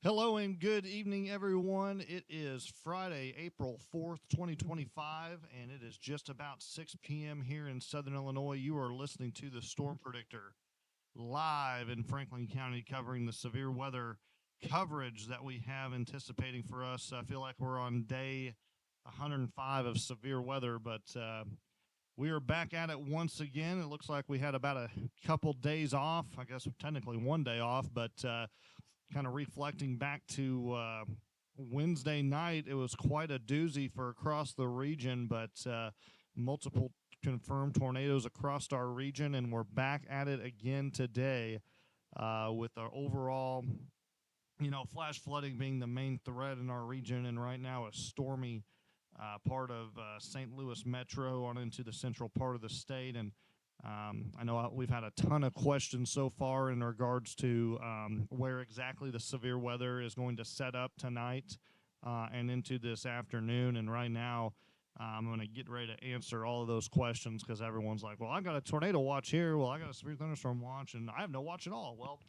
Hello and good evening, everyone. It is Friday, April 4th, 2025, and it is just about 6 p.m. here in Southern Illinois. You are listening to the Storm Predictor live in Franklin County, covering the severe weather coverage that we have anticipating for us. I feel like we're on day 105 of severe weather, but we are back at it once again. It looks like we had about a couple days off. I guess technically one day off, but kind of reflecting back to Wednesday night, it was quite a doozy for across the region, but multiple confirmed tornadoes across our region, and we're back at it again today with our overall, flash flooding being the main threat in our region, and right now a stormy part of St. Louis Metro on into the central part of the state. And I know we've had a ton of questions so far in regards to where exactly the severe weather is going to set up tonight and into this afternoon. And right now, I'm going to get ready to answer all of those questions because everyone's like, well, I got a tornado watch here. Well, I got a severe thunderstorm watch, and I have no watch at all. Well,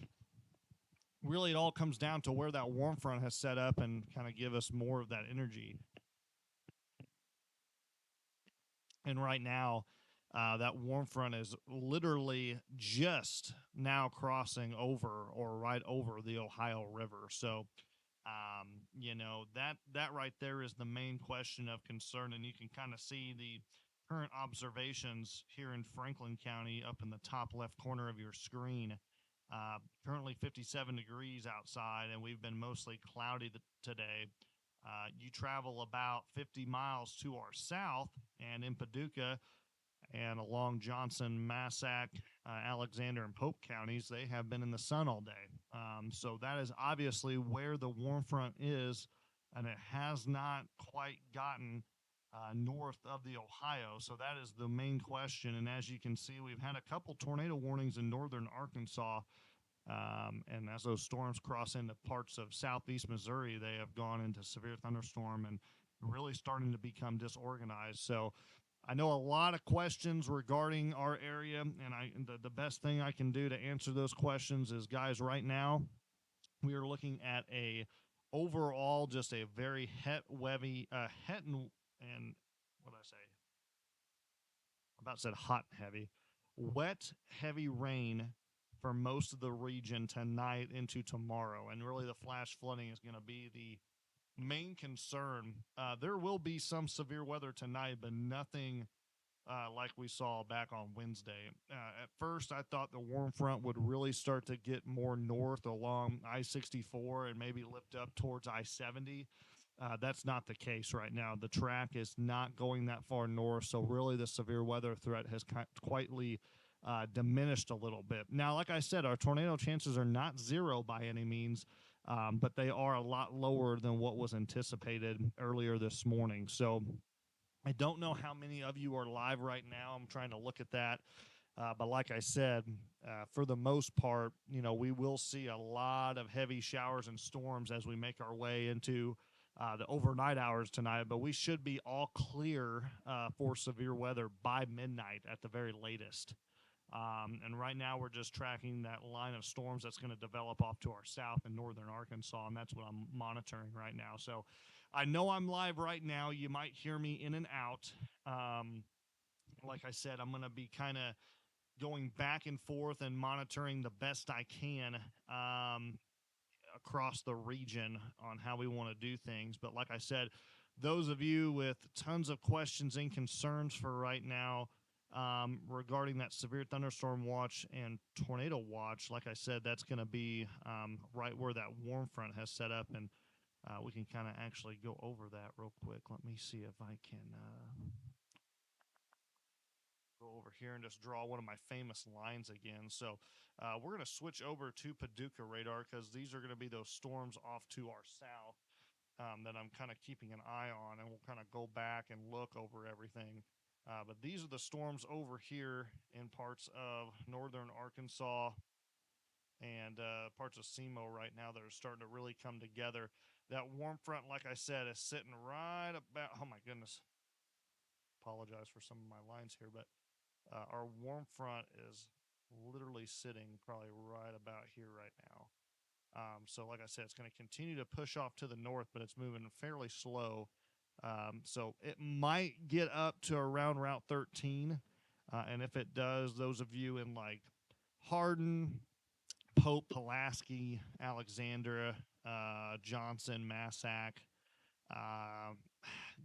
really, it all comes down to where that warm front has set up and kind of give us more of that energy. And right now, that warm front is literally just now crossing over or right over the Ohio River. So, that right there is the main question of concern. And you can kind of see the current observations here in Franklin County up in the top left corner of your screen. Currently 57 degrees outside, and we've been mostly cloudy today. You travel about 50 miles to our south, and in Paducah and along Johnson, Massac, Alexander, and Pope counties, they have been in the sun all day. So that is obviously where the warm front is, and it has not quite gotten north of the Ohio. So that is the main question. And as you can see, we've had a couple tornado warnings in northern Arkansas. And as those storms cross into parts of southeast Missouri, they have gone into severe thunderstorm and really starting to become disorganized. So I know a lot of questions regarding our area, and the best thing I can do to answer those questions is, guys, right now we are looking at a overall just a very het and what did I say? About said hot and heavy, wet, heavy rain for most of the region tonight into tomorrow. And really, the flash flooding is going to be the main concern. There will be some severe weather tonight, but nothing like we saw back on Wednesday. At first, I thought the warm front would really start to get more north along I 64 and maybe lift up towards I 70. That's not the case right now. The track is not going that far north, so really the severe weather threat has quietly diminished a little bit. Now, like I said, our tornado chances are not zero by any means, but they are a lot lower than what was anticipated earlier this morning. So I don't know how many of you are live right now. I'm trying to look at that. But like I said, for the most part, we will see a lot of heavy showers and storms as we make our way into the overnight hours tonight. But we should be all clear for severe weather by midnight at the very latest. And right now, we're just tracking that line of storms that's going to develop off to our south in northern Arkansas, and that's what I'm monitoring right now. So I know I'm live right now. You might hear me in and out. Like I said, I'm going to be kind of going back and forth and monitoring the best I can across the region on how we want to do things. But like I said, those of you with tons of questions and concerns for right now regarding that severe thunderstorm watch and tornado watch, like I said, that's going to be right where that warm front has set up. And we can kind of actually go over that real quick. Let me see if I can go over here and just draw one of my famous lines again. So we're going to switch over to Paducah radar because these are going to be those storms off to our south that I'm kind of keeping an eye on, and we'll kind of go back and look over everything. But these are the storms over here in parts of northern Arkansas and parts of SEMO right now that are starting to really come together. That warm front, like I said, is sitting right about, oh my goodness, apologize for some of my lines here, but our warm front is literally sitting probably right about here right now. So, like I said, it's going to continue to push off to the north, but it's moving fairly slow. So it might get up to around Route 13. And if it does, those of you in like Hardin, Pope, Pulaski, Alexandria, Johnson, Massac, uh,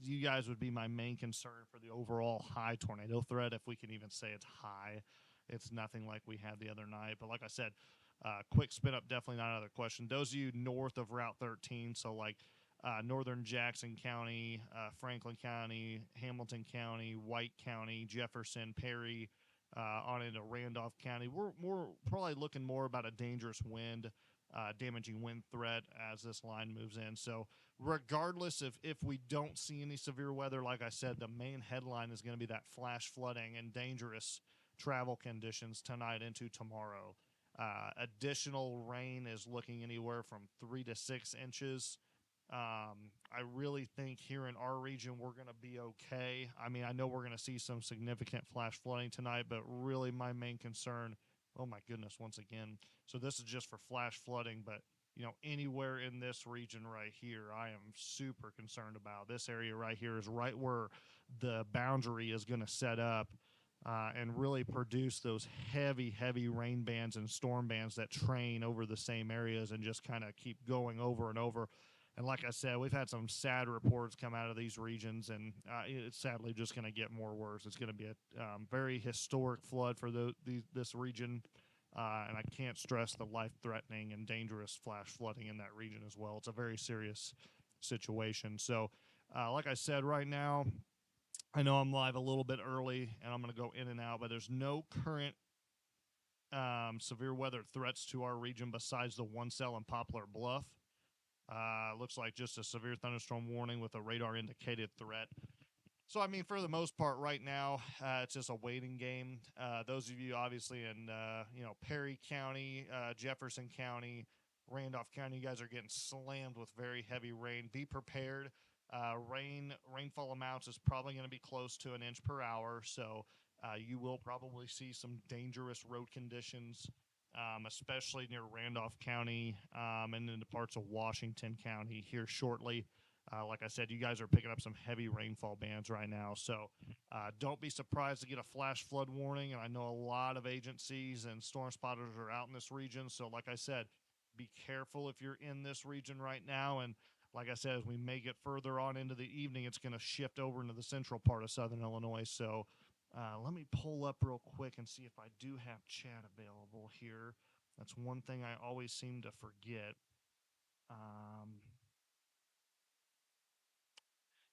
you guys would be my main concern for the overall high tornado threat, if we can even say it's high. It's nothing like we had the other night. But like I said, quick spin up, definitely not another question. Those of you north of Route 13, so like northern Jackson County, Franklin County, Hamilton County, White County, Jefferson, Perry, on into Randolph County, we're probably looking more about a dangerous wind, damaging wind threat as this line moves in. So regardless of if we don't see any severe weather, like I said, the main headline is going to be that flash flooding and dangerous travel conditions tonight into tomorrow. Additional rain is looking anywhere from 3 to 6 inches. I really think here in our region we're going to be okay. I mean, I know we're going to see some significant flash flooding tonight, but really my main concern, oh my goodness, once again. So this is just for flash flooding, but anywhere in this region right here, I am super concerned about. This area right here is right where the boundary is going to set up, and really produce those heavy, heavy rain bands and storm bands that train over the same areas and just kind of keep going over and over. And like I said, we've had some sad reports come out of these regions, and it's sadly just going to get more worse. It's going to be a very historic flood for this region. And I can't stress the life-threatening and dangerous flash flooding in that region as well. It's a very serious situation. So, like I said, right now, I know I'm live a little bit early, and I'm going to go in and out, but there's no current severe weather threats to our region besides the one cell in Poplar Bluff. Looks like just a severe thunderstorm warning with a radar indicated threat. So, I mean, for the most part right now, it's just a waiting game. Those of you obviously in, Perry County, Jefferson County, Randolph County, you guys are getting slammed with very heavy rain. Be prepared. Rainfall amounts is probably going to be close to an inch per hour. So you will probably see some dangerous road conditions, especially near Randolph County, and into parts of Washington County here shortly. Like I said, you guys are picking up some heavy rainfall bands right now. So don't be surprised to get a flash flood warning. And I know a lot of agencies and storm spotters are out in this region. So like I said, be careful if you're in this region right now. And like I said, as we may get further on into the evening, it's going to shift over into the central part of southern Illinois. So let me pull up real quick and see if I do have chat available here. That's one thing I always seem to forget.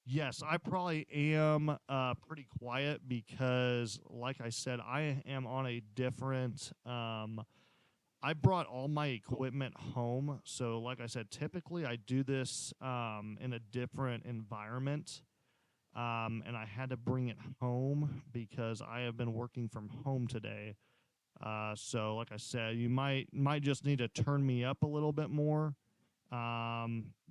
Yes, I probably am pretty quiet because, like I said, I am on a different. I brought all my equipment home. So, like I said, typically I do this in a different environment. And I had to bring it home because I have been working from home today. So, like I said, you might just need to turn me up a little bit more.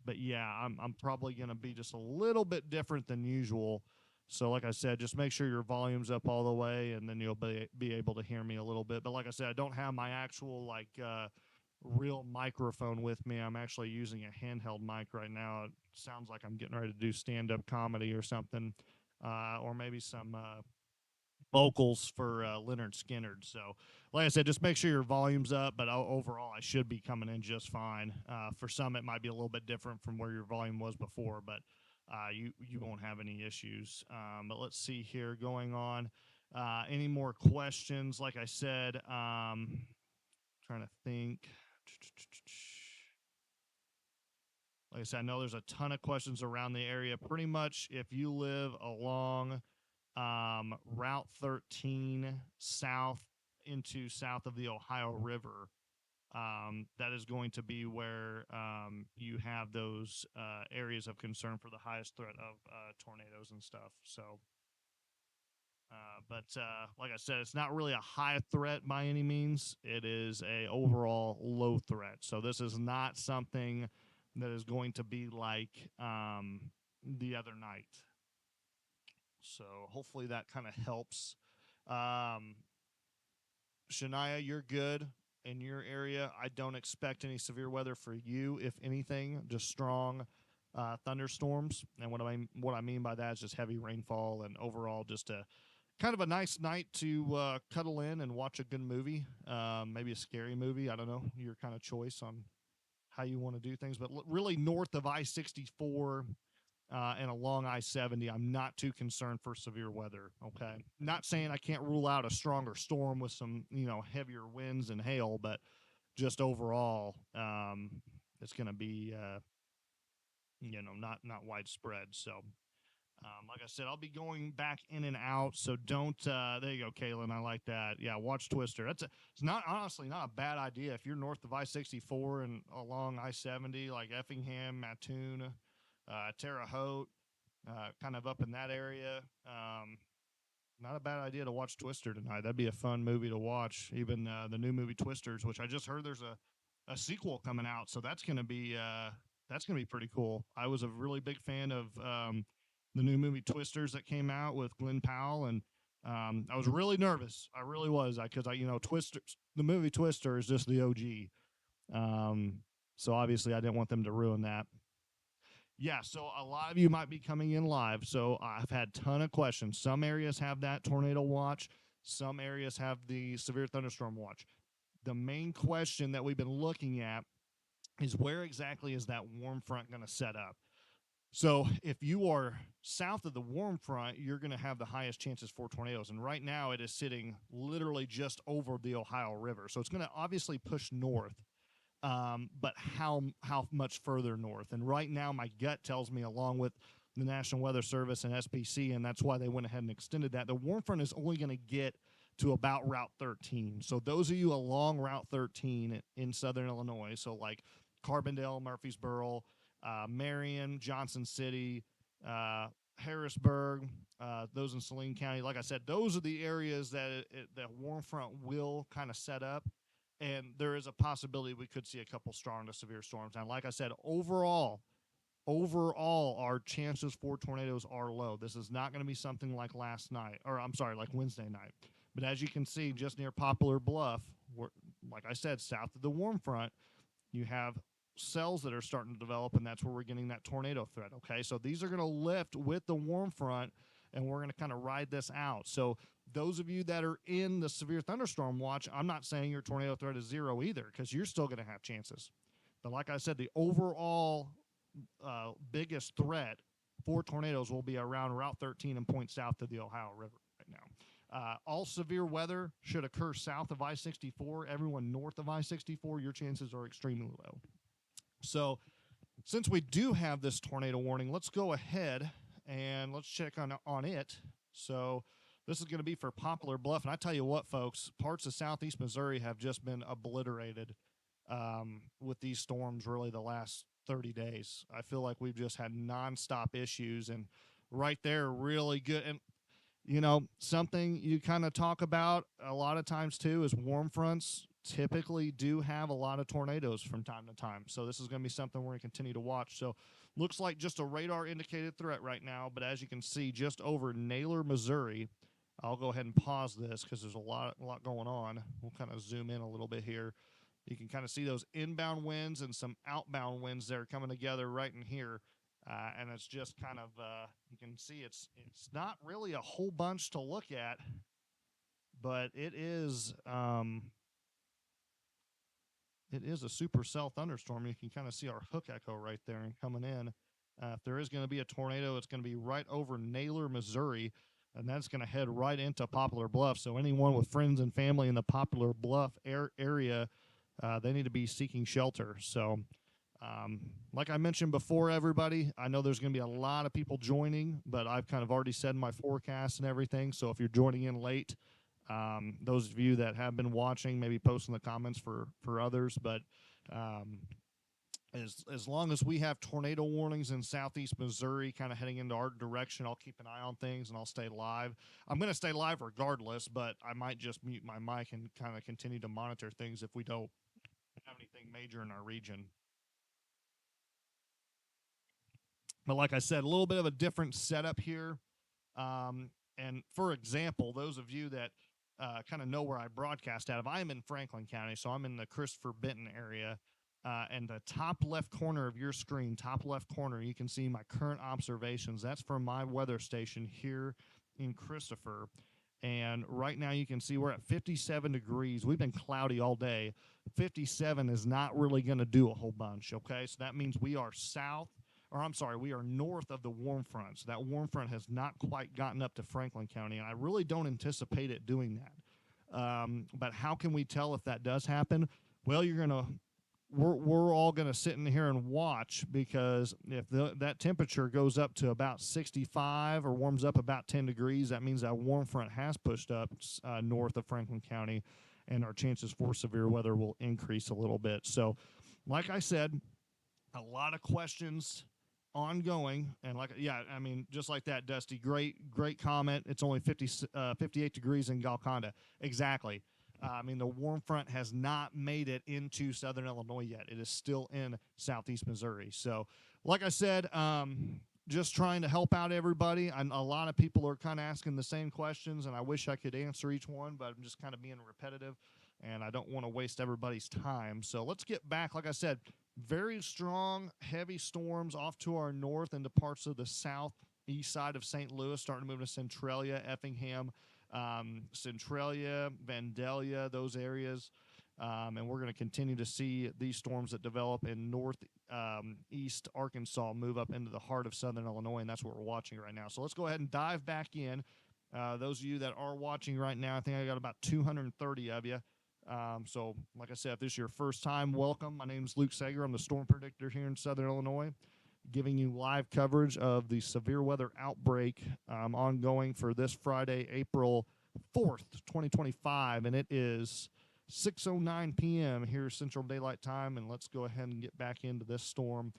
But yeah, I'm probably going to be just a little bit different than usual. So like I said, just make sure your volume's up all the way, and then you'll be able to hear me a little bit. But like I said, I don't have my actual real microphone with me. I'm actually using a handheld mic right now. It sounds like I'm getting ready to do stand-up comedy or something, or maybe some vocals for Leonard Skinner. So, like I said, just make sure your volume's up. But overall, I should be coming in just fine. For some, it might be a little bit different from where your volume was before, but you won't have any issues. But let's see here going on. Any more questions? Like I said, trying to think. Like I said, I know there's a ton of questions around the area. Pretty much, if you live along Route 13 south of the Ohio River, that is going to be where you have those areas of concern for the highest threat of tornadoes and stuff. So, but like I said, it's not really a high threat by any means. It is a overall low threat. So this is not something that is going to be like the other night. So hopefully that kind of helps. Shania, you're good. in your area. I don't expect any severe weather for you, if anything, just strong thunderstorms. And what I mean by that is just heavy rainfall and overall just a kind of a nice night to cuddle in and watch a good movie, maybe a scary movie. I don't know your kind of choice on how you want to do things, but really north of I-64 and along I-70, I'm not too concerned for severe weather. Okay, not saying I can't rule out a stronger storm with some heavier winds and hail, but just overall, it's going to be not widespread. So like I said, I'll be going back in and out. So don't. There you go, Kaylin. I like that. Yeah, watch Twister. It's not honestly not a bad idea if you're north of I-64 and along I-70, like Effingham, Mattoon, Terre Haute, kind of up in that area. Not a bad idea to watch Twister tonight. That'd be a fun movie to watch. Even the new movie Twisters, which I just heard there's a sequel coming out, so that's gonna be pretty cool. I was a really big fan of the new movie Twisters that came out with Glenn Powell, and I was really nervous. I really was, because Twisters, the movie Twister is just the OG. So obviously I didn't want them to ruin that. Yeah, so a lot of you might be coming in live. So I've had a ton of questions. Some areas have that tornado watch. Some areas have the severe thunderstorm watch. The main question that we've been looking at is where exactly is that warm front going to set up? So if you are south of the warm front, you're going to have the highest chances for tornadoes. And right now it is sitting literally just over the Ohio River. So it's going to obviously push north. But how much further north? And right now, my gut tells me, along with the National Weather Service and SPC, and that's why they went ahead and extended that, the warm front is only going to get to about Route 13. So those of you along Route 13 in southern Illinois, so like Carbondale, Murfreesboro, Marion, Johnson City, Harrisburg, those in Saline County, like I said, those are the areas that that warm front will kind of set up. And there is a possibility we could see a couple strong to severe storms. And like I said, overall, our chances for tornadoes are low. This is not going to be something like last night, or I'm sorry, like Wednesday night. But as you can see, just near Poplar Bluff, like I said, south of the warm front, you have cells that are starting to develop, and that's where we're getting that tornado threat. Okay, so these are going to lift with the warm front, and we're going to kind of ride this out. So those of you that are in the severe thunderstorm watch, I'm not saying your tornado threat is zero either, because you're still going to have chances. But like I said, the overall biggest threat for tornadoes will be around Route 13 and point south to the Ohio River right now. All severe weather should occur south of I-64. Everyone north of I-64, your chances are extremely low. So since we do have this tornado warning, let's go ahead and let's check on it. So this is going to be for Poplar Bluff. And I tell you what, folks, parts of southeast Missouri have just been obliterated with these storms really the last 30 days. I feel like we've just had nonstop issues, and right there, really good. And something you kind of talk about a lot of times too is warm fronts typically do have a lot of tornadoes from time to time. So this is going to be something we're going to continue to watch. So looks like just a radar indicated threat right now, but as you can see, just over Naylor, Missouri. I'll go ahead and pause this because there's a lot going on. We'll kind of zoom in a little bit here. You can kind of see those inbound winds and some outbound winds that are coming together right in here. And it's just kind of, you can see it's not really a whole bunch to look at, but it is a supercell thunderstorm. You can kind of see our hook echo right there and coming in. If there is going to be a tornado, it's going to be right over Naylor, Missouri, and that's going to head right into Poplar Bluff. So anyone with friends and family in the Poplar Bluff area, they need to be seeking shelter. So like I mentioned before, everybody, I know there's going to be a lot of people joining, but I've kind of already said my forecast and everything. So if you're joining in late, those of you that have been watching, maybe post in the comments for others. But as long as we have tornado warnings in southeast Missouri kind of heading into our direction, I'll keep an eye on things and I'll stay live. I'm going to stay live regardless, but I might just mute my mic and kind of continue to monitor things if we don't have anything major in our region. But like I said, a little bit of a different setup here. And for example, those of you that kind of know where I broadcast out of, I am in Franklin County, so I'm in the Christopher Benton area. And the top left corner of your screen, top left corner, you can see my current observations. That's from my weather station here in Christopher. And right now you can see we're at 57 degrees. We've been cloudy all day. 57 is not really going to do a whole bunch, okay? So that means we are we are north of the warm front. So that warm front has not quite gotten up to Franklin County, and I really don't anticipate it doing that. But how can we tell if that does happen? Well, we're all going to sit in here and watch, because if that temperature goes up to about 65 or warms up about 10 degrees, that means that warm front has pushed up north of Franklin County, and our chances for severe weather will increase a little bit. So, like I said, a lot of questions ongoing, and just like that, Dusty, great comment. It's only 58 degrees in Golconda. Exactly. The warm front has not made it into southern Illinois yet. It is still in southeast Missouri. So, like I said, just trying to help out everybody. A lot of people are kind of asking the same questions, and I wish I could answer each one, but I'm just kind of being repetitive, and I don't want to waste everybody's time. So let's get back. Like I said, very strong, heavy storms off to our north into parts of the southeast side of St. Louis, starting to move to Centralia, Effingham, Centralia, Vandalia, those areas. And we're going to continue to see these storms that develop in northeast Arkansas move up into the heart of southern Illinois, and that's what we're watching right now. So let's go ahead and dive back in. Those of you that are watching right now, I think I got about 230 of you. So, like I said, if this is your first time, welcome. My name is Luke Sager. I'm the storm predictor here in southern Illinois, giving you live coverage of the severe weather outbreak ongoing for this Friday, April 4th, 2025, and it is 6:09 p.m. here Central Daylight Time, and let's go ahead and get back into this storm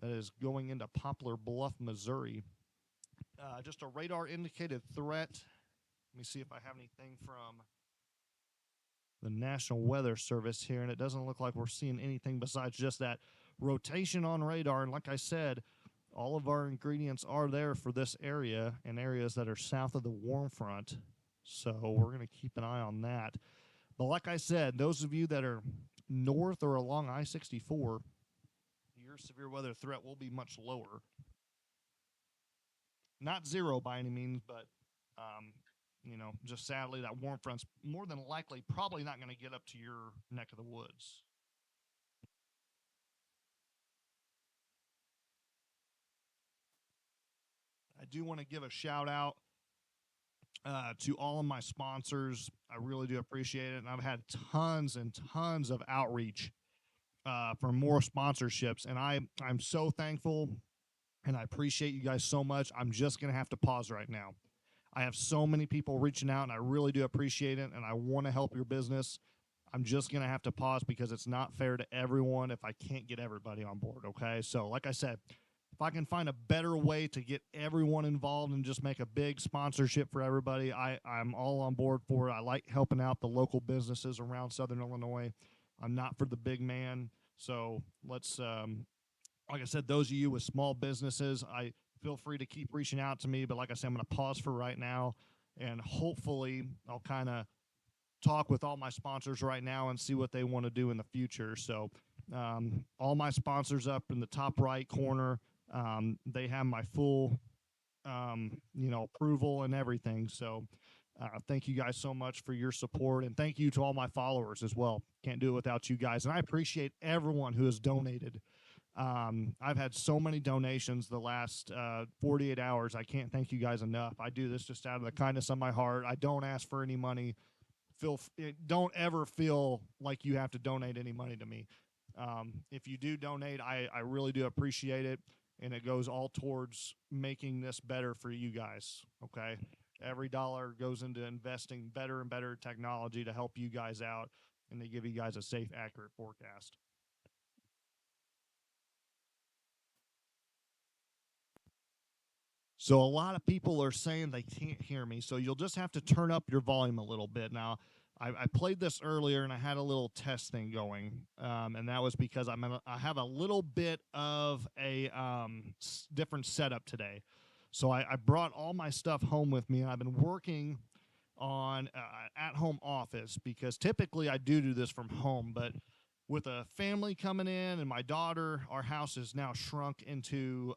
that is going into Poplar Bluff, Missouri. Just a radar indicated threat. Let me see if I have anything from the National Weather Service here, and it doesn't look like we're seeing anything besides just that rotation on radar. And like I said, all of our ingredients are there for this area and areas that are south of the warm front, so we're going to keep an eye on that. But like I said, those of you that are north or along I-64, your severe weather threat will be much lower. Not zero by any means, but just sadly, that warm front's more than likely probably not going to get up to your neck of the woods. I do want to give a shout out to all of my sponsors. I really do appreciate it. And I've had tons and tons of outreach for more sponsorships. And I'm so thankful, and I appreciate you guys so much. I'm just going to have to pause right now. I have so many people reaching out, and I really do appreciate it, and I want to help your business. I'm just going to have to pause because it's not fair to everyone if I can't get everybody on board, okay? So, like I said, if I can find a better way to get everyone involved and just make a big sponsorship for everybody, I'm all on board for it. I like helping out the local businesses around Southern Illinois. I'm not for the big man. So let's, like I said, those of you with small businesses, I feel free to keep reaching out to me. But like I said, I'm going to pause for right now, and hopefully I'll kind of talk with all my sponsors right now and see what they want to do in the future. So all my sponsors up in the top right corner, they have my full, approval and everything. So thank you guys so much for your support, and thank you to all my followers as well. Can't do it without you guys. And I appreciate everyone who has donated. I've had so many donations the last 48 hours. I can't thank you guys enough. I do this just out of the kindness of my heart. I don't ask for any money. Don't ever feel like you have to donate any money to me. If you do donate, I really do appreciate it, and it goes all towards making this better for you guys, okay? Every dollar goes into investing better and better technology to help you guys out and to give you guys a safe, accurate forecast. So a lot of people are saying they can't hear me, so you'll just have to turn up your volume a little bit. Now, I played this earlier, and I had a little test thing going, and that was because I have a little bit of a different setup today. So I brought all my stuff home with me, and I've been working on at-home office, because typically I do this from home, but with a family coming in and my daughter, our house is now shrunk into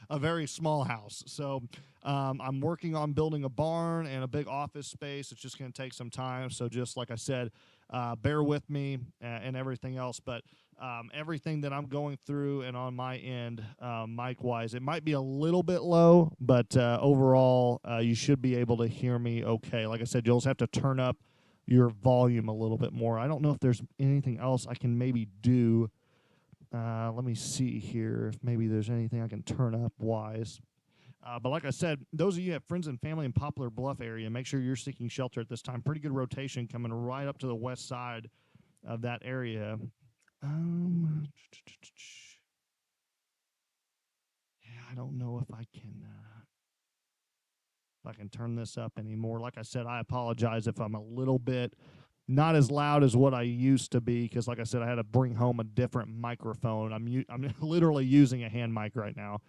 a very small house. So I'm working on building a barn and a big office space. It's just going to take some time. So just like I said, bear with me and everything else. But everything that I'm going through and on my end, mic-wise, it might be a little bit low, but overall, you should be able to hear me okay. Like I said, you'll just have to turn up your volume a little bit more. I don't know if there's anything else I can maybe do. Let me see here if maybe there's anything I can turn up wise. But like I said, those of you who have friends and family in Poplar Bluff area, make sure you're seeking shelter at this time. Pretty good rotation coming right up to the west side of that area. Yeah, I don't know if I can. If I can turn this up anymore. Like I said, I apologize if I'm a little bit not as loud as what I used to be, because like I said, I had to bring home a different microphone. I'm literally using a hand mic right now,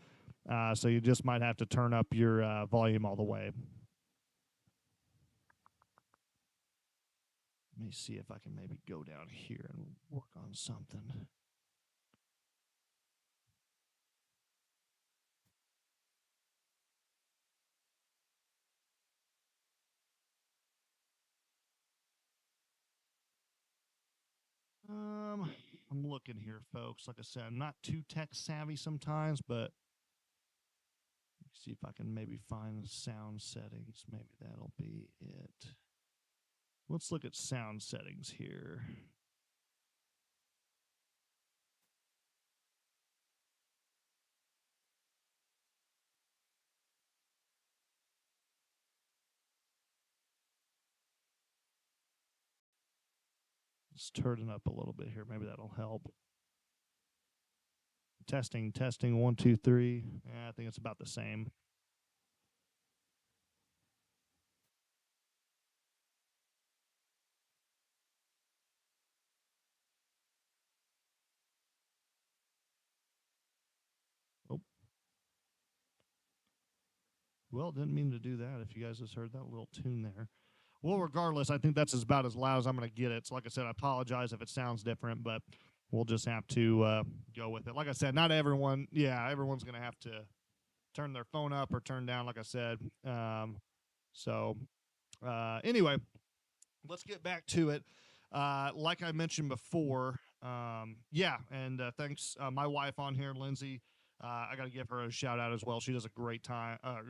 so you just might have to turn up your volume all the way. Let me see if I can maybe go down here and work on something. I'm looking here, folks. Like I said, I'm not too tech savvy sometimes, but see if I can maybe find sound settings. Maybe that'll be it. Let's look at sound settings here. Let's turn it up a little bit here. Maybe that'll help. Testing, 1, 2, 3. Yeah, I think it's about the same. Oh. Well, didn't mean to do that. If you guys just heard that little tune there. Well, regardless, I think that's about as loud as I'm going to get it. So, like I said, I apologize if it sounds different, but we'll just have to go with it. Like I said, not everyone, everyone's going to have to turn their phone up or turn down, like I said. Anyway, let's get back to it. Like I mentioned before, thanks, my wife on here, Lindsay. I got to give her a shout out as well. She does a great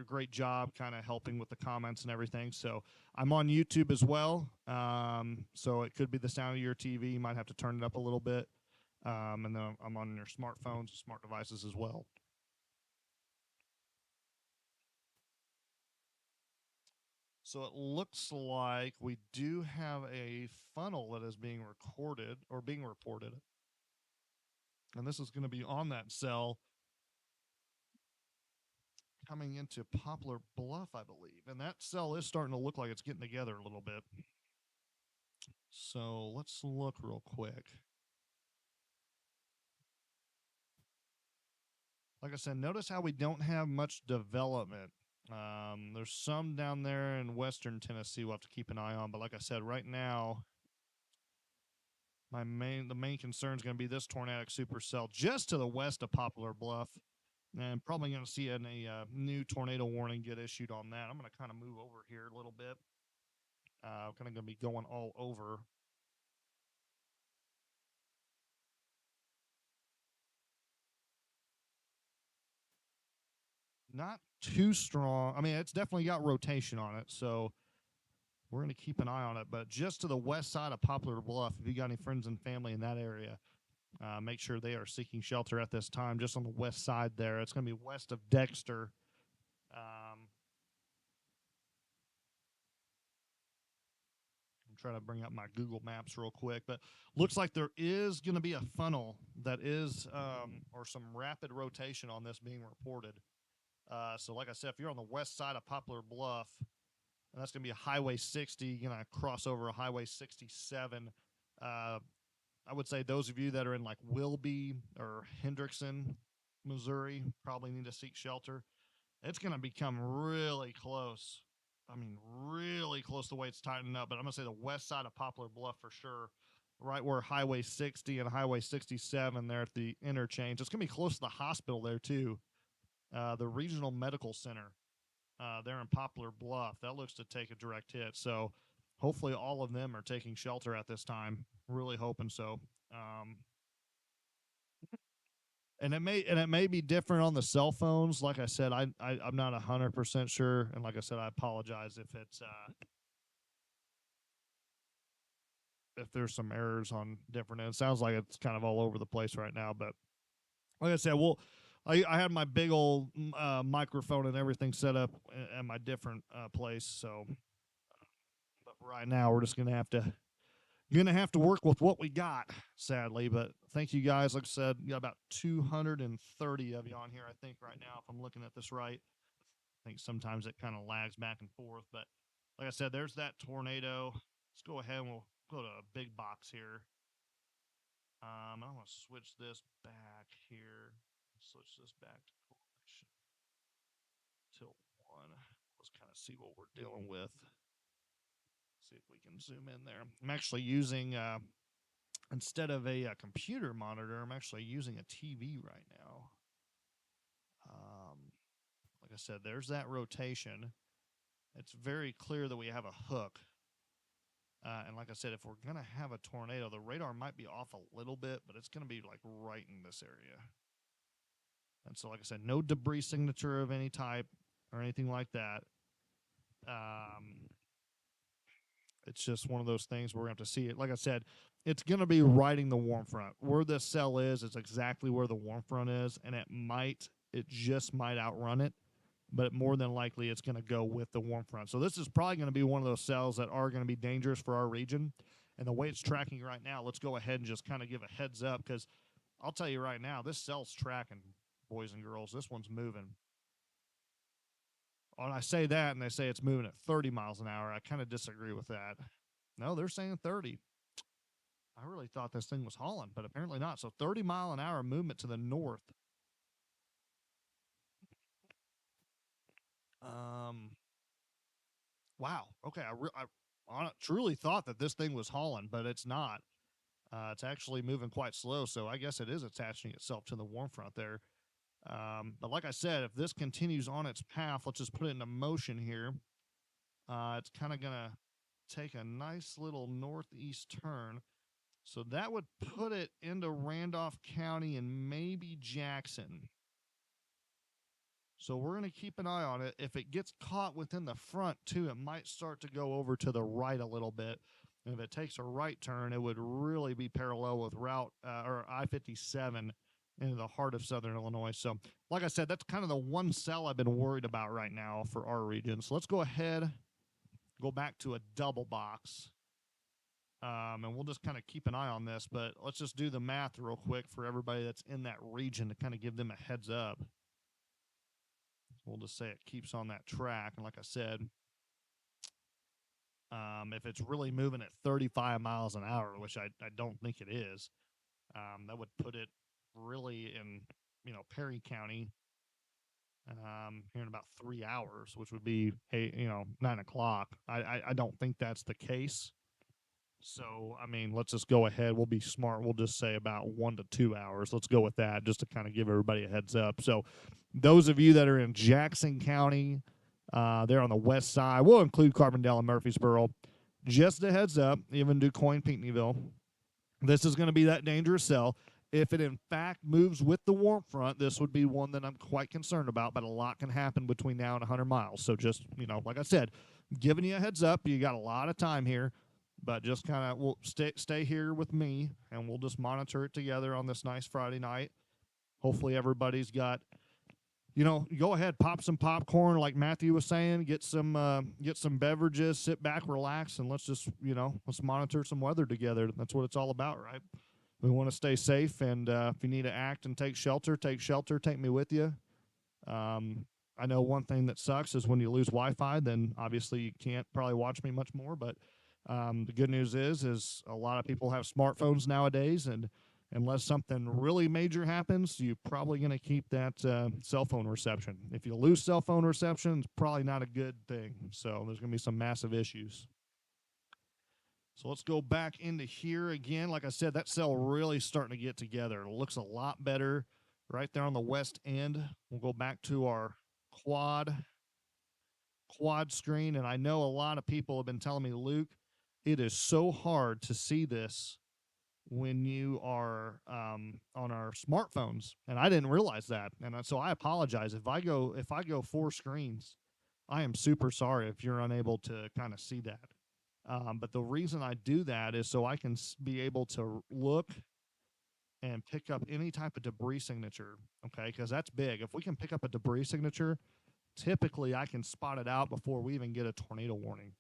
great job, kind of helping with the comments and everything. So I'm on YouTube as well. So it could be the sound of your TV. You might have to turn it up a little bit. And then I'm on your smartphones, smart devices as well. So it looks like we do have a funnel that is being recorded or being reported. And this is going to be on that cell coming into Poplar Bluff, I believe. And that cell is starting to look like it's getting together a little bit. So let's look real quick. Like I said, notice how we don't have much development. There's some down there in western Tennessee we'll have to keep an eye on. But like I said, right now, the main concern is going to be this Tornadic supercell just to the west of Poplar Bluff. And probably going to see a new tornado warning get issued on that. I'm going to kind of move over here a little bit. Kind of going to be going all over. Not too strong. I mean, it's definitely got rotation on it, so we're going to keep an eye on it. But just to the west side of Poplar Bluff, if you got any friends and family in that area, make sure they are seeking shelter at this time. Just on the west side there, it's going to be west of Dexter. I'm trying to bring up my Google Maps real quick, but looks like there is going to be a funnel that is, or some rapid rotation on this being reported. So, like I said, if you're on the west side of Poplar Bluff, and that's going to be a Highway 60, going to cross over a Highway 67. I would say those of you that are in like Wilby or Hendrickson, Missouri, probably need to seek shelter. It's going to become really close I mean, really close to the way it's tightening up, but I'm going to say the west side of Poplar Bluff for sure, right where Highway 60 and Highway 67 there at the interchange. It's going to be close to the hospital there, too. The Regional Medical Center there in Poplar Bluff. That looks to take a direct hit. So hopefully all of them are taking shelter at this time. Really hoping so. Um, and it may be different on the cell phones. Like I said, I'm not 100% sure, and like I said, I apologize if there's some errors on different. It sounds like it's kind of all over the place right now, but like I said, I had my big old microphone and everything set up at my different place. So, but right now we're just gonna have to work with what we got, sadly. But thank you guys. Like I said, got about 230 of you on here, I think, right now, if I'm looking at this right. I think sometimes it kind of lags back and forth, but like I said, there's that tornado. Let's go ahead and we'll go to a big box here. I'm gonna switch this back here. Switch this back to correlation till 1. Let's kind of see what we're dealing with. See if we can zoom in there. I'm actually using instead of a computer monitor, I'm actually using a TV right now. Like I said, there's that rotation. It's very clear that we have a hook. And like I said, if we're going to have a tornado, the radar might be off a little bit, but it's going to be like right in this area. And so, like I said, no debris signature of any type or anything like that. It's just one of those things where we're going to have to see it. Like I said, it's going to be riding the warm front. Where this cell is exactly where the warm front is, and it just might outrun it, but more than likely it's going to go with the warm front. So this is probably going to be one of those cells that are going to be dangerous for our region. And the way it's tracking right now, let's go ahead and just kind of give a heads up, because I'll tell you right now, this cell's tracking, boys and girls. This one's moving. When I say that and they say it's moving at 30 miles an hour, I kind of disagree with that. No, they're saying 30. I really thought this thing was hauling, but apparently not. So 30-mile-an-hour movement to the north. Wow. Okay. I truly thought that this thing was hauling, but it's not. It's actually moving quite slow. So I guess it is attaching itself to the warm front there. But like I said, if this continues on its path, let's just put it into motion here. It's kind of going to take a nice little northeast turn. So that would put it into Randolph County and maybe Jackson. So we're going to keep an eye on it. If it gets caught within the front, too, it might start to go over to the right a little bit. And if it takes a right turn, it would really be parallel with route or I-57 into the heart of southern Illinois. So, like I said, that's kind of the one cell I've been worried about right now for our region. So let's go ahead, go back to a double box. And we'll just kind of keep an eye on this. But let's just do the math real quick for everybody that's in that region to kind of give them a heads up. We'll just say it keeps on that track. And like I said, if it's really moving at 35 miles an hour, which I don't think it is, that would put it really in, Perry County here in about 3 hours, which would be, 9 o'clock. I don't think that's the case. So, I mean, let's just go ahead. We'll be smart. We'll just say about 1 to 2 hours. Let's go with that just to kind of give everybody a heads up. So, those of you that are in Jackson County, they're on the west side. We'll include Carbondale and Murfreesboro. Just a heads up, even DuQuoin, Pinckneyville. This is going to be that dangerous cell. If it, in fact, moves with the warm front, this would be one that I'm quite concerned about, but a lot can happen between now and 100 miles. So just, like I said, giving you a heads up. You got a lot of time here. But just kind of we'll stay here with me, and we'll just monitor it together on this nice Friday night. Hopefully everybody's got, go ahead, pop some popcorn like Matthew was saying, get some beverages, sit back, relax, and let's just, let's monitor some weather together. That's what it's all about, right? We want to stay safe, and if you need to act and take shelter, take me with you. I know one thing that sucks is when you lose Wi-Fi, then obviously you can't probably watch me much more, but the good news is a lot of people have smartphones nowadays, and unless something really major happens, you're probably going to keep that cell phone reception. If you lose cell phone reception, it's probably not a good thing. So there's going to be some massive issues. So let's go back into here again. Like I said, that cell really starting to get together. It looks a lot better right there on the west end. We'll go back to our quad screen. And I know a lot of people have been telling me, Luke, it is so hard to see this when you are on our smartphones, and I didn't realize that, and so I apologize if I go 4 screens. I am super sorry if you're unable to kind of see that. But the reason I do that is so I can be able to look and pick up any type of debris signature. Okay, because that's big. If we can pick up a debris signature, typically I can spot it out before we even get a tornado warning.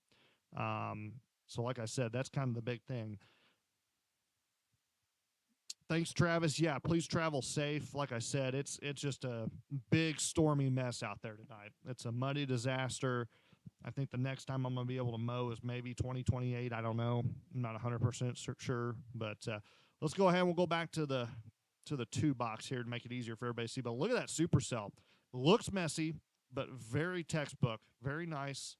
So like I said, that's kind of the big thing. Thanks, Travis. Yeah, please travel safe. Like I said, it's just a big stormy mess out there tonight. It's a muddy disaster. I think the next time I'm going to be able to mow is maybe 2028. I don't know. I'm not 100% sure, but let's go ahead and we'll go back to the 2 box here to make it easier for everybody to see. But look at that supercell. Looks messy, but very textbook. Very nice.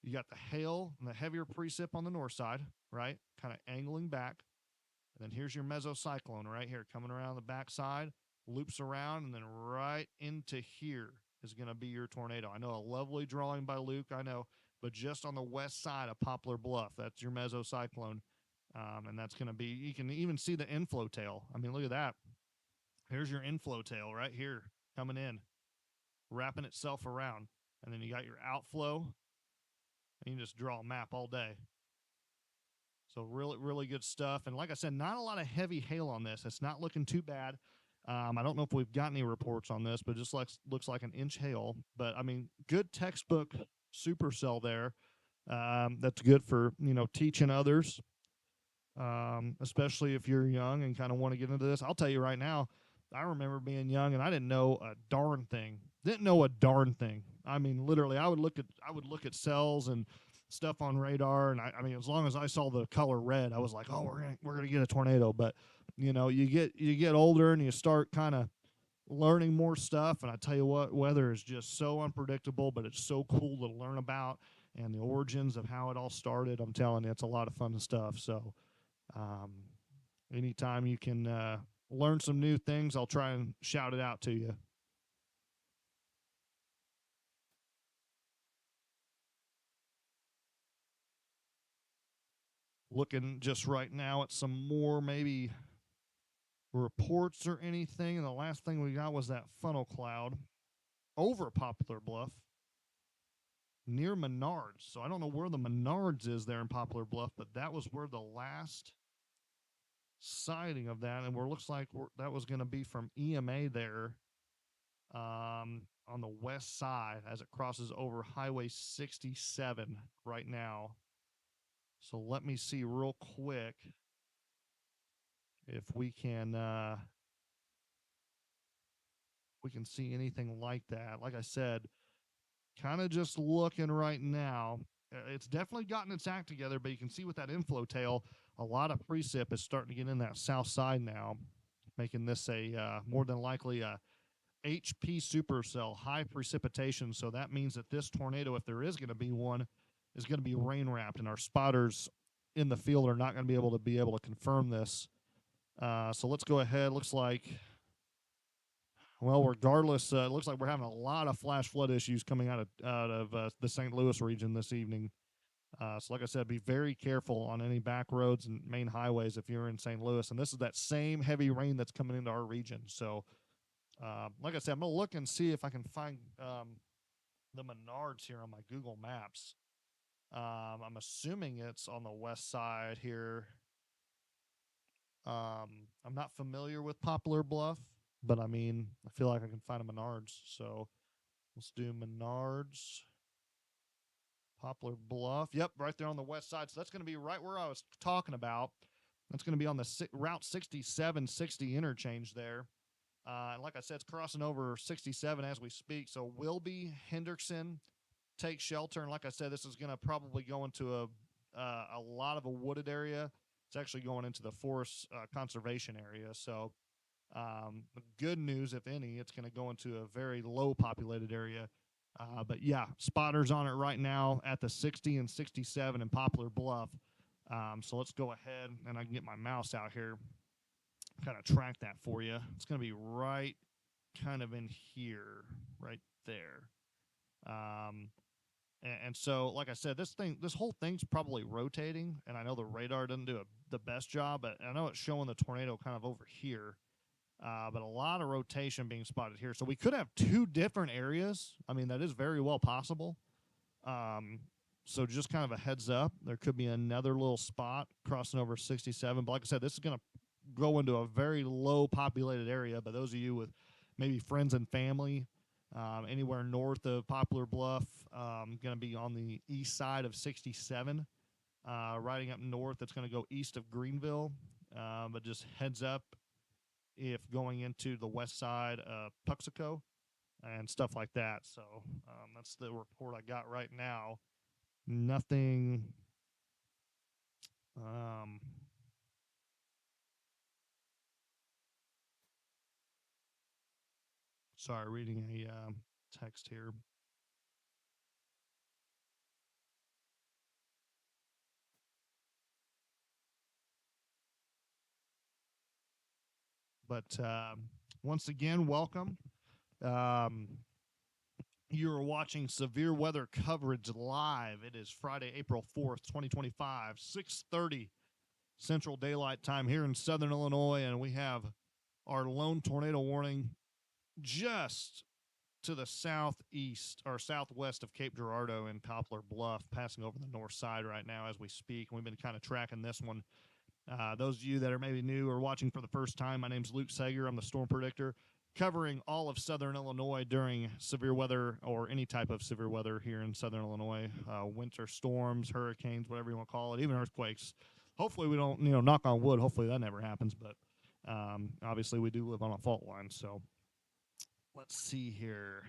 You got the hail and the heavier precip on the north side, right? Kind of angling back. And then here's your mesocyclone right here coming around the backside, loops around, and then right into here is going to be your tornado. I know a lovely drawing by Luke, I know, but just on the west side of Poplar Bluff, that's your mesocyclone. And that's going to be, you can even see the inflow tail. I mean, look at that. Here's your inflow tail right here coming in, wrapping itself around. And then you got your outflow, and you can just draw a map all day. So really, really good stuff. And like I said, not a lot of heavy hail on this. It's not looking too bad. I don't know if we've got any reports on this, but it just looks like an inch hail. But I mean, good textbook supercell there. That's good for, teaching others, especially if you're young and kind of want to get into this. I'll tell you right now, I remember being young and I didn't know a darn thing. Didn't know a darn thing. I mean, literally, I would look at cells and stuff on radar, and I mean, as long as I saw the color red, I was like, oh, we're gonna get a tornado. But you get older and you start kind of learning more stuff, and I tell you what, weather is just so unpredictable, but it's so cool to learn about and the origins of how it all started. I'm telling you, it's a lot of fun stuff. So anytime you can learn some new things, I'll try and shout it out to you. Looking just right now at some more maybe reports or anything, and the last thing we got was that funnel cloud over Poplar Bluff near Menards. So I don't know where the Menards is there in Poplar Bluff, but that was where the last sighting of that, and looks like that was going to be from EMA there on the west side as it crosses over Highway 67 right now. So let me see real quick if we can see anything like that. Like I said, kind of just looking right now. It's definitely gotten its act together, but you can see with that inflow tail, a lot of precip is starting to get in that south side now, making this a more than likely a HP supercell, high precipitation. So that means that this tornado, if there is going to be one, is going to be rain wrapped, and our spotters in the field are not going to be able to confirm this. So let's go ahead. Looks like, well, regardless, it looks like we're having a lot of flash flood issues coming out of the St. Louis region this evening. So like I said, be very careful on any back roads and main highways if you're in St. Louis. And this is that same heavy rain that's coming into our region. So like I said, I'm going to look and see if I can find the Menards here on my Google Maps. I'm assuming it's on the west side here. I'm not familiar with Poplar Bluff, but I mean, I feel like I can find a Menards. So let's do Menards. Poplar Bluff. Yep, right there on the west side. So that's going to be right where I was talking about. That's going to be on the Route 6760 interchange there. And like I said, it's crossing over 67 as we speak. So Wilby, Hendrickson, take shelter. And like I said, this is going to probably go into a lot of a wooded area. It's actually going into the forest conservation area. So good news, if any, it's going to go into a very low populated area. But yeah, spotters on it right now at the 60 and 67 in Poplar Bluff. So let's go ahead and I can get my mouse out here, kind of track that for you. It's going to be right kind of in here, right there. And so, like I said, this whole thing's probably rotating, and I know the radar doesn't do the best job, but I know it's showing the tornado kind of over here. But a lot of rotation being spotted here. So we could have two different areas. I mean, that is very well possible. So just kind of a heads up, there could be another little spot crossing over 67. But like I said, this is going to go into a very low populated area. But those of you with maybe friends and family, anywhere north of Poplar Bluff, going to be on the east side of 67. Riding up north, it's going to go east of Greenville. But just heads up, if going into the west side of Puxico and stuff like that. So that's the report I got right now. Nothing. Sorry, reading a text here. But once again, welcome. You're watching Severe Weather Coverage live. It is Friday, April 4th, 2025, 6:30 Central Daylight Time here in Southern Illinois, and we have our lone tornado warning just to the southeast or southwest of Cape Girardeau and Poplar Bluff, passing over the north side right now as we speak. We've been kind of tracking this one. Those of you that are maybe new or watching for the first time, my name's Luke Sager. I'm the storm predictor, covering all of Southern Illinois during severe weather or any type of severe weather here in Southern Illinois, winter storms, hurricanes, whatever you want to call it, even earthquakes. Hopefully we don't, knock on wood. Hopefully that never happens, but obviously we do live on a fault line. So let's see here.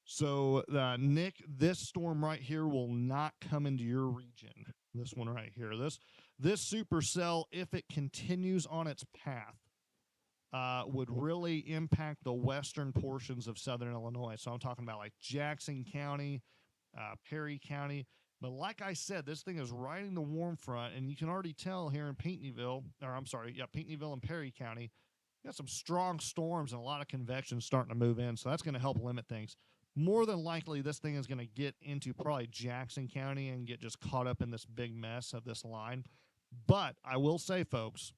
So, Nick, this storm right here will not come into your region. This one right here. This supercell, if it continues on its path, would really impact the western portions of Southern Illinois. So I'm talking about like Jackson County, Perry County. But like I said, this thing is riding the warm front, and you can already tell here in Pinckneyville and Perry County, got some strong storms and a lot of convection starting to move in. So that's going to help limit things. More than likely, this thing is going to get into probably Jackson County and get just caught up in this big mess of this line. But I will say, folks,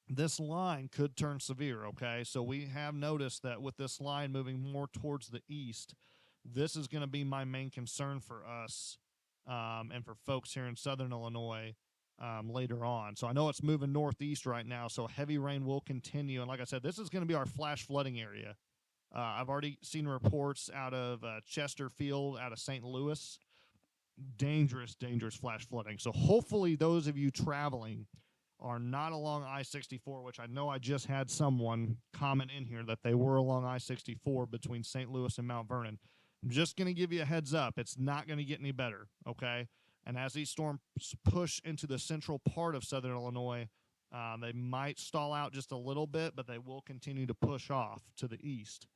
this line could turn severe, okay? So we have noticed that with this line moving more towards the east, this is going to be my main concern for us and for folks here in Southern Illinois later on. So I know it's moving northeast right now, so heavy rain will continue. And like I said, this is going to be our flash flooding area. I've already seen reports out of Chesterfield, out of St. Louis. Dangerous flash flooding. So hopefully those of you traveling are not along I-64, which I know I just had someone comment in here that they were along I-64 between St. Louis and Mount Vernon. I'm just going to give you a heads up. It's not going to get any better, okay? And as these storms push into the central part of Southern Illinois, they might stall out just a little bit, but they will continue to push off to the east.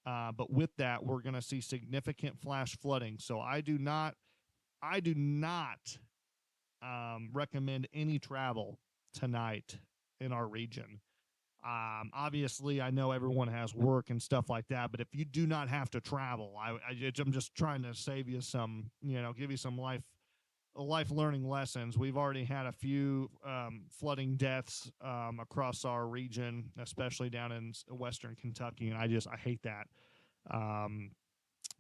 But with that, we're going to see significant flash flooding. So I do not recommend any travel tonight in our region. Obviously, I know everyone has work and stuff like that, but if you do not have to travel, I'm just trying to save you some, give you some life learning lessons. We've already had a few flooding deaths across our region, especially down in western Kentucky, and I hate that.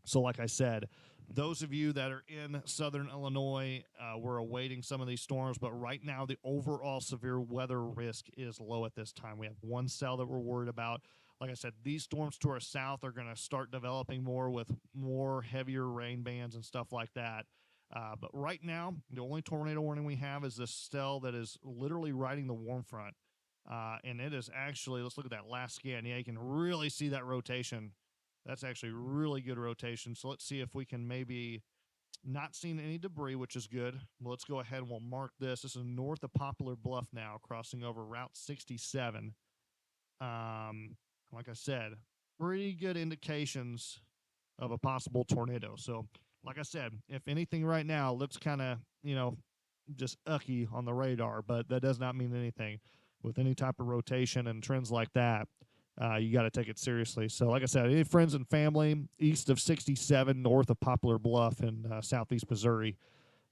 So like I said, those of you that are in Southern Illinois, we're awaiting some of these storms, but right now the overall severe weather risk is low at this time. We have one cell that we're worried about. Like I said, these storms to our south are going to start developing more with more heavier rain bands and stuff like that. But right now, the only tornado warning we have is this cell that is literally riding the warm front. And it is actually, let's look at that last scan. Yeah, you can really see that rotation. That's actually really good rotation. So let's see if we can maybe Not seeing any debris, which is good. Well, let's go ahead and we'll mark this. This is north of Poplar Bluff now, crossing over Route 67. Like I said, pretty good indications of a possible tornado. So, like I said, if anything right now looks kind of, just ucky on the radar, but that does not mean anything. With any type of rotation and trends like that, you got to take it seriously. So, like I said, any friends and family east of 67, north of Poplar Bluff in southeast Missouri,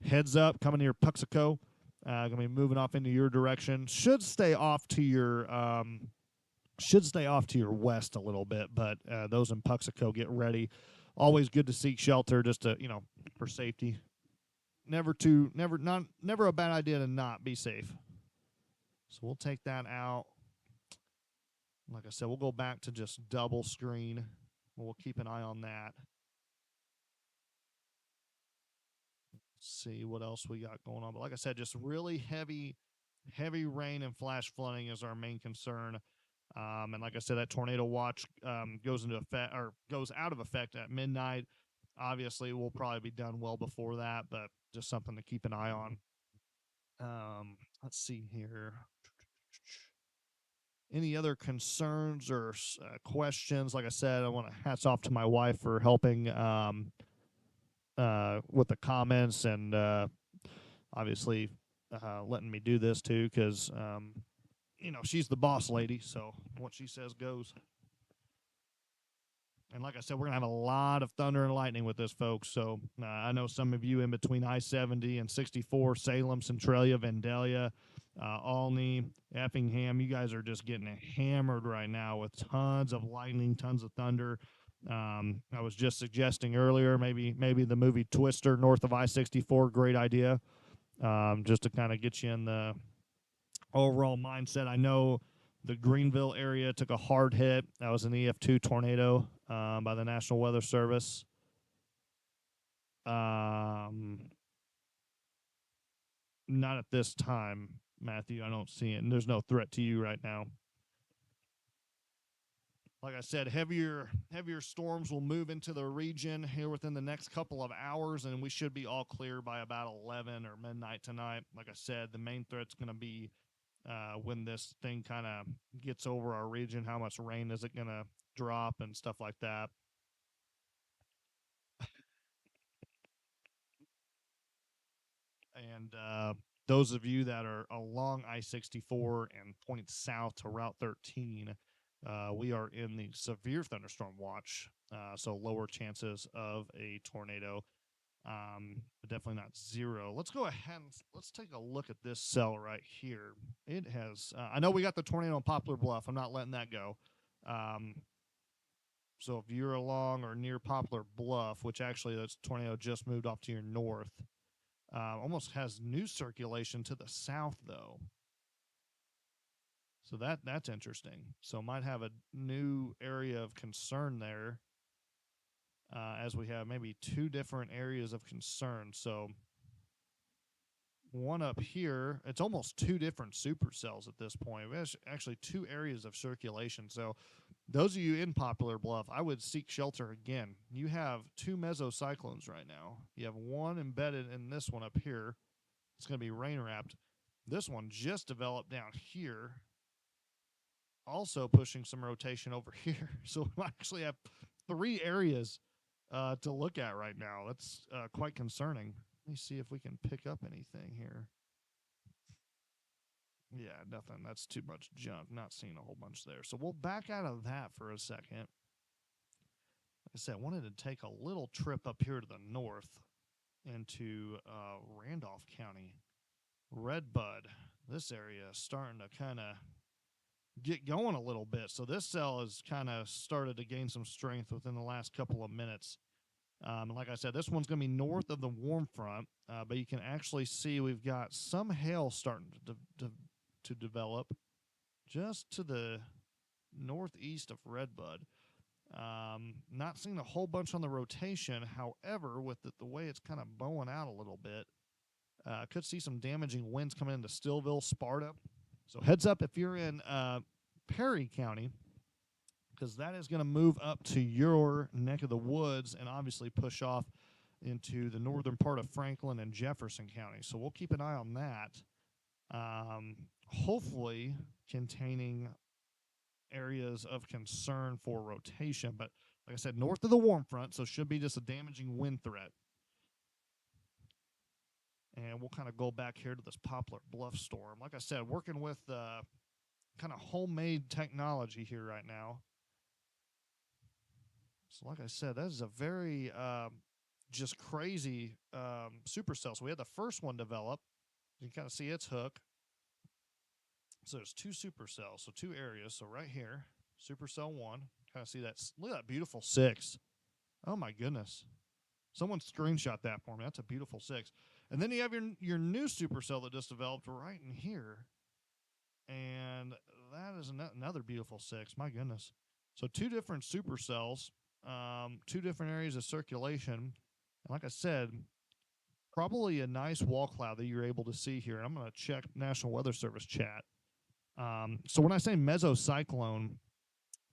heads up, coming near Puxico, going to be moving off into your direction. Should stay off to your west a little bit, but those in Puxico, get ready. Always good to seek shelter, just to for safety. Never a bad idea to not be safe. So we'll take that out. Like I said, we'll go back to just double screen. We'll keep an eye on that. See what else we got going on. But like I said, just really heavy rain and flash flooding is our main concern. And like I said, that tornado watch goes out of effect at midnight. Obviously, we'll probably be done well before that, but just something to keep an eye on. Let's see here. Any other concerns or questions? Like I said, I want to hats off to my wife for helping with the comments and obviously letting me do this too, because she's the boss lady, so what she says goes. And like I said, we're going to have a lot of thunder and lightning with this, folks. So I know some of you in between I-70 and 64, Salem, Centralia, Vandalia, Olney, Effingham, you guys are just getting hammered right now with tons of lightning, tons of thunder. I was just suggesting earlier, maybe the movie Twister north of I-64, great idea, just to kind of get you in the overall mindset. I know the Greenville area took a hard hit. That was an EF2 tornado by the National Weather Service. Not at this time, Matthew. I don't see it, and there's no threat to you right now. Like I said, heavier storms will move into the region here within the next couple of hours, and we should be all clear by about 11 or midnight tonight. Like I said, the main threat's going to be when this thing kind of gets over our region. How much rain is it going to drop and stuff like that. And those of you that are along I-64 and point south to Route 13, we are in the severe thunderstorm watch, so lower chances of a tornado, but definitely not zero. Let's go ahead and let's take a look at this cell right here. It has, I know we got the tornado on Poplar Bluff. I'm not letting that go. So if you're along or near Poplar Bluff, which actually this tornado just moved off to your north, almost has new circulation to the south, though. So that's interesting. So might have a new area of concern there, as we have maybe two different areas of concern. So one up here, it's almost two different supercells at this point. There's actually two areas of circulation. So those of you in Poplar Bluff, I would seek shelter again. You have two mesocyclones right now. You have one embedded in this one up here. It's going to be rain wrapped. This one just developed down here, also pushing some rotation over here. So we actually have three areas to look at right now. That's quite concerning. Let me see if we can pick up anything here. Yeah, nothing. That's too much junk. Not seeing a whole bunch there. So we'll back out of that for a second. Like I said, I wanted to take a little trip up here to the north into Randolph County. Redbud, this area is starting to kind of get going a little bit. So this cell has kind of started to gain some strength within the last couple of minutes. Like I said, this one's going to be north of the warm front, but you can actually see we've got some hail starting to develop just to the northeast of Redbud. Not seeing a whole bunch on the rotation. However, with the way it's kind of bowing out a little bit, could see some damaging winds coming into Stillville, Sparta. So heads up if you're in Perry County, because that is going to move up to your neck of the woods and obviously push off into the northern part of Franklin and Jefferson County. So we'll keep an eye on that. Hopefully containing areas of concern for rotation. But like I said, north of the warm front, so should be just a damaging wind threat. And we'll kind of go back here to this Poplar Bluff storm. Like I said, working with kind of homemade technology here right now. So like I said, that is a very just crazy supercell. So we had the first one develop. You can kind of see its hook. So there's two supercells, so two areas. So right here, supercell 1. Kind of see that. Look at that beautiful 6. Oh my goodness. Someone screenshot that for me. That's a beautiful 6. And then you have your new supercell that just developed right in here. And that is another beautiful 6. My goodness. So two different supercells, two different areas of circulation. And like I said, probably a nice wall cloud that you're able to see here. I'm going to check National Weather Service chat. So when I say mesocyclone,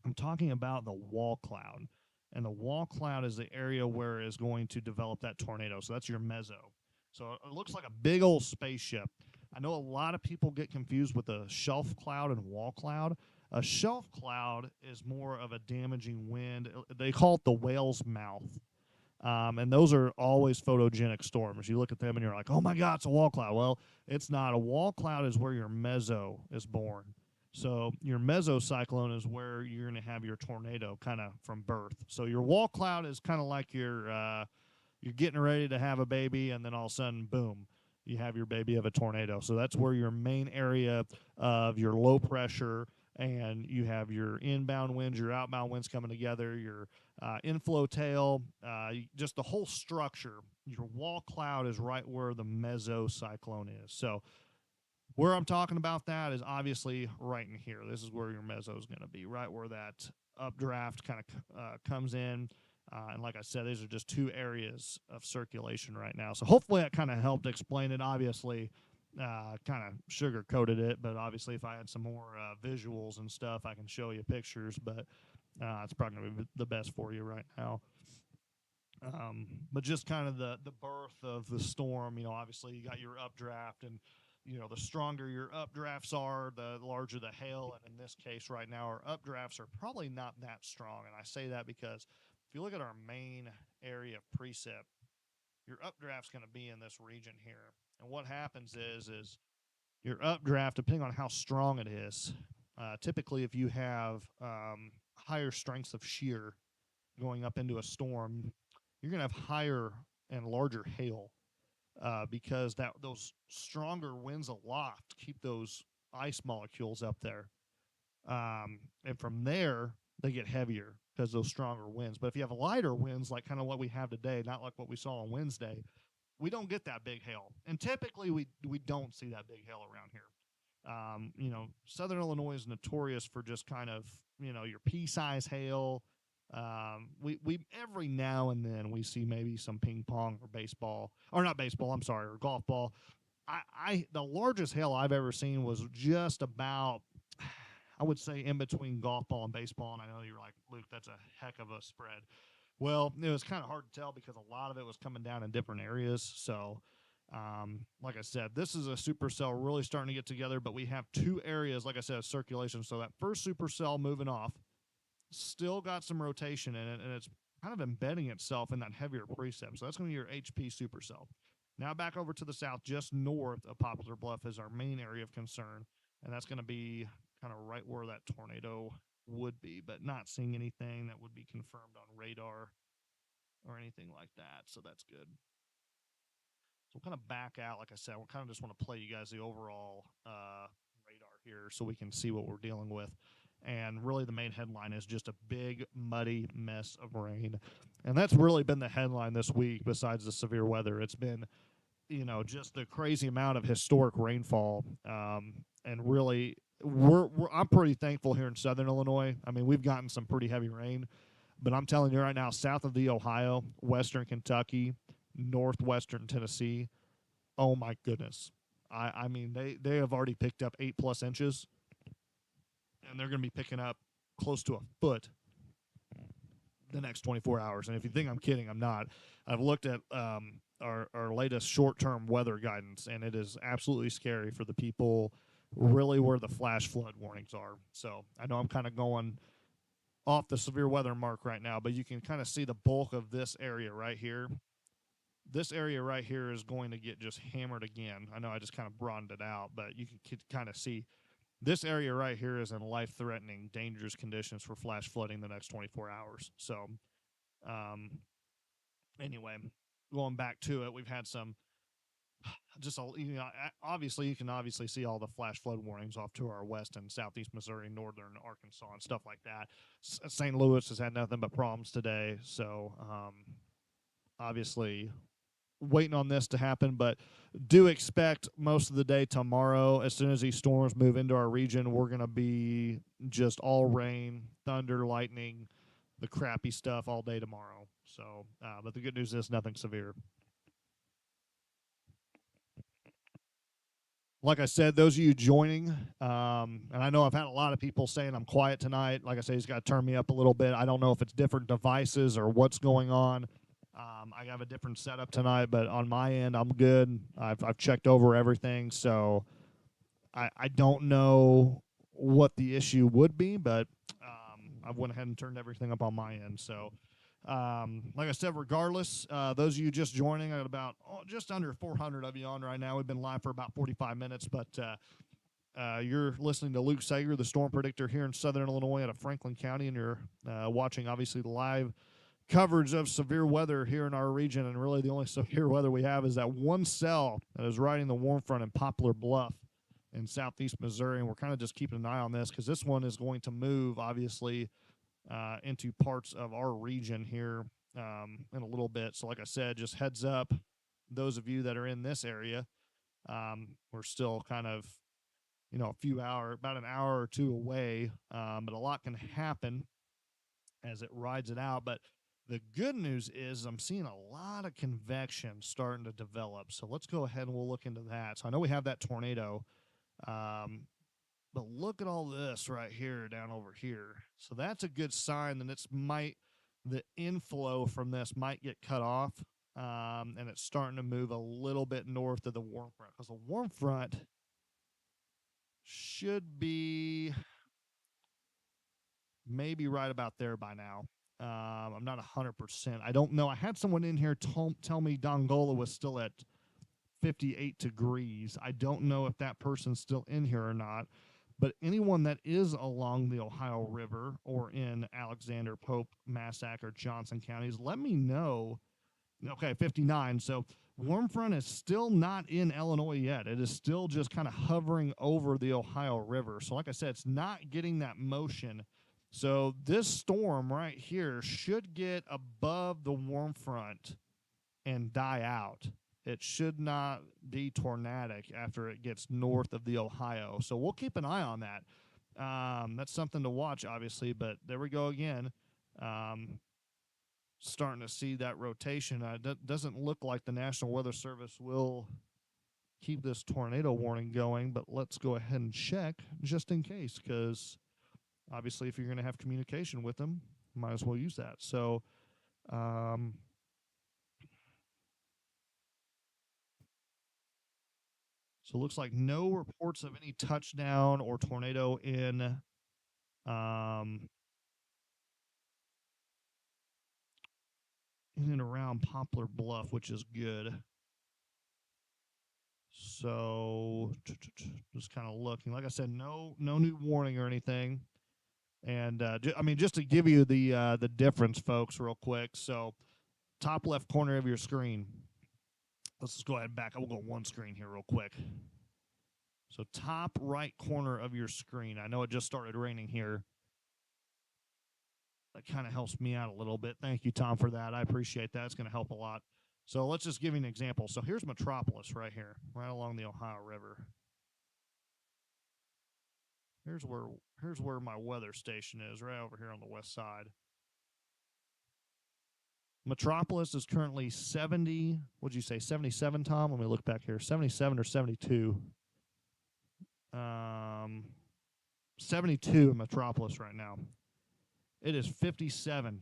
I'm talking about the wall cloud. And the wall cloud is the area where it is going to develop that tornado. So that's your meso. So it looks like a big old spaceship. I know a lot of people get confused with a shelf cloud and wall cloud. A shelf cloud is more of a damaging wind. They call it the whale's mouth. And those are always photogenic storms. You look at them and you're like, oh my God, it's a wall cloud. Well, it's not. A wall cloud is where your meso is born. So your mesocyclone is where you're going to have your tornado kind of from birth. So your wall cloud is kind of like you're getting ready to have a baby, and then all of a sudden, boom, you have your baby of a tornado. So that's where your main area of your low pressure, and you have your inbound winds, your outbound winds coming together, your inflow tail, just the whole structure. Your wall cloud is right where the mesocyclone is. So where I'm talking about that is obviously right in here. This is where your meso is going to be, right where that updraft kind of comes in. And like I said, these are just two areas of circulation right now. So hopefully that kind of helped explain it. Obviously, kind of sugar-coated it, but obviously if I had some more visuals and stuff, I can show you pictures, but it's probably going to be the best for you right now. But just kind of the birth of the storm, obviously you got your updraft, and the stronger your updrafts are, the larger the hail. And in this case right now, our updrafts are probably not that strong. And I say that because if you look at our main area of precip, your updraft's going to be in this region here. And what happens is your updraft, depending on how strong it is, typically if you have higher strengths of shear going up into a storm, you're going to have higher and larger hail. Because those stronger winds aloft keep those ice molecules up there. And from there, they get heavier because those stronger winds. But if you have lighter winds, like kind of what we have today, not like what we saw on Wednesday, we don't get that big hail. And typically, we don't see that big hail around here. Southern Illinois is notorious for just kind of, your pea-size hail. We every now and then we see maybe some ping pong or baseball, or not baseball, I'm sorry, or golf ball. The largest hail I've ever seen was just about, I would say, in between golf ball and baseball. And I know you're like, Luke, that's a heck of a spread. Well, it was kind of hard to tell because a lot of it was coming down in different areas. So, like I said, this is a supercell really starting to get together, but we have two areas, like I said, of circulation. So that first supercell moving off, still got some rotation in it, and it's kind of embedding itself in that heavier precip. So that's going to be your HP supercell. Now back over to the south, just north of Poplar Bluff is our main area of concern, and that's going to be kind of right where that tornado would be, but not seeing anything that would be confirmed on radar or anything like that, so that's good. So we'll kind of back out. Like I said, we'll kind of just want to play you guys the overall radar here so we can see what we're dealing with. And really the main headline is just a big, muddy mess of rain. And that's really been the headline this week besides the severe weather. It's been, just the crazy amount of historic rainfall. And really, I'm pretty thankful here in Southern Illinois. I mean, we've gotten some pretty heavy rain. But I'm telling you right now, south of the Ohio, western Kentucky, northwestern Tennessee, oh my goodness. I mean, they have already picked up 8+ inches. And they're going to be picking up close to a foot the next 24 hours. And if you think I'm kidding, I'm not. I've looked at our latest short-term weather guidance, and it is absolutely scary for the people really where the flash flood warnings are. So I know I'm kind of going off the severe weather mark right now, but you can kind of see the bulk of this area right here. This area right here is going to get just hammered again. I know I just kind of broadened it out, but you can kind of see this area right here is in life-threatening, dangerous conditions for flash flooding the next 24 hours. So, um, anyway, going back to it, we've had some just obviously you can obviously see all the flash flood warnings off to our west and southeast Missouri, northern Arkansas, and stuff like that. St. Louis has had nothing but problems today, so obviously waiting on this to happen, but do expect most of the day tomorrow. As soon as these storms move into our region, we're going to be just all rain, thunder, lightning, the crappy stuff all day tomorrow. So, but the good news is nothing severe. Like I said, those of you joining, and I know I've had a lot of people saying I'm quiet tonight. Like I say, he's got to turn me up a little bit. I don't know if it's different devices or what's going on. I have a different setup tonight, but on my end, I'm good. I've checked over everything, so I don't know what the issue would be, but I went ahead and turned everything up on my end. So, like I said, regardless, those of you just joining, I got about just under 400 of you on right now. We've been live for about 45 minutes, but you're listening to Luke Sager, the storm predictor here in southern Illinois out of Franklin County, and you're watching, obviously, the live coverage of severe weather here in our region. And really the only severe weather we have is that one cell that is riding the warm front in Poplar Bluff in southeast Missouri. And we're kind of just keeping an eye on this because this one is going to move, obviously, into parts of our region here in a little bit. So like I said, just heads up, those of you that are in this area, we're still kind of, about an hour or two away, but a lot can happen as it rides it out. But the good news is I'm seeing a lot of convection starting to develop. So let's go ahead and we'll look into that. So I know we have that tornado, but look at all this right here down over here. So that's a good sign that the inflow from this might get cut off, and it's starting to move a little bit north of the warm front, because the warm front should be maybe right about there by now. I'm not 100%. I don't know. I had someone in here tell me Dongola was still at 58 degrees. I don't know if that person's still in here or not. But anyone that is along the Ohio River or in Alexander, Pope, Massac, or Johnson counties, let me know. Okay, 59. So warm front is still not in Illinois yet. It is still just kind of hovering over the Ohio River. So like I said, it's not getting that motion. So this storm right here should get above the warm front and die out. It should not be tornadic after it gets north of the Ohio. So we'll keep an eye on that. That's something to watch, obviously, but there we go again. Starting to see that rotation. It doesn't look like the National Weather Service will keep this tornado warning going, but let's go ahead and check just in case, because obviously if you're going to have communication with them, might as well use that. So, so it looks like no reports of any touchdown or tornado in and around Poplar Bluff, which is good. So just kind of looking. Like I said, no new warning or anything. And just to give you the difference, folks, real quick. So top left corner of your screen. Let's just go ahead and back up. We'll go one screen here real quick. So top right corner of your screen. I know it just started raining here. That kind of helps me out a little bit. Thank you, Tom, for that. I appreciate that. It's going to help a lot. So let's just give you an example. So here's Metropolis right here, right along the Ohio River. Here's where my weather station is, right over here on the west side. Metropolis is currently 70. What'd you say, 77, Tom? Let me look back here. 77 or 72. 72 in Metropolis right now. It is 57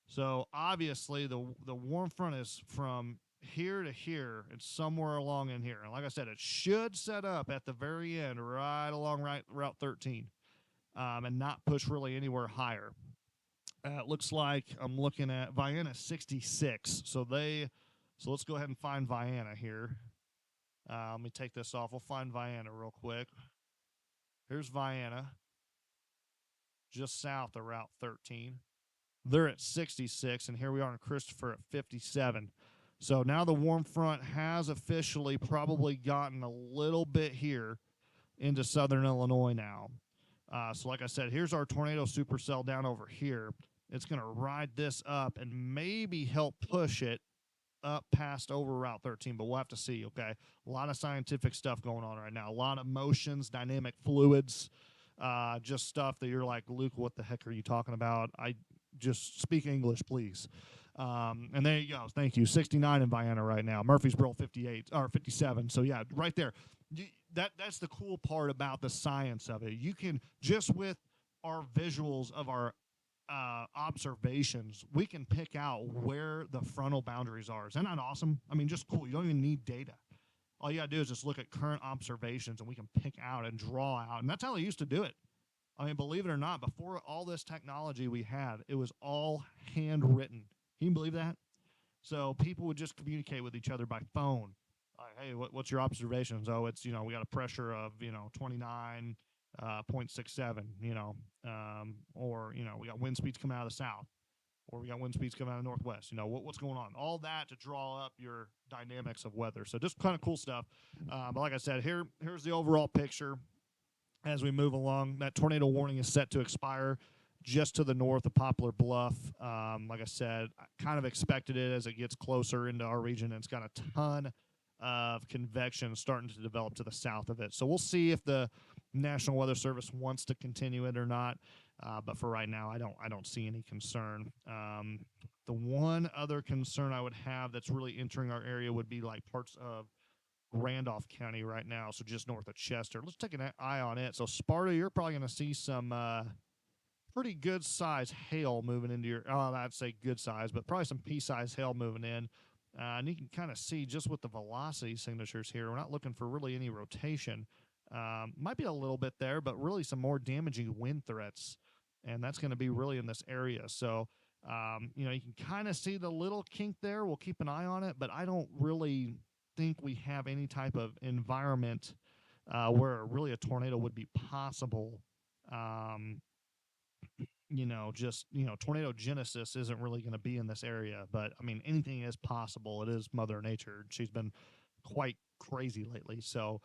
So obviously the warm front is from here to here. It's somewhere along in here. And like I said, it should set up at the very end, right along Route 13, and not push really anywhere higher. It looks like I'm looking at Vienna 66. So let's go ahead and find Vienna here. Let me take this off. We'll find Vienna real quick. Here's Vienna, just south of Route 13. They're at 66, and here we are in Christopher at 57. So now the warm front has officially probably gotten a little bit here into southern Illinois now. So like I said, here's our tornado supercell down over here. It's going to ride this up and maybe help push it up past over Route 13, but we'll have to see, okay? A lot of scientific stuff going on right now. A lot of motions, dynamic fluids, just stuff that you're like, Luke, what the heck are you talking about? I just speak English, please. And there you go. Thank you. 69 in Vienna right now. Murfreesboro 58 or 57. So yeah, right there. That's the cool part about the science of it. You can just with our visuals of our observations, we can pick out where the frontal boundaries are. Isn't that awesome? I mean, just cool. You don't even need data. All you got to do is just look at current observations and we can pick out and draw out. And that's how they used to do it. I mean, believe it or not, before all this technology we had, it was all handwritten. Can you believe that? So people would just communicate with each other by phone. Like, hey, what's your observations? Oh, it's, we got a pressure of, 29, 0.67, or, we got wind speeds coming out of the south, or we got wind speeds coming out of the northwest. What's going on? All that to draw up your dynamics of weather. So just kind of cool stuff. But like I said, here's the overall picture as we move along. That tornado warning is set to expire just to the north of Poplar Bluff. Like I said, I kind of expected it as it gets closer into our region. And it's got a ton of convection starting to develop to the south of it. So we'll see if the National Weather Service wants to continue it or not. But for right now, I don't see any concern. The one other concern I would have that's really entering our area would be like parts of Randolph County right now, so just north of Chester. Let's take an eye on it. So Sparta, you're probably going to see some pretty good size hail moving into your, I'd say good size, but probably some pea-size hail moving in. And you can kind of see just with the velocity signatures here, we're not looking for really any rotation. Might be a little bit there, but really some more damaging wind threats. And that's going to be really in this area. So, you can kind of see the little kink there. We'll keep an eye on it, but I don't really think we have any type of environment where really a tornado would be possible. Tornado genesis isn't really going to be in this area, but I mean, anything is possible. It is Mother Nature. She's been quite crazy lately. So,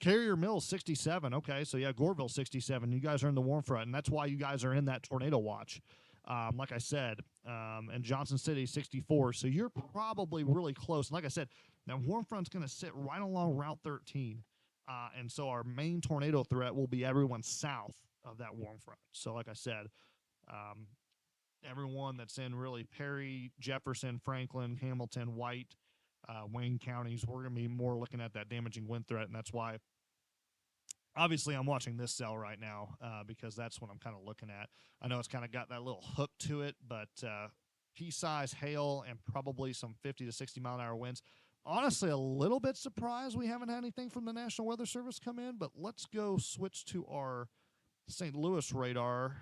Carrier Mills 67. Okay, so yeah, Goreville 67. You guys are in the warm front, and that's why you guys are in that tornado watch. Like I said, and Johnson City 64. So you're probably really close. And like I said, now warm front's going to sit right along Route 13. And so our main tornado threat will be everyone south of that warm front. So like I said, everyone that's in really Perry, Jefferson, Franklin, Hamilton, White, Wayne counties, we're going to be more looking at that damaging wind threat. And that's why obviously I'm watching this cell right now because that's what I'm kind of looking at. I know it's kind of got that little hook to it, but pea-size hail and probably some 50 to 60 mile an hour winds. Honestly, a little bit surprised we haven't had anything from the National Weather Service come in, but let's go switch to our St. Louis radar.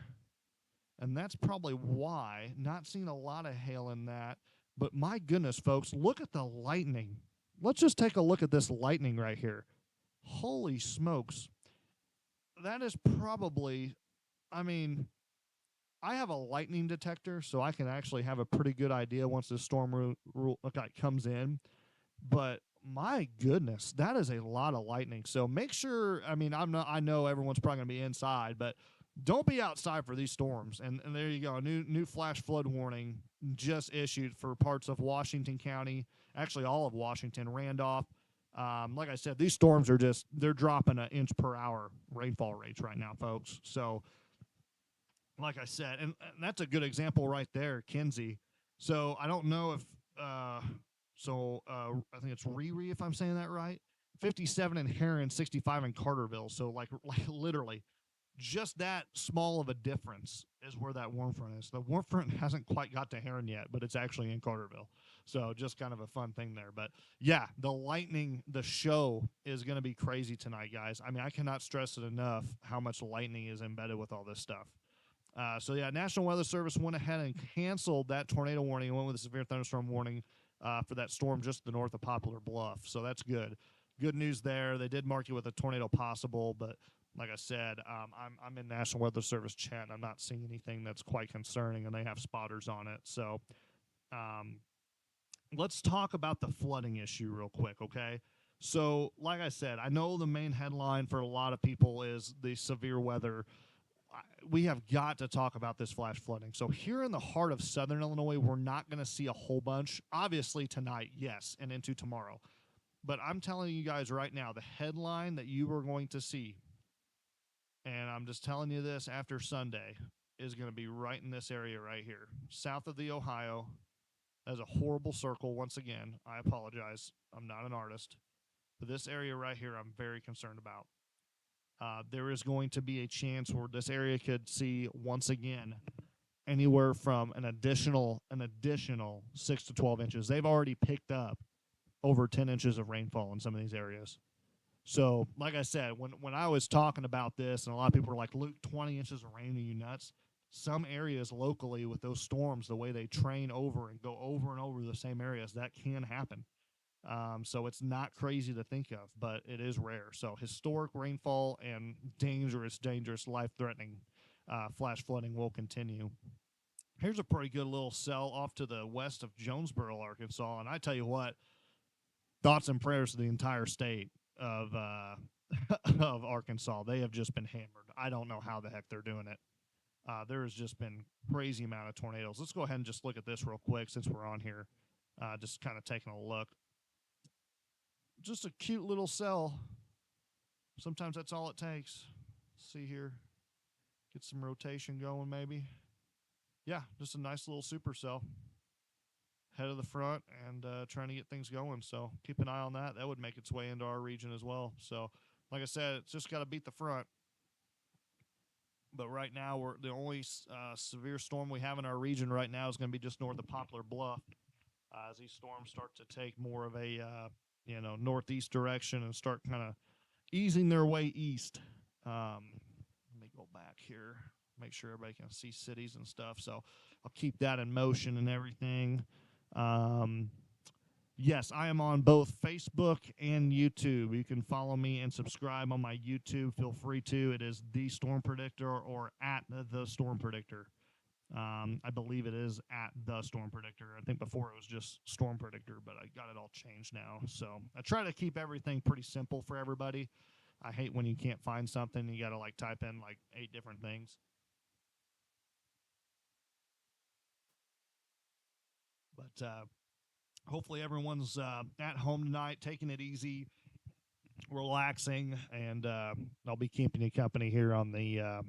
And that's probably why, not seeing a lot of hail in that. But my goodness, folks, look at the lightning. Let's just take a look at this lightning right here. Holy smokes. That is probably, I mean, I have a lightning detector, so I can actually have a pretty good idea once the storm comes in. But my goodness, that is a lot of lightning. So make sure, I mean, I know everyone's probably going to be inside, but don't be outside for these storms. And there you go. A new flash flood warning just issued for parts of Washington County, actually all of Washington, Randolph. Like I said, these storms are they're dropping an inch per hour rainfall rates right now, folks. So like I said, and that's a good example right there, Kinsey. So I don't know if, I think it's Riri, if I'm saying that right. 57 in Heron, 65 in Carterville. So like literally just that small of a difference is where that warm front is. The warm front hasn't quite got to Heron yet, but it's actually in Carterville. So just kind of a fun thing there. But yeah, the lightning, the show is going to be crazy tonight, guys. I mean, I cannot stress it enough how much lightning is embedded with all this stuff. So yeah, National Weather Service went ahead and canceled that tornado warning and went with a severe thunderstorm warning for that storm just to the north of Poplar Bluff. So that's good. Good news there. They did mark it with a tornado possible, but like I said, I'm in National Weather Service chat, and I'm not seeing anything that's quite concerning, and they have spotters on it. So um, let's talk about the flooding issue real quick, okay? So, like I said, I know the main headline for a lot of people is the severe weather. We have got to talk about this flash flooding. So here in the heart of southern Illinois, we're not going to see a whole bunch. Obviously tonight, yes, and into tomorrow. But I'm telling you guys right now, the headline that you are going to see, and I'm just telling you this after Sunday, is going to be right in this area right here, south of the Ohio. That's a horrible circle. Once again, I apologize. I'm not an artist. But this area right here, I'm very concerned about. There is going to be a chance where this area could see once again anywhere from an additional 6 to 12 inches. They've already picked up over 10 inches of rainfall in some of these areas. So, like I said, when I was talking about this, and a lot of people were like, Luke, 20 inches of rain, are you nuts? Some areas locally with those storms, the way they train over and go over and over the same areas, that can happen. So it's not crazy to think of, but it is rare. So historic rainfall and dangerous, life-threatening flash flooding will continue. Here's a pretty good little cell off to the west of Jonesboro, Arkansas. And I tell you what, thoughts and prayers to the entire state of of Arkansas. They have just been hammered. I don't know how the heck they're doing it. There has just been crazy amount of tornadoes. Let's go ahead and just look at this real quick since we're on here. Just kind of taking a look. Just a cute little cell. Sometimes that's all it takes. See here. Get some rotation going maybe. Yeah, just a nice little supercell. Head of the front and trying to get things going. So keep an eye on that. That would make its way into our region as well. So like I said, it's just got to beat the front. But right now, we're the only severe storm we have in our region right now is going to be just north of Poplar Bluff. As these storms start to take more of a northeast direction and start kind of easing their way east. Let me go back here, make sure everybody can see cities and stuff. So I'll keep that in motion and everything. Yes, I am on both Facebook and YouTube. You can follow me and subscribe on my YouTube. Feel free to. It is The Storm Predictor or at The Storm Predictor. I believe it is at The Storm Predictor. I think before it was just Storm Predictor, but I got it all changed now. So I try to keep everything pretty simple for everybody. I hate when you can't find something. You got to like type in like 8 different things. But hopefully everyone's at home tonight, taking it easy, relaxing, and I'll be keeping you company here on the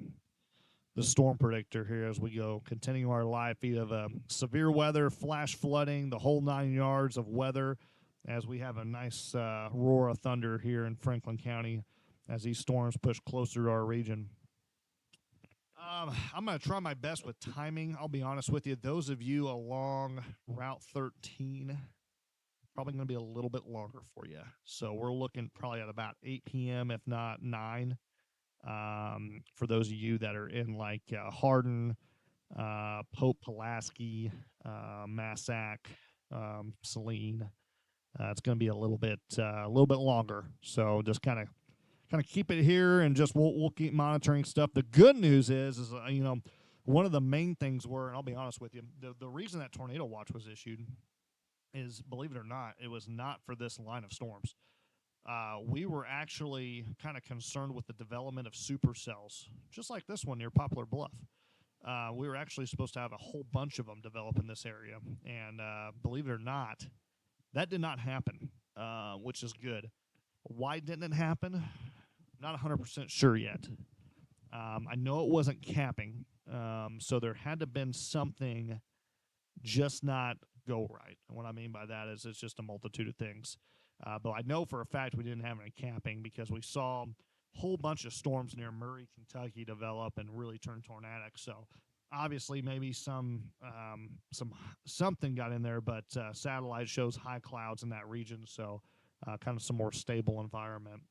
storm predictor here as we go, continuing our live feed of severe weather, flash flooding, the whole 9 yards of weather, as we have a nice roar of thunder here in Franklin County as these storms push closer to our region. I'm going to try my best with timing. I'll be honest with you. Those of you along Route 13, probably going to be a little bit longer for you. So we're looking probably at about 8 p.m., if not 9. For those of you that are in like Hardin, Pope Pulaski, Massac, Saline, it's going to be a little bit longer. So just kind of keep it here, and just we'll keep monitoring stuff. The good news is one of the main things were, and I'll be honest with you, the reason that tornado watch was issued is, believe it or not, it was not for this line of storms. We were actually kind of concerned with the development of supercells, just like this one near Poplar Bluff. We were actually supposed to have a whole bunch of them develop in this area, and believe it or not, that did not happen, which is good. Why didn't it happen? Not 100% sure yet. I know it wasn't capping, so there had to have been something just not go right. And what I mean by that is it's just a multitude of things. But I know for a fact we didn't have any capping because we saw whole bunch of storms near Murray, Kentucky develop and really turn tornadic. So obviously maybe something got in there, but satellite shows high clouds in that region, so kind of some more stable environment.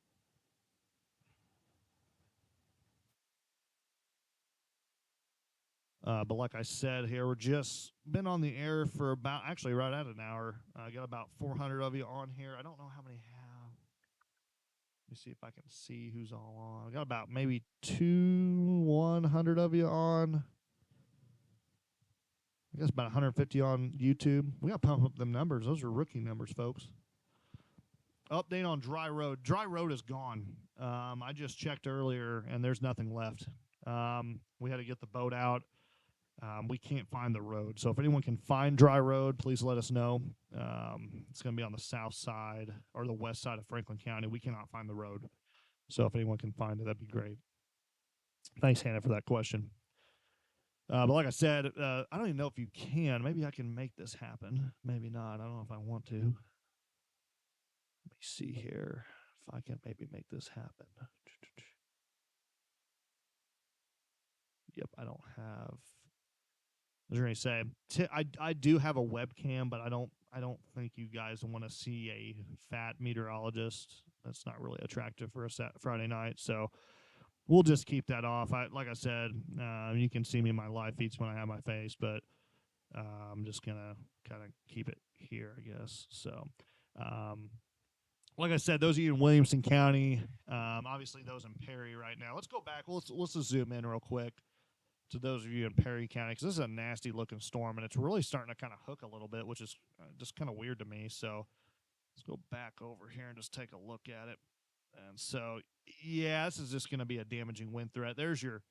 But like I said here, we're just been on the air for about actually right at an hour. Got about 400 of you on here. I don't know how many have. Let me see if I can see who's all on. I got about maybe 100 of you on. I guess about 150 on YouTube. We got to pump up them numbers. Those are rookie numbers, folks. Update on dry road. Dry road is gone. I just checked earlier, and there's nothing left. We had to get the boat out. We can't find the road. So if anyone can find dry road, please let us know. It's going to be on the south side or the west side of Franklin County. We cannot find the road. So if anyone can find it, that'd be great. Thanks, Hannah, for that question. But like I said, I don't even know if you can. Maybe I can make this happen. Maybe not. I don't know if I want to. Let me see here if I can maybe make this happen. Yep, I don't have. I was going to say, I do have a webcam, but I don't think you guys want to see a fat meteorologist. That's not really attractive for a Friday night. So we'll just keep that off. Like I said, you can see me in my live feeds when I have my face, but I'm just gonna kind of keep it here, I guess. So, like I said, those of you in Williamson County, obviously those in Perry right now. Let's go back. Let's just zoom in real quick to those of you in Perry County, because this is a nasty looking storm, and it's really starting to kind of hook a little bit, which is just kind of weird to me. So let's go back over here and just take a look at it. And so, yeah, this is just going to be a damaging wind threat. There's your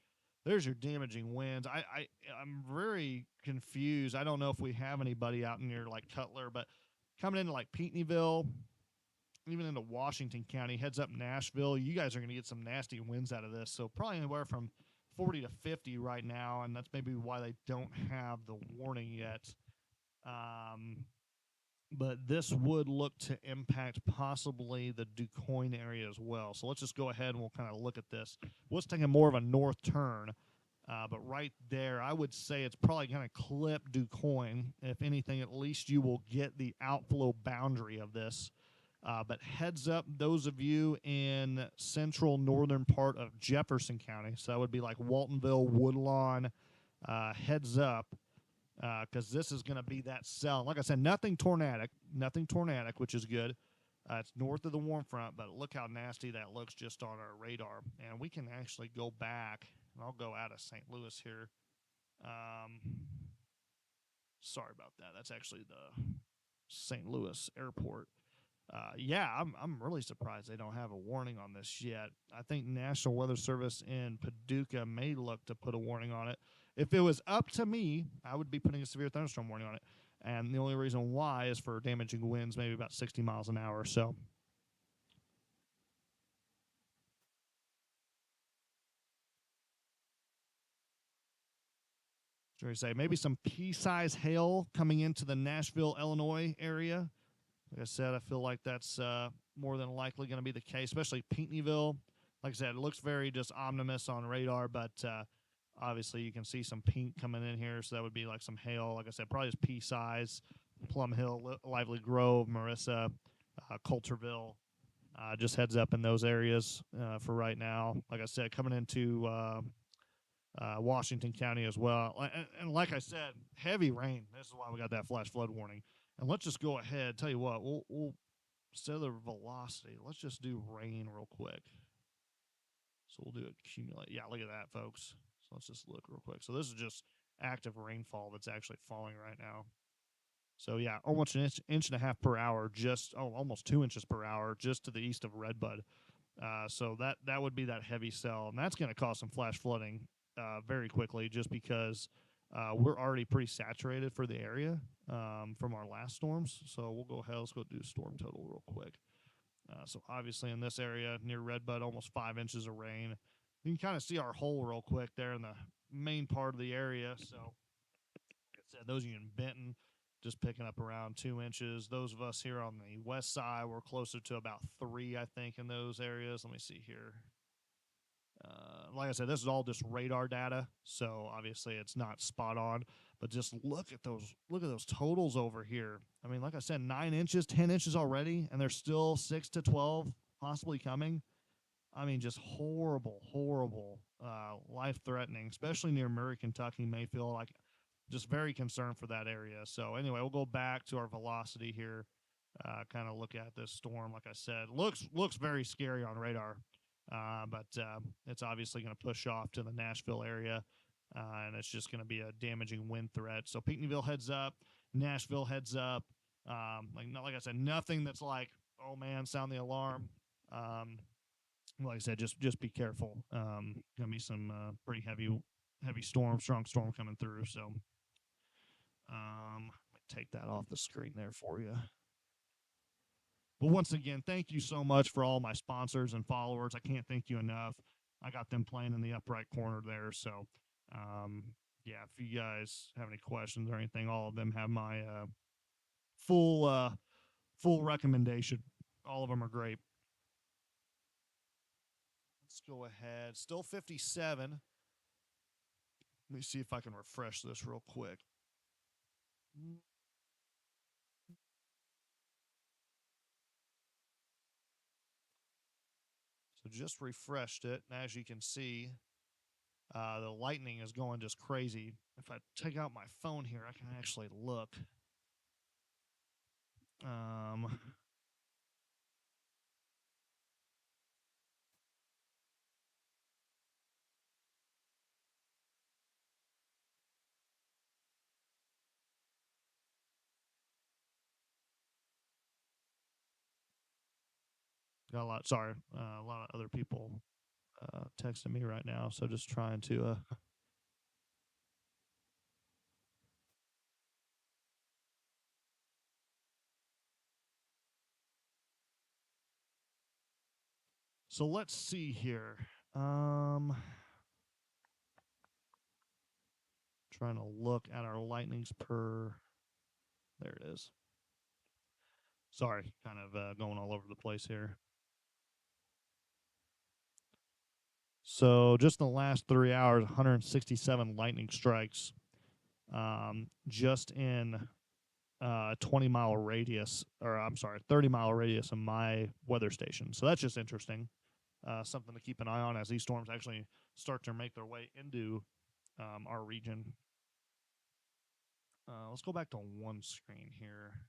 damaging winds. I'm very confused. I don't know if we have anybody out near like Cutler, but coming into like Peatneyville, even into Washington County, heads up Nashville, you guys are going to get some nasty winds out of this. So probably anywhere from 40 to 50 right now, and that's maybe why they don't have the warning yet. But this would look to impact possibly the DuQuoin area as well. So let's just go ahead and we'll kind of look at this. What's taking more of a north turn, but right there, I would say it's probably going to clip DuQuoin. If anything, at least you will get the outflow boundary of this. But heads up, those of you in central northern part of Jefferson County, so that would be like Waltonville, Woodlawn, heads up, because this is going to be that cell. Like I said, nothing tornadic, which is good. It's north of the warm front, but look how nasty that looks just on our radar. And we can actually go back, and I'll go out of St. Louis here. Sorry about that. That's actually the St. Louis airport. Yeah, I'm really surprised they don't have a warning on this yet. I think National Weather Service in Paducah may look to put a warning on it. If it was up to me, I would be putting a severe thunderstorm warning on it. And the only reason why is for damaging winds, maybe about 60 miles an hour. So, should we say maybe some pea-sized hail coming into the Nashville, Illinois area? Like I said, I feel like that's more than likely going to be the case, especially Peatneyville. Like I said, it looks very just ominous on radar, but obviously you can see some pink coming in here, so that would be like some hail. Like I said, probably just pea size. Plum Hill, Lively Grove, Marissa, Coulterville. Just heads up in those areas for right now. Like I said, coming into Washington County as well. And like I said, heavy rain. This is why we got that flash flood warning. And let's just go ahead. Tell you what, we'll instead of the velocity, let's just do rain real quick. So we'll do accumulate. Yeah, look at that, folks. So let's just look real quick. So this is just active rainfall that's actually falling right now. So yeah, almost an inch and a half per hour, just almost 2 inches per hour, just to the east of Redbud. So that would be that heavy cell, and that's going to cause some flash flooding very quickly, just because we're already pretty saturated for the area from our last storms. So we'll go ahead. Let's go do storm total real quick. So obviously in this area near Redbud, almost 5 inches of rain. You can kind of see our hole real quick there in the main part of the area. So like I said, those of you in Benton, just picking up around 2 inches. Those of us here on the west side, we're closer to about 3, I think, in those areas. Let me see here. Like I said, this is all just radar data, so obviously it's not spot on. But just look at those totals over here. I mean, like I said, 9 inches, 10 inches already, and there's still 6 to 12 possibly coming. I mean, just horrible, horrible, life threatening, especially near Murray, Kentucky, Mayfield. Like, just very concerned for that area. So anyway, we'll go back to our velocity here. Kind of look at this storm. Like I said, looks very scary on radar, but it's obviously going to push off to the Nashville area, and it's just going to be a damaging wind threat. So Pinckneyville heads up, Nashville heads up. Like I said, nothing that's like, oh man, sound the alarm. Like I said, just be careful. Gonna be some pretty heavy storm, strong storm coming through. So let me take that off the screen there for you. But once again, thank you so much for all my sponsors and followers. I can't thank you enough. I got them playing in the upright corner there. So, um, yeah, if you guys have any questions or anything, all of them have my full full recommendation. All of them are great. Let's go ahead. Still 57. Let me see if I can refresh this real quick. So just refreshed it. And as you can see, the lightning is going just crazy. If I take out my phone here, I can actually look. Um, got a lot. Sorry, a lot of other people texting me right now. So just trying to. So let's see here. Trying to look at our lightnings per. There it is. Sorry, kind of going all over the place here. So just in the last 3 hours, 167 lightning strikes, just in 20-mile radius, or I'm sorry, 30-mile radius of my weather station. So that's just interesting. Something to keep an eye on as these storms actually start to make their way into our region. Let's go back to one screen here.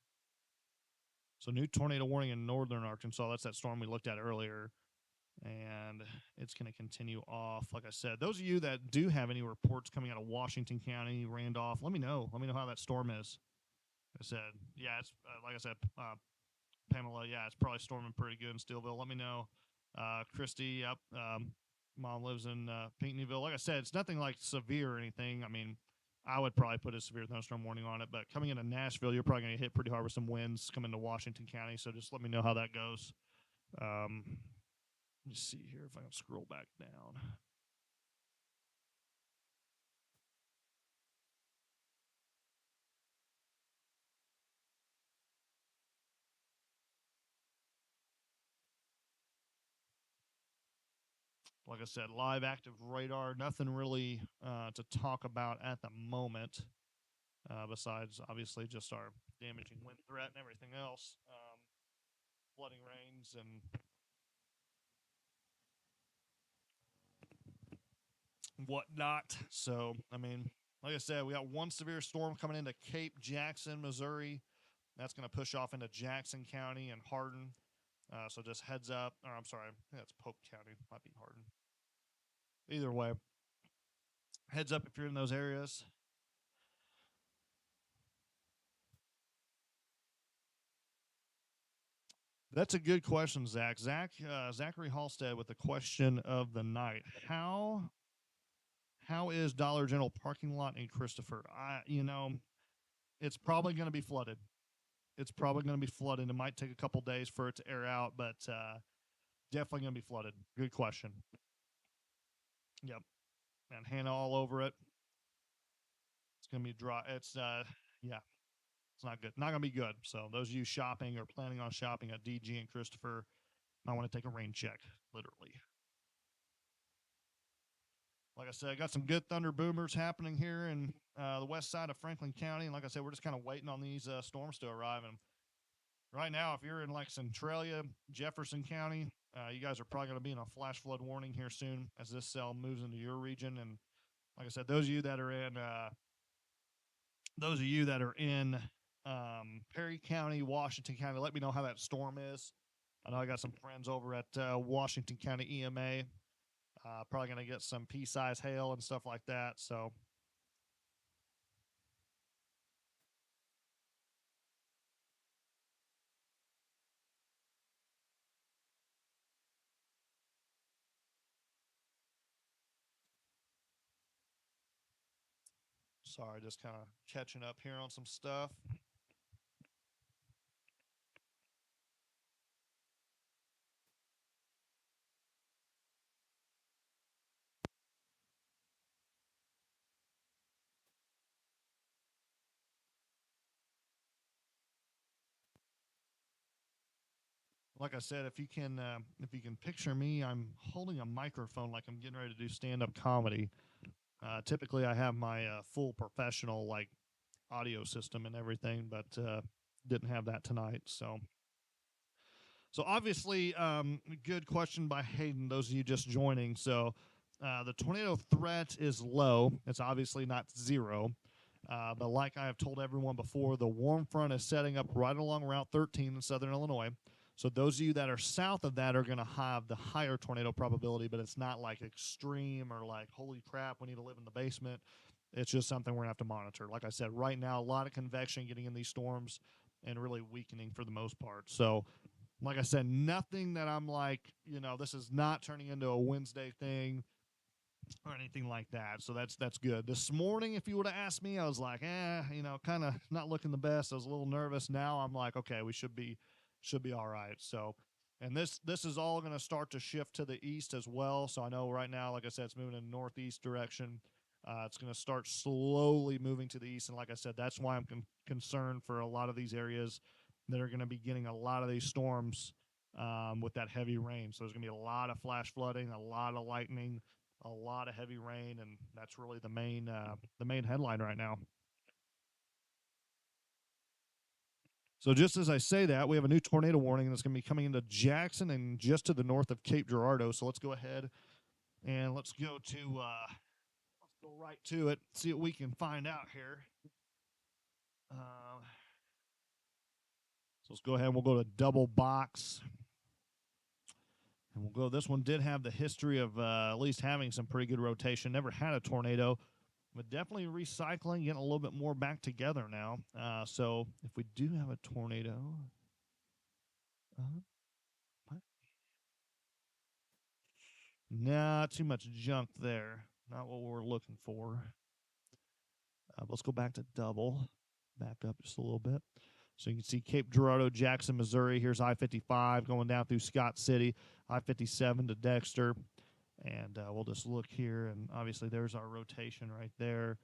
So new tornado warning in northern Arkansas. That's that storm we looked at earlier. And it's going to continue off. Like I said, those of you that do have any reports coming out of Washington County, Randolph, let me know. Let me know how that storm is. I said, yeah, it's like I said, Pamela, yeah, it's probably storming pretty good in Steelville. Let me know. Christy, yep. Mom lives in Pinckneyville. Like I said, it's nothing like severe or anything. I mean, I would probably put a severe thunderstorm warning on it, but coming into Nashville, you're probably going to hit pretty hard with some winds coming to Washington County. So just let me know how that goes. Let me see here if I can scroll back down. Like I said, live active radar, nothing really to talk about at the moment, besides obviously just our damaging wind threat and everything else, flooding rains and whatnot. So, I mean, like I said, we got one severe storm coming into Cape Jackson, Missouri. That's going to push off into Jackson County and Hardin. So just heads up, or I'm sorry, I think that's Polk County, might be Hardin. Either way, heads up if you're in those areas. That's a good question, Zach. Zachary Halstead with the question of the night. How is Dollar General parking lot in Christopher? It's probably going to be flooded. It's probably going to be flooded. It might take a couple days for it to air out, but definitely going to be flooded. Good question. Yep. And Hannah all over it. It's going to be dry. It's yeah. It's not good. Not going to be good. So those of you shopping or planning on shopping at DG and Christopher, I want to take a rain check, literally. Like I said, I got some good thunder boomers happening here in the west side of Franklin County. And like I said, we're just kind of waiting on these storms to arrive. And right now, if you're in like Centralia, Jefferson County, you guys are probably going to be in a flash flood warning here soon as this cell moves into your region. And like I said, those of you that are in Perry County, Washington County, let me know how that storm is. I know I got some friends over at Washington County EMA. Probably going to get some pea-sized hail and stuff like that. So, sorry, just kind of catching up here on some stuff. Like I said, if you can picture me, I'm holding a microphone like I'm getting ready to do stand-up comedy. Typically, I have my full professional like audio system and everything, but didn't have that tonight. So obviously, good question by Hayden. Those of you just joining, so the tornado threat is low. It's obviously not zero, but like I have told everyone before, the warm front is setting up right along Route 13 in southern Illinois. So those of you that are south of that are going to have the higher tornado probability, but it's not like extreme or like holy crap, we need to live in the basement. It's just something we're going to have to monitor. Like I said, right now, a lot of convection getting in these storms and really weakening for the most part. So like I said, nothing that I'm like, this is not turning into a Wednesday thing or anything like that. So that's good. This morning, if you would have asked me, I was like, kind of not looking the best. I was a little nervous. Now I'm like, okay, we should be all right. So, and this is all going to start to shift to the east as well. So I know right now, like I said, it's moving in northeast direction. It's going to start slowly moving to the east, and like I said, that's why I'm concerned for a lot of these areas that are going to be getting a lot of these storms with that heavy rain. So there's going to be a lot of flash flooding, a lot of lightning, a lot of heavy rain, and that's really the main headline right now. So just as I say that, we have a new tornado warning that's going to be coming into Jackson and just to the north of Cape Girardeau. So let's go ahead and let's go right to it. See what we can find out here. So let's go ahead and we'll go to double box. And we'll go. This one did have the history of at least having some pretty good rotation. Never had a tornado, but definitely recycling, getting a little bit more back together now. So if we do have a tornado, not too much junk there. Not what we're looking for. Let's go back to double. Back up just a little bit. So you can see Cape Girardeau, Jackson, Missouri. Here's I-55 going down through Scott City, I-57 to Dexter. And we'll just look here, and obviously there's our rotation right there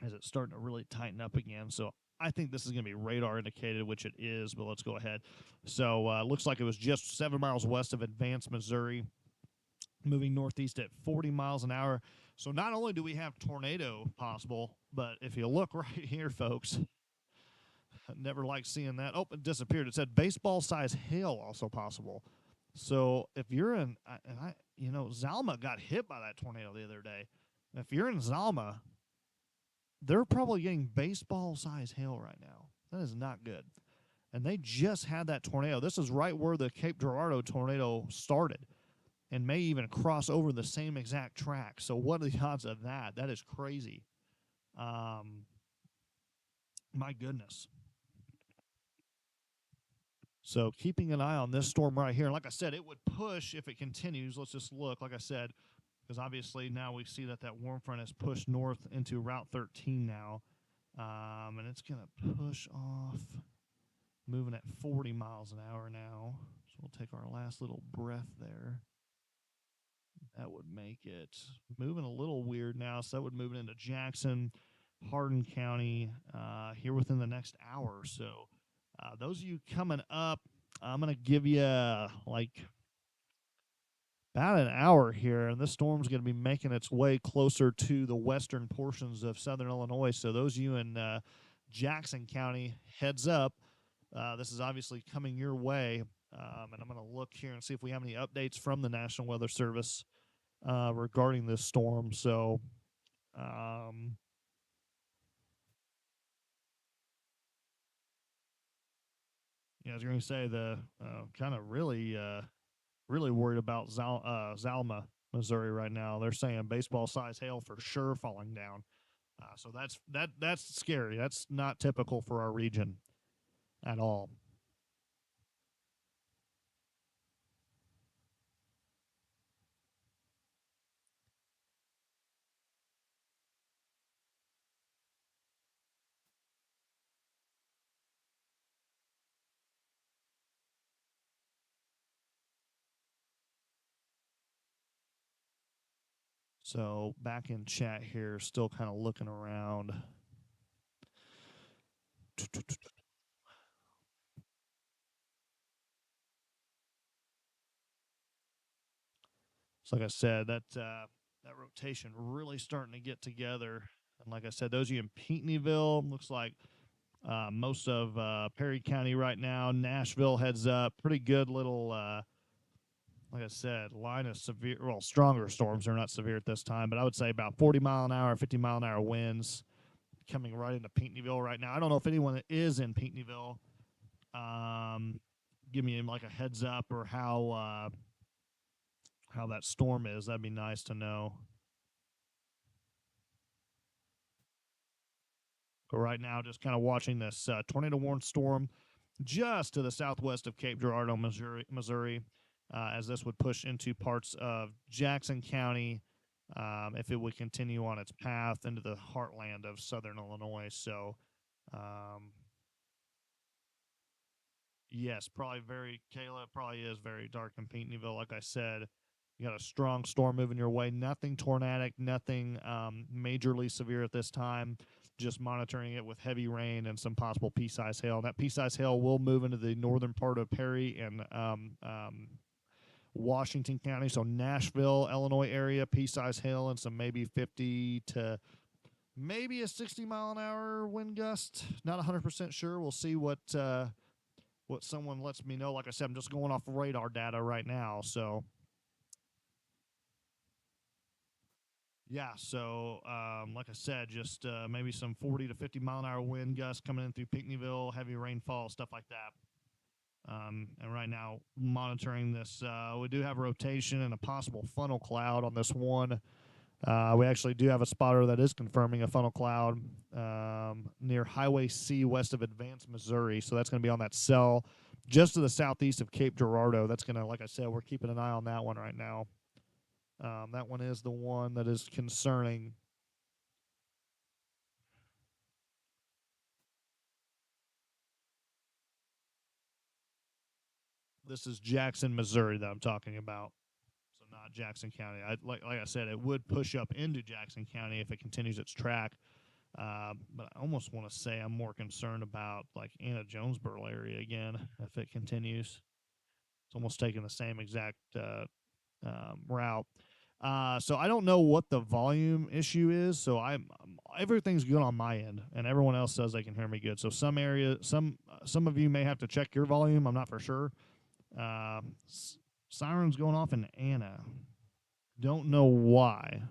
as it's starting to really tighten up again. So I think this is going to be radar indicated, which it is, but let's go ahead. So looks like it was just 7 miles west of Advance, Missouri, moving northeast at 40 miles an hour. So not only do we have tornado possible, but if you look right here, folks, I never liked seeing that. Oh, it disappeared. It said baseball-size hail also possible. So if you're in, Zalma got hit by that tornado the other day. If you're in Zalma, they're probably getting baseball-size hail right now. That is not good. And they just had that tornado. This is right where the Cape Girardeau tornado started and may even cross over the same exact track. So what are the odds of that? That is crazy. My goodness. So keeping an eye on this storm right here. And like I said, it would push if it continues. Let's just look, like I said, because obviously now we see that warm front has pushed north into Route 13 now. And it's going to push off, moving at 40 miles an hour now. So we'll take our last little breath there. That would make it moving a little weird now. So that would move it into Jackson, Hardin County here within the next hour or so. Those of you coming up, I'm going to give you About an hour here, and this storm's going to be making its way closer to the western portions of southern Illinois. So those of you in Jackson County, heads up. This is obviously coming your way, and I'm going to look here and see if we have any updates from the National Weather Service regarding this storm. So, I was going to say the kind of really worried about Zalma, Missouri right now. They're saying baseball size hail for sure falling down. So that's scary. That's not typical for our region at all. So back in chat here, still kind of looking around. So like I said, that rotation really starting to get together. And like I said, those of you in Pinckneyville, looks like most of Perry County right now. Nashville heads up. Pretty good little, like I said, line of severe, well, stronger storms. They're not severe at this time, but I would say about 40 mile an hour, 50 mile an hour winds coming right into Pinckneyville right now. I don't know if anyone that is in Pinckneyville, um, give me like a heads up or how that storm is. That'd be nice to know. But right now, just kind of watching this tornado warning storm just to the southwest of Cape Girardeau, Missouri, as this would push into parts of Jackson County if it would continue on its path into the heartland of southern Illinois. So, um, yes, probably Kayla, probably is very dark in Pinckneyville. Like I said, you got a strong storm moving your way. Nothing tornadic, nothing majorly severe at this time. Just monitoring it with heavy rain and some possible pea-sized hail. That pea-sized hail will move into the northern part of Perry and Washington County, so Nashville, Illinois area, pea-sized hail and some maybe 50 to maybe a 60 mile an hour wind gust. Not 100% sure. We'll see what someone lets me know. Like I said, I'm just going off radar data right now. So, yeah. So, like I said, just maybe some 40 to 50 mile an hour wind gusts coming in through Pinckneyville, heavy rainfall, stuff like that. And right now, monitoring this, we do have a rotation and a possible funnel cloud on this one. We actually do have a spotter that is confirming a funnel cloud near Highway C west of Advance, Missouri. So that's going to be on that cell just to the southeast of Cape Girardeau. That's going to, like I said, we're keeping an eye on that one right now. That one is the one that is concerning. This is Jackson, Missouri that I'm talking about. So not Jackson County. Like I said, it would push up into Jackson County if it continues its track. But I almost want to say I'm more concerned about like Anna Jonesboro area again if it continues. It's almost taking the same exact route. So I don't know what the volume issue is. So everything's good on my end, and everyone else says they can hear me good. So some of you may have to check your volume. I'm not for sure. Uh, Sirens going off in Anna. Don't know why,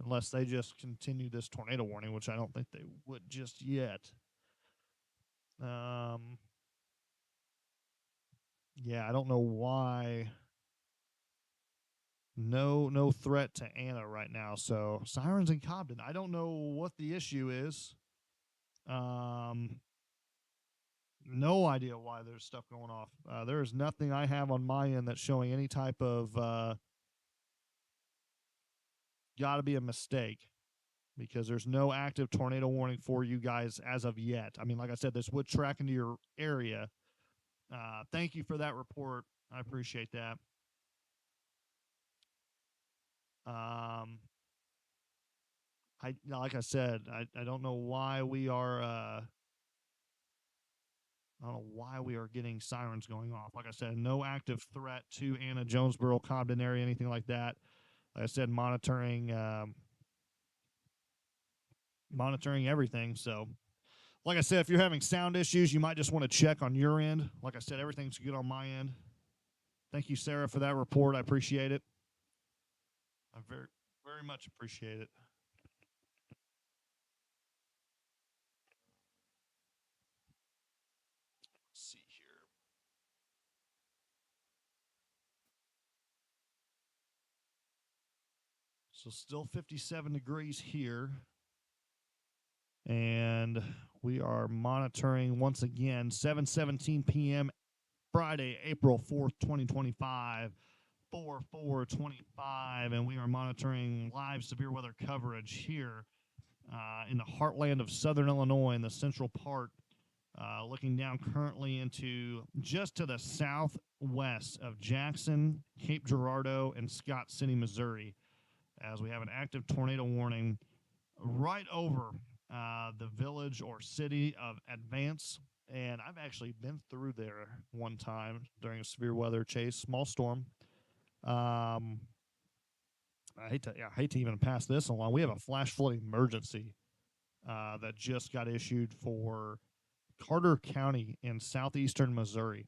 unless they just continue this tornado warning, which I don't think they would just yet. Um, yeah, I don't know why. No threat to Anna right now. So Sirens in Cobden. I don't know what the issue is. Um, no idea why there's stuff going off. There is nothing I have on my end that's showing any type of got to be a mistake because there's no active tornado warning for you guys as of yet. I mean, like I said, this would track into your area. Thank you for that report. I appreciate that. Um, like I said, I don't know why we are I don't know why we are getting sirens going off. Like I said, no active threat to Anna, Jonesboro, Cobden area, anything like that. Like I said, monitoring everything. So, like I said, if you're having sound issues, you might just want to check on your end. Like I said, everything's good on my end. Thank you, Sarah, for that report. I appreciate it. I very much appreciate it. Let's see here. So still 57 degrees here. And we are monitoring once again 7:17 p.m. Friday, April 4th, 2025. 4/4/25, and we are monitoring live severe weather coverage here in the heartland of southern Illinois in the central part, looking down currently into just to the southwest of Jackson, Cape Girardeau, and Scott City, Missouri, as we have an active tornado warning right over the village or city of Advance. And I've actually been through there one time during a severe weather chase, small storm. Um, I hate to even pass this along. We have a flash flood emergency that just got issued for Carter County in southeastern Missouri.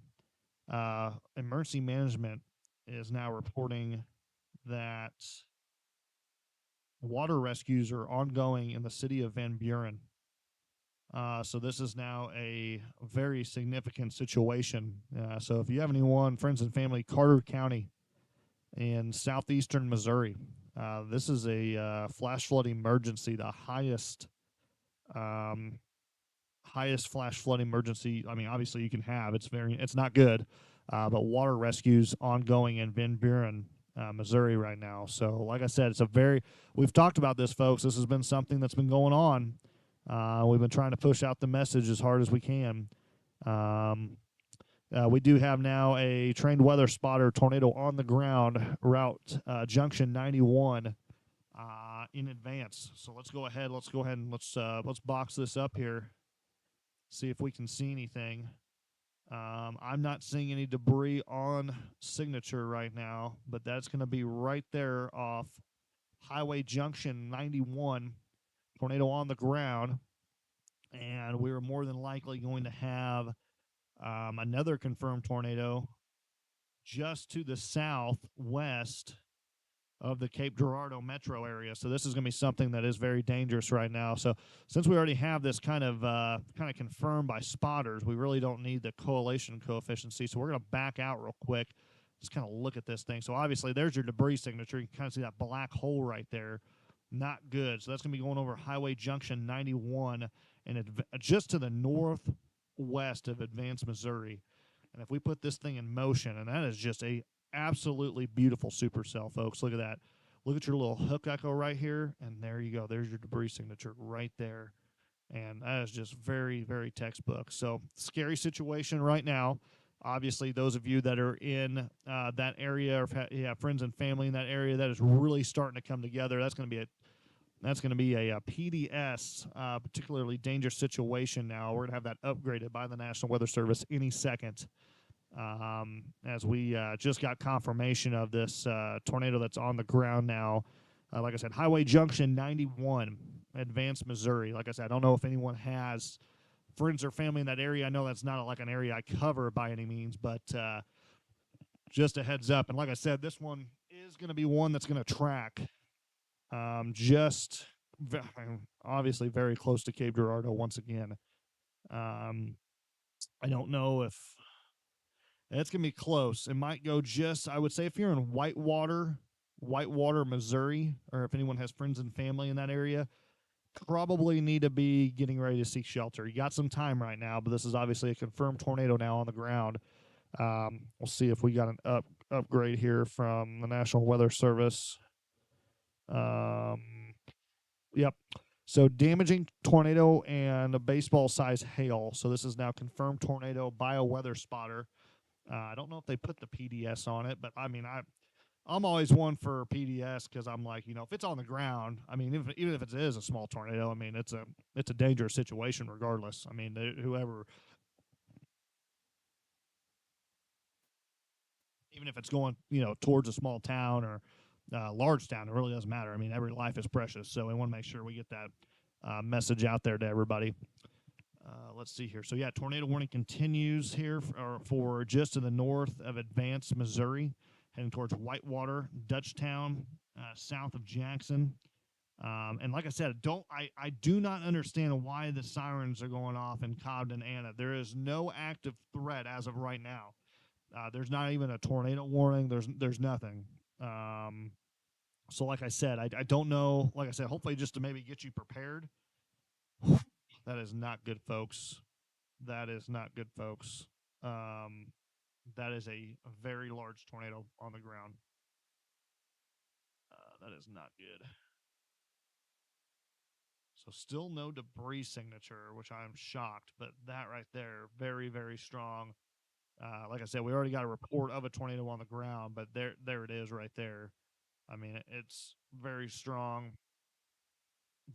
Emergency management is now reporting that water rescues are ongoing in the city of Van Buren. So this is now a very significant situation. So if you have anyone, friends and family, Carter County in southeastern Missouri, this is a flash flood emergency, the um, highest flash flood emergency. I mean, obviously you can have. It's not good, but water rescues ongoing in Van Buren, Missouri right now. So, like I said, we've talked about this, folks. This has been something that's been going on. We've been trying to push out the message as hard as we can. We do have now a trained weather spotter tornado on the ground, route junction 91 in advance. So let's go ahead. And let's box this up here. See if we can see anything. I'm not seeing any debris on signature right now, but that's going to be right there off Highway Junction 91. Tornado on the ground, and we are more than likely going to have another confirmed tornado just to the southwest of the Cape Girardeau metro area. So this is going to be something that is very dangerous right now. So since we already have this kind of confirmed by spotters, we really don't need the correlation coefficient. So we're going to back out real quick, just kind of look at this thing. So obviously there's your debris signature. You can kind of see that black hole right there. Not good. So that's going to be going over Highway Junction 91 and just to the northwest of Advance, Missouri. And if we put this thing in motion, and that is just a absolutely beautiful supercell, folks. Look at that. Look at your little hook echo right here, and there you go. There's your debris signature right there. And that is just very, very textbook. So, scary situation right now. Obviously, those of you that are in that area or have friends and family in that area, that is really starting to come together. That's going to be a PDS, particularly dangerous situation now. We're going to have that upgraded by the National Weather Service any second. As we just got confirmation of this tornado that's on the ground now. Like I said, Highway Junction 91, Advance, Missouri. Like I said, I don't know if anyone has friends or family in that area. I know that's not like an area I cover by any means, but just a heads up. And like I said, this one is going to be one that's going to track obviously very close to Cape Girardeau once again. I don't know if it's going to be close. It might go I would say if you're in Whitewater, Missouri, or if anyone has friends and family in that area, probably need to be getting ready to seek shelter. You got some time right now, but this is obviously a confirmed tornado now on the ground. We'll see if we got an upgrade here from the National Weather Service. Yep. So damaging tornado and a baseball size hail. So this is now confirmed tornado by a weather spotter. I don't know if they put the PDS on it, but I mean, I'm always one for PDS because I'm like, if it's on the ground, I mean, even if it is a small tornado, I mean, it's a dangerous situation regardless. I mean, whoever even if it's going, towards a small town or large town. It really doesn't matter. I mean, every life is precious, so we want to make sure we get that message out there to everybody. Let's see here. So, yeah, tornado warning continues here for just to the north of Advance, Missouri, heading towards Whitewater, Dutchtown, south of Jackson. And like I said, I do not understand why the sirens are going off in Cobden, Anna. There is no active threat as of right now. There's not even a tornado warning. There's nothing. So like I said, I don't know. Like I said, hopefully just to maybe get you prepared. That is not good, folks. That is not good, folks. That is a very large tornado on the ground. That is not good. So still no debris signature, which I am shocked. But that right there, very, very strong. Like I said, we already got a report of a tornado on the ground, but there it is right there. I mean, it's very strong,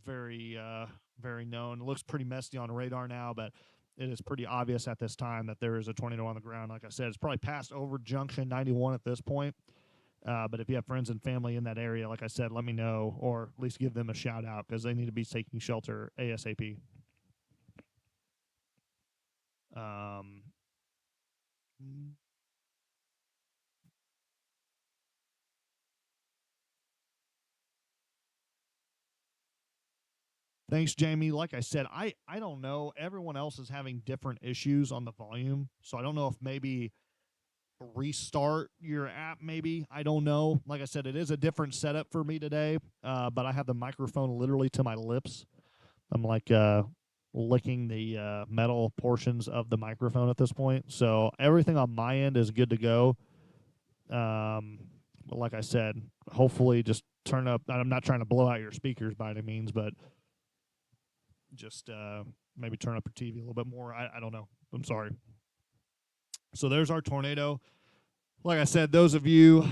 very, very known. It looks pretty messy on radar now, but it is pretty obvious at this time that there is a tornado on the ground. Like I said, it's probably passed over Junction 91 at this point. But if you have friends and family in that area, like I said, let me know, or at least give them a shout out because they need to be taking shelter ASAP. Thanks, Jamie. Like I said, I don't know. Everyone else is having different issues on the volume, so I don't know if maybe restart your app. Maybe I don't know. Like I said, it is a different setup for me today, but I have the microphone literally to my lips. I'm like licking the metal portions of the microphone at this point, so everything on my end is good to go. But like I said, hopefully just turn up. I'm not trying to blow out your speakers by any means, but just maybe turn up your TV a little bit more. I don't know. I'm sorry. So there's our tornado. Like I said, those of you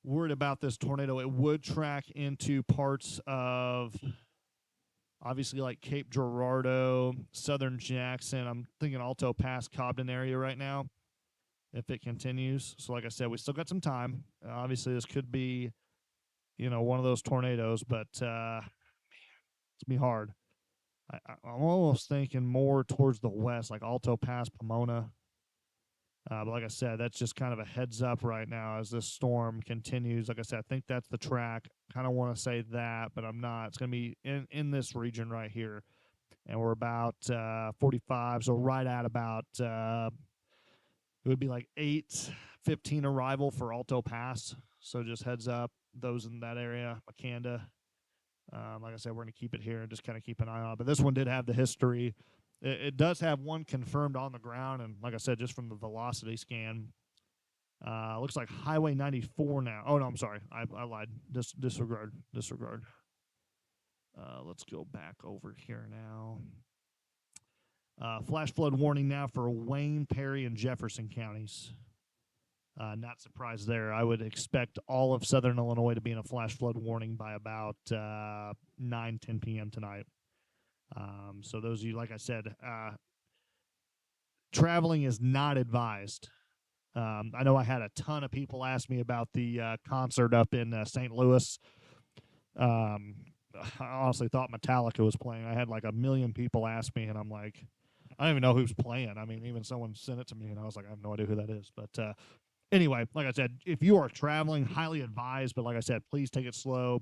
worried about this tornado, it would track into parts of obviously like Cape Girardeau, southern Jackson. I'm thinking Alto Pass, Cobden area right now if it continues. So like I said, we still got some time. Obviously, this could be, one of those tornadoes, but it's going to be hard. I'm almost thinking more towards the west, like Alto Pass, Pomona. But like I said, that's just kind of a heads up right now as this storm continues. Like I said, I think that's the track. Kind of want to say that, but I'm not. It's going to be in this region right here. And we're about 45, so right at about, it would be like 8:15 arrival for Alto Pass. So just heads up, those in that area, Makanda. Like I said, we're going to keep it here and just kind of keep an eye on it. But this one did have the history. It does have one confirmed on the ground, and like I said, just from the velocity scan, looks like Highway 94 now. Oh, no, I'm sorry. I lied. Disregard. Let's go back over here now. Flash flood warning now for Wayne, Perry, and Jefferson counties. Not surprised there. I would expect all of southern Illinois to be in a flash flood warning by about 9, 10 p.m. tonight. So those of you, like I said, traveling is not advised. I know I had a ton of people ask me about the concert up in St. Louis. I honestly thought Metallica was playing. I had like 1 million people ask me, and I'm like, I don't even know who's playing. I mean, even someone sent it to me, and I was like, I have no idea who that is. But anyway, like I said, if you are traveling, highly advised. But like I said, please take it slow.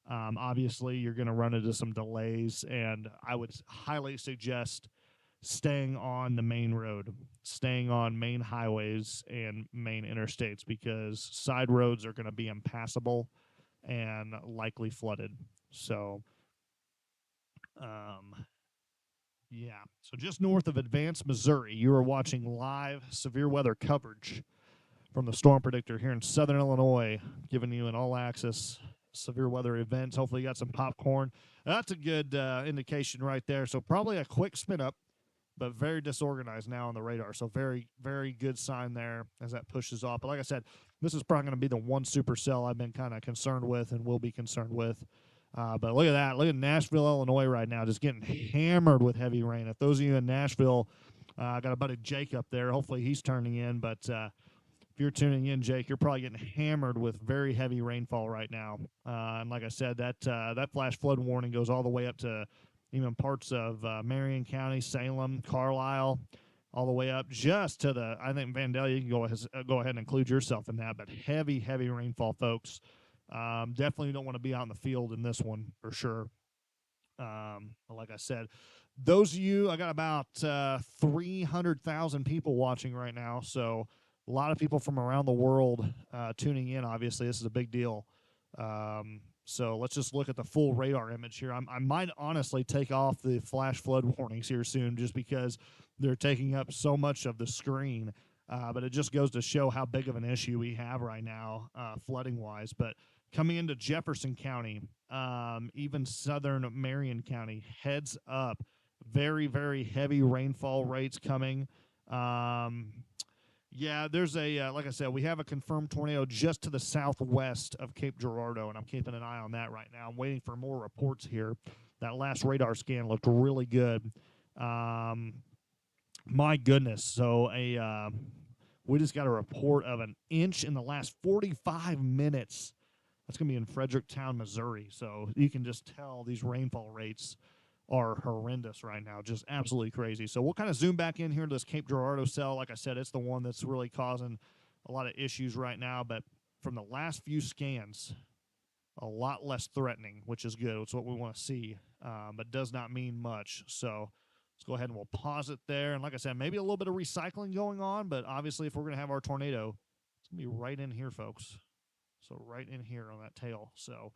Obviously, you're going to run into some delays, and I would highly suggest staying on the main road, staying on main highways and main interstates, because side roads are going to be impassable and likely flooded. So, yeah. So just north of Advance, Missouri, you are watching live severe weather coverage from the Storm Predictor here in southern Illinois, giving you an all-access severe weather events. Hopefully you got some popcorn. That's a good indication right there. So probably a quick spin up, but very disorganized now on the radar. So very, very good sign there as that pushes off. But like I said, this is probably going to be the one supercell I've been kind of concerned with and will be concerned with. But look at that. Look at Nashville, Illinois right now, just getting hammered with heavy rain. If those of you in Nashville I got a buddy Jake up there. Hopefully he's turning in, but if you're tuning in, Jake, you're probably getting hammered with very heavy rainfall right now. And like I said, that flash flood warning goes all the way up to even parts of Marion County, Salem, Carlisle, all the way up just to the. I think Vandalia. You can go ahead and include yourself in that. But heavy, heavy rainfall, folks. Definitely don't want to be out in the field in this one for sure. Like I said, those of you, I got about 300,000 people watching right now. So a lot of people from around the world tuning in. Obviously, this is a big deal. So let's just look at the full radar image here. I might honestly take off the flash flood warnings here soon just because they're taking up so much of the screen. But it just goes to show how big of an issue we have right now, flooding wise. But coming into Jefferson County, even southern Marion County, heads up. Very, very heavy rainfall rates coming. Yeah, there's like I said, we have a confirmed tornado just to the southwest of Cape Girardeau, and I'm keeping an eye on that right now. I'm waiting for more reports here. That last radar scan looked really good. My goodness. So we just got a report of an inch in the last 45 minutes. That's going to be in Fredericktown, Missouri. So you can just tell these rainfall rates are horrendous right now, just absolutely crazy. So we'll kind of zoom back in here to this Cape Girardeau cell. Like I said, it's the one that's really causing a lot of issues right now. But from the last few scans, a lot less threatening, which is good. It's what we want to see, but does not mean much. So let's go ahead and we'll pause it there. And like I said, maybe a little bit of recycling going on, but obviously if we're going to have our tornado, it's going to be right in here, folks. So right in here on that tail. So,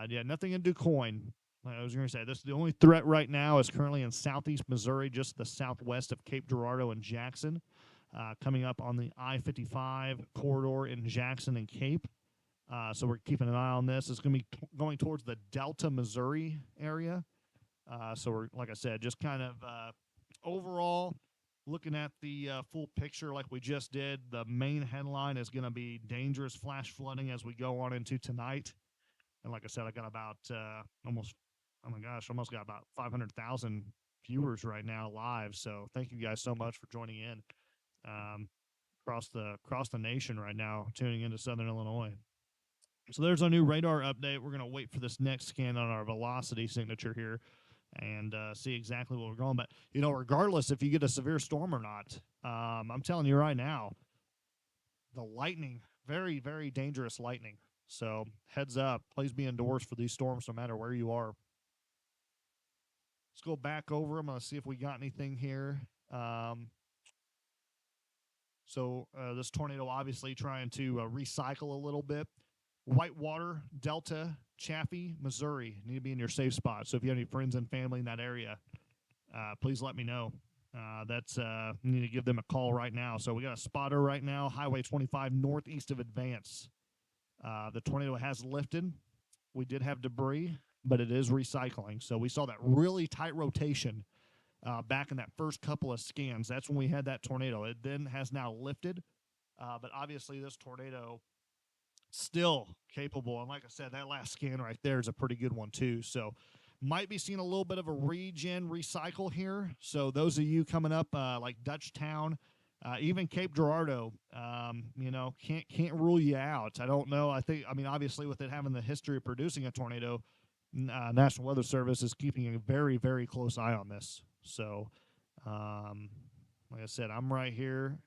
yeah, nothing in DuQuoin. Like I was going to say, this is the only threat right now is currently in southeast Missouri, just the southwest of Cape Girardeau and Jackson, coming up on the I-55 corridor in Jackson and Cape. So we're keeping an eye on this. It's going to be going towards the Delta, Missouri area. So we're, like I said, just kind of overall looking at the full picture like we just did. The main headline is going to be dangerous flash flooding as we go on into tonight. And like I said, I got about almost got about 500,000 viewers right now live. So thank you guys so much for joining in across the nation right now, tuning into Southern Illinois. So there's our new radar update. We're going to wait for this next scan on our velocity signature here and see exactly what we're going. But, regardless if you get a severe storm or not, I'm telling you right now, the lightning, very, very dangerous lightning. So heads up, please be indoors for these storms no matter where you are. Let's go back over. I'm going to see if we got anything here. So this tornado obviously trying to recycle a little bit. Whitewater, Delta, Chaffee, Missouri need to be in your safe spot. So if you have any friends and family in that area, please let me know. You need to give them a call right now. So we got a spotter right now, Highway 25 northeast of Advance. The tornado has lifted. We did have debris, but it is recycling. So we saw that really tight rotation back in that first couple of scans. That's when we had that tornado. It then has now lifted, but obviously this tornado still capable. And like I said, that last scan right there is a pretty good one too. So might be seeing a little bit of a regen recycle here. So those of you coming up like Dutchtown, even Cape Girardeau, can't rule you out. I don't know. I mean, obviously with it having the history of producing a tornado, National Weather Service is keeping a very, very close eye on this. So, like I said, I'm right here.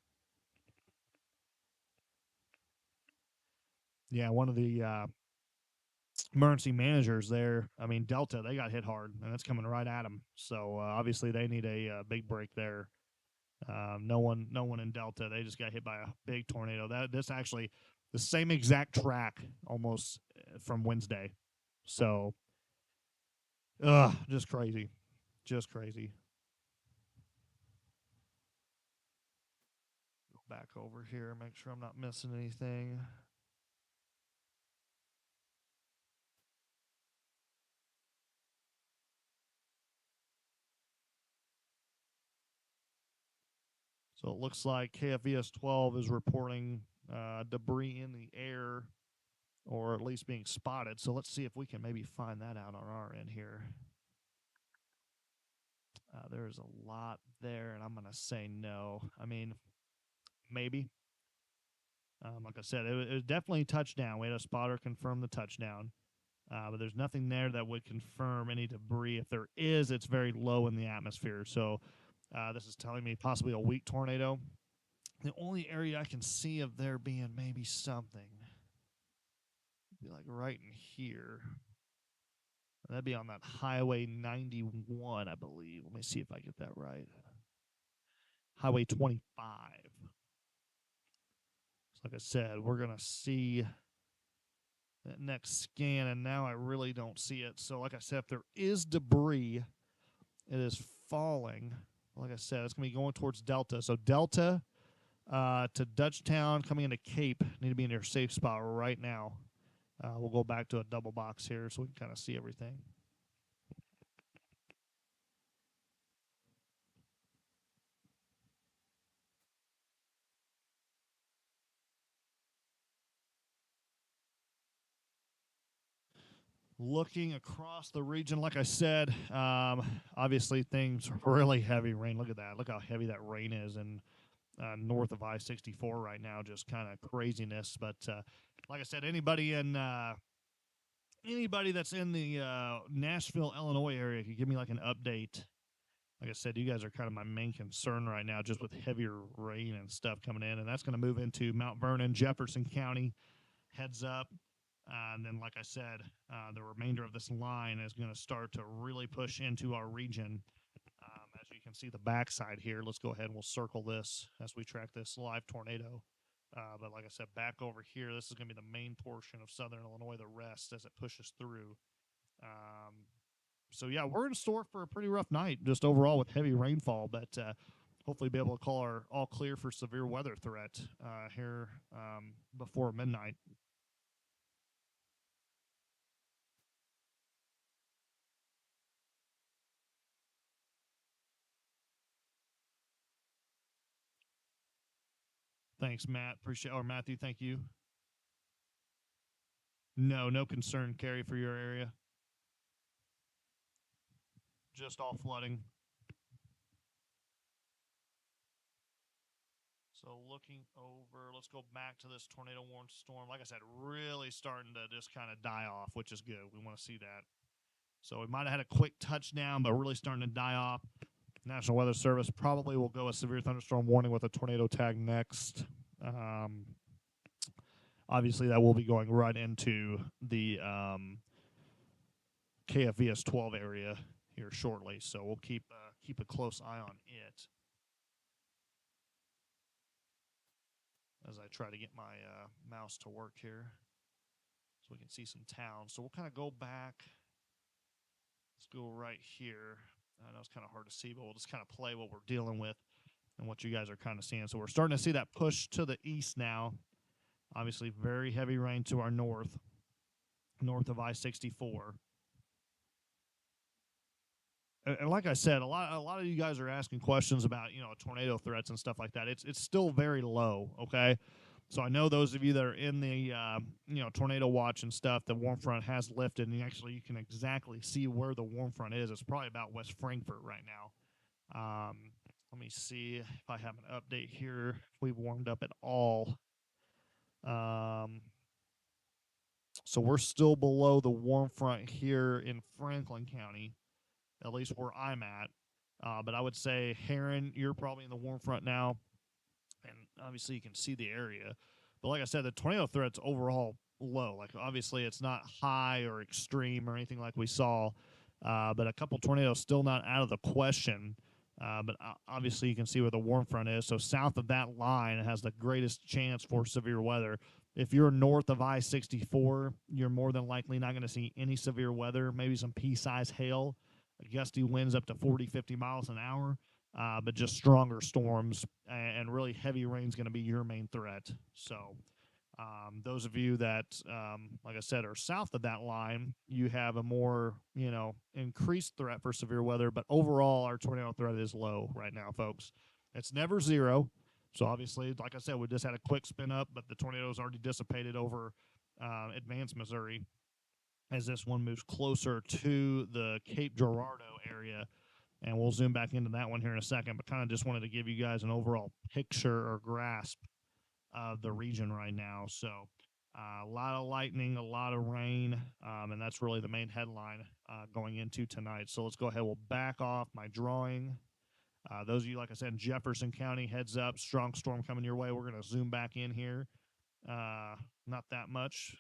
Yeah, one of the emergency managers there. I mean, Delta, they got hit hard, and it's coming right at them. So obviously, they need a big break there. No one in Delta. They just got hit by a big tornado. This actually the same exact track almost from Wednesday. So, just crazy, just crazy. Go back over here, make sure I'm not missing anything. So it looks like KFVS 12 is reporting debris in the air, or at least being spotted. So let's see if we can maybe find that out on our end here. There's a lot there, and I'm going to say no. I mean, maybe. Like I said, it was definitely a touchdown. We had a spotter confirm the touchdown, but there's nothing there that would confirm any debris. If there is, it's very low in the atmosphere. So this is telling me possibly a weak tornado. The only area I can see of there being maybe something would be like right in here. That'd be on that Highway 91, I believe. Let me see if I get that right. Highway 25. So like I said, we're going to see that next scan, and now I really don't see it. So like I said, if there is debris, it is falling. Like I said, it's going to be going towards Delta. So Delta to Dutchtown, coming into Cape, need to be in your safe spot right now. We'll go back to a double box here so we can kind of see everything. Looking across the region, like I said, obviously things really heavy rain. Look at that. Look how heavy that rain is in north of I-64 right now. Just kind of craziness. But like I said, anybody that's in the Nashville, Illinois area could give me like an update. Like I said, you guys are kind of my main concern right now, just with heavier rain and stuff coming in. And that's going to move into Mount Vernon, Jefferson County. Heads up. And then, like I said, the remainder of this line is going to start to really push into our region. As you can see the backside here, let's go ahead and we'll circle this as we track this live tornado. But like I said, back over here, this is going to be the main portion of southern Illinois, the rest as it pushes through. So, yeah, we're in store for a pretty rough night just overall with heavy rainfall, but hopefully be able to call our all clear for severe weather threat here before midnight. Thanks, Matt. Appreciate, or Matthew, thank you. No concern, Carrie, for your area. Just all flooding. So looking over, let's go back to this tornado warned storm. Like I said, really starting to just kind of die off, which is good. We want to see that. So we might have had a quick touchdown, but really starting to die off. National Weather Service probably will go a severe thunderstorm warning with a tornado tag next. Obviously, that will be going right into the KFVS 12 area here shortly. So we'll keep a close eye on it as I try to get my mouse to work here so we can see some towns. So we'll kind of go back. Let's go right here. I know it's kind of hard to see, but we'll just kind of play what we're dealing with and what you guys are kind of seeing. So we're starting to see that push to the east now. Obviously, very heavy rain to our north of I-64. And like I said, a lot of you guys are asking questions about tornado threats and stuff like that. It's still very low. Okay, so I know those of you that are in the tornado watch and stuff, the warm front has lifted, and you can exactly see where the warm front is. It's probably about West Frankfort right now. Let me see if I have an update here. If we've warmed up at all. So we're still below the warm front here in Franklin County, at least where I'm at. But I would say, Heron, you're probably in the warm front now, and obviously you can see the area. But like I said, the tornado threat's overall low. Like, obviously it's not high or extreme or anything like we saw, but a couple tornadoes still not out of the question. But obviously you can see where the warm front is. So south of that line, it has the greatest chance for severe weather. If you're north of I-64, you're more than likely not going to see any severe weather, maybe some pea-size hail, gusty winds up to 40, 50 miles an hour, but just stronger storms and really heavy rain is going to be your main threat. So those of you that, like I said, are south of that line, you have a more, increased threat for severe weather. But overall, our tornado threat is low right now, folks. It's never zero. So obviously, like I said, we just had a quick spin up, but the tornado's already dissipated over Advanced Missouri as this one moves closer to the Cape Girardeau area. And we'll zoom back into that one here in a second, but kind of just wanted to give you guys an overall picture or grasp of the region right now. So a lot of lightning, a lot of rain, and that's really the main headline going into tonight. So let's go ahead. We'll back off my drawing. Those of you, like I said, in Jefferson County, heads up, strong storm coming your way. We're going to zoom back in here. Not that much,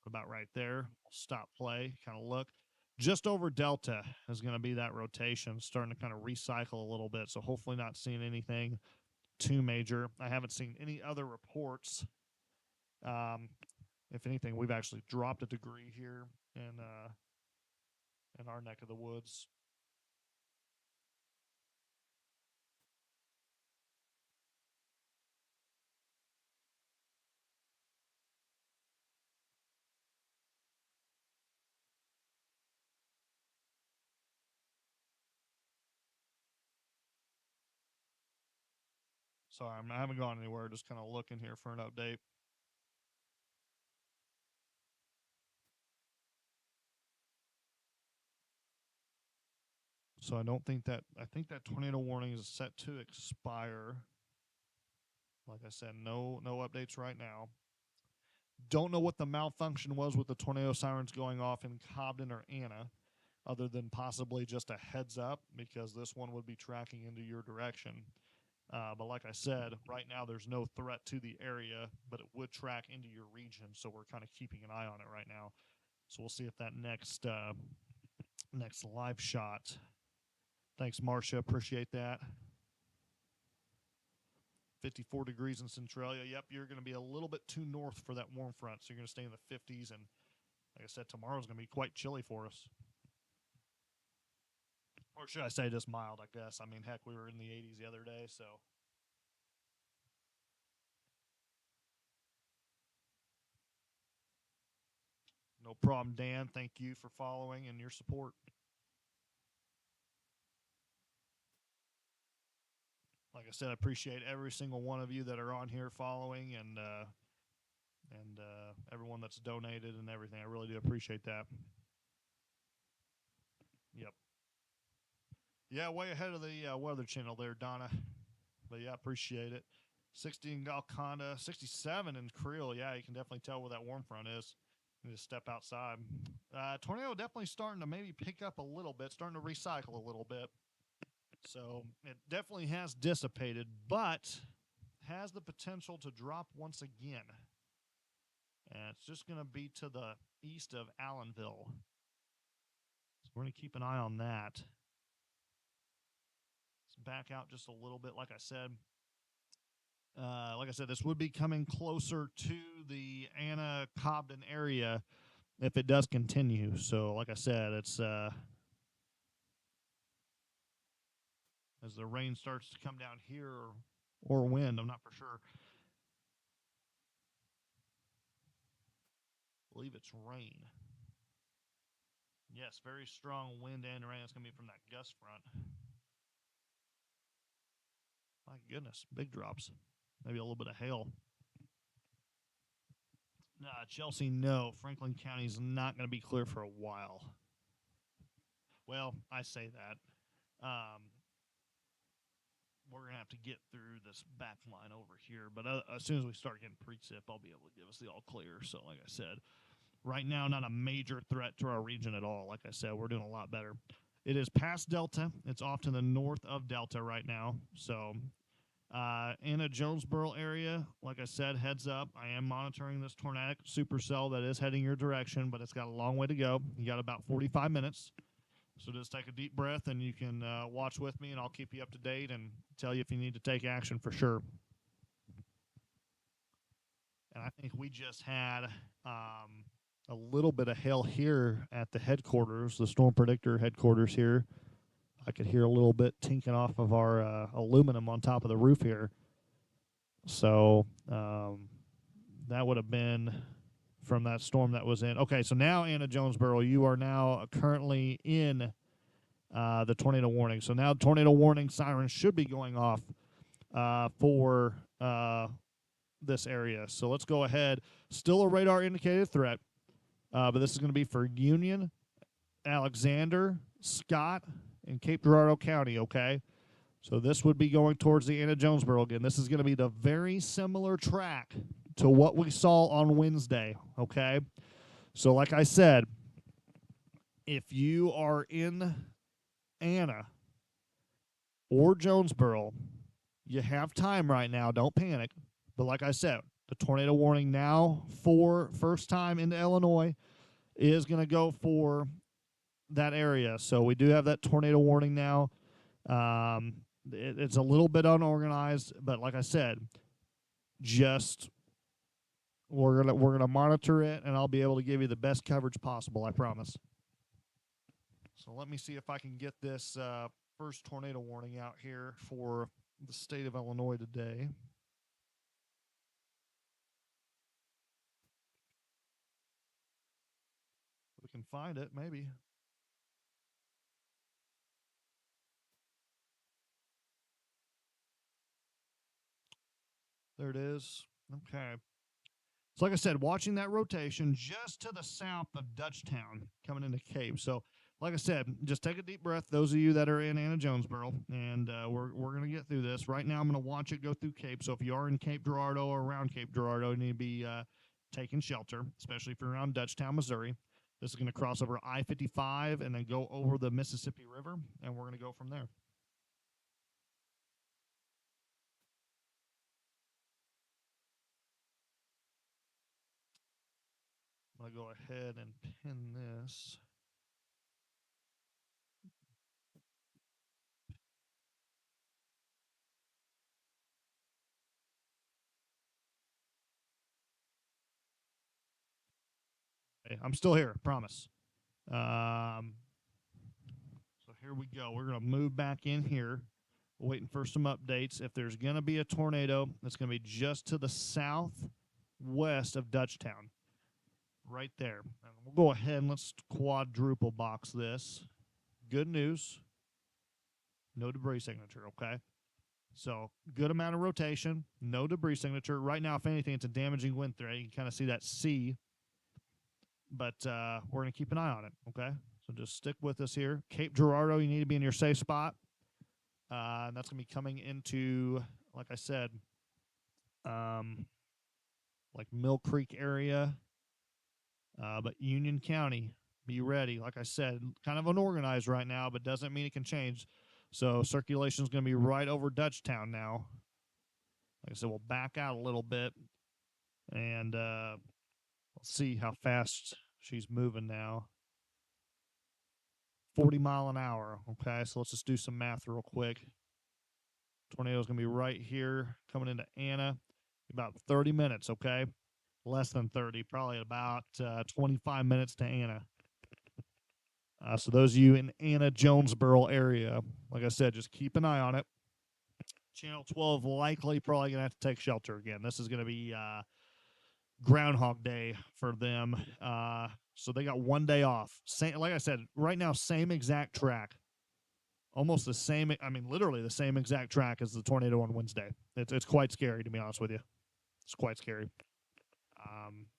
about right there. We'll stop play, kind of look. Just over Delta is going to be that rotation, starting to kind of recycle a little bit. So hopefully not seeing anything too major. I haven't seen any other reports. If anything, we've actually dropped a degree here in our neck of the woods. Sorry, I haven't gone anywhere. Just kind of looking here for an update. So I think that tornado warning is set to expire. Like I said, no updates right now. Don't know what the malfunction was with the tornado sirens going off in Cobden or Anna, other than possibly just a heads up, because this one would be tracking into your direction. But like I said, right now there's no threat to the area, but it would track into your region, so we're kind of keeping an eye on it right now. So we'll see if that next live shot. Thanks, Marcia. Appreciate that. 54 degrees in Centralia. Yep, you're going to be a little bit too north for that warm front, so you're going to stay in the 50s. And like I said, tomorrow's going to be quite chilly for us. Or should I say just mild, I guess. I mean, heck, we were in the 80s the other day, so. No problem, Dan. Thank you for following and your support. Like I said, I appreciate every single one of you that are on here following and everyone that's donated and everything. I really do appreciate that. Yep. Yeah, way ahead of the Weather Channel there, Donna. But yeah, appreciate it. 60 in Golconda, 67 in Creel. Yeah, you can definitely tell where that warm front is. You just step outside. Tornado definitely starting to maybe pick up a little bit, starting to recycle a little bit. So it definitely has dissipated, but has the potential to drop once again. And it's just going to be to the east of Allenville. So we're going to keep an eye on that. Let's back out just a little bit, like I said. This would be coming closer to the Anna Cobden area if it does continue. So, like I said, it's as the rain starts to come down here or wind, I'm not for sure. I believe it's rain. Yes, very strong wind and rain. It's going to be from that gust front. My goodness, big drops. Maybe a little bit of hail. Chelsea, no. Franklin County is not going to be clear for a while. Well, I say that. We're going to have to get through this back line over here. But as soon as we start getting precip, I'll be able to give us the all clear. So, like I said, right now, not a major threat to our region at all. Like I said, we're doing a lot better. It is past Delta. It's off to the north of Delta right now. So, Anna Jonesboro area, like I said, heads up. I am monitoring this tornadic supercell that is heading your direction, but it's got a long way to go. You got about 45 minutes. So just take a deep breath, and you can watch with me, and I'll keep you up to date and tell you if you need to take action for sure. And I think we just had a little bit of hail here at the headquarters, the Storm Predictor headquarters here. I could hear a little bit tinking off of our aluminum on top of the roof here. So that would have been from that storm that was in. Okay, so now, Anna Jonesboro, you are now currently in the tornado warning. So now tornado warning sirens should be going off for this area. So let's go ahead. Still a radar indicated threat, but this is going to be for Union, Alexander, Scott, in Cape Girardeau County, okay? So this would be going towards the Anna Jonesboro again. This is going to be the very similar track to what we saw on Wednesday, okay? So like I said, if you are in Anna or Jonesboro, you have time right now. Don't panic. But like I said, the tornado warning now for first time into Illinois is going to go for that area. So we do have that tornado warning now. It's a little bit unorganized, but like I said, just we're gonna monitor it, and I'll be able to give you the best coverage possible. I promise. So let me see if I can get this first tornado warning out here for the state of Illinois today. We can find it, maybe. There it is. Okay. So like I said, watching that rotation just to the south of Dutchtown coming into Cape. So like I said, just take a deep breath, those of you that are in Anna Jonesboro, and we're going to get through this. Right now I'm going to watch it go through Cape. So if you are in Cape Girardeau or around Cape Girardeau, you need to be taking shelter, especially if you're around Dutchtown, Missouri. This is going to cross over I-55 and then go over the Mississippi River, and we're going to go from there. I'm going to go ahead and pin this. Hey, I'm still here, promise. So here we go. We're going to move back in here, waiting for some updates. If there's going to be a tornado, it's going to be just to the southwest of Dutchtown, right there. And we'll go ahead and let's quadruple box this. Good news, no debris signature, okay? So good amount of rotation, no debris signature. Right now, if anything, it's a damaging wind threat. You can kind of see that C, but we're going to keep an eye on it, okay? So just stick with us here. Cape Girardeau, you need to be in your safe spot. And that's going to be coming into, like I said, like Mill Creek area. But Union County, be ready. Like I said, kind of unorganized right now, but doesn't mean it can change. So circulation is going to be right over Dutchtown now. Like I said, we'll back out a little bit, and we'll see how fast she's moving now. 40 mile an hour. Okay, so let's just do some math real quick. Tornado is going to be right here coming into Anna. About 30 minutes, okay? Less than 30, probably about 25 minutes to Anna. So those of you in Anna Jonesboro area, like I said, just keep an eye on it. Channel 12 likely probably going to have to take shelter again. This is going to be Groundhog Day for them. So they got 1 day off. Like I said, right now, same exact track. Almost the same, I mean, literally the same exact track as the tornado on Wednesday. It's quite scary, to be honest with you. It's quite scary.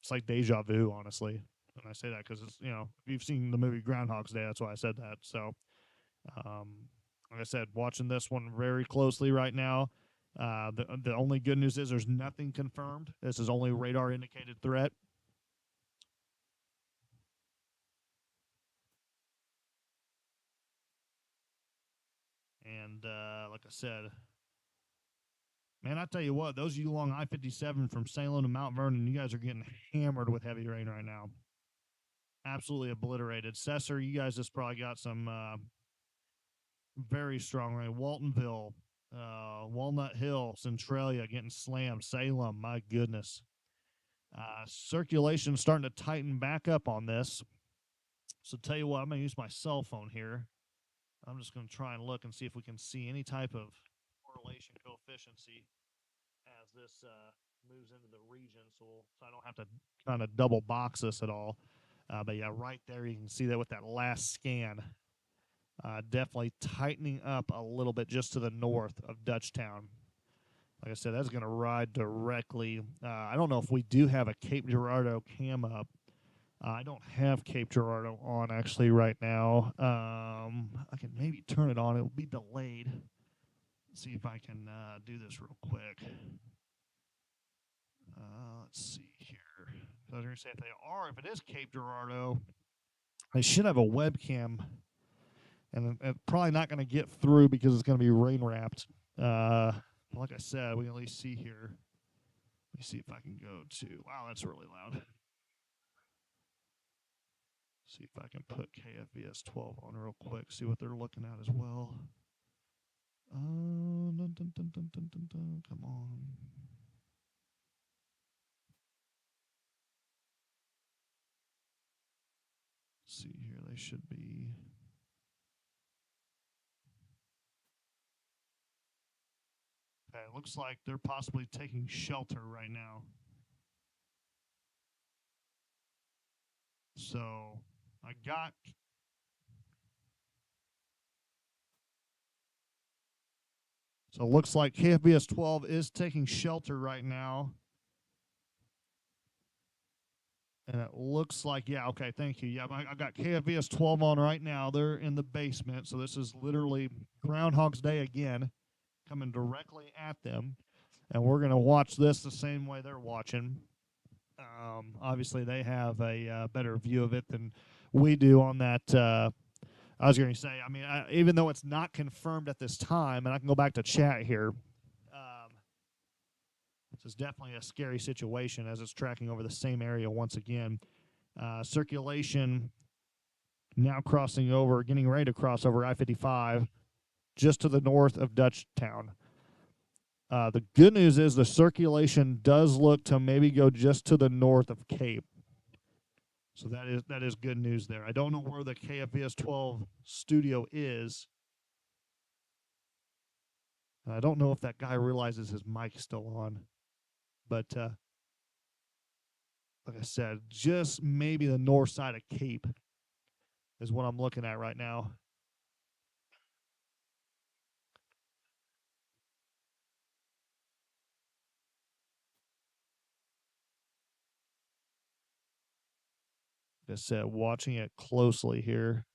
It's like deja vu, honestly. And I say that because it's, you know, if you've seen the movie Groundhog's Day, that's why I said that. So, like I said, watching this one very closely right now. The only good news is there's nothing confirmed. This is only radar indicated threat. And like I said, man, I tell you what, those of you along I-57 from Salem to Mount Vernon, you guys are getting hammered with heavy rain right now. Absolutely obliterated. Cesar, you guys just probably got some very strong rain. Waltonville, Walnut Hill, Centralia getting slammed. Salem, my goodness. Circulation starting to tighten back up on this. So tell you what, I'm going to use my cell phone here. I'm just going to try and look and see if we can see any type of correlation coefficient as this moves into the region, so I don't have to kind of double box this at all. But yeah, right there you can see that with that last scan. Definitely tightening up a little bit just to the north of Dutchtown. Like I said, that's going to ride directly. I don't know if we do have a Cape Girardeau cam up. I don't have Cape Girardeau on actually right now. I can maybe turn it on. It'll be delayed. Let's see if I can do this real quick. Let's see here. I was going to say if it is Cape Girardeau, they should have a webcam, and it's probably not going to get through because it's going to be rain wrapped. Like I said, we can at least see here. Let me see if I can go to. Wow, that's really loud. See if I can put KFVS 12 on real quick. See what they're looking at as well. Dun, dun, dun, dun, dun, dun, dun. Come on. Let's see here, they should be. Okay, it looks like they're possibly taking shelter right now. So I got. So it looks like KFBS 12 is taking shelter right now. And it looks like, yeah, okay, thank you. Yeah, I got KFVS 12 on right now. They're in the basement. So this is literally Groundhog's Day again, coming directly at them. And we're going to watch this the same way they're watching. Obviously, they have a better view of it than we do on that. I was going to say, I mean, even though it's not confirmed at this time, and I can go back to chat here, this is definitely a scary situation as it's tracking over the same area once again. Circulation now crossing over, getting ready to cross over I-55 just to the north of Dutchtown. The good news is the circulation does look to maybe go just to the north of Cape. So that is good news there. I don't know where the KFVS 12 studio is. And I don't know if that guy realizes his mic's still on. But like I said, just maybe the north side of Cape is what I'm looking at right now. Like I said, watching it closely here.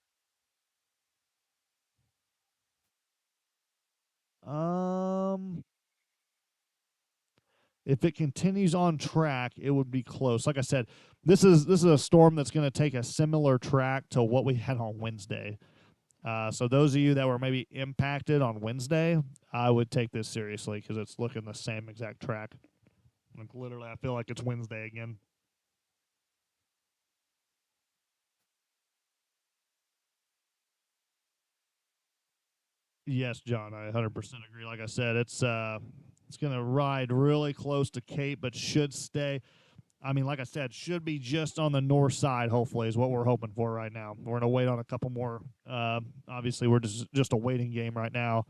If it continues on track, it would be close. Like I said, this is a storm that's going to take a similar track to what we had on Wednesday. So those of you that were maybe impacted on Wednesday, I would take this seriously because it's looking the same exact track. Like literally, I feel like it's Wednesday again. Yes, John, I 100% agree. Like I said, it's going to ride really close to Cape, but should stay. I mean, like I said, should be just on the north side. Hopefully, is what we're hoping for right now. We're gonna wait on a couple more. Obviously, we're just a waiting game right now.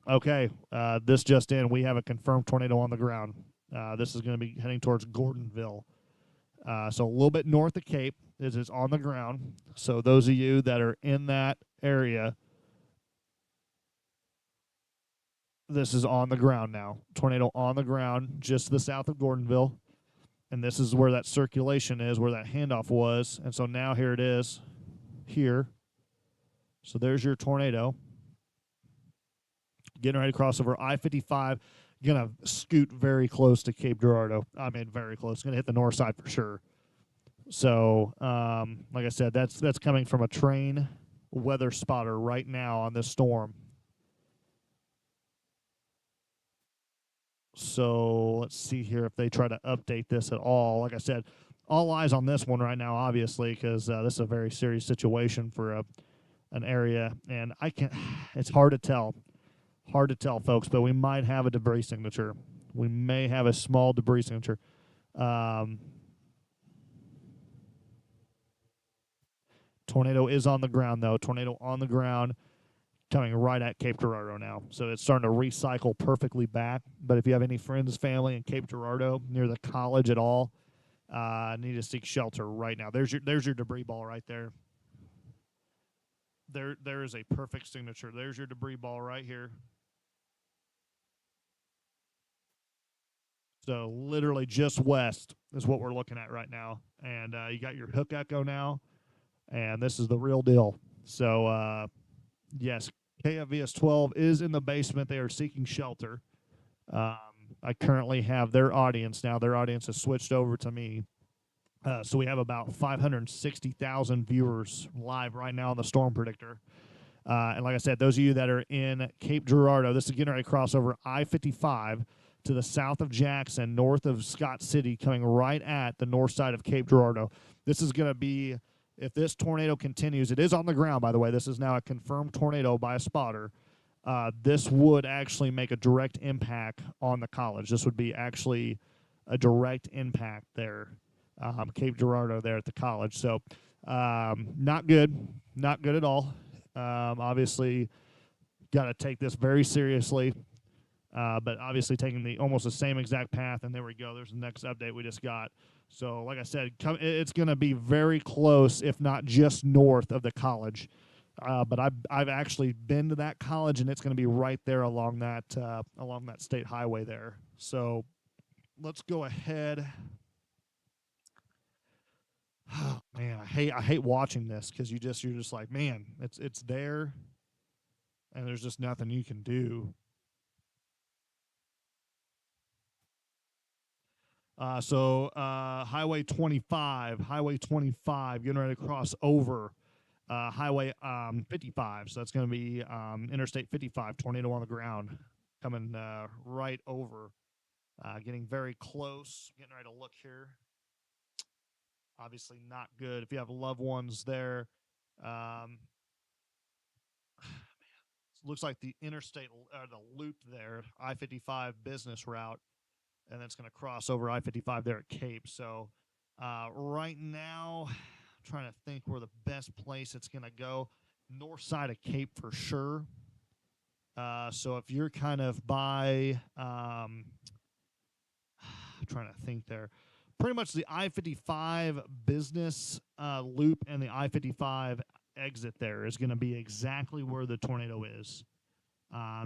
Okay, this just in. We have a confirmed tornado on the ground. This is going to be heading towards Gordonville. So a little bit north of Cape. This is on the ground. So those of you that are in that area, this is on the ground now. Tornado on the ground, just to the south of Gordonville. And this is where that circulation is, where that handoff was. And so now here it is, here. So there's your tornado. Getting ready to cross over I-55. Going to scoot very close to Cape Girardeau. I mean, very close. Going to hit the north side for sure. So, like I said, that's coming from a train weather spotter right now on this storm. So let's see here if they try to update this at all. Like I said, all eyes on this one right now, obviously, because this is a very serious situation for an area, and I can't. It's hard to tell, folks. But we might have a debris signature. We may have a small debris signature. Tornado is on the ground though. Tornado on the ground, coming right at Cape Girardeau now. So it's starting to recycle perfectly back. But if you have any friends, family in Cape Girardeau near the college at all, need to seek shelter right now. There's your debris ball right there. There is a perfect signature. There's your debris ball right here. So literally just west is what we're looking at right now. And you got your hook echo now, and this is the real deal. So yes, KFVS 12 is in the basement. They are seeking shelter. Um, I currently have their audience now. Their audience has switched over to me. So we have about 560,000 viewers live right now on the Storm Predictor. And like I said, those of you that are in Cape Girardeau, this is getting ready to cross over I-55 to the south of Jackson, north of Scott City, coming right at the north side of Cape Girardeau. This is going to be, if this tornado continues, it is on the ground, by the way. This is now a confirmed tornado by a spotter. This would actually make a direct impact on the college. This would be actually a direct impact there, Cape Girardeau there at the college. So not good, not good at all. Obviously, got to take this very seriously. But obviously taking the almost the same exact path, and there we go. There's the next update we just got. So, like I said, it's going to be very close, if not just north of the college. But I've actually been to that college, and it's going to be right there along that state highway there. So, let's go ahead. Oh, man, I hate watching this because you're just like, man, it's there, and there's just nothing you can do. Highway 25, getting ready to cross over Highway 55. So that's going to be Interstate 55, tornado on the ground, coming right over, getting very close, getting ready to look here. Obviously not good if you have loved ones there. Looks like the interstate, the loop there, I-55 business route, and then it's going to cross over I-55 there at Cape. So right now, I'm trying to think where the best place it's going to go. North side of Cape for sure. So if you're kind of by, I'm trying to think there, pretty much the I-55 business loop and the I-55 exit there is going to be exactly where the tornado is.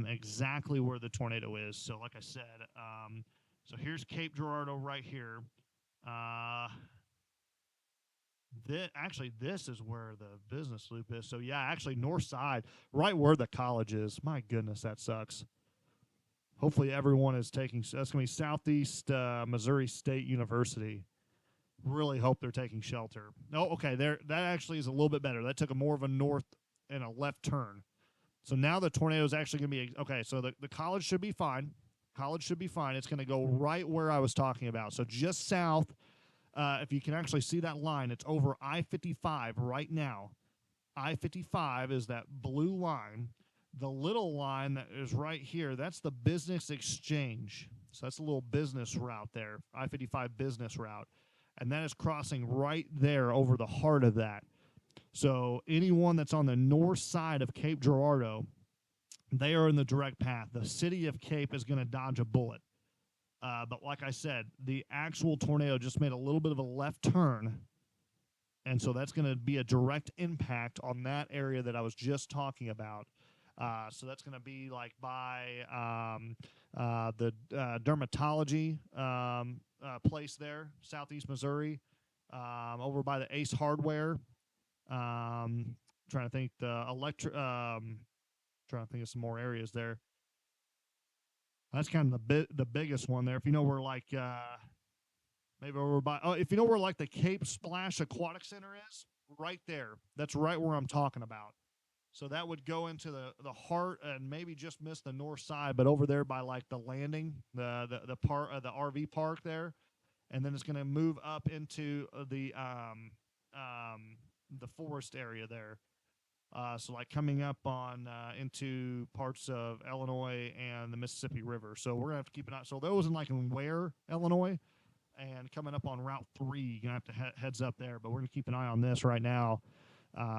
Exactly where the tornado is. So like I said, so here's Cape Girardeau right here. This is where the business loop is. So yeah, actually north side, right where the college is. My goodness, that sucks. Hopefully everyone is taking, that's going to be Southeast Missouri State University. Really hope they're taking shelter. Oh, okay, that actually is a little bit better. That took a more of a north and a left turn. So now the tornado is actually going to be, okay, so the college should be fine. College should be fine. It's going to go right where I was talking about. So just south, if you can actually see that line, it's over I-55 right now. I-55 is that blue line. The little line that is right here, that's the business exchange. So that's a little business route there, I-55 business route. And that is crossing right there over the heart of that. So anyone that's on the north side of Cape Girardeau, they are in the direct path. The city of Cape is going to dodge a bullet. But like I said, the actual tornado just made a little bit of a left turn. And so that's going to be a direct impact on that area that I was just talking about. So that's going to be like by the dermatology place there, Southeast Missouri, over by the Ace Hardware. Trying to think trying to think of some more areas there. That's kind of the biggest one there. If you know where like maybe over by if you know where like the Cape Splash Aquatic Center is, right there. That's right where I'm talking about. So that would go into the heart and maybe just miss the north side, but over there by like the landing, the part of the RV park there, and then it's going to move up into the forest area there. So like coming up on into parts of Illinois and the Mississippi River. So we're gonna have to keep an eye. So those in Ware, Illinois, and coming up on Route 3, you're gonna have to heads up there. But we're gonna keep an eye on this right now.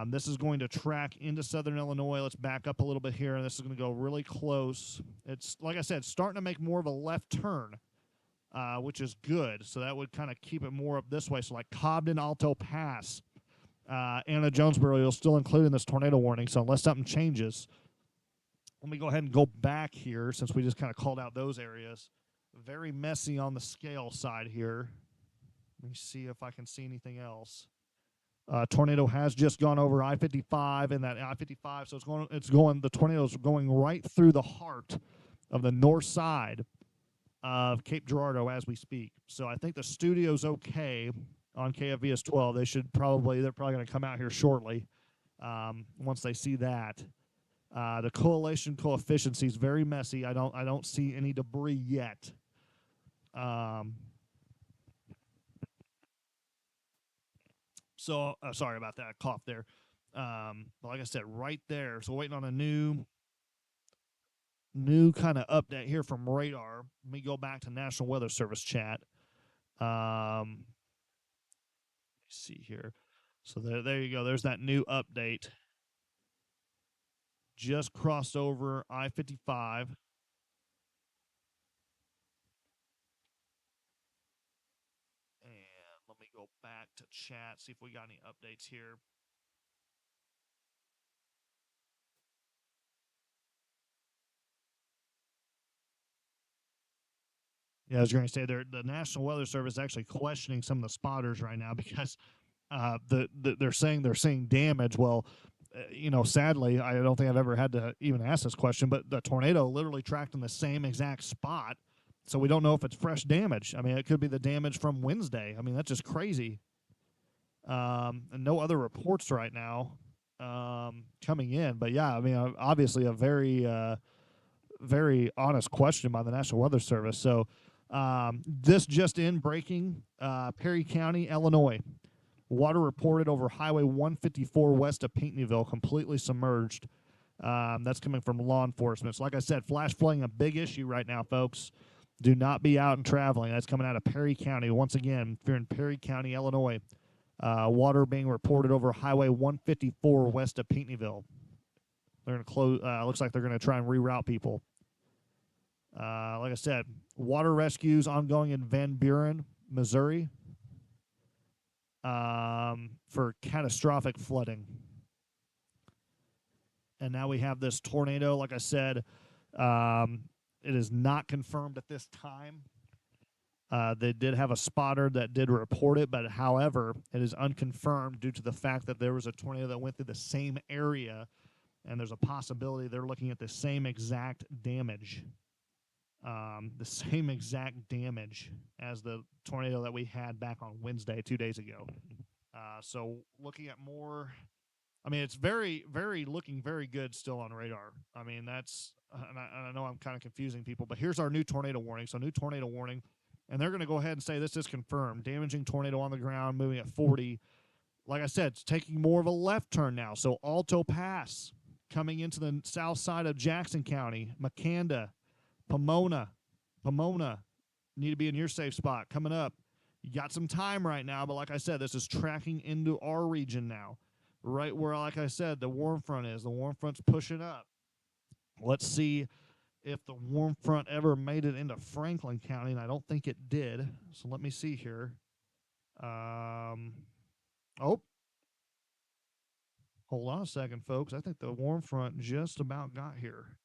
This is going to track into southern Illinois. Let's back up a little bit here, and this is going to go really close. It's, like I said, starting to make more of a left turn, which is good. So that would kind of keep it more up this way. So like Cobden Alto Pass, Anna Jonesboro, you'll still include in this tornado warning. So unless something changes, let me go ahead and go back here since we just kind of called out those areas. Very messy on the scale side here. Let me see if I can see anything else. Tornado has just gone over I-55 and that I-55, so the tornado's going right through the heart of the north side of Cape Girardeau as we speak. So I think the studio's okay on KFVS 12. They're probably going to come out here shortly once they see that. The correlation coefficient is very messy. I don't see any debris yet. So sorry about that cough there. But like I said, right there. So waiting on a new kind of update here from radar. Let me go back to National Weather Service chat. Let's see here. So there you go. There's that new update. Just crossed over I-55. And let me go back to chat, see if we got any updates here. Yeah, I was going to say the National Weather Service is actually questioning some of the spotters right now because they're seeing damage. Well, sadly, I don't think I've ever had to even ask this question, but the tornado literally tracked in the same exact spot, so we don't know if it's fresh damage. I mean, it could be the damage from Wednesday. I mean, that's just crazy. And no other reports right now coming in, but yeah, I mean, obviously a very honest question by the National Weather Service. So this just in breaking, Perry County, Illinois. Water reported over Highway 154 west of Pinckneyville, completely submerged. That's coming from law enforcement. So like I said, flash flooding a big issue right now, folks. Do not be out and traveling. That's coming out of Perry County. Once again, if you're in Perry County, Illinois, water being reported over Highway 154 west of Pinckneyville. They're going to close. Looks like they're going to try and reroute people. Like I said, water rescues ongoing in Van Buren, Missouri, for catastrophic flooding. And now we have this tornado. Like I said, it is not confirmed at this time. They did have a spotter that did report it, but however, it is unconfirmed due to the fact that there was a tornado that went through the same area, and there's a possibility they're looking at the same exact damage. The same exact damage as the tornado that we had back on Wednesday, 2 days ago. So looking at more, I mean, it's looking very good still on radar. I mean, that's, and I know I'm kind of confusing people, but here's our new tornado warning. So new tornado warning, and they're going to go ahead and say this is confirmed. Damaging tornado on the ground, moving at 40. Like I said, it's taking more of a left turn now. So Alto Pass coming into the south side of Jackson County, Makanda, Pomona, need to be in your safe spot. Coming up, you got some time right now, but like I said, this is tracking into our region now, right where, like I said, the warm front is. The warm front's pushing up. Let's see if the warm front ever made it into Franklin County, and I don't think it did. So let me see here. Oh, hold on a second, folks. I think the warm front just about got here.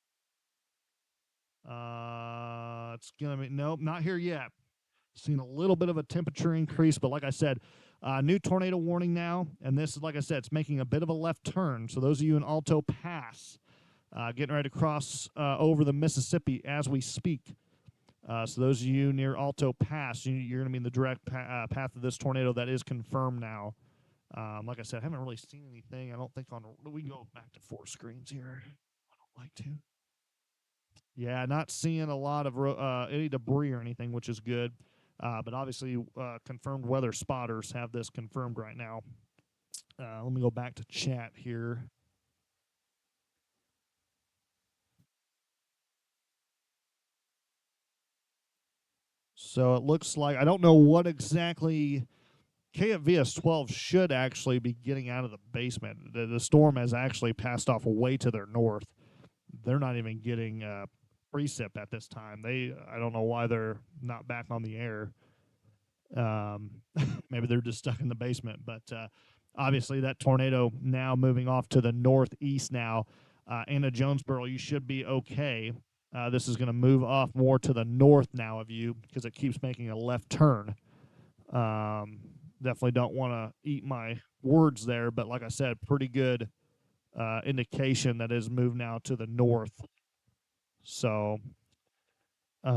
It's gonna be nope, not here yet. Seen a little bit of a temperature increase, but like I said, new tornado warning now, and this is, like I said, it's making a bit of a left turn. So those of you in Alto Pass, getting ready to cross over the Mississippi as we speak. So those of you near Alto Pass, you're going to be in the direct path of this tornado that is confirmed now. Like I said, I haven't really seen anything. I don't think we can go back to 4 screens here. I don't like to. Yeah, not seeing a lot of any debris or anything, which is good. But obviously, confirmed weather spotters have this confirmed right now. Let me go back to chat here. So it looks like, I don't know what exactly, KFVS 12 should actually be getting out of the basement. The storm has actually passed off way to their north. They're not even getting precip at this time. I don't know why they're not back on the air. Maybe they're just stuck in the basement. But obviously that tornado now moving off to the northeast now. Anna Jonesboro, you should be okay. This is going to move off more to the north now of you because it keeps making a left turn. Definitely don't want to eat my words there, but like I said, pretty good indication that it has moved now to the north. So, like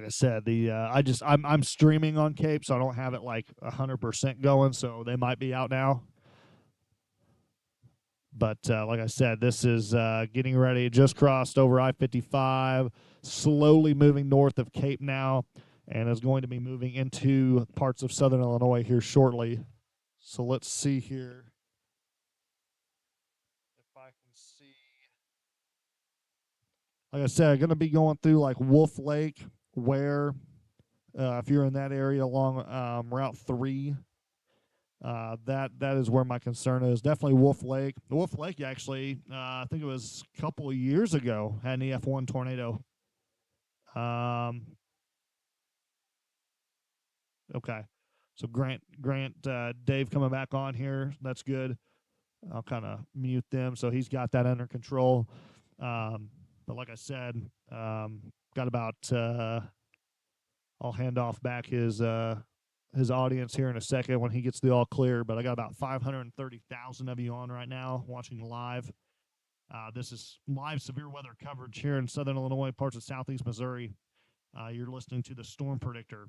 I said, I'm streaming on Cape, so I don't have it like 100% going. So they might be out now. But like I said, this is getting ready. Just crossed over I-55, slowly moving north of Cape now, and is going to be moving into parts of southern Illinois here shortly. So let's see here if I can see. Like I said, going to be going through like Wolf Lake, where if you're in that area along Route 3, that is where my concern is. Definitely Wolf Lake. Wolf Lake actually, I think it was a couple of years ago, had an EF1 tornado. Okay, so Grant, Dave coming back on here. That's good. I'll kind of mute them so he's got that under control. But like I said, got about. I'll hand off back his audience here in a second when he gets the all clear. But I got about 530,000 of you on right now watching live. This is live severe weather coverage here in southern Illinois, parts of southeast Missouri. You're listening to the Storm Predictor.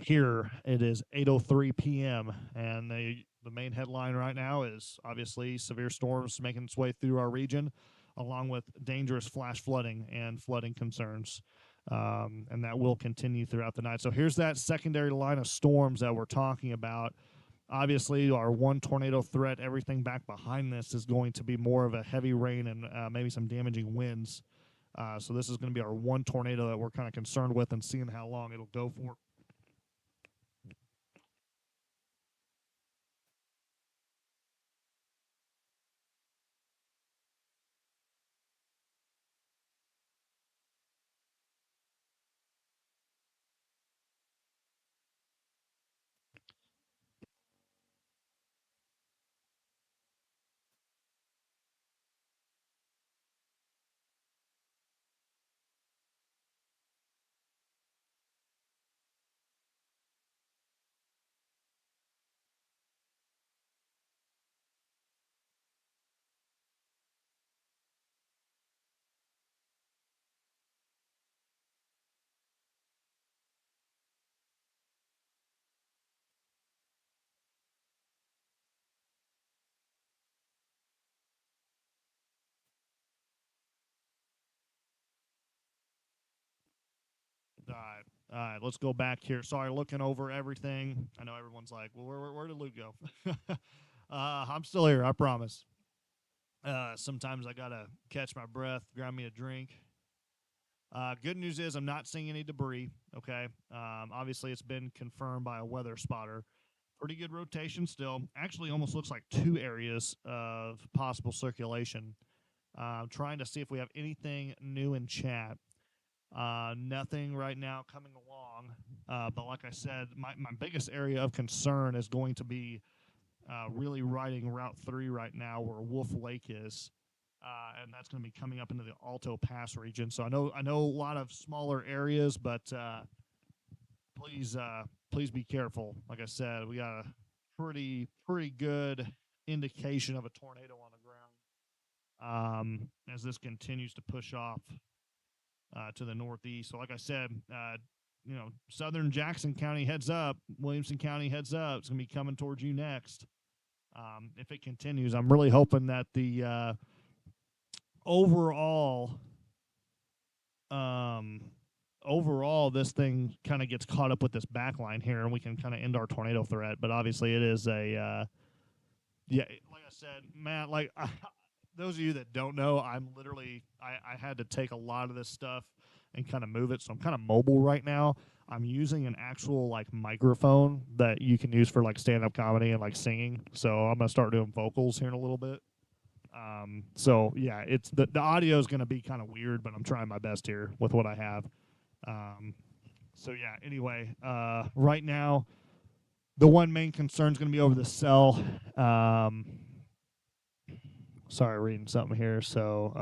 Here it is 8:03 p.m. and the main headline right now is obviously severe storms making its way through our region, along with dangerous flash flooding and flooding concerns. And that will continue throughout the night. So here's that secondary line of storms that we're talking about. Obviously, our one tornado threat, everything back behind this is going to be more of a heavy rain and maybe some damaging winds. So this is going to be our one tornado that we're kind of concerned with and seeing how long it'll go for. All right, let's go back here. Sorry, looking over everything. I know everyone's like, well, where did Luke go? I'm still here, I promise. Sometimes I got to catch my breath, grab me a drink. Good news is I'm not seeing any debris, okay? Obviously, it's been confirmed by a weather spotter. Pretty good rotation still. Actually, almost looks like two areas of possible circulation. Trying to see if we have anything new in chat. Nothing right now coming along. But like I said, my biggest area of concern is going to be really riding Route 3 right now where Wolf Lake is. And that's going to be coming up into the Alto Pass region. So I know a lot of smaller areas, but please be careful. Like I said, we got a pretty good indication of a tornado on the ground as this continues to push off to the northeast. So like I said, southern Jackson County heads up, Williamson County heads up. It's going to be coming towards you next. If it continues, I'm really hoping that the overall this thing kind of gets caught up with this back line here and we can kind of end our tornado threat. But obviously it is like I said, Matt, those of you that don't know, I'm literally I had to take a lot of this stuff and kind of move it, so I'm kind of mobile right now. I'm using an actual like microphone that you can use for like stand-up comedy and like singing, so I'm gonna start doing vocals here in a little bit. So yeah, it's the audio is gonna be kind of weird, but I'm trying my best here with what I have. So yeah, anyway, right now the one main concern is going to be over the cell. Sorry, reading something here. So,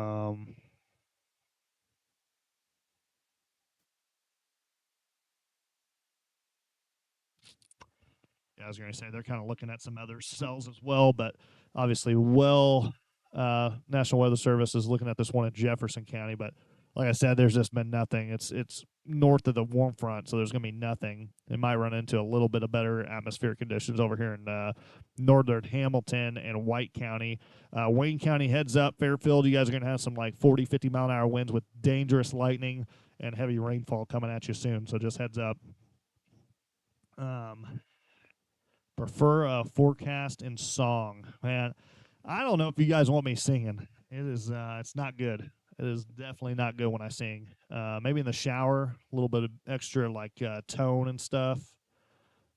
yeah, I was going to say they're kind of looking at some other cells as well, but obviously, National Weather Service is looking at this one in Jefferson County. But like I said, there's just been nothing. It's north of the warm front, so there's going to be nothing. It might run into a little bit of better atmospheric conditions over here in northern Hamilton and White County. Wayne County heads up. Fairfield, you guys are going to have some like 40, 50 mile an hour winds with dangerous lightning and heavy rainfall coming at you soon. So just heads up. Um, Prefer a forecast in song. Man, I don't know if you guys want me singing. It's not good. It is definitely not good when I sing. Maybe in the shower, a little bit of extra like tone and stuff.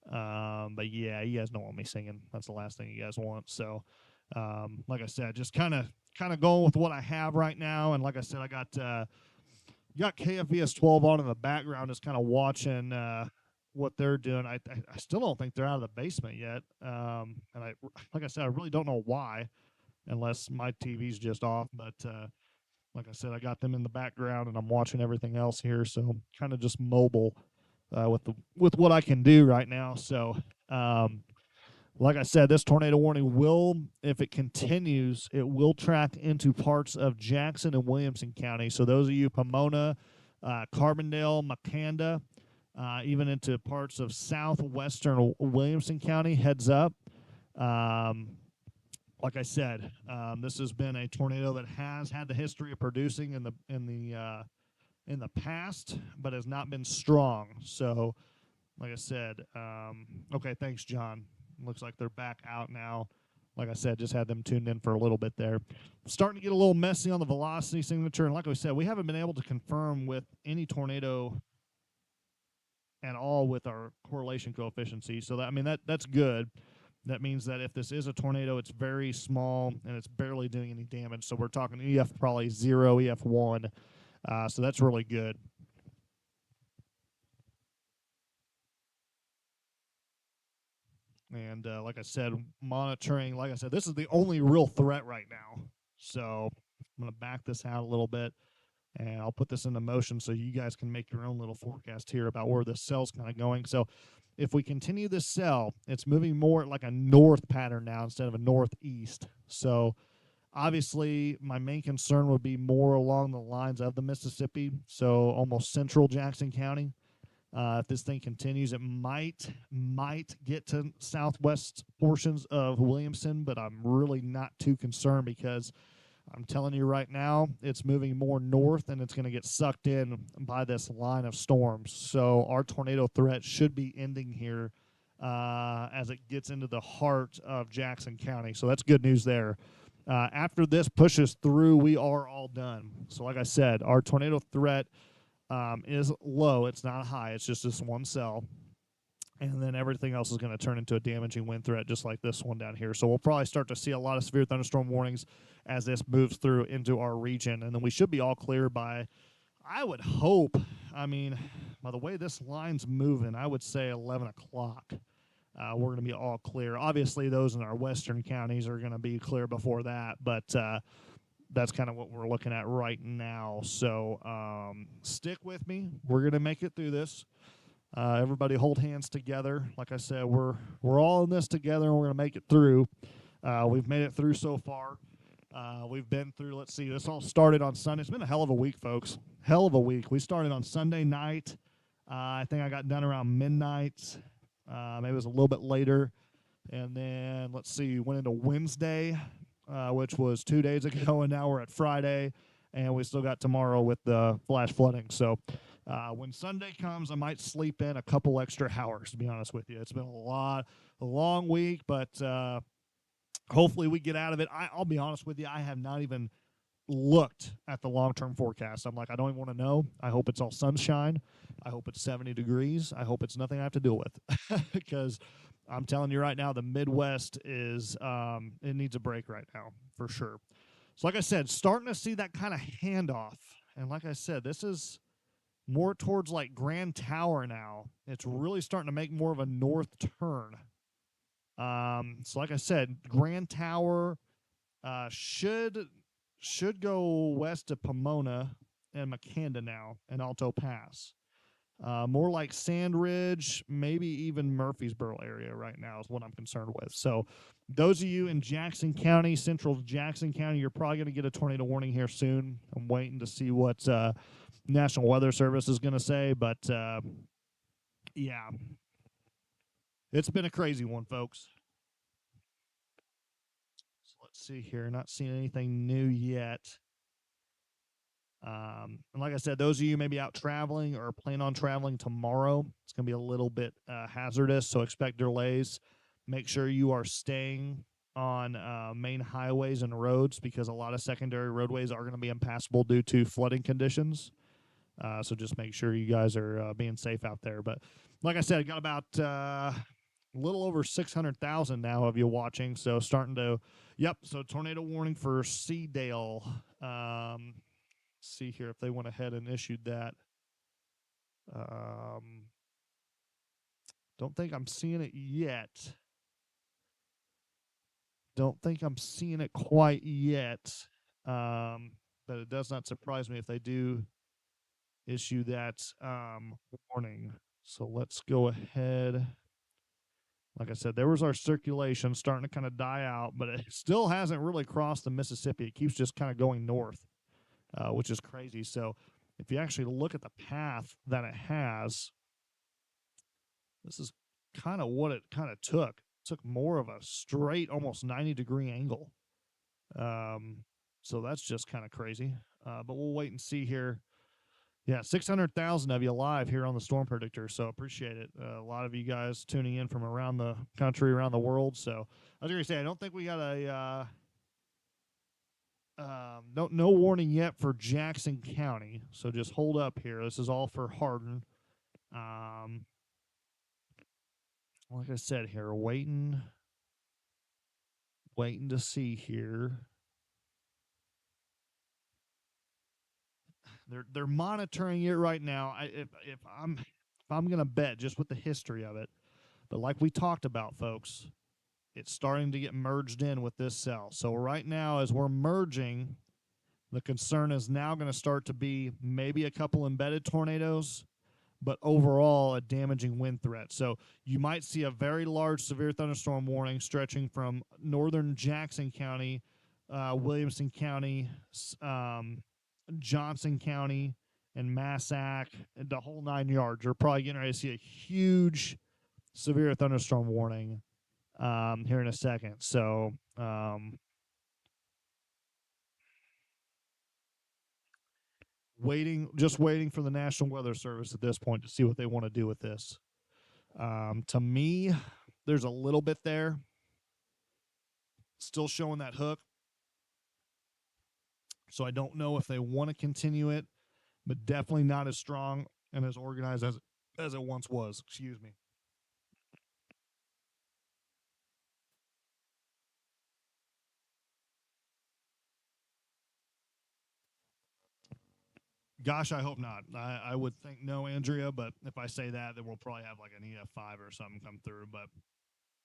But yeah, you guys don't want me singing. That's the last thing you guys want. So, like I said, just kind of going with what I have right now. And like I said, I got KFVS 12 on in the background, just kind of watching what they're doing. I still don't think they're out of the basement yet. And like I said, I really don't know why, unless my TV's just off. But like I said, I got them in the background, and I'm watching everything else here. So kind of just mobile with what I can do right now. So. Like I said, this tornado warning will, if it continues, it will track into parts of Jackson and Williamson County. So those of you, Pomona, Carbondale, Makanda, even into parts of southwestern Williamson County, heads up. Like I said, this has been a tornado that has had the history of producing in the past, but has not been strong. So, like I said, okay, thanks, John. Looks like they're back out now. Like I said, just had them tuned in for a little bit there. Starting to get a little messy on the velocity signature. And like I said, we haven't been able to confirm with any tornado at all with our correlation coefficient. So that's good. That means that if this is a tornado, it's very small and it's barely doing any damage. So we're talking EF probably 0, EF 1. So that's really good. And like I said, monitoring, like I said, this is the only real threat right now. So I'm going to back this out a little bit and I'll put this into motion so you guys can make your own little forecast here about where this cell's kind of going. So if we continue this cell, it's moving more like a north pattern now instead of a northeast. So obviously, my main concern would be more along the lines of the Mississippi, so almost central Jackson County. If this thing continues, it might get to southwest portions of Williamson, but I'm really not too concerned because I'm telling you right now, it's moving more north and it's going to get sucked in by this line of storms. So our tornado threat should be ending here as it gets into the heart of Jackson County. So that's good news there. After this pushes through, we are all done. So like I said, our tornado threat is low. It's not high. It's just this one cell. And then everything else is going to turn into a damaging wind threat, just like this one down here. So we'll probably start to see a lot of severe thunderstorm warnings as this moves through into our region. And then we should be all clear by, I would hope, by the way this line's moving, I would say 11 o'clock. We're going to be all clear. Obviously, those in our western counties are going to be clear before that, but that's kind of what we're looking at right now. So stick with me. We're going to make it through this. Everybody hold hands together. Like I said, we're all in this together, and we're going to make it through. We've made it through so far. We've been through, let's see, this all started on Sunday. It's been a hell of a week, folks. Hell of a week. We started on Sunday night. I think I got done around midnight. Maybe it was a little bit later. And then, let's see, went into Wednesday, which was 2 days ago, and now we're at Friday. And we still got tomorrow with the flash flooding. So when Sunday comes, I might sleep in a couple extra hours, to be honest with you. It's been a long week, but hopefully we get out of it. I'll be honest with you, I have not even looked at the long-term forecast. I'm like, I don't even want to know. I hope it's all sunshine. I hope it's 70 degrees. I hope it's nothing I have to deal with because I'm telling you right now, the Midwest is it needs a break right now for sure. So like I said, starting to see that kind of handoff. And like I said, this is more towards like Grand Tower now. It's really starting to make more of a north turn. So like I said, Grand Tower, Should go west of Pomona and Macanda now and Alto Pass. More like Sand Ridge, maybe even Murfreesboro area right now is what I'm concerned with. So those of you in Jackson County, central Jackson County, you're probably going to get a tornado warning here soon. I'm waiting to see what National Weather Service is going to say, but yeah, it's been a crazy one, folks. So let's see here. Not seeing anything new yet. And like I said, those of you maybe out traveling or plan on traveling tomorrow, it's going to be a little bit hazardous, so expect delays. Make sure you are staying on main highways and roads because a lot of secondary roadways are going to be impassable due to flooding conditions. So just make sure you guys are being safe out there. But like I said, I got about a little over 600,000 now of you watching. So starting to, yep. So tornado warning for Seedale. See here if they went ahead and issued that. Don't think I'm seeing it yet. Don't think I'm seeing it quite yet. But it does not surprise me if they do issue that warning. So let's go ahead. Like I said, there was our circulation starting to kind of die out, but it still hasn't really crossed the Mississippi. It keeps just kind of going north, which is crazy. So if you actually look at the path that it has, this is kind of what it kind of took. It took more of a straight, almost 90-degree angle. So that's just kind of crazy. But we'll wait and see here. Yeah, 600,000 of you live here on the Storm Predictor, so appreciate it. A lot of you guys tuning in from around the country, around the world. So I was going to say, I don't think we got a no warning yet for Jackson County. So just hold up here. This is all for Hardin. Like I said here, waiting to see here. They're monitoring it right now. If I'm gonna bet just with the history of it, but like we talked about, folks, it's starting to get merged in with this cell. So right now, as we're merging, the concern is now going to start to be maybe a couple embedded tornadoes, but overall a damaging wind threat. So you might see a very large severe thunderstorm warning stretching from northern Jackson County, Williamson County, Johnson County, and Massac, and the whole 9 yards. You're probably getting ready to see a huge severe thunderstorm warning here in a second. So just waiting for the National Weather Service at this point to see what they want to do with this. To me, there's a little bit there. Still showing that hook. So I don't know if they want to continue it, but definitely not as strong and as organized as it once was. Excuse me. Gosh, I hope not. I would think no, Andrea, but if I say that, then we'll probably have like an EF5 or something come through. But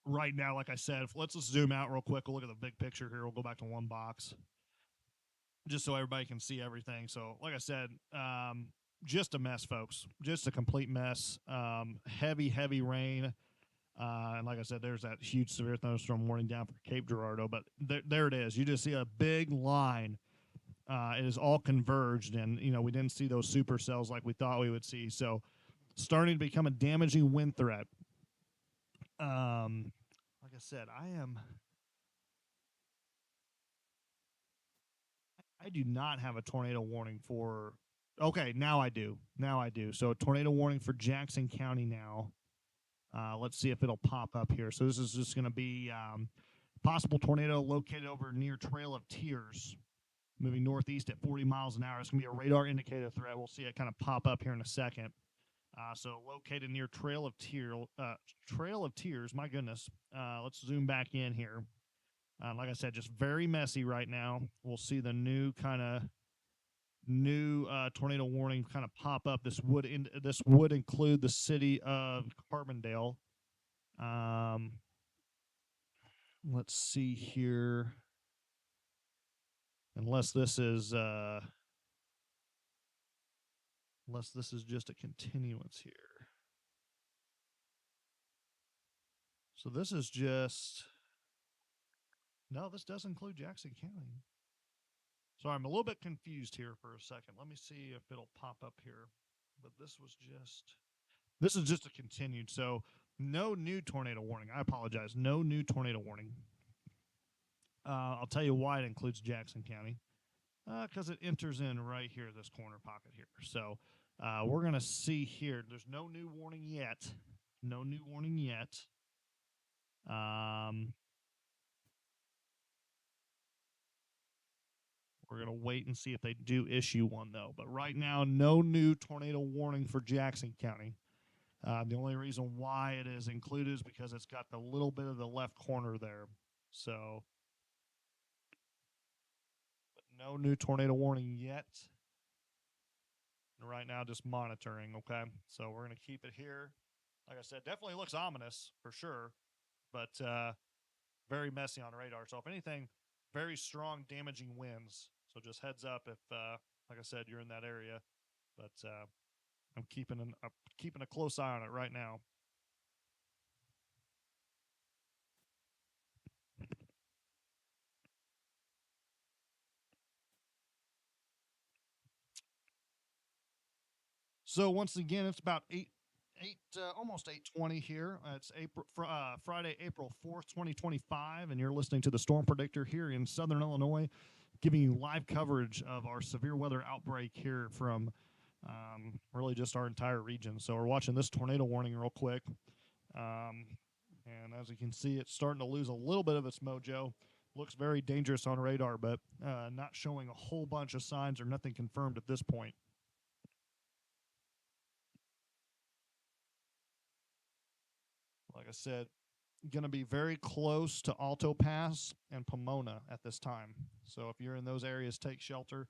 right now, like I said, let's just zoom out real quick. We'll look at the big picture here. We'll go back to one box just so everybody can see everything. So, like I said, just a mess, folks. Just a complete mess. Heavy rain. And like I said, there's that huge severe thunderstorm warning down for Cape Girardeau. But there it is. You just see a big line. It is all converged, and we didn't see those supercells like we thought we would see. So, starting to become a damaging wind threat. Like I said, I do not have a tornado warning for. Okay, now I do. So, a tornado warning for Jackson County now. Let's see if it'll pop up here. So, this is just going to be possible tornado located over near Trail of Tears, moving northeast at 40 miles an hour. It's going to be a radar indicator threat. We'll see it kind of pop up here in a second. So located near Trail of Tears. My goodness. Let's zoom back in here. Like I said, just very messy right now. We'll see the new tornado warning kind of pop up. This would include the city of Carbondale. Let's see here. unless this is just a continuance here. So this is just, no, this does include Jackson County. Sorry, I'm a little bit confused here for a second. Let me see if it'll pop up here. But this is just a continued. So no new tornado warning. I apologize. No new tornado warning. I'll tell you why it includes Jackson County. Because it enters in right here, this corner pocket here. So we're going to see here. There's no new warning yet. No new warning yet. We're going to wait and see if they do issue one, though. But right now, no new tornado warning for Jackson County. The only reason why it is included is because it's got the little bit of the left corner there. So, but no new tornado warning yet. And right now, just monitoring, okay? So we're going to keep it here. Like I said, definitely looks ominous for sure, but very messy on radar. So if anything, very strong damaging winds. So just heads up if, like I said, you're in that area. But I'm keeping a close eye on it right now. So once again, it's about almost 8:20 here. It's Friday, April 4th, 2025, and you're listening to the Storm Predictor here in Southern Illinois, giving you live coverage of our severe weather outbreak here from really just our entire region. So we're watching this tornado warning real quick. And as you can see, it's starting to lose a little bit of its mojo. Looks very dangerous on radar, but not showing a whole bunch of signs or nothing confirmed at this point. Like I said, going to be very close to Alto Pass and Pomona at this time. So if you're in those areas, take shelter.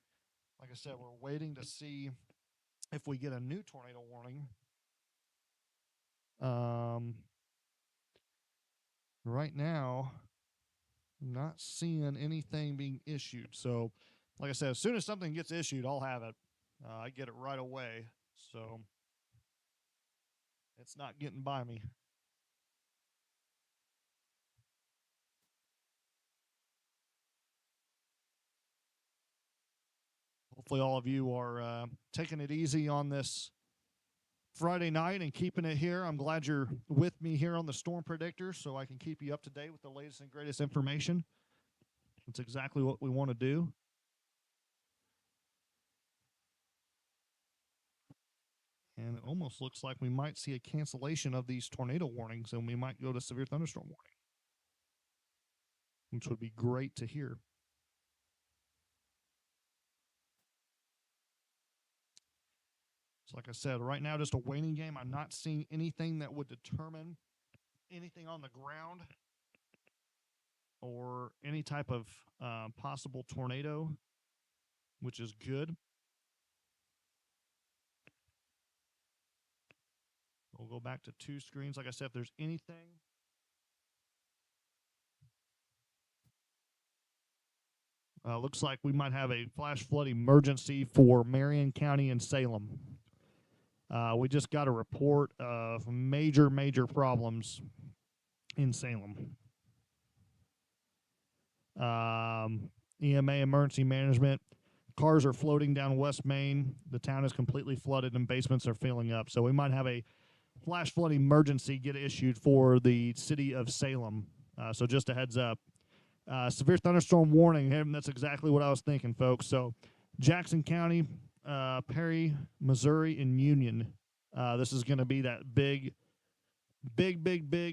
Like I said, we're waiting to see if we get a new tornado warning. Right now, I'm not seeing anything being issued. So, like I said, as soon as something gets issued, I'll have it. I get it right away. So it's not getting by me. Hopefully, all of you are taking it easy on this Friday night and keeping it here. I'm glad you're with me here on the Storm Predictor so I can keep you up to date with the latest and greatest information. That's exactly what we want to do. And it almost looks like we might see a cancellation of these tornado warnings and we might go to severe thunderstorm warning, which would be great to hear. So like I said, right now, just a waiting game. I'm not seeing anything that would determine anything on the ground or any type of possible tornado, which is good. We'll go back to two screens. Like I said, if there's anything, looks like we might have a flash flood emergency for Marion County and Salem. We just got a report of major problems in Salem. EMA emergency management. Cars are floating down West Main. The town is completely flooded and basements are filling up. So we might have a flash flood emergency get issued for the city of Salem. So just a heads up. Severe thunderstorm warning. And that's exactly what I was thinking, folks. So Jackson County, Perry, Missouri, and Union. This is going to be that big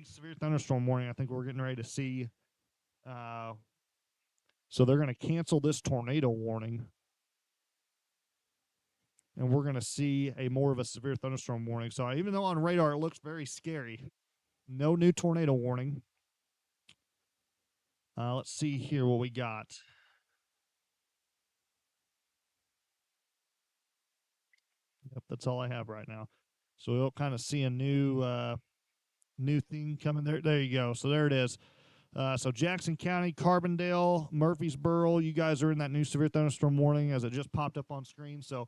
severe thunderstorm warning I think we're getting ready to see. So they're going to cancel this tornado warning. And we're going to see a more of a severe thunderstorm warning. So even though on radar it looks very scary, no new tornado warning. Let's see here what we got. Yep, that's all I have right now. So we'll kind of see a new thing coming there. There you go. So there it is. So Jackson County, Carbondale, Murfreesboro, you guys are in that new severe thunderstorm warning as it just popped up on screen. So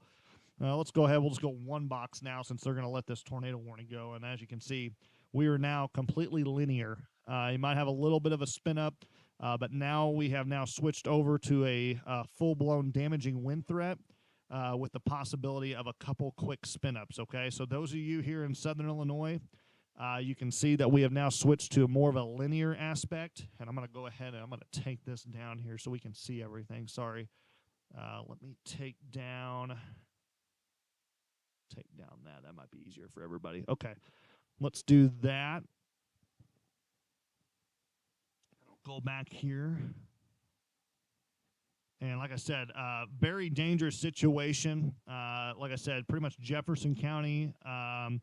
let's go ahead. We'll just go one box now since they're going to let this tornado warning go. And as you can see, we are now completely linear. You might have a little bit of a spin up, but now we have now switched over to a full-blown damaging wind threat with the possibility of a couple quick spin ups. Okay, so those of you here in Southern Illinois, you can see that we have now switched to more of a linear aspect. And I'm going to go ahead and I'm going to take this down here so we can see everything. Sorry. Let me take down that. That might be easier for everybody. Okay, let's do that. Go back here. And like I said, very dangerous situation. Like I said, pretty much Jefferson County. And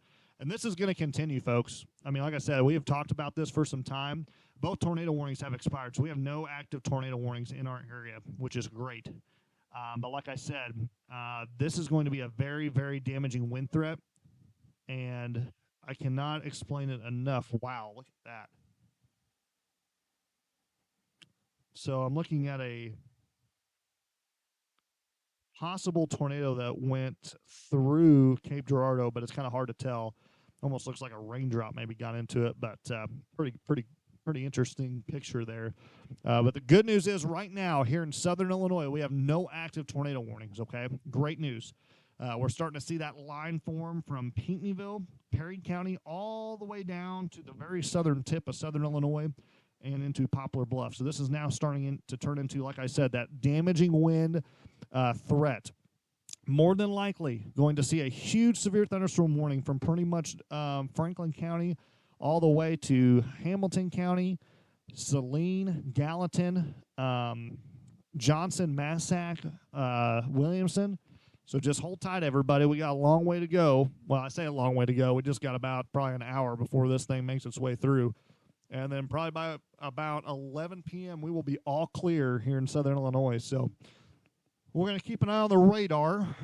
this is going to continue, folks. I mean, like I said, we have talked about this for some time. Both tornado warnings have expired, so we have no active tornado warnings in our area, which is great. But like I said, this is going to be a very, very damaging wind threat. And I cannot explain it enough. Wow, look at that. So I'm looking at a possible tornado that went through Cape Girardeau, but it's kind of hard to tell. Almost looks like a raindrop maybe got into it, but pretty interesting picture there. But the good news is right now here in Southern Illinois, we have no active tornado warnings, okay? Great news. We're starting to see that line form from Pinckneyville, Perry County, all the way down to the very southern tip of Southern Illinois and into Poplar Bluff. So this is now starting to turn into, like I said, that damaging wind threat. More than likely going to see a huge severe thunderstorm warning from pretty much Franklin County all the way to Hamilton County, Saline, Gallatin, Johnson, Massac, Williamson. So just hold tight, everybody. We got a long way to go. Well, I say a long way to go. We just got about probably an hour before this thing makes its way through. And then probably by about 11 p.m., we will be all clear here in Southern Illinois. So we're going to keep an eye on the radar.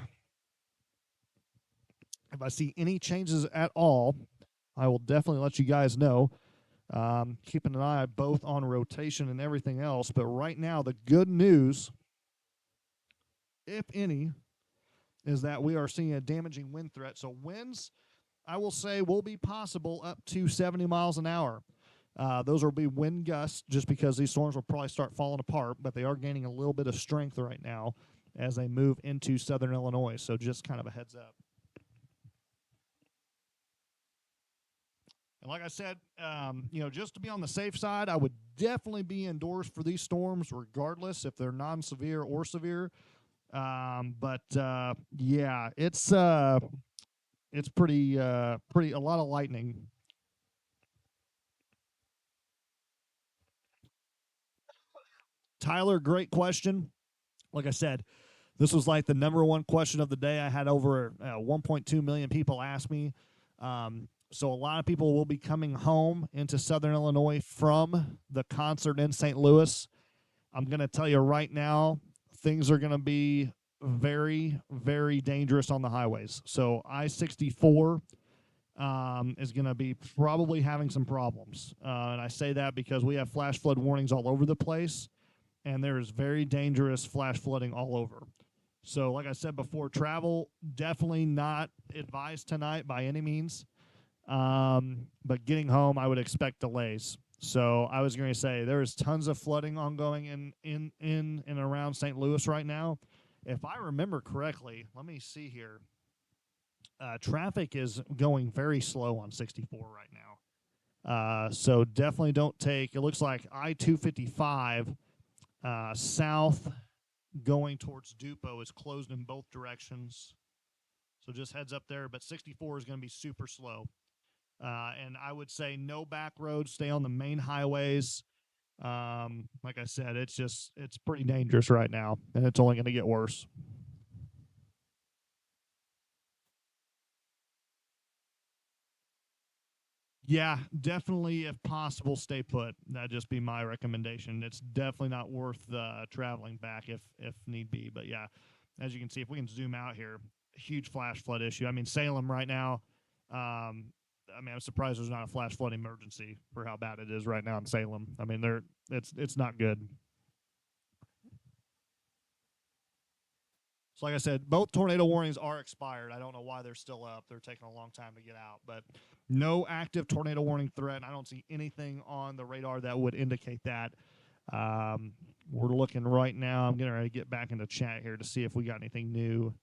If I see any changes at all, I will definitely let you guys know. Keeping an eye both on rotation and everything else. But right now, the good news, if any, is that we are seeing a damaging wind threat. So winds, I will say, will be possible up to 70 miles an hour. Those will be wind gusts just because these storms will probably start falling apart, but they are gaining a little bit of strength right now as they move into Southern Illinois. So just kind of a heads up. And like I said, just to be on the safe side, I would definitely be indoors for these storms, regardless if they're non-severe or severe. Yeah, it's pretty a lot of lightning. Tyler, great question. Like I said, this was like the number one question of the day. I had over 1.2 million people ask me. So a lot of people will be coming home into Southern Illinois from the concert in St. Louis. I'm going to tell you right now, things are going to be very, very dangerous on the highways. So I-64 is going to be probably having some problems. And I say that because we have flash flood warnings all over the place, and there is very dangerous flash flooding all over. So like I said before, travel definitely not advised tonight by any means. But getting home, I would expect delays. So I was going to say there is tons of flooding ongoing in and around St. Louis right now. If I remember correctly, let me see here. Traffic is going very slow on 64 right now. So definitely don't take. It looks like I-255 south going towards Dupo is closed in both directions. So just heads up there. But 64 is going to be super slow. And I would say no back roads, stay on the main highways. Like I said, it's pretty dangerous right now, and it's only going to get worse. Yeah, definitely, if possible, stay put. That'd just be my recommendation. It's definitely not worth traveling back if need be. But yeah, as you can see, if we can zoom out here, huge flash flood issue. I mean, Salem right now, I mean, I'm surprised there's not a flash flood emergency for how bad it is right now in Salem. I mean, it's not good. So like I said, both tornado warnings are expired. I don't know why they're still up. They're taking a long time to get out, but no active tornado warning threat. I don't see anything on the radar that would indicate that. We're looking right now. I'm going to get back into chat here to see if we got anything new.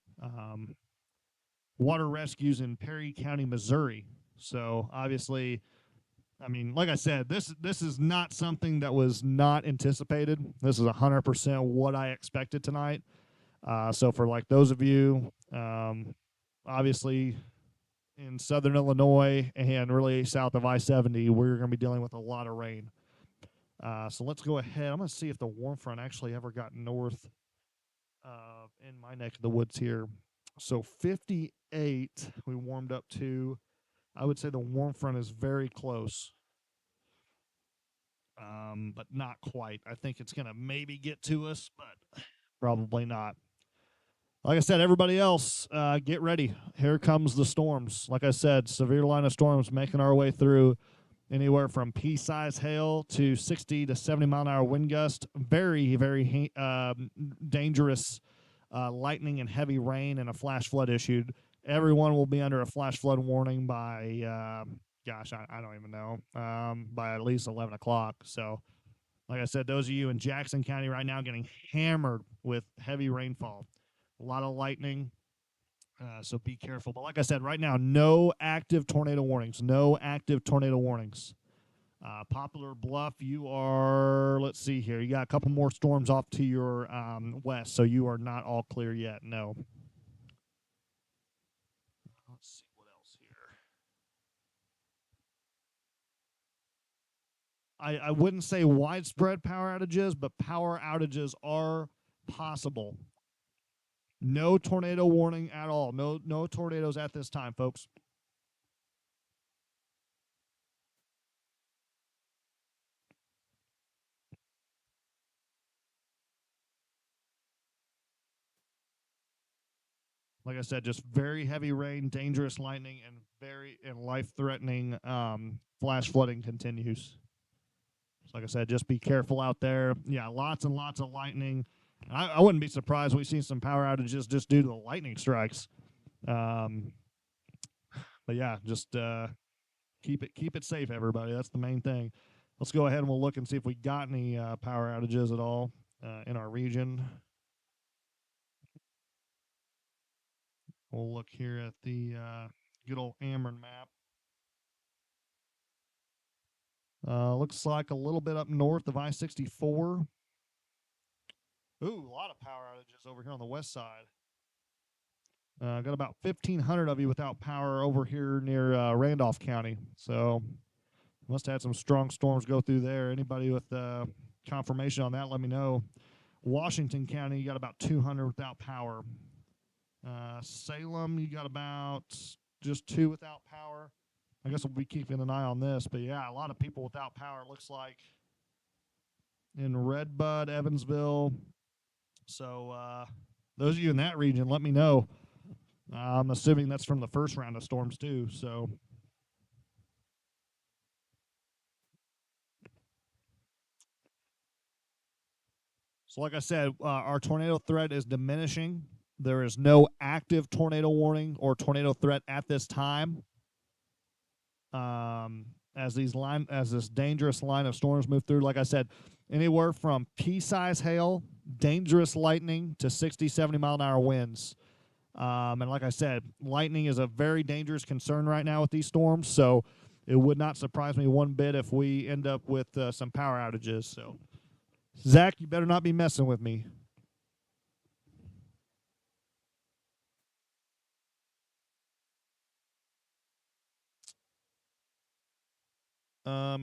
Water rescues in Perry County, Missouri. So obviously, I mean, like I said, this is not something that was not anticipated. This is 100% what I expected tonight. So for like those of you, obviously in Southern Illinois and really south of I-70, we're going to be dealing with a lot of rain. So let's go ahead. I'm going to see if the warm front actually ever got north in my neck of the woods here. So 58 we warmed up to. I would say the warm front is very close, but not quite. I think it's going to maybe get to us, but probably not. Like I said, everybody else, get ready. Here comes the storms. Like I said, severe line of storms making our way through, anywhere from pea-size hail to 60 to 70-mile-an-hour wind gust. Very, very dangerous lightning and heavy rain and a flash flood issued. Everyone will be under a flash flood warning by, gosh, I don't even know, by at least 11 o'clock. So, like I said, those of you in Jackson County right now getting hammered with heavy rainfall. A lot of lightning, so be careful. But like I said, right now, no active tornado warnings. No active tornado warnings. Poplar Bluff, you are, let's see here. You got a couple more storms off to your west, so you are not all clear yet. No. Let's see what else here. I wouldn't say widespread power outages, but power outages are possible. No tornado warning at all. No tornadoes at this time, folks. Like I said, just very heavy rain, dangerous lightning, and life-threatening flash flooding continues. So like I said, just be careful out there. Yeah, lots and lots of lightning. I wouldn't be surprised we've seen some power outages just due to the lightning strikes. But yeah, just keep it safe, everybody. That's the main thing. Let's go ahead and we'll look and see if we got any power outages at all in our region. We'll look here at the good old Ameren map. Looks like a little bit up north of I-64. Ooh, a lot of power outages over here on the west side. Got about 1,500 of you without power over here near Randolph County. So must have had some strong storms go through there. Anybody with confirmation on that, let me know. Washington County, you got about 200 without power. Salem, you got about just 2 without power. I guess we'll be keeping an eye on this. But, yeah, a lot of people without power, it looks like, in Redbud, Evansville. So those of you in that region, let me know. I'm assuming that's from the first round of storms, too. So like I said, our tornado threat is diminishing. There is no active tornado warning or tornado threat at this time. As this dangerous line of storms move through, like I said, anywhere from pea-size hail, dangerous lightning, to 60, 70-mile-an-hour winds. And like I said, lightning is a very dangerous concern right now with these storms, so it would not surprise me one bit if we end up with some power outages. So, Zach, you better not be messing with me.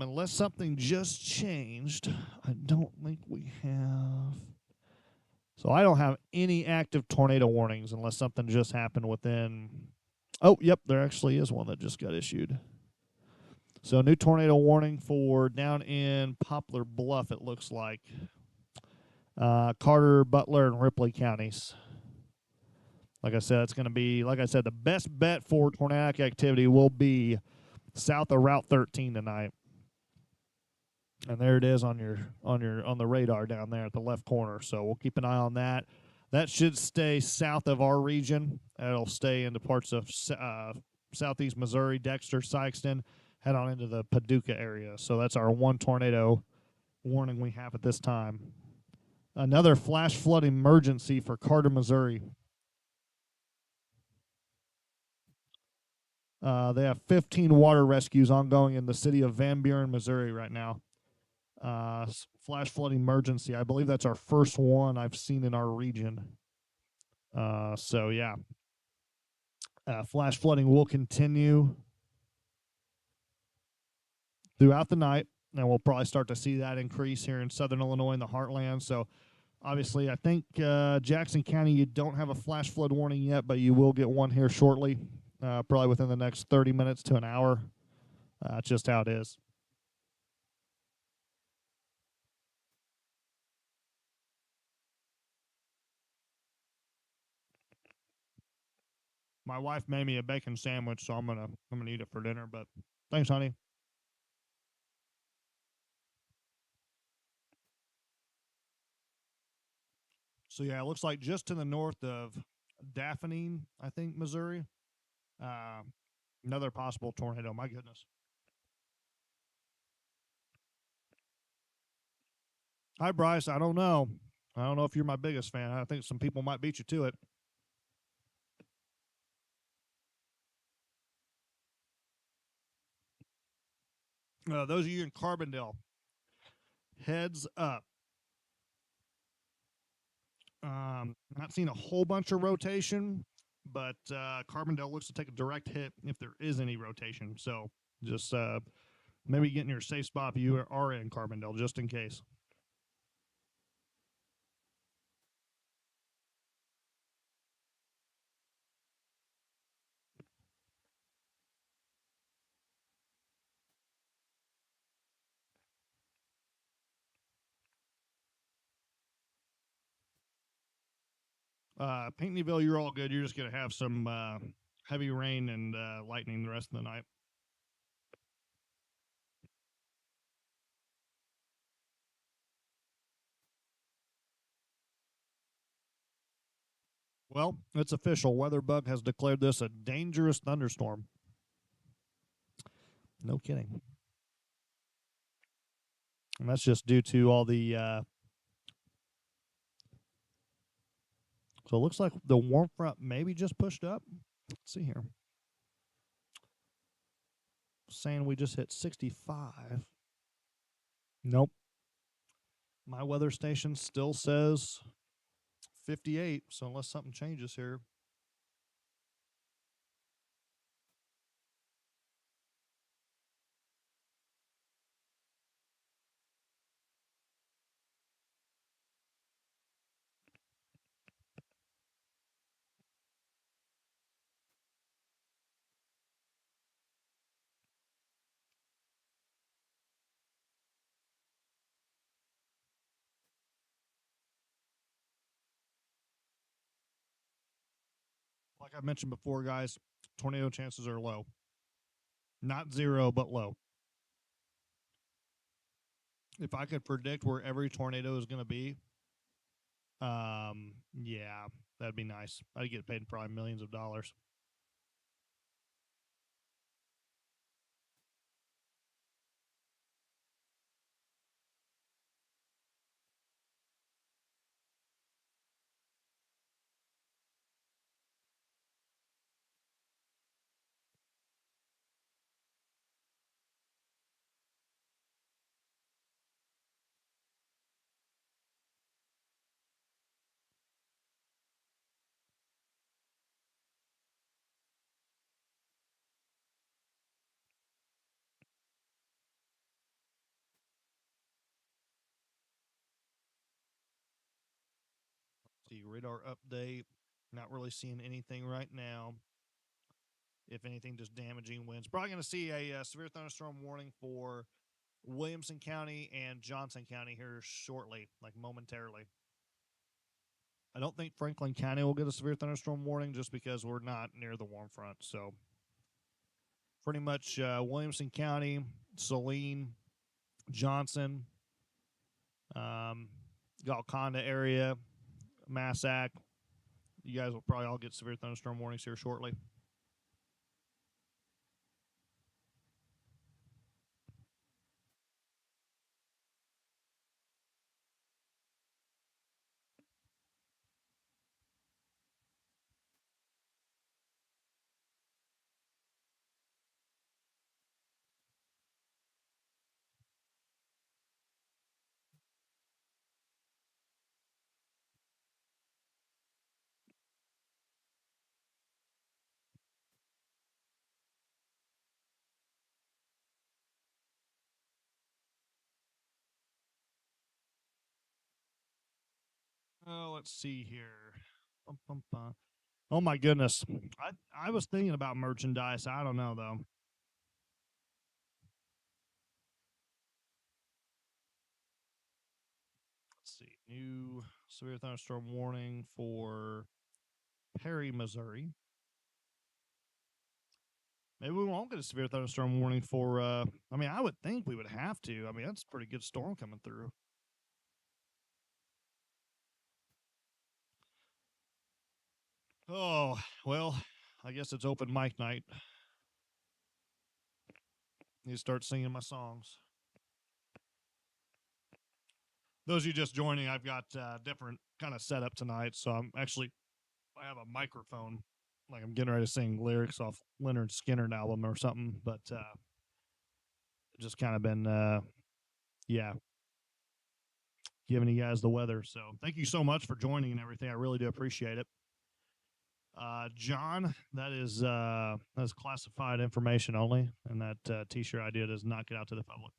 Unless something just changed, I don't think we have. So I don't have any active tornado warnings unless something just happened within. Oh, yep, there actually is one that just got issued. So new tornado warning for down in Poplar Bluff, it looks like. Carter, Butler, and Ripley counties. Like I said, it's going to be, like I said, the best bet for tornadic activity will be south of Route 13 tonight. And there it is on the radar down there at the left corner. So we'll keep an eye on that. That should stay south of our region. It'll stay into parts of southeast Missouri, Dexter, Sykeston, head on into the Paducah area. So that's our one tornado warning we have at this time. Another flash flood emergency for Carter, Missouri. They have 15 water rescues ongoing in the city of Van Buren, Missouri right now. Flash flood emergency. I believe that's our first one I've seen in our region. So yeah, flash flooding will continue throughout the night, and we'll probably start to see that increase here in southern Illinois in the heartland. So obviously, I think Jackson County, you don't have a flash flood warning yet, but you will get one here shortly, probably within the next 30 minutes to an hour. That's just how it is. My wife made me a bacon sandwich, so I'm gonna eat it for dinner. But thanks, honey. So yeah, it looks like just to the north of Daphne, I think, Missouri. Uh, Another possible tornado. My goodness. Hi, Bryce. I don't know. I don't know if you're my biggest fan. I think some people might beat you to it. Those of you in Carbondale, heads up. Not seeing a whole bunch of rotation, but Carbondale looks to take a direct hit if there is any rotation. So just maybe get in your safe spot if you are in Carbondale, just in case. Pinckneyville, you're all good. You're just going to have some heavy rain and lightning the rest of the night. Well, it's official. WeatherBug has declared this a dangerous thunderstorm. No kidding. And that's just due to all the. So it looks like the warm front maybe just pushed up. Let's see here. Saying we just hit 65. Nope. My weather station still says 58. So unless something changes here. Like I mentioned before, guys, tornado chances are low. Not zero, but low. If I could predict where every tornado is going to be, yeah, that'd be nice. I'd get paid probably millions of dollars. See, radar update. Not really seeing anything right now. If anything, just damaging winds. Probably going to see a severe thunderstorm warning for Williamson County and Johnson County here shortly, like momentarily. I don't think Franklin County will get a severe thunderstorm warning just because we're not near the warm front. So pretty much Williamson County, Saline, Johnson, Golconda area, Massac. You guys will probably all get severe thunderstorm warnings here shortly. Let's see here. Bum, bum, bum. Oh my goodness. I was thinking about merchandise. I don't know though. Let's see. New severe thunderstorm warning for Perry, Missouri. Maybe we won't get a severe thunderstorm warning for I mean, I would think we would have to. I mean, that's a pretty good storm coming through. Oh, well, I guess it's open mic night. You start singing my songs. Those of you just joining, I've got different kind of setup tonight. So I have a microphone, like I'm getting ready to sing lyrics off Leonard Skinner album or something, but just kind of been, yeah, giving you guys the weather. So thank you so much for joining and everything. I really do appreciate it. John, that's classified information only, and that T-shirt idea does not get out to the public.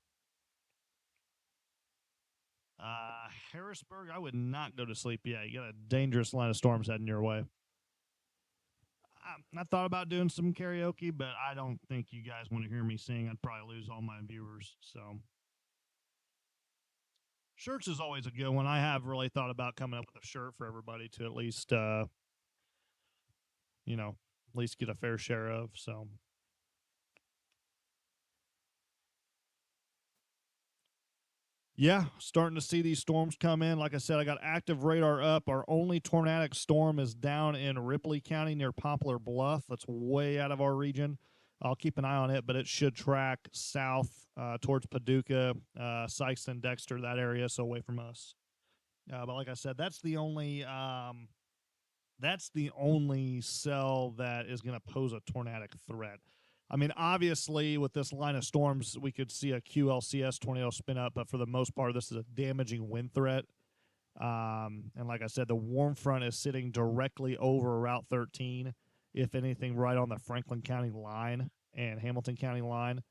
Harrisburg, I would not go to sleep yet. You got a dangerous line of storms heading your way. I thought about doing some karaoke, but I don't think you guys want to hear me sing. I'd probably lose all my viewers. So, shirts is always a good one. I have really thought about coming up with a shirt for everybody to at least, at least get a fair share of. So, yeah, starting to see these storms come in. Like I said, I got active radar up. Our only tornadic storm is down in Ripley County near Poplar Bluff. That's way out of our region. I'll keep an eye on it, but it should track south towards Paducah, Sykeston, Dexter, that area, so away from us. But like I said, that's the only cell that is going to pose a tornadic threat. I mean, obviously, with this line of storms, we could see a QLCS tornado spin up, but for the most part, this is a damaging wind threat. And like I said, the warm front is sitting directly over Route 13, if anything, right on the Franklin County line and Hamilton County line.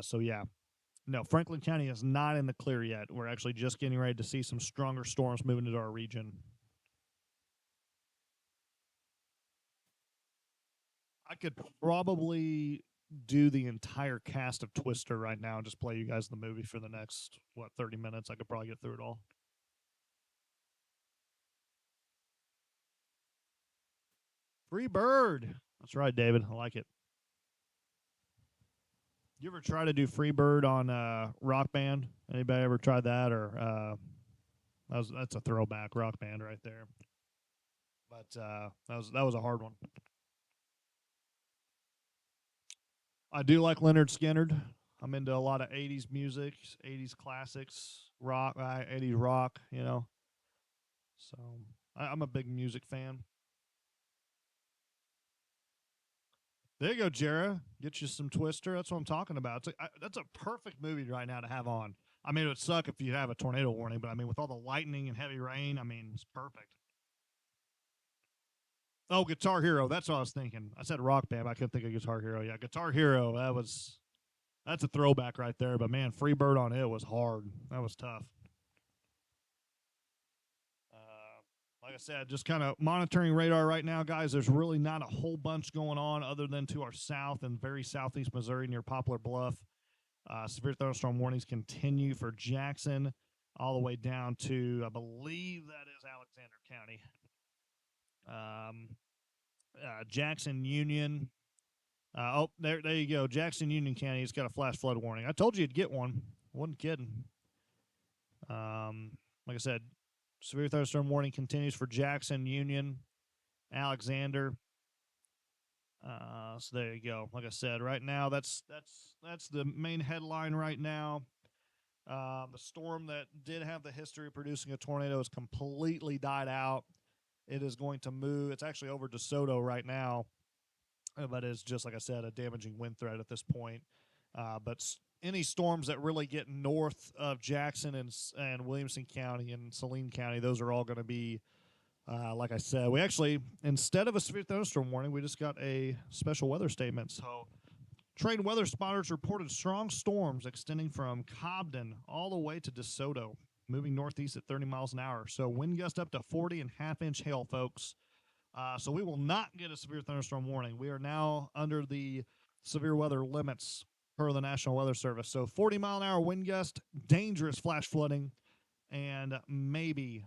So, yeah. No, Franklin County is not in the clear yet. We're actually just getting ready to see some stronger storms moving into our region. I could probably do the entire cast of Twister right now and just play you guys the movie for the next 30 minutes. I could probably get through it all. Free Bird. That's right, David. I like it. You ever try to do Free Bird on Rock Band? Anybody ever tried that? Or that's a throwback Rock Band right there. But that was a hard one. I do like Leonard Skinner. I'm into a lot of 80s music, 80s classics, rock, 80s rock, So I'm a big music fan. There you go, Jera. Get you some Twister. That's what I'm talking about. That's a perfect movie right now to have on. I mean, it would suck if you have a tornado warning, but I mean, with all the lightning and heavy rain, I mean, it's perfect. Oh, Guitar Hero. That's what I was thinking. I said Rock Band. I couldn't think of Guitar Hero. Yeah, Guitar Hero. That's a throwback right there. But man, Freebird on it was hard. That was tough. Like I said, just kind of monitoring radar right now, guys. There's really not a whole bunch going on other than to our south and very southeast Missouri near Poplar Bluff. Severe thunderstorm warnings continue for Jackson all the way down to, I believe that is Alexander County. Jackson, Union, There you go. Jackson Union County's got a flash flood warning. I told you you'd get one. Wasn't kidding. Like I said, severe thunderstorm warning continues for Jackson, Union, Alexander. So there you go. Like I said, right now that's the main headline right now. The storm that did have the history of producing a tornado has completely died out. It is going to move. It's actually over DeSoto right now, but it's just, like I said, a damaging wind threat at this point. But any storms that really get north of Jackson and Williamson County and Saline County, those are all going to be, like I said, we actually, instead of a severe thunderstorm warning, we just got a special weather statement. So trained weather spotters reported strong storms extending from Cobden all the way to DeSoto, moving northeast at 30 miles an hour. So wind gust up to 40 and half-inch hail, folks. So we will not get a severe thunderstorm warning. We are now under the severe weather limits per the National Weather Service. So 40-mile-an-hour wind gust, dangerous flash flooding, and maybe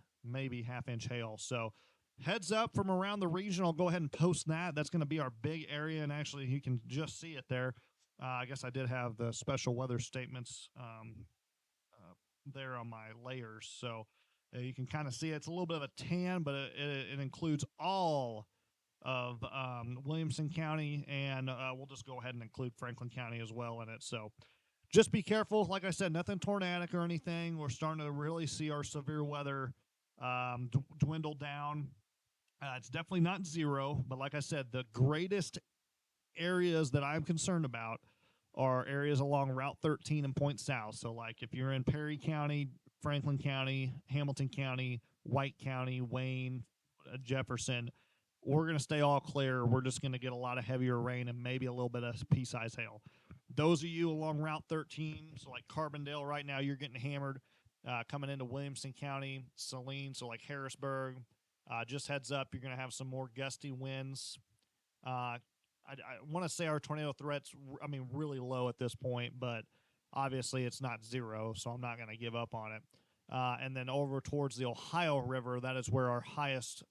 half-inch hail. So heads up from around the region. I'll go ahead and post that. That's going to be our big area, and actually you can just see it there. I guess I did have the special weather statements there on my layers. So you can kind of see it. It's a little bit of a tan, but it includes all of Williamson County, and we'll just go ahead and include Franklin County as well in it. So just be careful. Like I said, nothing tornadic or anything. We're starting to really see our severe weather dwindle down. It's definitely not zero, but like I said, the greatest areas that I'm concerned about are areas along Route 13 and Point South. So, like, if you're in Perry County, Franklin County, Hamilton County, White County, Wayne, Jefferson, we're going to stay all clear. We're just going to get a lot of heavier rain and maybe a little bit of pea-size hail. Those of you along Route 13, so like Carbondale right now, you're getting hammered. Coming into Williamson County, Saline, so like Harrisburg, just heads up, you're going to have some more gusty winds. I want to say our tornado threat's, really low at this point, but obviously it's not zero, so I'm not going to give up on it. And then over towards the Ohio River, that is where our highest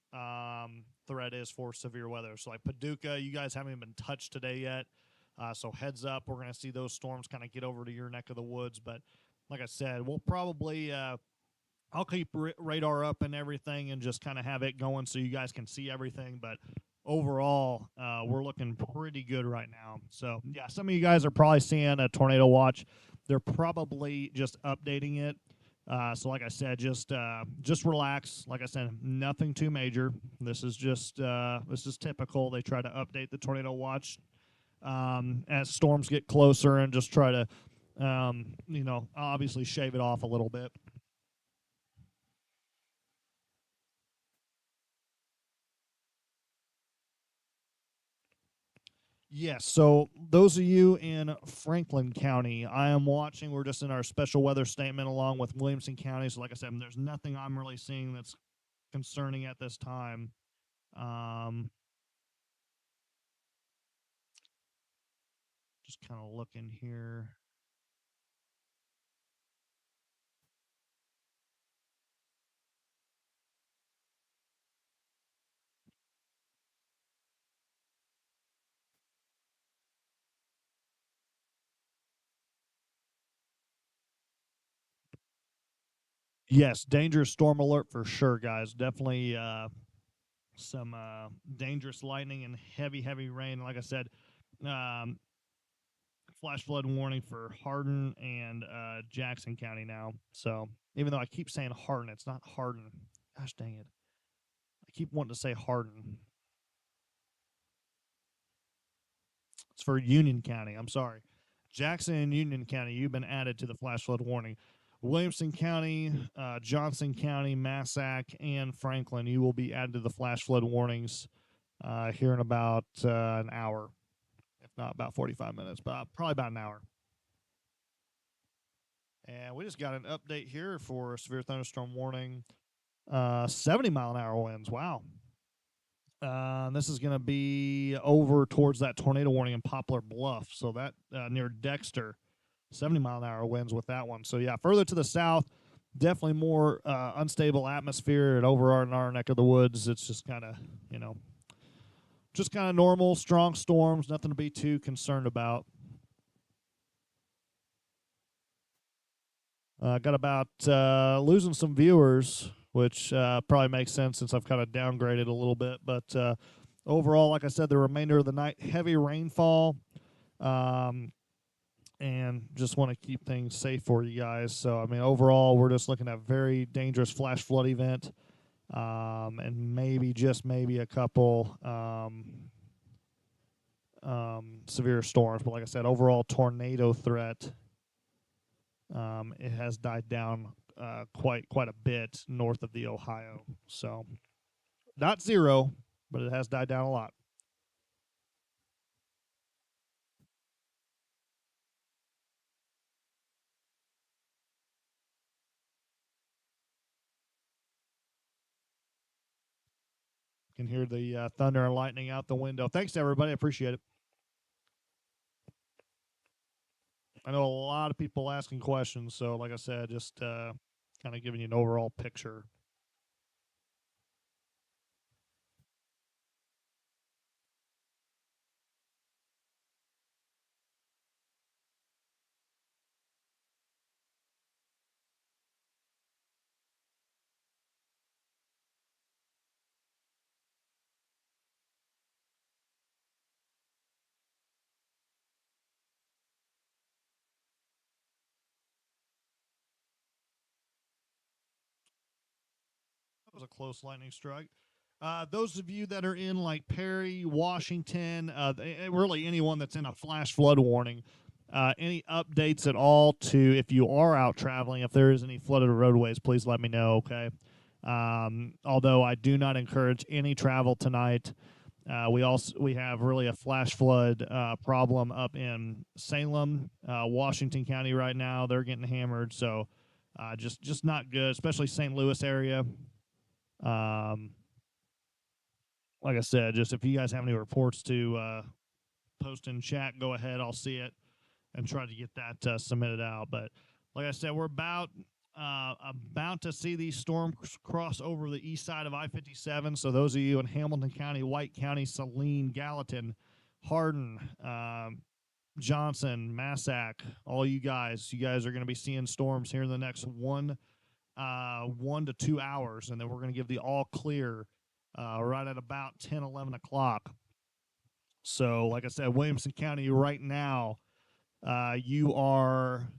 threat is for severe weather. So like Paducah, you guys haven't even been touched today yet. So heads up, we're going to see those storms kind of get over to your neck of the woods. But like I said, we'll probably I'll keep radar up and everything and just kind of have it going so you guys can see everything. But overall, we're looking pretty good right now. So, yeah, some of you guys are probably seeing a tornado watch. They're probably just updating it. So, like I said, just relax. Like I said, nothing too major. This is just this is typical. They try to update the tornado watch as storms get closer and just try to, obviously shave it off a little bit. Yes. So those of you in Franklin County, I am watching. We're just in our special weather statement along with Williamson County. So like I said, there's nothing I'm really seeing that's concerning at this time. Just kind of looking here. Yes, dangerous storm alert for sure, guys. Definitely some dangerous lightning and heavy rain. Like I said, flash flood warning for Hardin and Jackson County now. So even though I keep saying Hardin, it's not Hardin. Gosh dang it. I keep wanting to say Hardin. It's for Union County. I'm sorry. Jackson and Union County, you've been added to the flash flood warning. Williamson County, Johnson County, Massac, and Franklin, you will be added to the flash flood warnings here in about an hour, if not about 45 minutes, but probably about an hour. And we just got an update here for severe thunderstorm warning, 70-mile-an-hour winds. Wow. This is going to be over towards that tornado warning in Poplar Bluff. So that near Dexter, 70-mile-an-hour winds with that one. So, yeah, further to the south, definitely more unstable atmosphere. And over in our neck of the woods, it's just kind of, just kind of normal, strong storms, nothing to be too concerned about. Got about losing some viewers, which probably makes sense since I've kind of downgraded a little bit. But overall, like I said, the remainder of the night, heavy rainfall, and just want to keep things safe for you guys. So, I mean, overall, we're just looking at a very dangerous flash flood event, and maybe, just maybe, a couple severe storms. But like I said, overall tornado threat, it has died down quite a bit north of the Ohio. So not zero, but it has died down a lot. Can hear the thunder and lightning out the window. Thanks to everybody. I appreciate it. I know a lot of people asking questions, so like I said, just kind of giving you an overall picture. That was a close lightning strike. Those of you that are in like Perry, Washington, really anyone that's in a flash flood warning, any updates at all to if you are out traveling, if there is any flooded roadways, please let me know, okay? Although I do not encourage any travel tonight. We have really a flash flood problem up in Salem, Washington County right now. They're getting hammered, so just not good, especially St. Louis area. Um, like I said, just if you guys have any reports to post in chat, go ahead. I'll see it and try to get that submitted out. But like I said, we're about to see these storms cross over the east side of I-57. So those of you in Hamilton County, White County, Saline, Gallatin, Hardin, Johnson, Massac, all you guys are going to be seeing storms here in the next 1 to 2 hours, and then we're going to give the all clear right at about 10, 11 o'clock. So, like I said, Williamson County right now, you are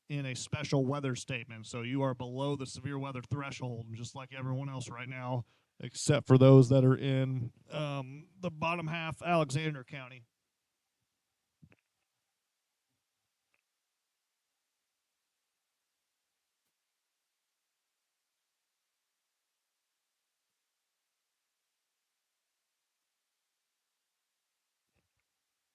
in a special weather statement. So you are below the severe weather threshold, just like everyone else right now, except for those that are in the bottom half, Alexander County.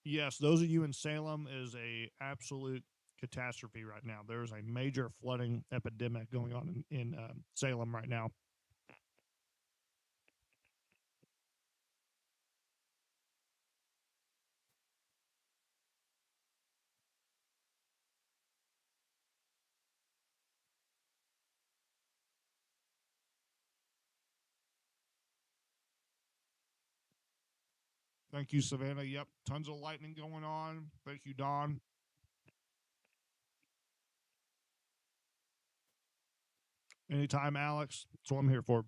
Yes, those of you in Salem is a absolute catastrophe right now. There's a major flooding epidemic going on in Salem right now. Thank you, Savannah. Yep, tons of lightning going on. Thank you, Don. Anytime, Alex. That's what I'm here for.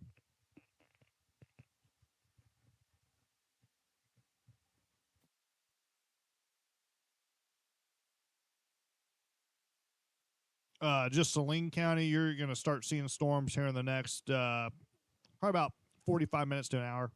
Just Saline County, you're going to start seeing storms here in the next probably about 45 minutes to an hour.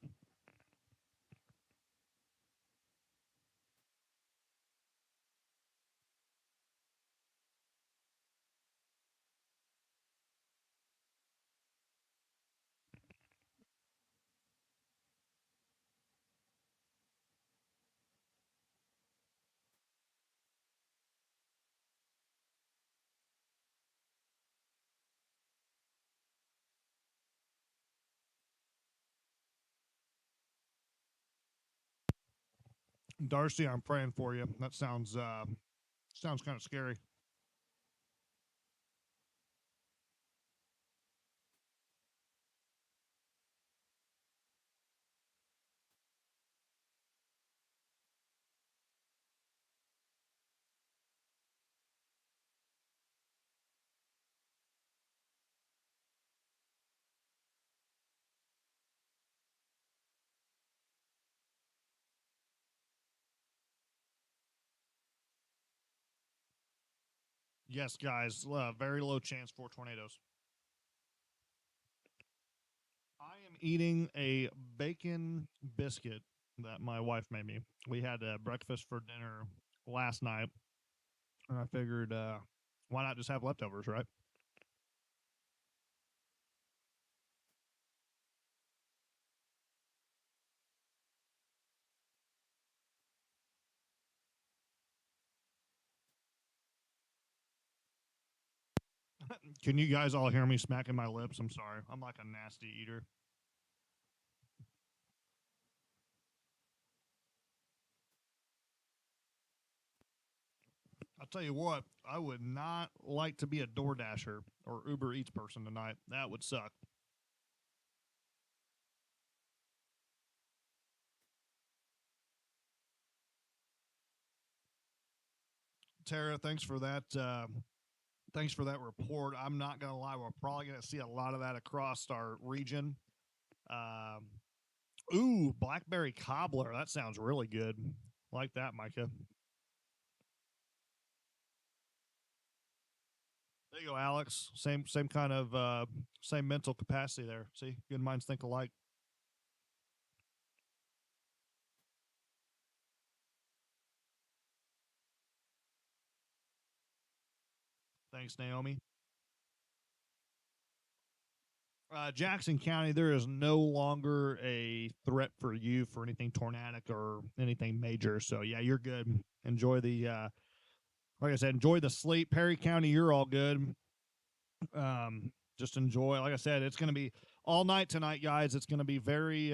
Darcy, I'm praying for you. That sounds kind of scary. Yes, guys, very low chance for tornadoes. I am eating a bacon biscuit that my wife made me. We had breakfast for dinner last night, and I figured, why not just have leftovers, right? Can you guys all hear me smacking my lips? I'm sorry. I'm like a nasty eater. I'll tell you what, I would not like to be a DoorDasher or Uber Eats person tonight. That would suck. Tara, thanks for that. Thanks for that report. I'm not gonna lie, we're probably gonna see a lot of that across our region. Um, ooh, blackberry cobbler. That sounds really good. Like that, Micah. There you go, Alex. Same kind of same mental capacity there. See, good minds think alike. Thanks, Naomi. Jackson County, there is no longer a threat for you for anything tornadic or anything major. So yeah, you're good. Enjoy the like I said, enjoy the sleep. Perry County, you're all good. Just enjoy. Like I said, it's going to be all night tonight, guys. It's going to be very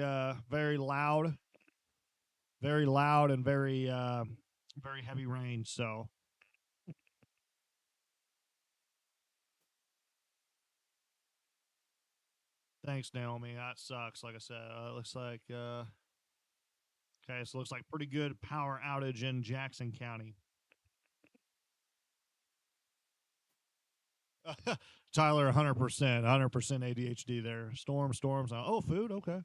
loud, and very heavy rain. So thanks, Naomi. That sucks. Like I said, it looks like okay. So it looks like pretty good power outage in Jackson County. Tyler, 100%, 100% ADHD there. Storms. Oh, food. Okay.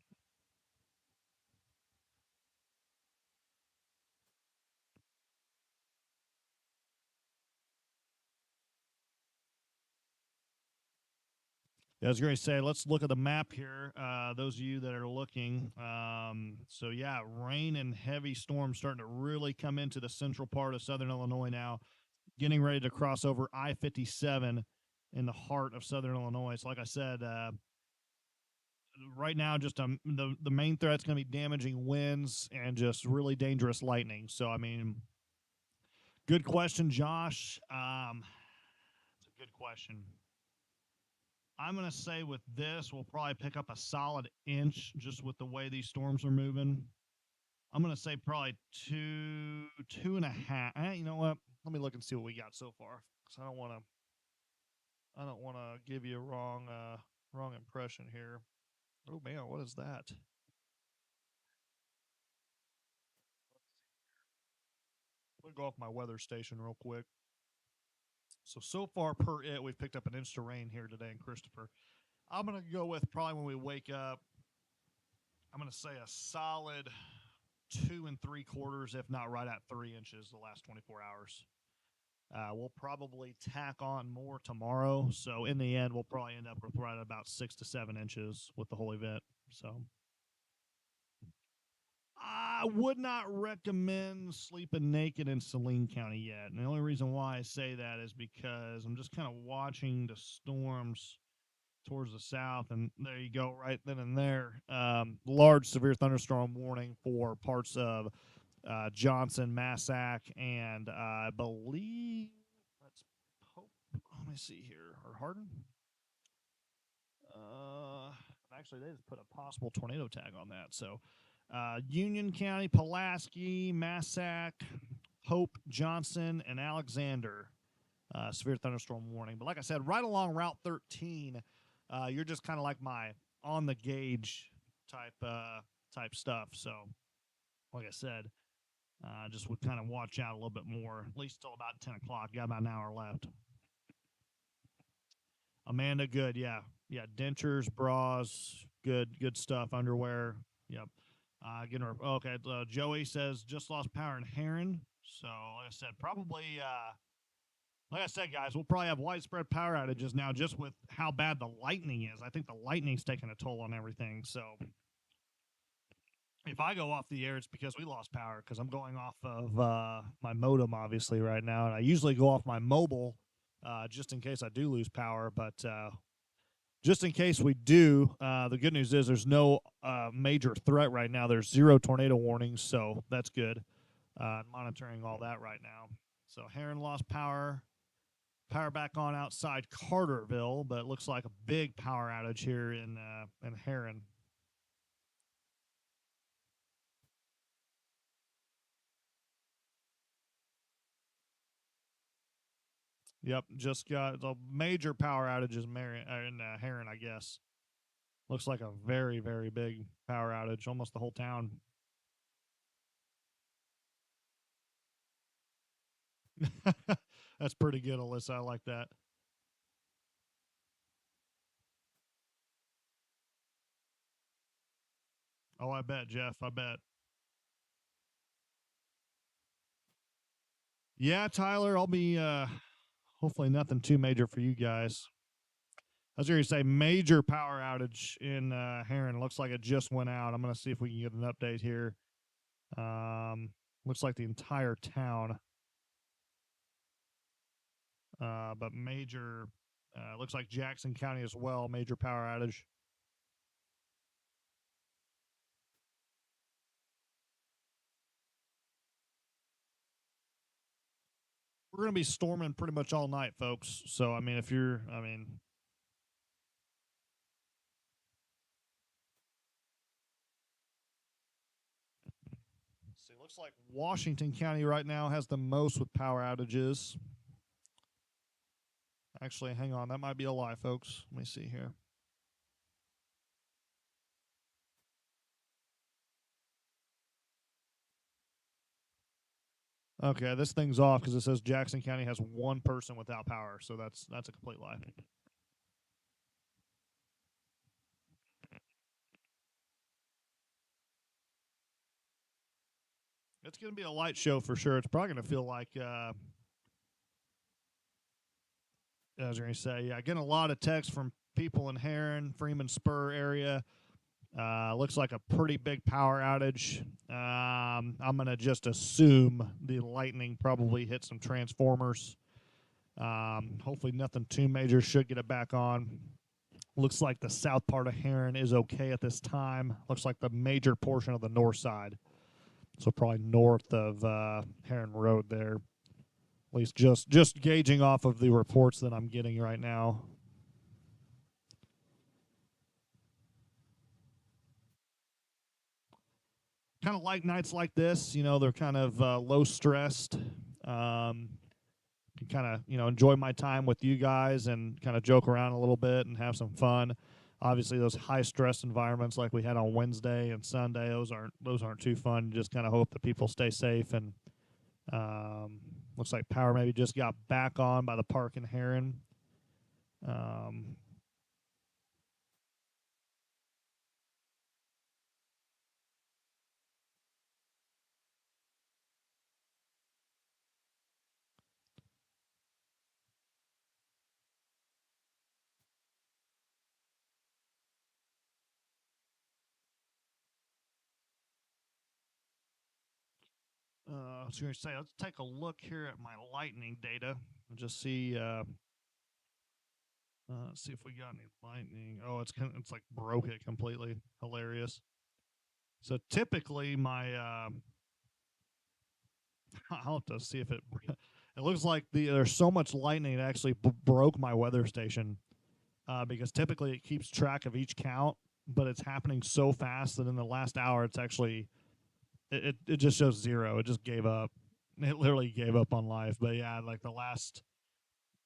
Yeah, I was going to say, let's look at the map here. Those of you that are looking. So, yeah, rain and heavy storms starting to really come into the central part of southern Illinois now, getting ready to cross over I 57 in the heart of southern Illinois. So, like I said, right now, just the main threat's going to be damaging winds and just really dangerous lightning. So, I mean, good question, Josh. It's a good question. I'm going to say with this, we'll probably pick up a solid inch just with the way these storms are moving. I'm going to say probably two and a half. You know what? Let me look and see what we got so far. Because I don't want to give you a wrong impression here. Oh man, what is that? Let me go off my weather station real quick. So far per it, we've picked up an inch of rain here today in Christopher. I'm going to go with probably when we wake up, I'm going to say a solid 2 3/4, if not right at 3 inches, the last 24 hours. We'll probably tack on more tomorrow. So in the end, we'll probably end up with right at about 6 to 7 inches with the whole event. So I would not recommend sleeping naked in Saline County yet. And the only reason why I say that is because I'm just kind of watching the storms towards the south, and there you go, right then and there. Large severe thunderstorm warning for parts of Johnson, Massac, and I believe that's Pope. Let me see here, or Hardin. Uh, Actually, they just put a possible tornado tag on that. So, Union County, Pulaski, Massac, Pope, Johnson, and Alexander. Severe thunderstorm warning. But like I said, right along Route 13, you're just kind of like my on the gauge type stuff. So, like I said, just would kind of watch out a little bit more, at least till about 10 o'clock. Got about an hour left. Amanda, good. Yeah. Yeah. Dentures, bras, good stuff. Underwear. Yep. Getting her. Okay. Joey says just lost power in Heron. So, like I said, probably Like I said, guys, we'll probably have widespread power outages now just with how bad the lightning is. I think the lightning's taking a toll on everything. So if I go off the air, it's because we lost power because I'm going off of my modem, obviously, right now. And I usually go off my mobile just in case I do lose power. But just in case we do, the good news is there's no major threat right now. There's 0 tornado warnings, so that's good. Monitoring all that right now. So Heron lost power. Power back on outside Carterville, but it looks like a big power outage here in Heron. Yep, just got the major power outages in Heron, I guess. Looks like a very, very big power outage, almost the whole town. That's pretty good, Alyssa. I like that. Oh, I bet, Jeff. I bet. Yeah, Tyler, I'll be hopefully nothing too major for you guys. I was going to say major power outage in Heron. Looks like it just went out. I'm going to see if we can get an update here. Looks like the entire town. But major, looks like Jackson County as well, major power outage. We're going to be storming pretty much all night, folks. So, I mean, if you're, I mean, let's see, looks like Washington County right now has the most with power outages. Actually, hang on, that might be a lie, folks. Let me see here. Okay, this thing's off because it says Jackson County has one person without power, so that's a complete lie. It's going to be a light show for sure. It's probably going to feel like, I was going to say, yeah, getting a lot of texts from people in Heron, Freeman Spur area. Looks like a pretty big power outage. I'm going to just assume the lightning probably hit some transformers. Hopefully, nothing too major. Should get it back on. Looks like the south part of Heron is okay at this time. Looks like the major portion of the north side. So probably north of Heron Road there. At least just gauging off of the reports that I'm getting right now. Kind of like nights like this, you know, they're kind of low stressed. Can kind of, you know, enjoy my time with you guys and kind of joke around a little bit and have some fun. Obviously, those high stress environments like we had on Wednesday and Sunday, those aren't too fun. Just kind of hope that people stay safe. And looks like power maybe just got back on by the park in Heron. Um, I was going to say, let's take a look here at my lightning data and just see. Let's see if we got any lightning. Oh, it's like broke it completely. Hilarious. So typically, my I'll have to see if it. It looks like there's so much lightning it actually broke my weather station because typically it keeps track of each count, but it's happening so fast that in the last hour it's actually it just shows 0. It just gave up. It literally gave up on life. But yeah, like the last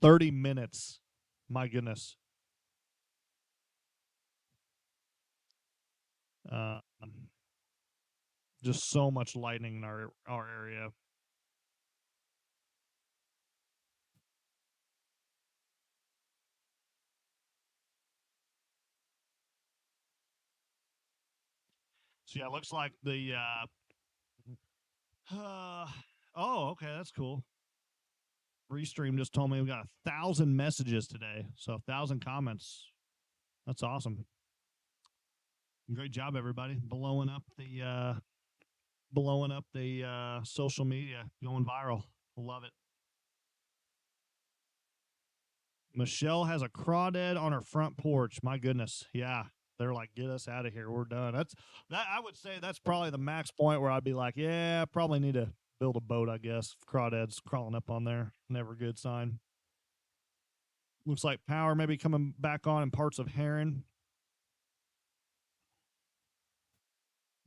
30 minutes, my goodness. Uh, just so much lightning in our area. So yeah, it looks like the oh, okay, that's cool. Restream just told me we got 1,000 messages today. So 1,000 comments. That's awesome. Great job, everybody. Blowing up the social media, going viral. Love it. Michelle has a crawdad on her front porch. My goodness. Yeah. They're like, get us out of here. We're done. I would say that's probably the max point where I'd be like, yeah, probably need to build a boat, I guess. Crawdads crawling up on there. Never a good sign. Looks like power maybe coming back on in parts of Heron.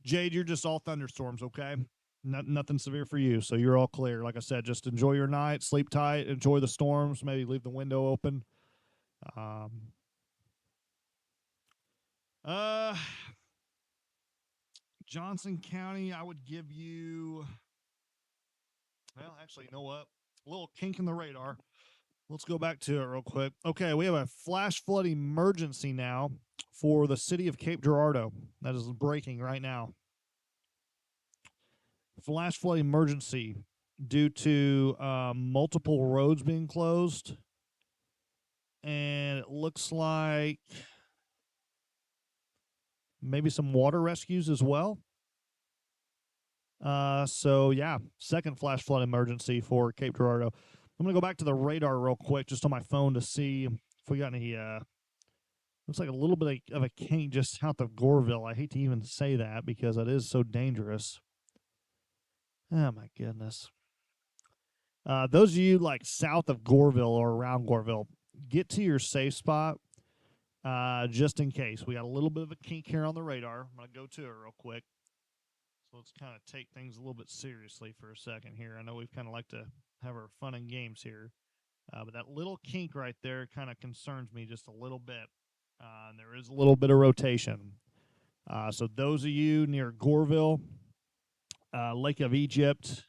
Jade, you're just all thunderstorms, okay? Nothing severe for you, so you're all clear. Like I said, just enjoy your night, sleep tight, enjoy the storms, maybe leave the window open. Johnson County, I would give you, well, actually, you know what? A little kink in the radar. Let's go back to it real quick. Okay, we have a flash flood emergency now for the city of Cape Girardeau. That is breaking right now. Flash flood emergency due to multiple roads being closed. And it looks like maybe some water rescues as well. So, yeah, second flash flood emergency for Cape Girardeau. I'm going to go back to the radar real quick just on my phone to see if we got any, looks like a little bit of a kink just south of Goreville. I hate to even say that because it is so dangerous. Oh, my goodness. Those of you like south of Goreville or around Goreville, get to your safe spot just in case. We got a little bit of a kink here on the radar. I'm going to go to it real quick. So let's kind of take things a little bit seriously for a second here. I know we've kind of like to have our fun and games here. But that little kink right there kind of concerns me just a little bit. There is a little bit of rotation. So those of you near Goreville, Lake of Egypt,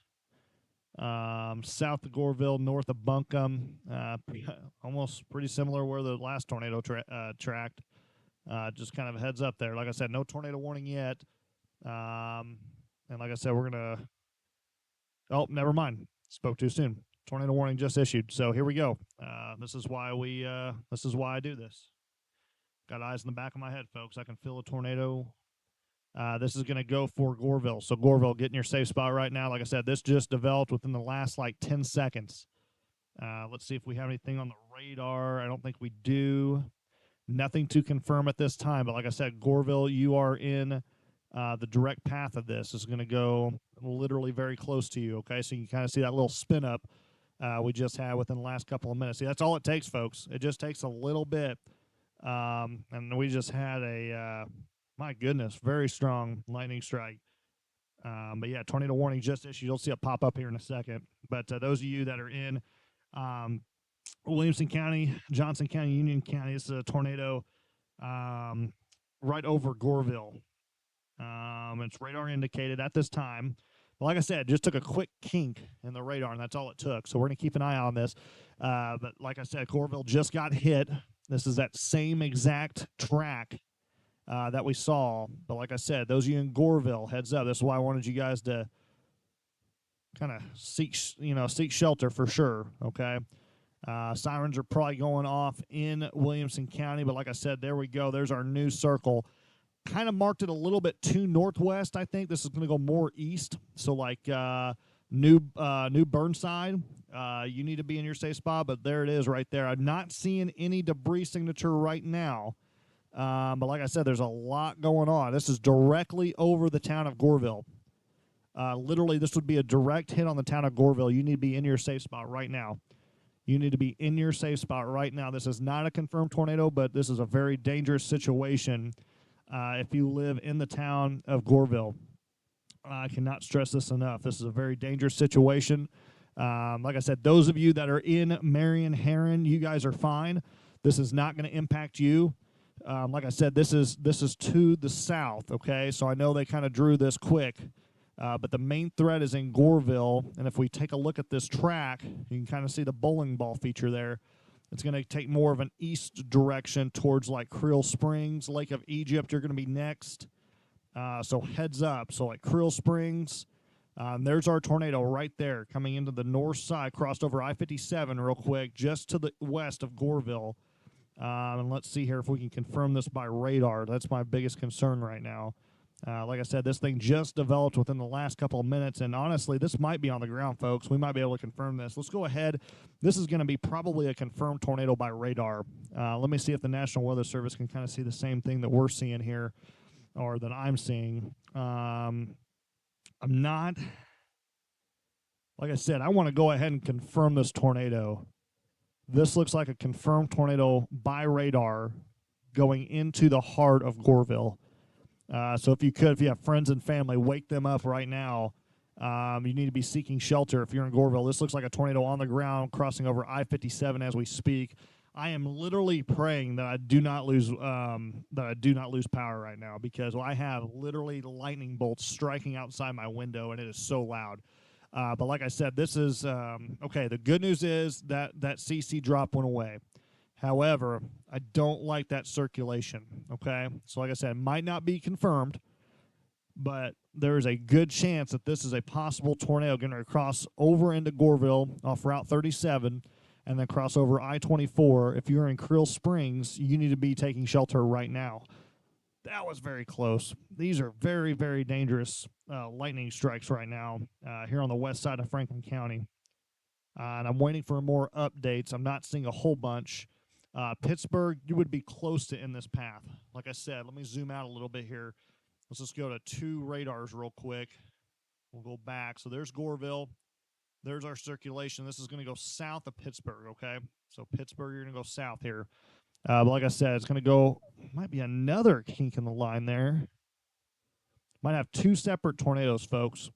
south of Goreville, north of Buncombe, almost pretty similar where the last tornado tracked. Just kind of a heads up there. Like I said, no tornado warning yet. And like I said, we're going to, oh, never mind. Spoke too soon. Tornado warning just issued. So here we go. This is why I do this. Got eyes in the back of my head, folks. I can feel a tornado. This is going to go for Goreville. So Goreville, get in your safe spot right now. Like I said, this just developed within the last like 10 seconds. Let's see if we have anything on the radar. I don't think we do. Nothing to confirm at this time. But like I said, Goreville, you are in the direct path of this. Is going to go literally very close to you, okay? So you can kind of see that little spin up we just had within the last couple of minutes. See, that's all it takes, folks. It just takes a little bit. And we just had a, my goodness, very strong lightning strike. But yeah, tornado warning just issued. You'll see it pop up here in a second. But those of you that are in Williamson County, Johnson County, Union County, this is a tornado right over Goreville. It's radar indicated at this time. But like I said, just took a quick kink in the radar, and that's all it took. So we're going to keep an eye on this. But like I said, Goreville just got hit. This is that same exact track that we saw. But like I said, those of you in Goreville, heads up. This is why I wanted you guys to kind of seek shelter for sure, okay? Sirens are probably going off in Williamson County. But like I said, there we go. There's our new circle. Kind of marked it a little bit too northwest, I think. This is going to go more east. So like New Burnside, you need to be in your safe spot, but there it is right there. I'm not seeing any debris signature right now. But like I said, there's a lot going on. This is directly over the town of Goreville. Literally, this would be a direct hit on the town of Goreville. You need to be in your safe spot right now. You need to be in your safe spot right now. This is not a confirmed tornado, but this is a very dangerous situation if you live in the town of Goreville. I cannot stress this enough. This is a very dangerous situation. Like I said, those of you that are in Marion, Heron, you guys are fine. This is not going to impact you. Like I said, this is to the south, okay? So I know they kind of drew this quick, but the main threat is in Goreville. And if we take a look at this track, you can kind of see the bowling ball feature there. It's going to take more of an east direction towards like Creel Springs, Lake of Egypt. You're going to be next. So heads up. So like Creel Springs, There's our tornado right there coming into the north side, crossed over I-57 real quick, just to the west of Goreville. And let's see here if we can confirm this by radar. That's my biggest concern right now. Like I said, this thing just developed within the last couple of minutes, and honestly, this might be on the ground, folks. We might be able to confirm this. Let's go ahead. This is going to be probably a confirmed tornado by radar. Let me see if the National Weather Service can kind of see the same thing that we're seeing here, or that I'm seeing. I'm not, like I said, I want to go ahead and confirm this tornado. This looks like a confirmed tornado by radar going into the heart of Goreville. So if you have friends and family, wake them up right now. You need to be seeking shelter if you're in Goreville. This looks like a tornado on the ground crossing over I-57 as we speak. I am literally praying that I do not lose power right now, because I have literally lightning bolts striking outside my window, and it is so loud. But like I said, this is okay. The good news is that CC drop went away. However, I don't like that circulation, okay? So like I said, it might not be confirmed, but there is a good chance that this is a possible tornado going to cross over into Goreville off Route 37 and then cross over I-24. If you're in Krill Springs, you need to be taking shelter right now. That was very close. These are very, very dangerous lightning strikes right now here on the west side of Franklin County. And I'm waiting for more updates. I'm not seeing a whole bunch. Pittsburgh, you would be close to in this path. Like I said, let me zoom out a little bit here. Let's just go to 2 radars real quick. We'll go back. So there's Goreville. There's our circulation. This is going to go south of Pittsburgh, okay? So Pittsburgh, you're going to go south here. But like I said, it's going to go, might be another kink in the line there. Might have 2 separate tornadoes, folks.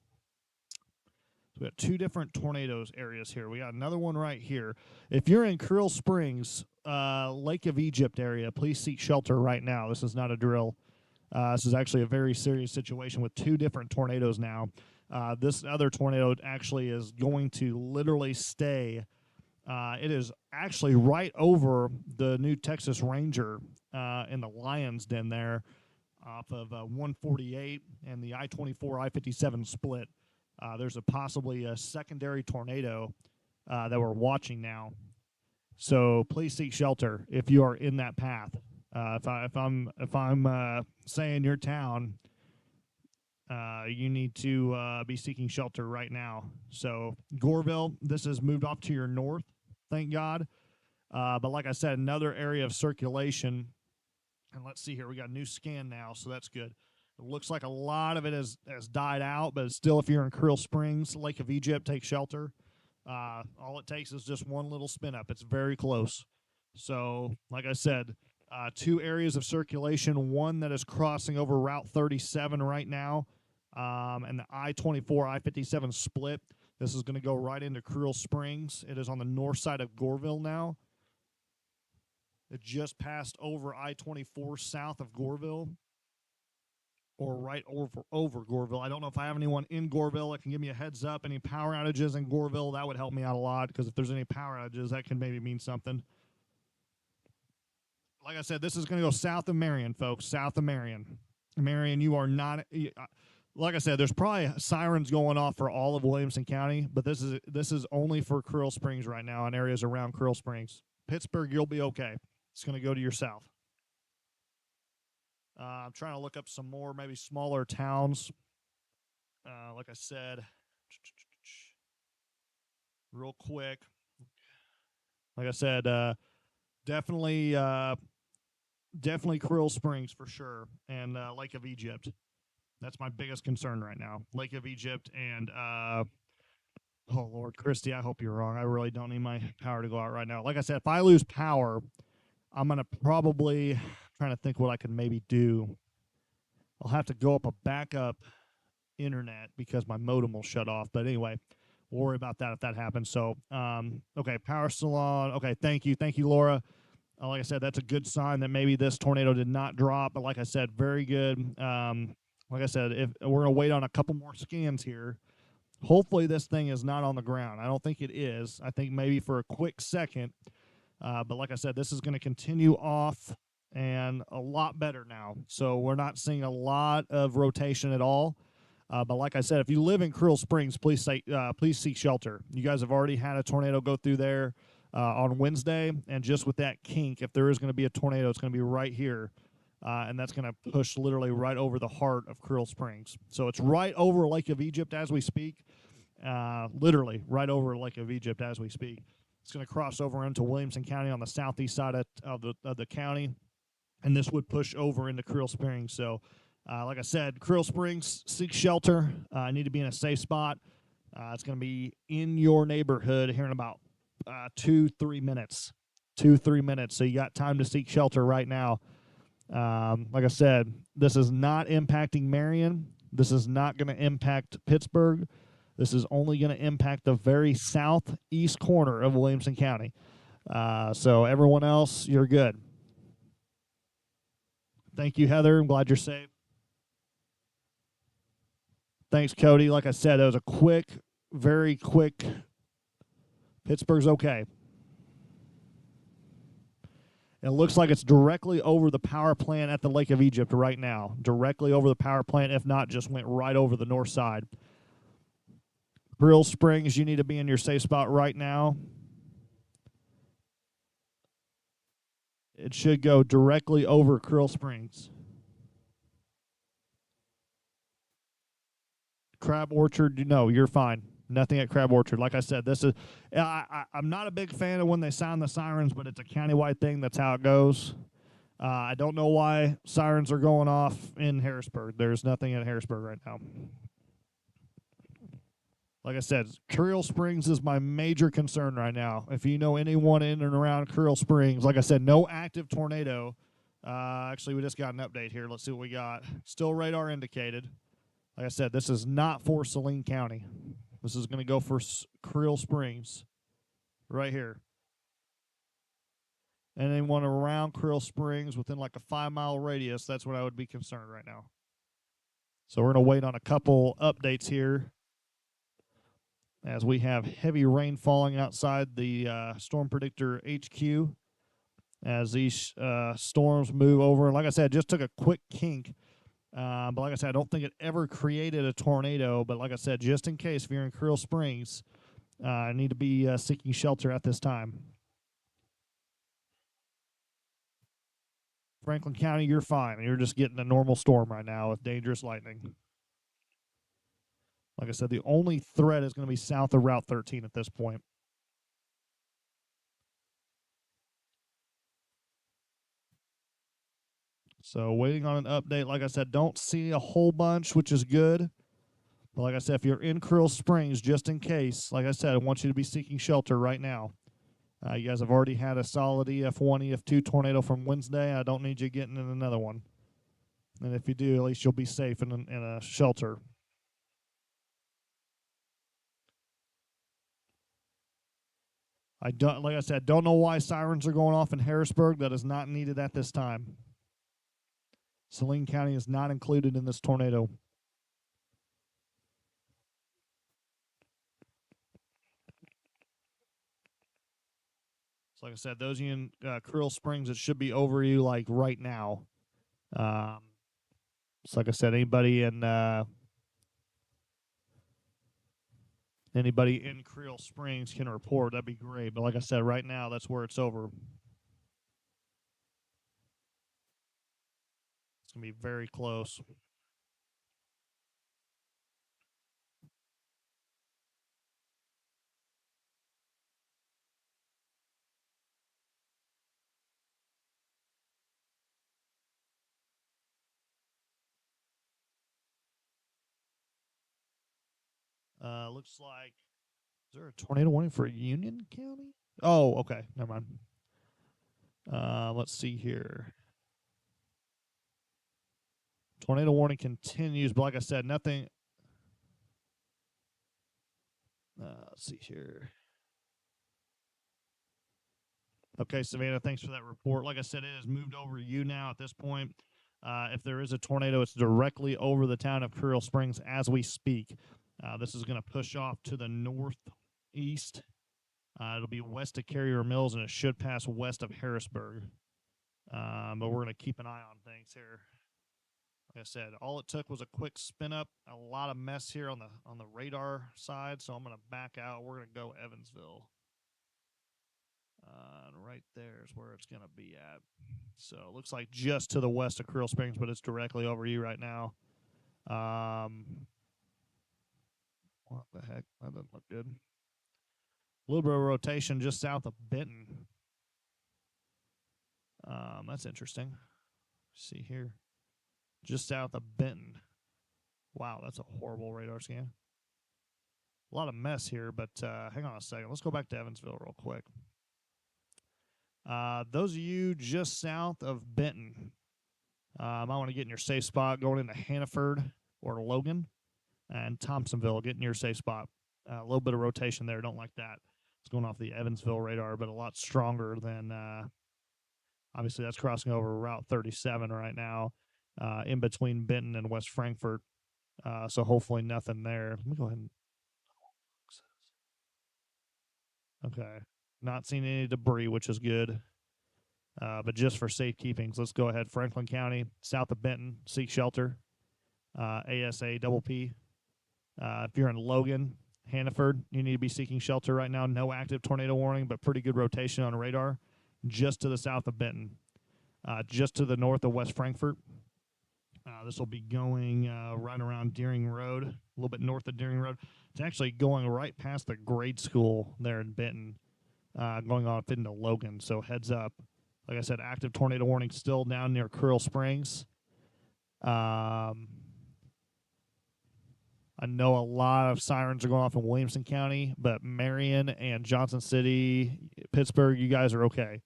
So we got 2 different tornadoes areas here. We got another one right here. If you're in Krill Springs, Lake of Egypt area, please seek shelter right now. This is not a drill. This is actually a very serious situation with 2 different tornadoes now. This other tornado actually is going to literally stay. It is actually right over the new Texas Ranger in the Lion's Den there off of 148 and the I-24, I-57 split. There's possibly a secondary tornado that we're watching now. So please seek shelter if you are in that path. If I'm saying your town, you need to be seeking shelter right now. So Goreville, this has moved off to your north, thank God. But like I said, another area of circulation. And let's see here, we got a new scan now, so that's good. It looks like a lot of it has died out, but still, if you're in Krill Springs, Lake of Egypt, take shelter. All it takes is just one little spin up. It's very close. So, like I said, 2 areas of circulation, one that is crossing over Route 37 right now, and the I-24, I-57 split. This is going to go right into Krill Springs. It is on the north side of Goreville now. It just passed over I-24 south of Goreville, or right over Goreville. I don't know if I have anyone in Goreville that can give me a heads up. Any power outages in Goreville, that would help me out a lot, because if there's any power outages, that can maybe mean something. Like I said, this is going to go south of Marion, folks, south of Marion. Marion, you are not, like I said, there's probably sirens going off for all of Williamson County, but this is only for Krill Springs right now and areas around Krill Springs. Pittsburgh, you'll be okay. It's going to go to your south. I'm trying to look up some more, maybe smaller towns. Like I said, real quick. Like I said, definitely Krill Springs for sure, and Lake of Egypt. That's my biggest concern right now. Lake of Egypt and oh Lord, Christy, I hope you're wrong. I really don't need my power to go out right now. Like I said, if I lose power, I'm gonna probably trying to think what I can maybe do. I'll have to go up a backup internet because my modem will shut off. But anyway, we'll worry about that if that happens. So, okay, power salon. Okay, thank you, Laura. Like I said, that's a good sign that maybe this tornado did not drop. But like I said, very good. Like I said, if we're gonna wait on a couple more scans here. Hopefully, this thing is not on the ground. I don't think it is. I think maybe for a quick second. But like I said, this is going to continue off and a lot better now. So we're not seeing a lot of rotation at all. But like I said, if you live in Creel Springs, please seek shelter. You guys have already had a tornado go through there on Wednesday, and just with that kink, if there is going to be a tornado, it's going to be right here, and that's going to push literally right over the heart of Creel Springs. So it's right over Lake of Egypt as we speak, literally right over Lake of Egypt as we speak. It's going to cross over into Williamson County on the southeast side of the county, and this would push over into Creel Springs. So, like I said, Creel Springs, seek shelter. I need to be in a safe spot. It's going to be in your neighborhood here in about 2-3 minutes. 2-3 minutes. So you got time to seek shelter right now. Like I said, this is not impacting Marion. This is not going to impact Pittsburgh. This is only going to impact the very southeast corner of Williamson County. So everyone else, you're good. Thank you, Heather. I'm glad you're safe. Thanks, Cody. Like I said, it was a quick, very quick. Pittsburgh's okay. It looks like it's directly over the power plant at the Lake of Egypt right now. Directly over the power plant. If not, just went right over the north side. Creel Springs, you need to be in your safe spot right now. It should go directly over Creel Springs. Crab Orchard, no, you're fine. Nothing at Crab Orchard. Like I said, this is I'm not a big fan of when they sound the sirens, but it's a countywide thing. That's how it goes. I don't know why sirens are going off in Harrisburg. There's nothing at Harrisburg right now. Like I said, Creel Springs is my major concern right now. If you know anyone in and around Creel Springs, like I said, no active tornado. Actually, we just got an update here. Let's see what we got. Still radar indicated. Like I said, this is not for Saline County. This is going to go for Creel Springs right here. And anyone around Creel Springs within like a 5-mile radius, that's what I would be concerned right now. So we're going to wait on a couple updates here as we have heavy rain falling outside the Storm Predictor HQ as these storms move over. Like I said, just took a quick kink. But like I said, I don't think it ever created a tornado. But like I said, just in case, if you're in Creel Springs, I need to be seeking shelter at this time. Franklin County, you're fine. You're just getting a normal storm right now with dangerous lightning. Like I said, the only threat is going to be south of Route 13 at this point. So waiting on an update. Like I said, don't see a whole bunch, which is good. But like I said, if you're in Creel Springs, just in case, like I said, I want you to be seeking shelter right now. You guys have already had a solid EF1, EF2 tornado from Wednesday. I don't need you getting in another one. And if you do, at least you'll be safe in a shelter. Like I said, don't know why sirens are going off in Harrisburg. That is not needed at this time. Saline County is not included in this tornado. So like I said, those of you in Creel Springs, it should be over you like right now. So like I said, anybody in Creel Springs can report. That'd be great. But like I said, right now, that's where it's over. It's going to be very close. Looks like, is there a tornado warning for Union County? Oh, okay. Never mind. Let's see here. Tornado warning continues, but like I said, nothing. Let's see here. Okay, Savannah, thanks for that report. Like I said, it has moved over you now at this point. If there is a tornado, it's directly over the town of Creel Springs as we speak. This is going to push off to the northeast. It'll be west of Carrier Mills, and it should pass west of Harrisburg. But we're going to keep an eye on things here. Like I said, all it took was a quick spin up. A lot of mess here on the radar side, so I'm going to back out. We're going to go Evansville. Right there is where it's going to be at. So it looks like just to the west of Curl Springs, but it's directly over you right now. What the heck? That doesn't look good. A little bit of rotation just south of Benton. That's interesting. Let's see here. Just south of Benton. Wow, that's a horrible radar scan. A lot of mess here, but hang on a second. Let's go back to Evansville real quick. Those of you just south of Benton, I want to get in your safe spot going into Hannaford or Logan, and Thompsonville, get in your safe spot. A little bit of rotation there. Don't like that. It's going off the Evansville radar, but a lot stronger than, obviously, that's crossing over Route 37 right now, in between Benton and West Frankfort. So hopefully nothing there. Let me go ahead and. Okay. Not seeing any debris, which is good. But just for safekeepings, let's go ahead. Franklin County, south of Benton, seek shelter. ASA double P. If you're in Logan, Hannaford, you need to be seeking shelter right now. No active tornado warning, but pretty good rotation on radar. Just to the south of Benton. Just to the north of West Frankfort. This will be going right around Deering Road, a little bit north of Deering Road. It's actually going right past the grade school there in Benton, going off into Logan. So heads up. Like I said, active tornado warning still down near Curl Springs. I know a lot of sirens are going off in Williamson County, but Marion and Johnson City, Pittsburgh, you guys are okay.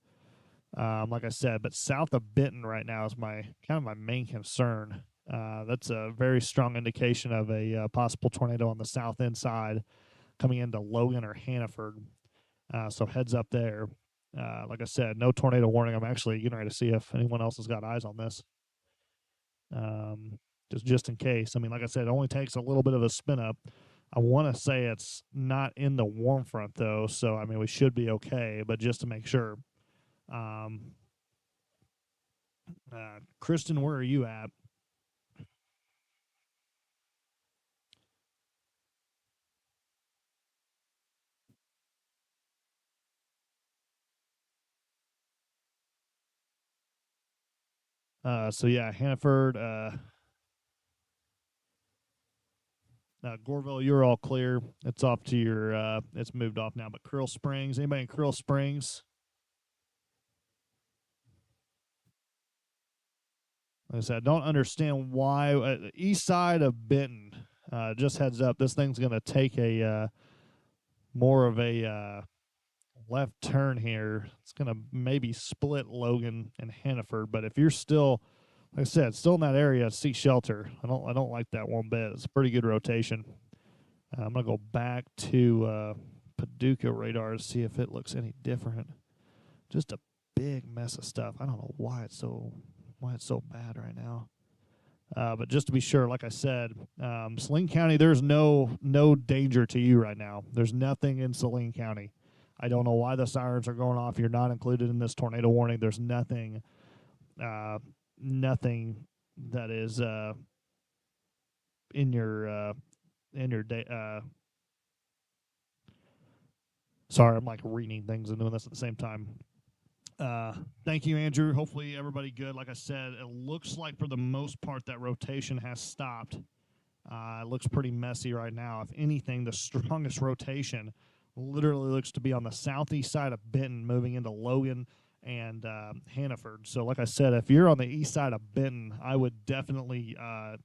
Like I said, but south of Benton right now is my main concern. That's a very strong indication of a possible tornado on the south end side coming into Logan or Hannaford. So heads up there. Like I said, no tornado warning. I'm actually getting ready to see if anyone else has got eyes on this. Just in case. I mean, like I said, it only takes a little bit of a spin up. I want to say it's not in the warm front though, so I mean we should be okay. But just to make sure. Kristen, where are you at? So yeah, Hannaford, Goreville, you're all clear. It's off to your, it's moved off now. But Curl Springs, anybody in Curl Springs? Like I said, I don't understand why. The east side of Benton, just heads up, this thing's going to take a more of a left turn here. It's going to maybe split Logan and Hannaford. But if you're still, like I said, still in that area, seek shelter. I don't like that one bit. It's a pretty good rotation. I'm going to go back to Paducah radar to see if it looks any different. Just a big mess of stuff. I don't know why it's so bad right now. But just to be sure, like I said, Saline County, there's no danger to you right now. There's nothing in Saline County. I don't know why the sirens are going off. You're not included in this tornado warning. There's nothing that is in your day. Sorry, I'm like reading things and doing this at the same time. Thank you, Andrew. Hopefully everybody good. Like I said, it looks like for the most part that rotation has stopped. It looks pretty messy right now. If anything, the strongest rotation literally looks to be on the southeast side of Benton, moving into Logan and Hannaford. So like I said, if you're on the east side of Benton, I would definitely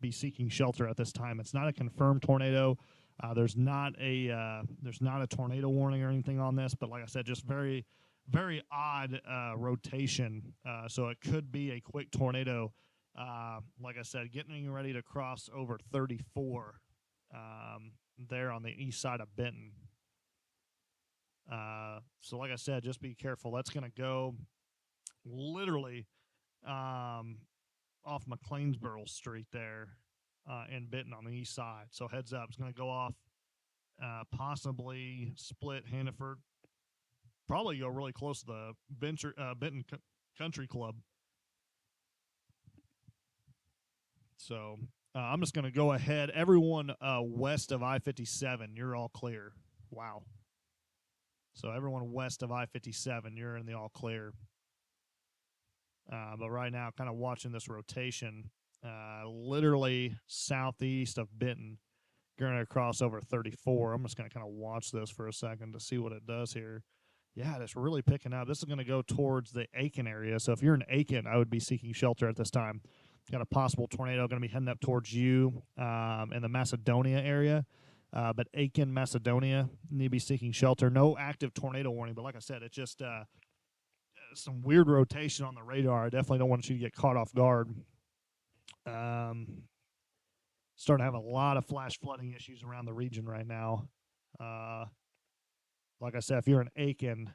be seeking shelter at this time. It's not a confirmed tornado. There's not a tornado warning or anything on this, but like I said, just very, very odd rotation. So it could be a quick tornado. Like I said, getting ready to cross over 34 there on the east side of Benton. So like I said, just be careful. That's going to go literally off McLeansboro Street there in Benton on the east side. So heads up, it's going to go off possibly split Hannaford. Probably go really close to the Benton Country Club. So I'm just going to go ahead. Everyone west of I-57, you're all clear. Wow. So everyone west of I-57, you're in the all clear. But right now, kind of watching this rotation, literally southeast of Benton, going to cross over 34. I'm just going to kind of watch this for a second to see what it does here. Yeah, it's really picking up. This is going to go towards the Aiken area. So if you're in Aiken, I would be seeking shelter at this time. Got a possible tornado going to be heading up towards you in the Macedonia area. But Aiken, Macedonia, need to be seeking shelter. No active tornado warning, but like I said, it's just some weird rotation on the radar. I definitely don't want you to get caught off guard. Starting to have a lot of flash flooding issues around the region right now. Like I said, if you're in Aiken,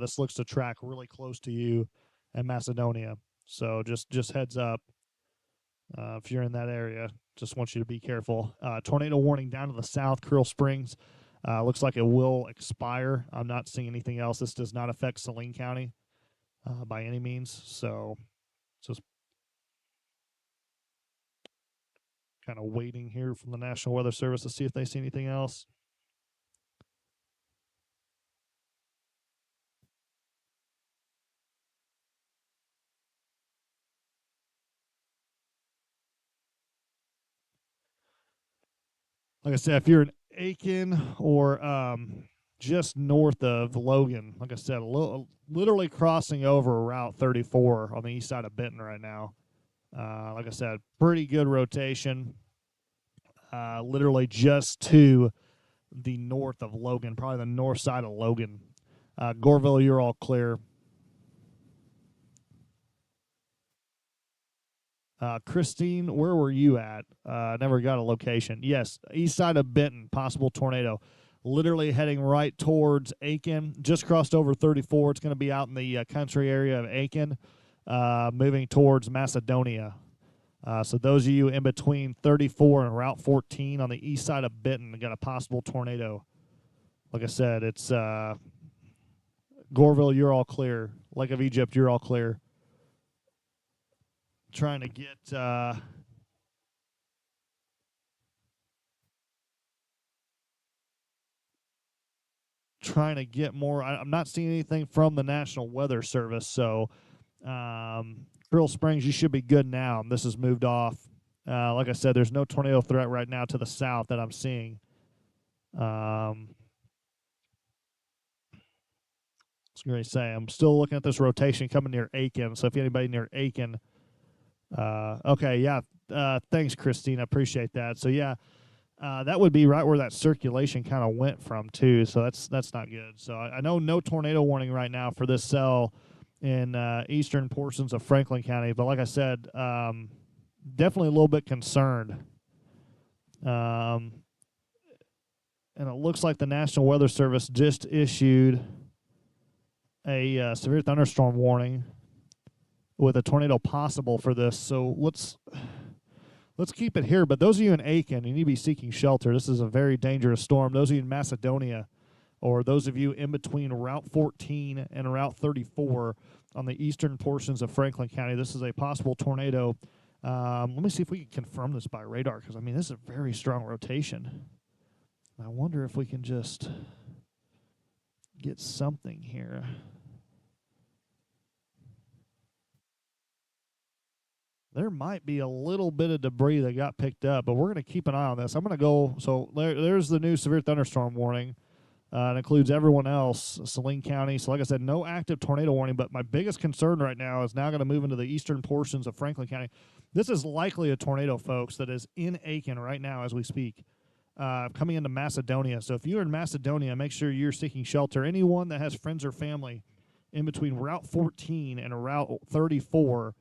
this looks to track really close to you in Macedonia. So just heads up. If you're in that area, just want you to be careful. Tornado warning down to the south, Curl Springs. Looks like it will expire. I'm not seeing anything else. This does not affect Saline County by any means. So just kind of waiting here from the National Weather Service to see if they see anything else. Like I said, if you're in Aiken or just north of Logan, like I said, literally crossing over Route 34 on the east side of Benton right now. Like I said, pretty good rotation. Literally just to the north of Logan, probably the north side of Logan. Goreville, you're all clear. Christine, where were you at? Never got a location. Yes, east side of Benton, possible tornado. Literally heading right towards Aiken. Just crossed over 34. It's going to be out in the country area of Aiken, moving towards Macedonia. So those of you in between 34 and Route 14 on the east side of Benton got a possible tornado. Like I said, it's Goreville, you're all clear. Lake of Egypt, you're all clear. Trying to get more. I'm not seeing anything from the National Weather Service. So Curl Springs, you should be good now. This has moved off. Like I said, there's no tornado threat right now to the south that I'm seeing. I was going to say, I'm still looking at this rotation coming near Aiken. So if anybody near Aiken, okay, yeah. Thanks, Christine. I appreciate that. So yeah, that would be right where that circulation kind of went from too. So that's not good. So I know no tornado warning right now for this cell in eastern portions of Franklin County. But like I said, definitely a little bit concerned. And it looks like the National Weather Service just issued a severe thunderstorm warning with a tornado possible for this. So let's keep it here. But those of you in Aiken, you need to be seeking shelter. This is a very dangerous storm. Those of you in Macedonia, or those of you in between Route 14 and Route 34 on the eastern portions of Franklin County, this is a possible tornado. Let me see if we can confirm this by radar, because, I mean, this is a very strong rotation. I wonder if we can just get something here. There might be a little bit of debris that got picked up, but we're going to keep an eye on this. I'm going to go. So there's the new severe thunderstorm warning. It includes everyone else, Saline County. So like I said, no active tornado warning, but my biggest concern right now is now going to move into the eastern portions of Franklin County. This is likely a tornado, folks, that is in Aiken right now as we speak, coming into Macedonia. So if you're in Macedonia, make sure you're seeking shelter. Anyone that has friends or family in between Route 14 and Route 34,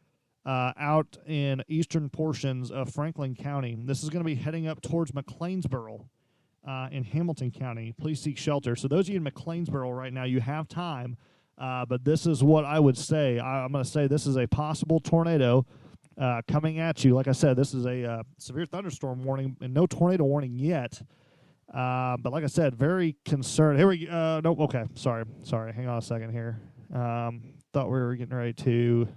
out in eastern portions of Franklin County. This is going to be heading up towards McLeansboro in Hamilton County. Please seek shelter. So those of you in McLeansboro right now, you have time, but this is what I would say. I'm going to say this is a possible tornado coming at you. Like I said, this is a severe thunderstorm warning and no tornado warning yet. But like I said, very concerned. Here we go. Nope. Okay. Sorry. Hang on a second here. Thought we were getting ready to.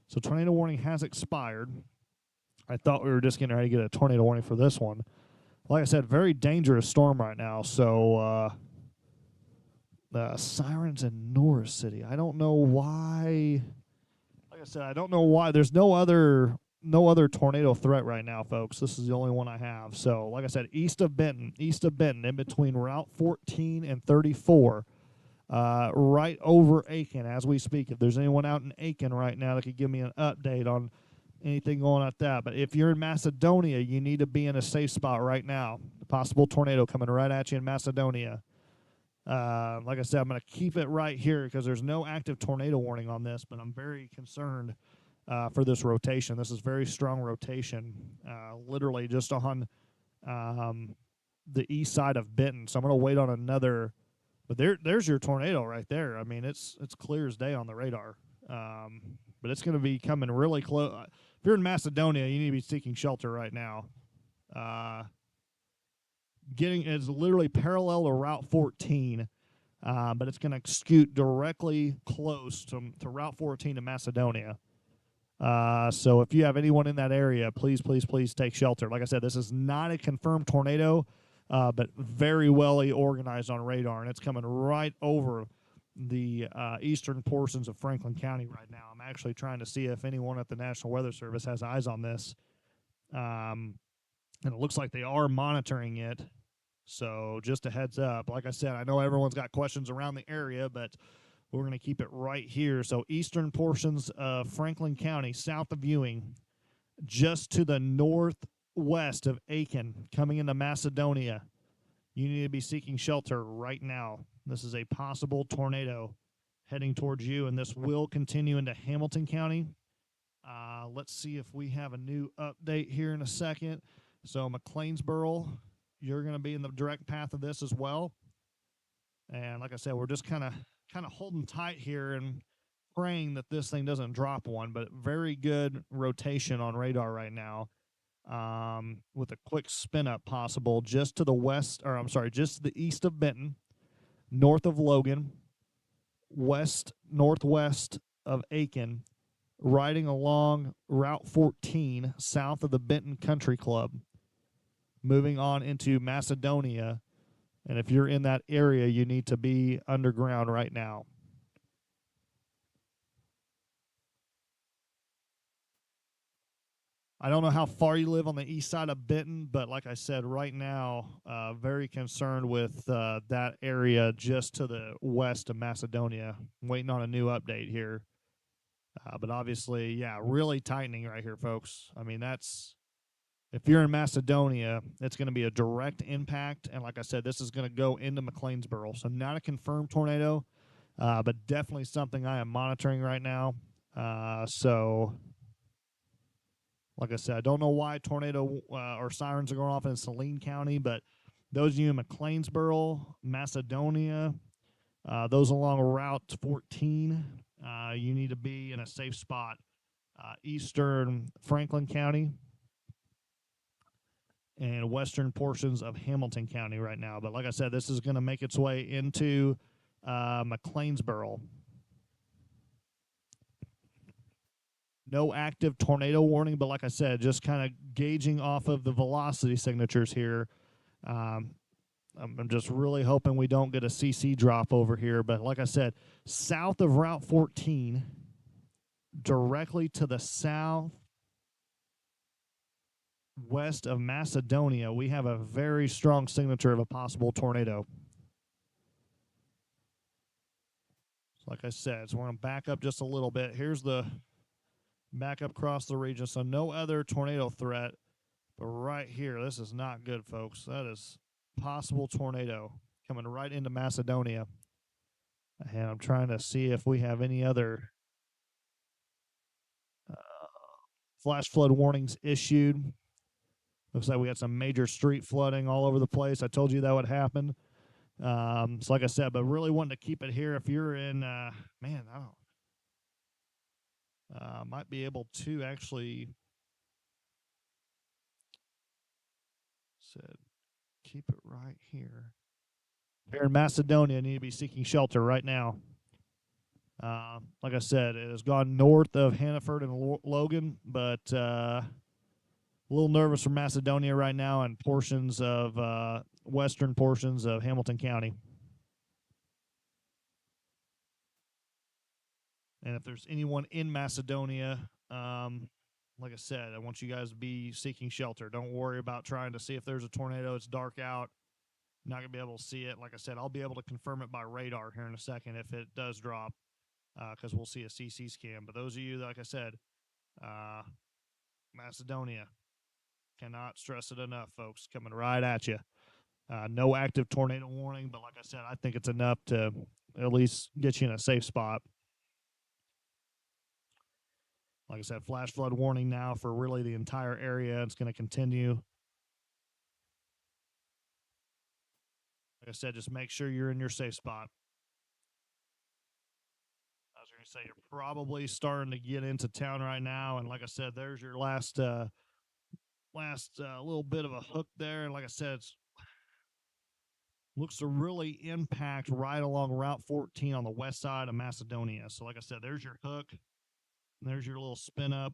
So tornado warning has expired. I thought we were just getting ready to get a tornado warning for this one. Like I said, very dangerous storm right now. So sirens in Norris City. I don't know why. Like I said, I don't know why. There's no other tornado threat right now, folks. This is the only one I have. So, like I said, east of Benton, in between Route 14 and 34, right over Aiken as we speak. If there's anyone out in Aiken right now that could give me an update on anything going at that. But if you're in Macedonia, you need to be in a safe spot right now. A possible tornado coming right at you in Macedonia. Like I said, I'm going to keep it right here because there's no active tornado warning on this, but I'm very concerned for this rotation. This is very strong rotation, literally just on the east side of Benton. So I'm going to wait on another. But there's your tornado right there. I mean, it's clear as day on the radar. But it's going to be coming really close. If you're in Macedonia, you need to be seeking shelter right now. It's literally parallel to Route 14, but it's going to scoot directly close to Route 14 to Macedonia. So if you have anyone in that area, please take shelter. Like I said, this is not a confirmed tornado, but very well organized on radar, and it's coming right over the eastern portions of Franklin County right now. I'm actually trying to see if anyone at the National Weather Service has eyes on this. And it looks like they are monitoring it. So just a heads up. Like I said, I know everyone's got questions around the area, but we're going to keep it right here. So eastern portions of Franklin County, south of Ewing, just to the northwest of Aiken, coming into Macedonia. You need to be seeking shelter right now. This is a possible tornado heading towards you, and this will continue into Hamilton County. Let's see if we have a new update here in a second. So McLeansboro, you're going to be in the direct path of this as well. And like I said, we're just kind of holding tight here and praying that this thing doesn't drop one, but very good rotation on radar right now. With a quick spin up possible just to the west, or I'm sorry, just to the east of Benton, north of Logan, northwest of Aiken, riding along Route 14 south of the Benton Country Club, moving on into Macedonia. And if you're in that area, you need to be underground right now. I don't know how far you live on the east side of Benton, but like I said, right now, very concerned with that area just to the west of Macedonia. I'm waiting on a new update here. But obviously, yeah, really tightening right here, folks. I mean, if you're in Macedonia, it's going to be a direct impact. And like I said, this is going to go into McLeansboro. So not a confirmed tornado, but definitely something I am monitoring right now. So like I said, I don't know why tornado or sirens are going off in Saline County, but those of you in McLeansboro, Macedonia, those along Route 14, you need to be in a safe spot. Eastern Franklin County and western portions of Hamilton County right now. But like I said, this is going to make its way into McLeansboro. No active tornado warning, but like I said, just kind of gauging off of the velocity signatures here. I'm just really hoping we don't get a CC drop over here. But like I said, south of Route 14, directly to the south west of Macedonia, we have a very strong signature of a possible tornado. So like I said, so we're going to back up just a little bit. Here's the back up across the region. So no other tornado threat. But right here, this is not good, folks. That is possible tornado coming right into Macedonia. And I'm trying to see if we have any other flash flood warnings issued. Looks like we got some major street flooding all over the place. I told you that would happen. So like I said, but really wanting to keep it here. If you're in, man, I don't might be able to actually said keep it right here. Here in Macedonia, need to be seeking shelter right now. Like I said, it has gone north of Hannaford and Logan, but A little nervous for Macedonia right now and portions of western portions of Hamilton County. And if there's anyone in Macedonia, like I said, I want you guys to be seeking shelter. Don't worry about trying to see if there's a tornado. It's dark out. Not going to be able to see it. Like I said, I'll be able to confirm it by radar here in a second if it does drop, because we'll see a CC scan. But those of you, like I said, Macedonia, cannot stress it enough, folks, coming right at you. No active tornado warning, but like I said, I think it's enough to at least get you in a safe spot. Like I said, flash flood warning now for really the entire area. It's going to continue. Like I said, just make sure you're in your safe spot. I was going to say, you're probably starting to get into town right now. And like I said, there's your last little bit of a hook there. And like I said, it's looks to really impact right along Route 14 on the west side of Macedonia. So like I said, there's your hook. There's your little spin up.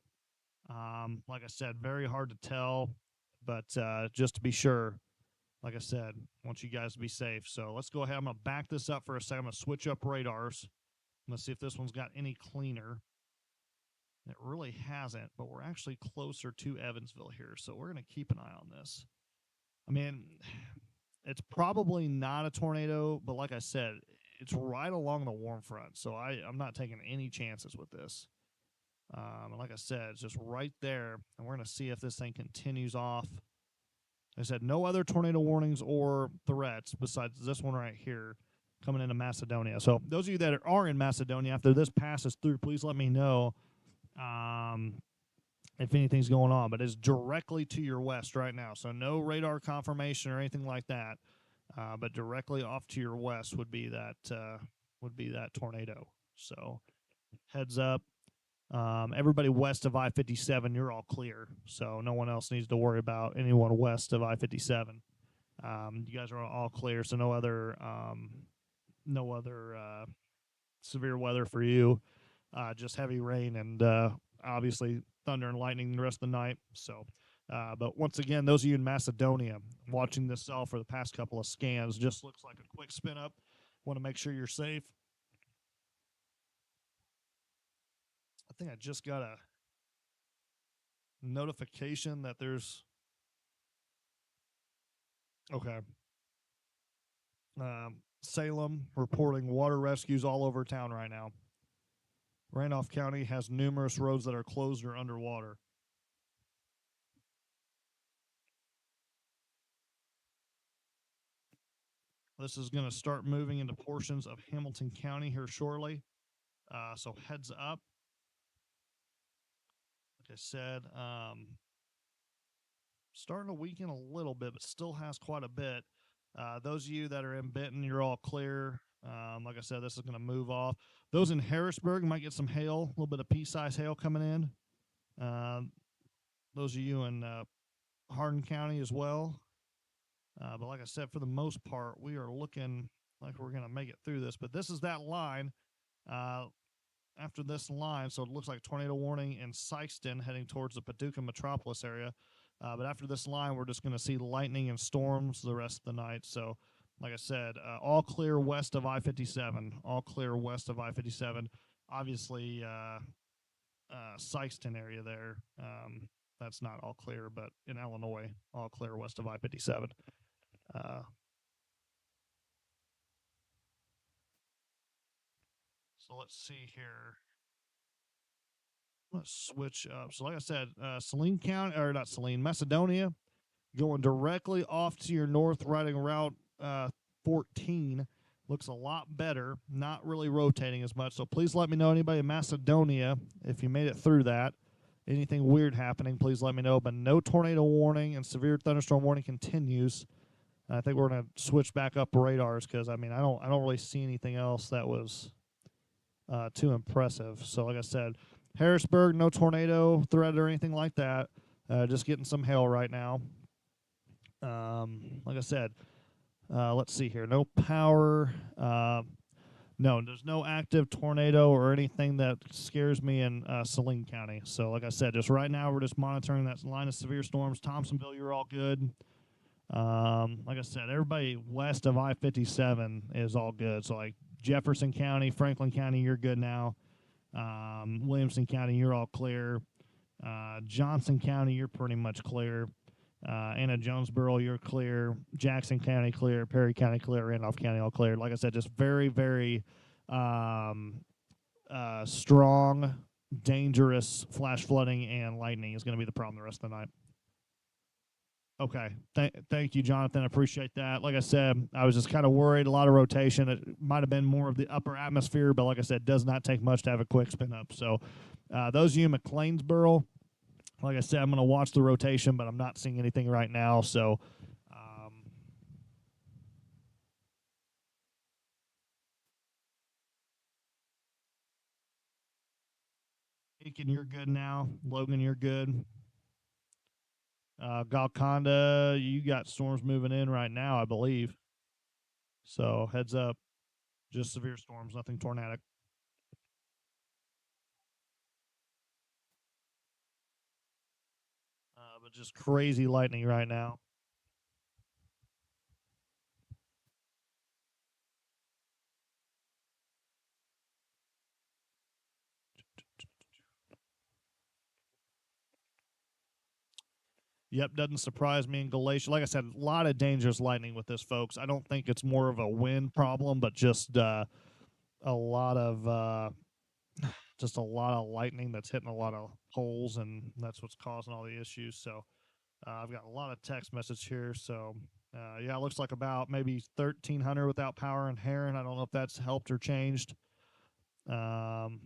Like I said, very hard to tell, but just to be sure, like I said, I want you guys to be safe. So let's go ahead. I'm going to back this up for a second. I'm going to switch up radars. Let's see if this one's got any cleaner. It really hasn't, but we're actually closer to Evansville here, so we're going to keep an eye on this. I mean, it's probably not a tornado, but like I said, it's right along the warm front, so I'm not taking any chances with this. And like I said, it's just right there, and we're going to see if this thing continues off. Like I said, no other tornado warnings or threats besides this one right here coming into Macedonia. So those of you that are in Macedonia, after this passes through, please let me know if anything's going on. But it's directly to your west right now, so no radar confirmation or anything like that. But directly off to your west would be that tornado. So heads up. Everybody west of I-57, you're all clear. So no one else needs to worry about anyone west of I-57. You guys are all clear, so no other severe weather for you. Just heavy rain and obviously thunder and lightning the rest of the night. So, but once again, those of you in Macedonia watching this cell for the past couple of scans, just looks like a quick spin up. Want to make sure you're safe. I think I just got a notification that there's okay. Salem reporting water rescues all over town right now. Randolph County has numerous roads that are closed or underwater. This is going to start moving into portions of Hamilton County here shortly. So heads up. Like I said, starting to weaken a little bit, but still has quite a bit. Those of you that are in Benton, you're all clear. Like I said, this is going to move off. Those in Harrisburg might get some hail, a little bit of pea-sized hail coming in. Those of you in Hardin County as well. But like I said, for the most part, we are looking like we're going to make it through this. But this is that line. After this line, so it looks like tornado warning in Sykeston heading towards the Paducah metropolis area. But after this line, we're just going to see lightning and storms the rest of the night. So, like I said, all clear west of I-57. All clear west of I-57. Obviously, Sykeston area there, that's not all clear, but in Illinois, all clear west of I-57. So let's see here. Let's switch up. So like I said, Saline County, or not Saline, Macedonia, going directly off to your north, riding Route 14. Looks a lot better, not really rotating as much. So please let me know, anybody in Macedonia, if you made it through that. Anything weird happening, please let me know. But no tornado warning and severe thunderstorm warning continues. And I think we're going to switch back up radars because, I mean, I don't really see anything else that was too impressive. So like I said, Harrisburg, no tornado threat or anything like that. Just getting some hail right now. Like I said, let's see here. No power. No, there's no active tornado or anything that scares me in Saline County. So, like I said, just right now we're just monitoring that line of severe storms. Thompsonville, you're all good. Like I said, everybody west of I-57 is all good. So, like Jefferson County, Franklin County, you're good now. Williamson County, you're all clear. Johnson County, you're pretty much clear. Anna Jonesboro, you're clear. Jackson County, clear. Perry County, clear. Randolph County, all clear. Like I said, just very, very um, strong, dangerous flash flooding and lightning is going to be the problem the rest of the night. Okay. Thank you, Jonathan. I appreciate that. Like I said, I was just kind of worried. A lot of rotation. It might have been more of the upper atmosphere, but like I said, it does not take much to have a quick spin up. So, those of you in McLeansboro, like I said, I'm going to watch the rotation, but I'm not seeing anything right now. So, Aiken, you're good now. Logan, you're good. Golconda, you got storms moving in right now, I believe. So heads up, just severe storms, nothing tornadic. But just crazy lightning right now. Yep, doesn't surprise me in Galatia. Like I said, a lot of dangerous lightning with this, folks. I don't think it's more of a wind problem, but just a lot of just a lot of lightning that's hitting a lot of holes, and that's what's causing all the issues. So I've got a lot of text message here. So yeah, it looks like about maybe 1,300 without power in Heron. I don't know if that's helped or changed. Um,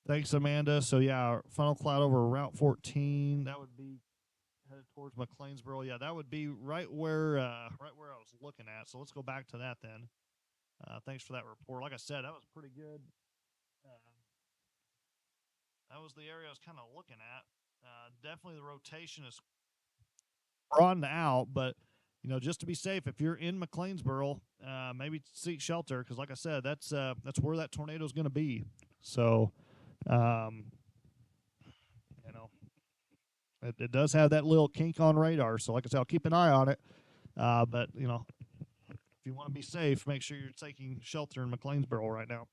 Thanks, Amanda. So yeah, funnel cloud over Route 14. That would be headed towards McLeansboro. Yeah, that would be right where I was looking at. So let's go back to that then. Thanks for that report. Like I said, that was pretty good. That was the area I was kind of looking at. Definitely the rotation is broadened out, but just to be safe, if you're in McLeansboro, maybe seek shelter because, like I said, that's where that tornado is going to be. So, um, you know, it does have that little kink on radar. So, like I said, I'll keep an eye on it. But if you want to be safe, make sure you're taking shelter in McLeansboro right now.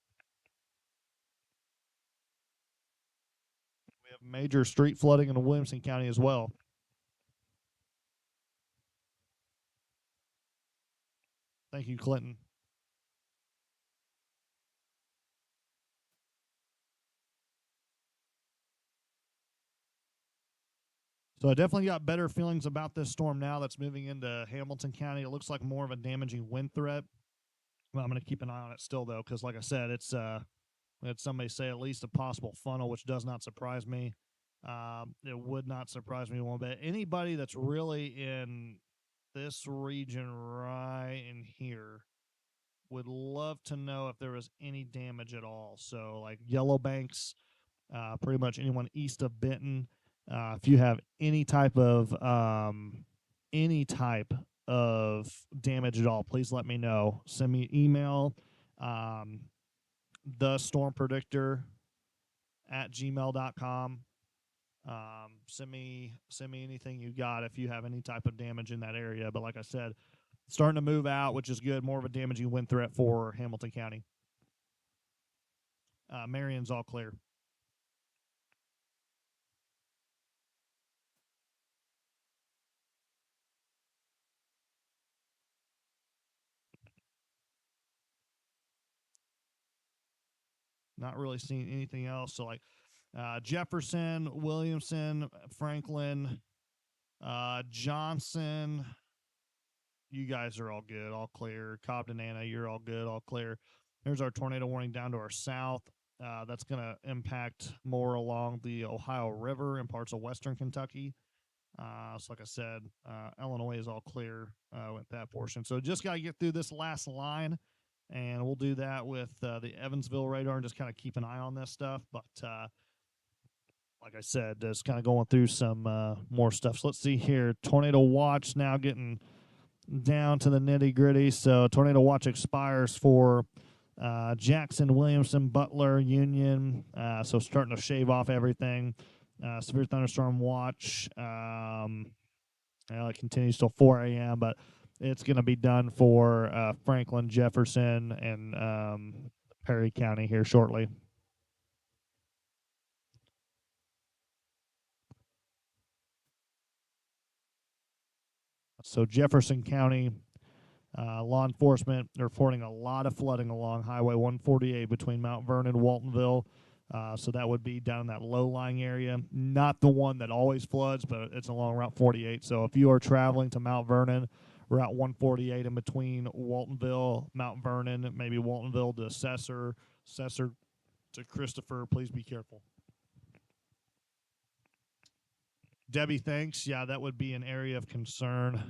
We have major street flooding in Williamson County as well. Thank you, Clinton. So I definitely got better feelings about this storm now that's moving into Hamilton County. It looks like more of a damaging wind threat. Well, I'm going to keep an eye on it still, though, because like I said, it's had somebody say at least a possible funnel, which does not surprise me. It would not surprise me one bit. Anybody that's really in this region right in here would love to know if there was any damage at all. So, like Yellow Banks, pretty much anyone east of Benton. If you have any type of damage at all, please let me know. Send me an email, the storm predictor at gmail.com. Send me anything you got if you have any type of damage in that area. But like I said, starting to move out, which is good. More of a damaging wind threat for Hamilton County. Marion's all clear. Not really seeing anything else. So like Jefferson, Williamson, Franklin, Johnson. You guys are all good, all clear. Cobden, Anna, you're all good, all clear. Here's our tornado warning down to our south. That's going to impact more along the Ohio River and parts of western Kentucky. So, like I said, Illinois is all clear with that portion. So, just got to get through this last line, and we'll do that with the Evansville radar and just kind of keep an eye on this stuff. But, like I said, just kind of going through some more stuff. So, let's see here. Tornado watch now getting down to the nitty gritty. So, tornado watch expires for Jackson, Williamson, Butler, Union. So starting to shave off everything. Severe thunderstorm watch. It continues till 4 a.m., but it's going to be done for Franklin, Jefferson, and Perry County here shortly. So Jefferson County law enforcement are reporting a lot of flooding along Highway 148 between Mount Vernon and Waltonville. So that would be down in that low-lying area. Not the one that always floods, but it's along Route 48. So if you are traveling to Mount Vernon, Route 148 in between Waltonville, Mount Vernon, maybe Waltonville to Cesar to Christopher, please be careful. Debbie, thanks. Yeah, that would be an area of concern.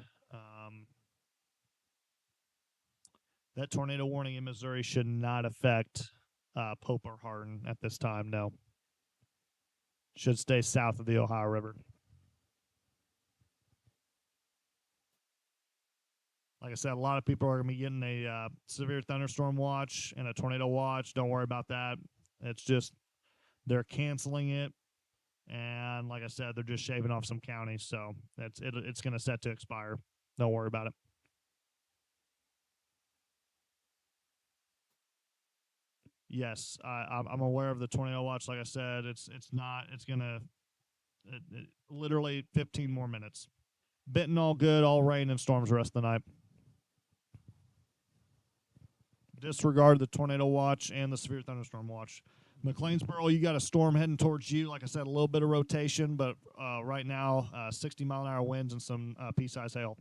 That tornado warning in Missouri should not affect Pope or Hardin at this time, no. Should stay south of the Ohio River. Like I said, a lot of people are going to be getting a severe thunderstorm watch and a tornado watch. Don't worry about that. It's just they're canceling it. And like I said, they're just shaving off some counties. So it's going to set to expire. Don't worry about it. Yes, I'm aware of the tornado watch. Like I said, it's going to literally 15 more minutes. Benton, all good, all rain and storms the rest of the night. Disregard the tornado watch and the severe thunderstorm watch. McLeansboro, you got a storm heading towards you. Like I said, a little bit of rotation, but right now, 60-mile-an-hour winds and some pea-size hail.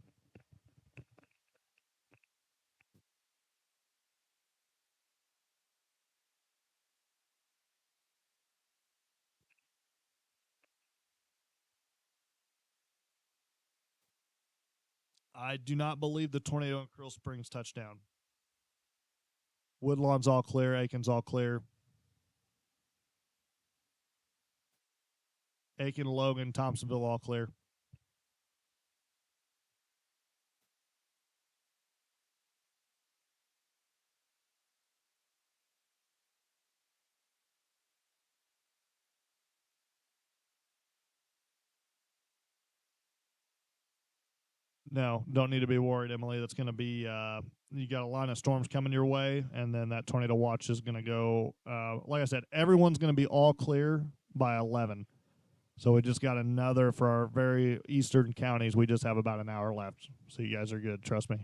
I do not believe the tornado in Krill Springs touchdown. Woodlawn's all clear. Aiken's all clear. Aiken, Logan, Thompsonville all clear. No, don't need to be worried, Emily. That's going to be you got a line of storms coming your way, and then that tornado watch is going to go. Like I said, everyone's going to be all clear by 11. So we just got another for our very eastern counties. We just have about an hour left. So you guys are good. Trust me.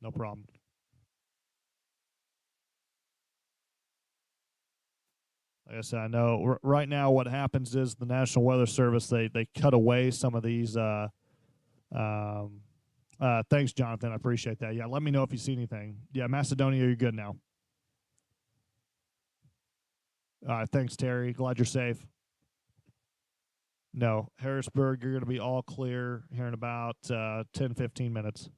No problem. Like I said, I know right now what happens is the National Weather Service, they cut away some of these. Thanks, Jonathan. I appreciate that. Yeah, let me know if you see anything. Yeah, Macedonia, you're good now. All right, thanks, Terry. Glad you're safe. No, Harrisburg, you're going to be all clear here in about 10, 15 minutes.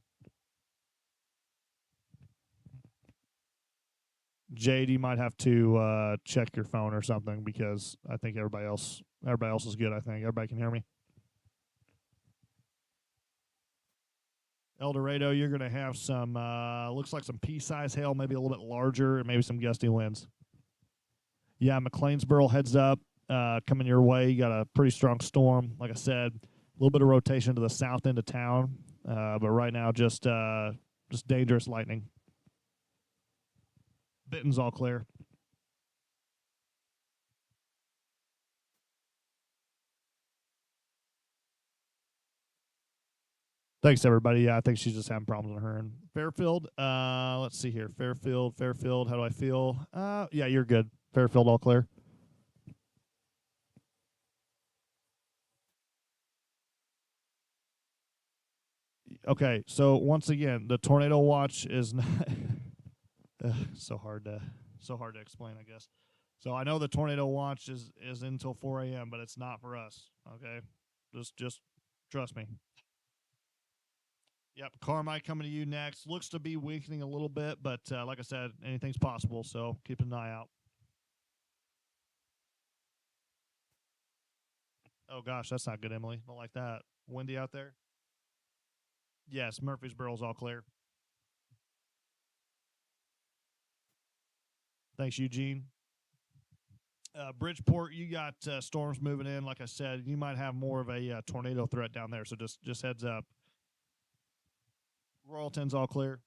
Jade, you might have to check your phone or something because I think everybody else is good. I think everybody can hear me. El Dorado, you're going to have some looks like some pea-size hail, maybe a little bit larger, and maybe some gusty winds. Yeah, McLeansboro heads up, coming your way. You got a pretty strong storm. Like I said, a little bit of rotation to the south end of town, but right now just dangerous lightning. Benton's all clear. Thanks, everybody. Yeah, I think she's just having problems on her end. Fairfield, let's see here. Fairfield, how do I feel? Yeah, you're good. Fairfield, all clear. Okay, so once again, the tornado watch is not so hard to explain, I guess. So I know the tornado watch is until 4 a.m., but it's not for us. Okay, just trust me. Yep, Carmike coming to you next. Looks to be weakening a little bit, but like I said, anything's possible. So keep an eye out. Oh gosh, that's not good, Emily. Don't like that. Windy out there. Yes, Murfreesboro's all clear. Thanks, Eugene. Bridgeport, you got storms moving in. Like I said, you might have more of a tornado threat down there. So just heads up. Royalton's all clear.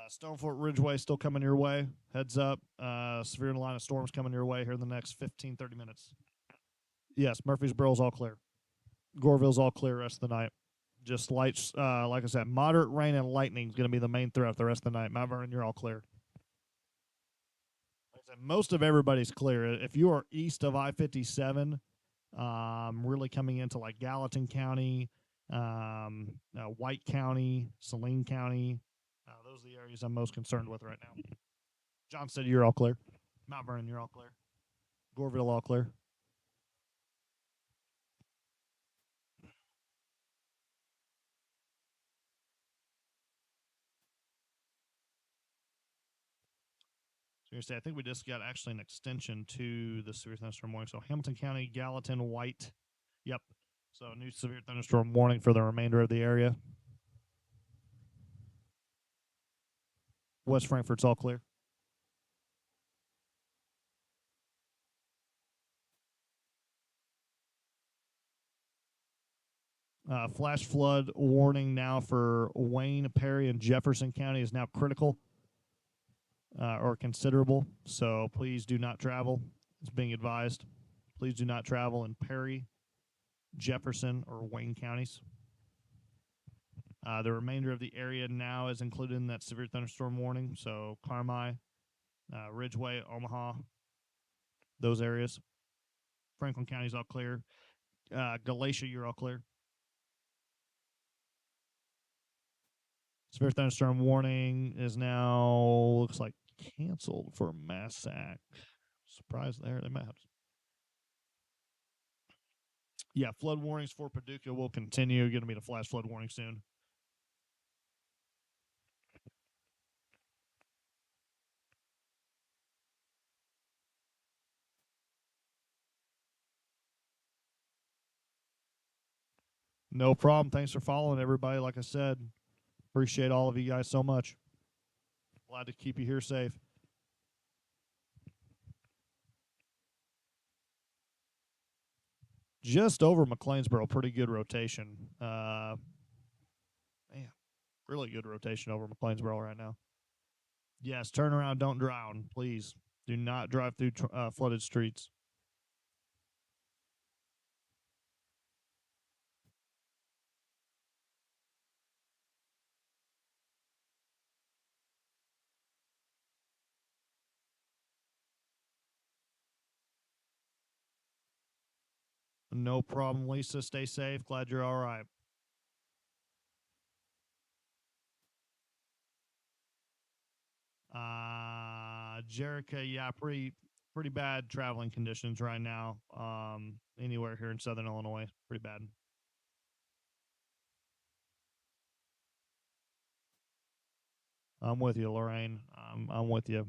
Stonefort Ridgeway still coming your way. Heads up. Severe line of storms coming your way here in the next 15, 30 minutes. Yes, Murfreesboro's all clear. Goreville's all clear rest of the night. Just light, like I said, moderate rain and lightning is going to be the main threat the rest of the night. Mount Vernon, you're all clear. Like I said, most of everybody's clear. If you are east of I-57, really coming into like Gallatin County, White County, Saline County, those are the areas I'm most concerned with right now. John said you're all clear. Mount Vernon, you're all clear. Goreville, all clear. So I think we just got actually an extension to the severe thunderstorm warning. So Hamilton County, Gallatin, White. Yep. So new severe thunderstorm warning for the remainder of the area. West Frankfort's all clear. Flash flood warning now for Wayne, Perry, and Jefferson County is now critical or considerable. So please do not travel. It's being advised. Please do not travel in Perry, Jefferson, or Wayne counties. The remainder of the area now is included in that severe thunderstorm warning. So Carmi, Ridgeway, Omaha, those areas. Franklin County's all clear. Galatia, you're all clear. Severe thunderstorm warning is now, looks like, canceled for Massac. Surprise there. They might have. Yeah, flood warnings for Paducah will continue. Going to be a flash flood warning soon. No problem. Thanks for following, everybody. Like I said, appreciate all of you guys so much. Glad to keep you here safe. Just over McLeansboro, pretty good rotation. Man, really good rotation over McLeansboro right now. Yes, turn around, don't drown, please. Do not drive through flooded streets. No problem, Lisa. Stay safe. Glad you're all right. Jerica, yeah, pretty bad traveling conditions right now. Anywhere here in Southern Illinois, pretty bad. I'm with you, Lorraine. I'm with you.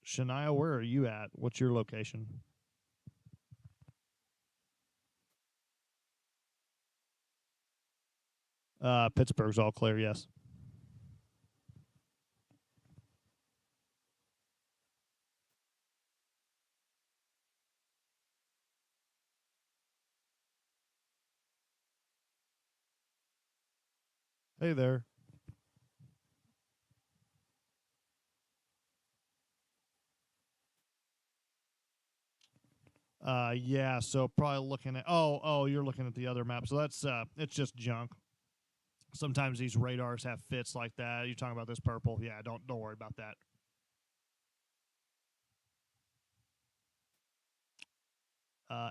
Shania, where are you at? What's your location? Pittsburgh's all clear, yes. Hey there. Yeah, so probably looking at you're looking at the other map. So that's it's just junk. Sometimes these radars have fits like that. You're talking about this purple. Yeah, don't worry about that.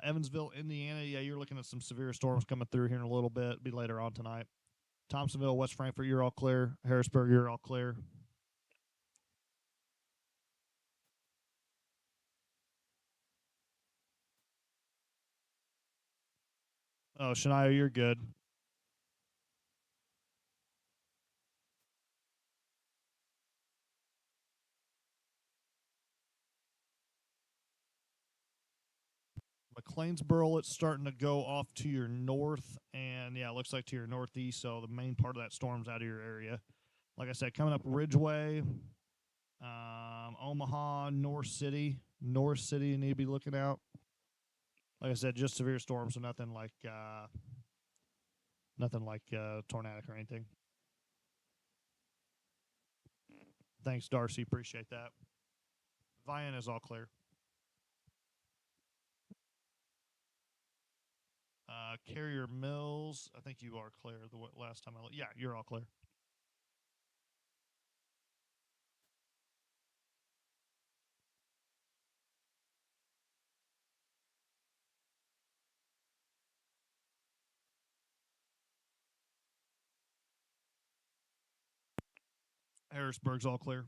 Evansville, Indiana. Yeah, you're looking at some severe storms coming through here in a little bit. Be later on tonight. Thompsonville, West Frankfort, you're all clear. Harrisburg, you're all clear. Oh, Shania, you're good. McLeansboro, it's starting to go off to your north, and yeah, it looks like to your northeast. So the main part of that storm's out of your area. Like I said, coming up Ridgeway, Omaha, North City, you need to be looking out. Like I said, just severe storms, so nothing like tornadic or anything. Thanks, Darcy. Appreciate that. Vienna is all clear. Carrier Mills, I think you are clear. The last time I looked, yeah, you're all clear. Harrisburg's all clear.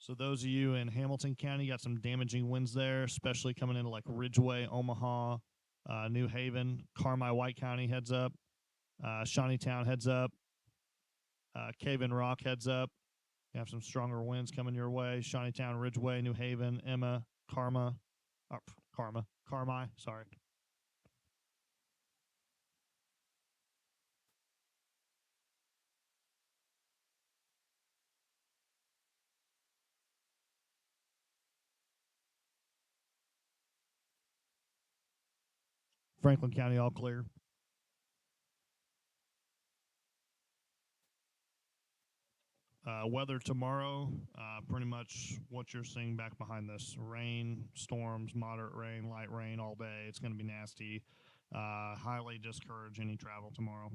So those of you in Hamilton County got some damaging winds there, especially coming into like Ridgeway, Omaha, New Haven, Carmi, White County heads up, Shawneetown heads up, Cave and Rock heads up. You have some stronger winds coming your way. Shawneetown, Ridgeway, New Haven, Emma, Carmi. Sorry. Franklin County all clear. Weather tomorrow, pretty much what you're seeing back behind this: rain, storms, moderate rain, light rain all day. It's going to be nasty. Highly discourage any travel tomorrow.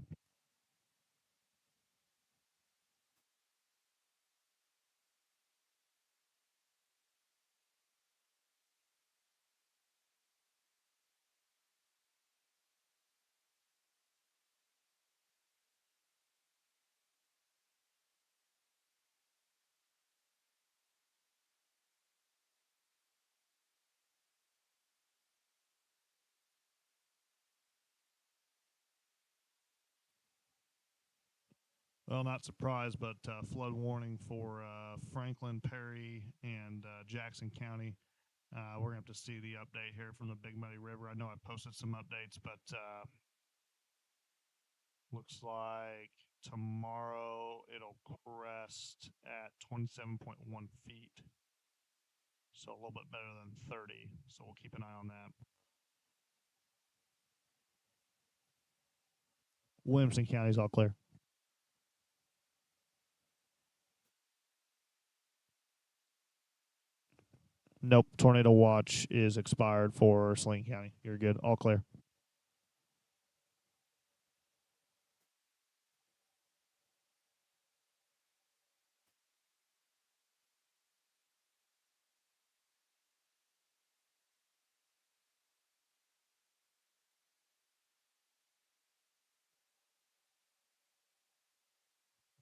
Well, not surprised, but flood warning for Franklin, Perry, and Jackson County. We're going to have to see the update here from the Big Muddy River. I know I posted some updates, but looks like tomorrow it'll crest at 27.1 feet. So a little bit better than 30. So we'll keep an eye on that. Williamson County's all clear. Nope. Tornado watch is expired for Saline County. You're good. All clear.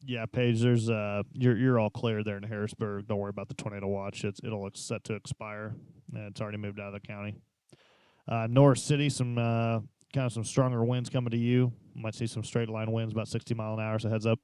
Yeah, Paige, there's you're all clear there in Harrisburg. Don't worry about the tornado watch. It'll set to expire. It's already moved out of the county. North City, some kind of some stronger winds coming to you. Might see some straight line winds, about 60 mile an hour. So heads up.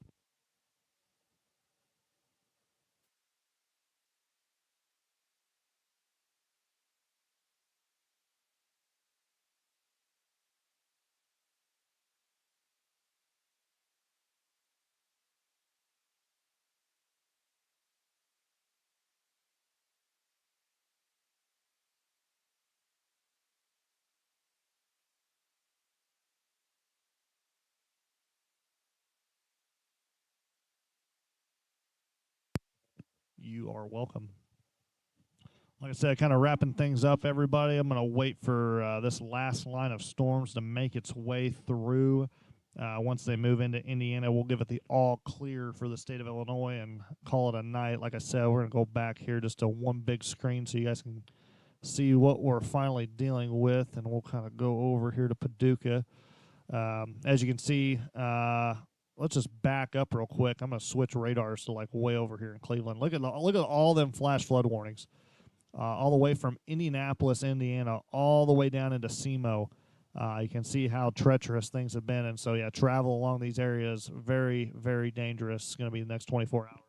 You are welcome. Like I said, kind of wrapping things up, everybody. I'm going to wait for this last line of storms to make its way through. Once they move into Indiana, we'll give it the all clear for the state of Illinois and call it a night. Like I said, we're going to go back here just to one big screen so you guys can see what we're finally dealing with, and we'll kind of go over here to Paducah. As you can see, let's just back up real quick. I'm going to switch radars to like way over here in Cleveland. Look at all them flash flood warnings, all the way from Indianapolis, Indiana, all the way down into SEMO. You can see how treacherous things have been, and so yeah, travel along these areas very, very dangerous. It's going to be the next 24 hours.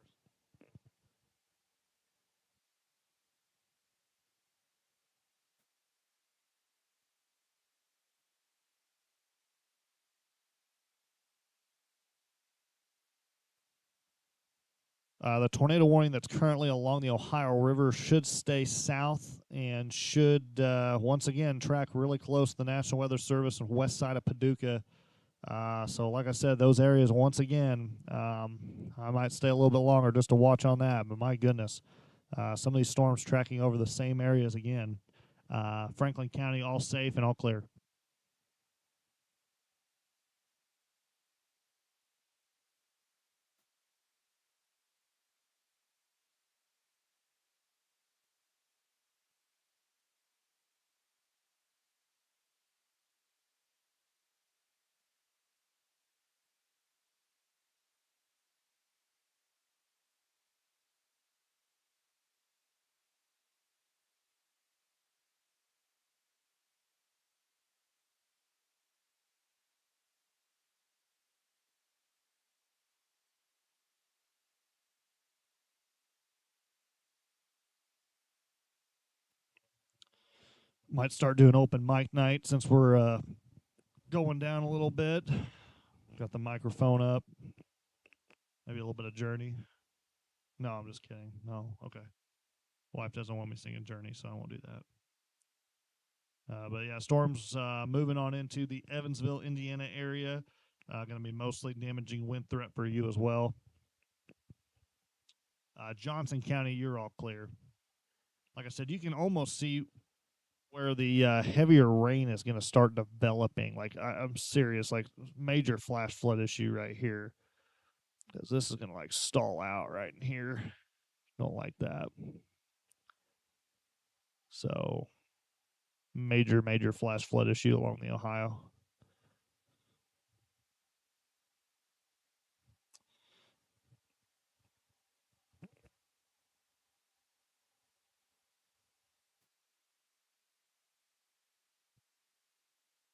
The tornado warning that's currently along the Ohio River should stay south and should once again track really close to the National Weather Service and west side of Paducah. So, like I said, those areas once again, I might stay a little bit longer just to watch on that. But my goodness, some of these storms tracking over the same areas again. Franklin County, all safe and all clear. Might start doing open mic night since we're going down a little bit. Got the microphone up. Maybe a little bit of Journey. No, I'm just kidding. No, okay. Wife doesn't want me singing Journey, so I won't do that. But yeah, storms moving on into the Evansville, Indiana area. Going to be mostly damaging wind threat for you as well. Johnson County, you're all clear. Like I said, you can almost see where the heavier rain is going to start developing. Like I'm serious, like major flash flood issue right here, because this is going to like stall out right in here. Don't like that. So major flash flood issue along the Ohio.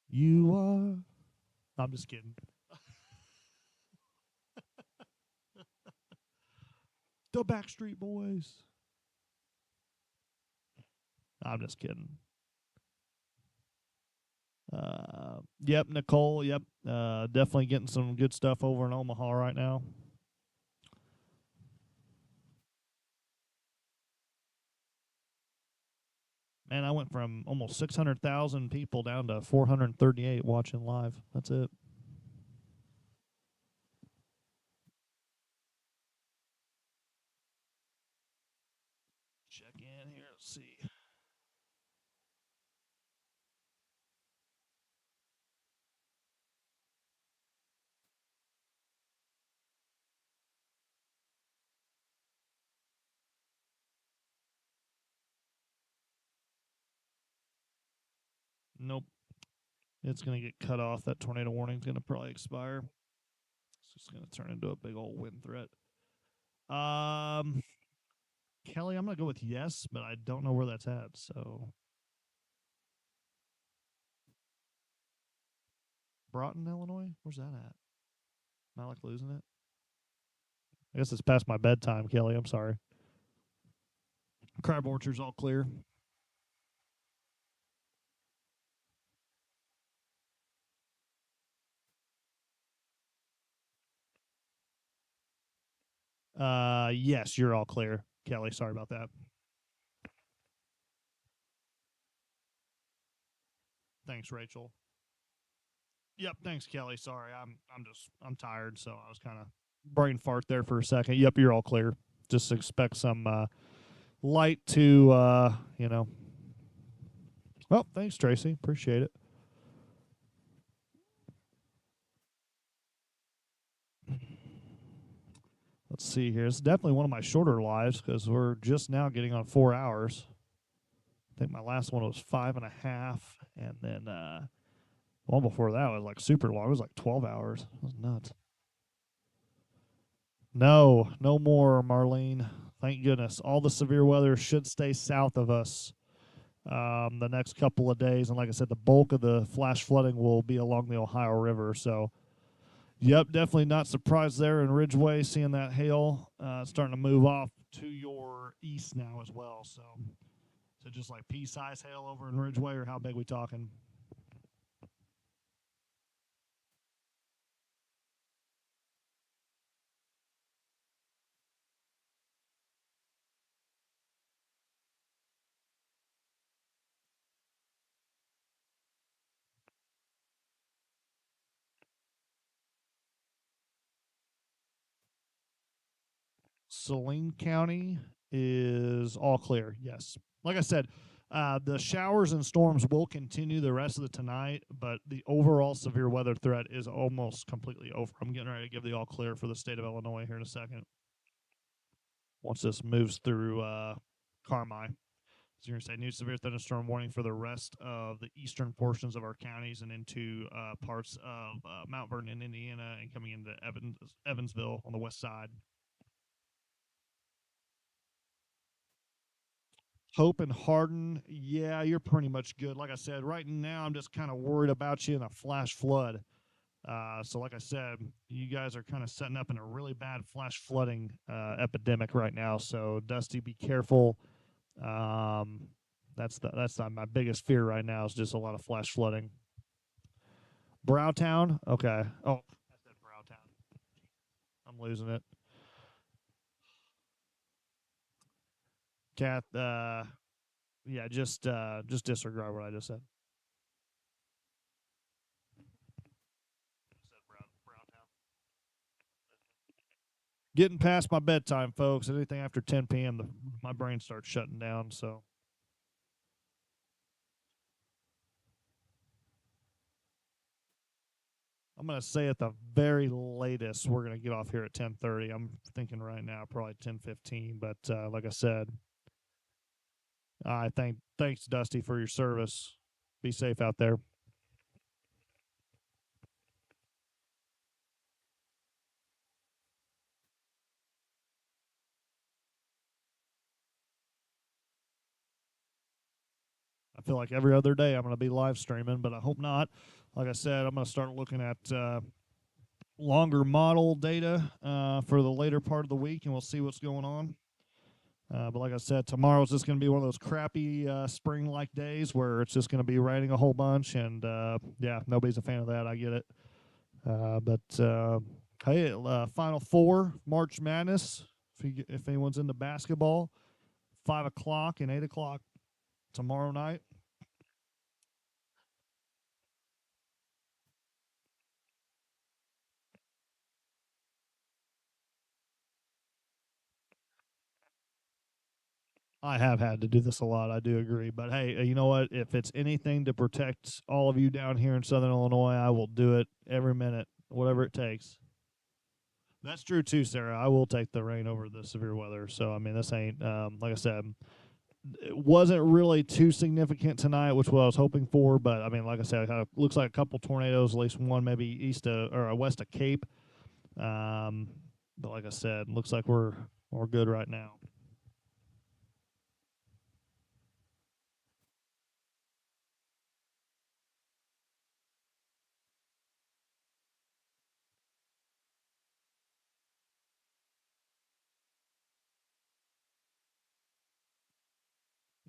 You are. I'm just kidding. The Backstreet Boys. I'm just kidding. Yep, Nicole. Yep, definitely getting some good stuff over in Omaha right now. Man, I went from almost 600,000 people down to 438 watching live. That's it. Check in here. Let's see. Nope. It's going to get cut off. That tornado warning is going to probably expire. It's just going to turn into a big old wind threat. Kelly, I'm going to go with yes, but I don't know where that's at. So, Broughton, Illinois? Where's that at? Am I like losing it? I guess it's past my bedtime, Kelly. I'm sorry. Crab Orchard's all clear. Yes, you're all clear, Kelly. Sorry about that. Thanks, Rachel. Yep, thanks, Kelly. Sorry, I'm tired, so I was kind of brain fart there for a second. Yep, you're all clear. Just expect some light to Well, thanks, Tracy. Appreciate it. Let's see here. It's definitely one of my shorter lives because we're just now getting on 4 hours. I think my last one was 5.5, and then one before that was like super long. It was like 12 hours. It was nuts. No, no more, Marlene. Thank goodness. All the severe weather should stay south of us the next couple of days. And like I said, the bulk of the flash flooding will be along the Ohio River. So, yep, definitely not surprised there in Ridgeway, seeing that hail starting to move off to your east now as well. So just like pea-size hail over in Ridgeway, or how big we talking? Saline County is all clear. Yes. Like I said, the showers and storms will continue the rest of the tonight, but the overall severe weather threat is almost completely over. I'm getting ready to give the all clear for the state of Illinois here in a second. Once this moves through Carmi. So you're going to say new severe thunderstorm warning for the rest of the eastern portions of our counties and into parts of Mount Vernon, Indiana, and coming into Evansville on the west side. Hope and Hardin, yeah, you're pretty much good. Like I said, right now I'm just kind of worried about you in a flash flood. So, like I said, you guys are kind of setting up in a really bad flash flooding epidemic right now. So, Dusty, be careful. Um, that's my biggest fear right now is just a lot of flash flooding. Browtown, okay. Oh, I said Browtown. I'm losing it. Kath, yeah, just disregard what I just said. Getting past my bedtime, folks. Anything after 10 p.m., my brain starts shutting down. So I'm gonna say at the very latest we're gonna get off here at 10:30. I'm thinking right now probably 10:15. But like I said, I thanks Dusty for your service. Be safe out there. I feel like every other day I'm going to be live streaming, but I hope not. Like I said, I'm going to start looking at longer model data for the later part of the week, and we'll see what's going on. But like I said, tomorrow's just going to be one of those crappy spring-like days where it's just going to be raining a whole bunch, and yeah, nobody's a fan of that. I get it. But hey, Final Four, March Madness. If anyone's into basketball, 5 o'clock and 8 o'clock tomorrow night. I have had to do this a lot. I do agree. But hey, you know what? If it's anything to protect all of you down here in Southern Illinois, I will do it every minute, whatever it takes. That's true too, Sarah. I will take the rain over the severe weather. So I mean, this ain't like I said, it wasn't really too significant tonight, which what I was hoping for. But I mean, like I said, it kind of looks like a couple tornadoes, at least one maybe east of or west of Cape. Um, but like I said, looks like we're good right now.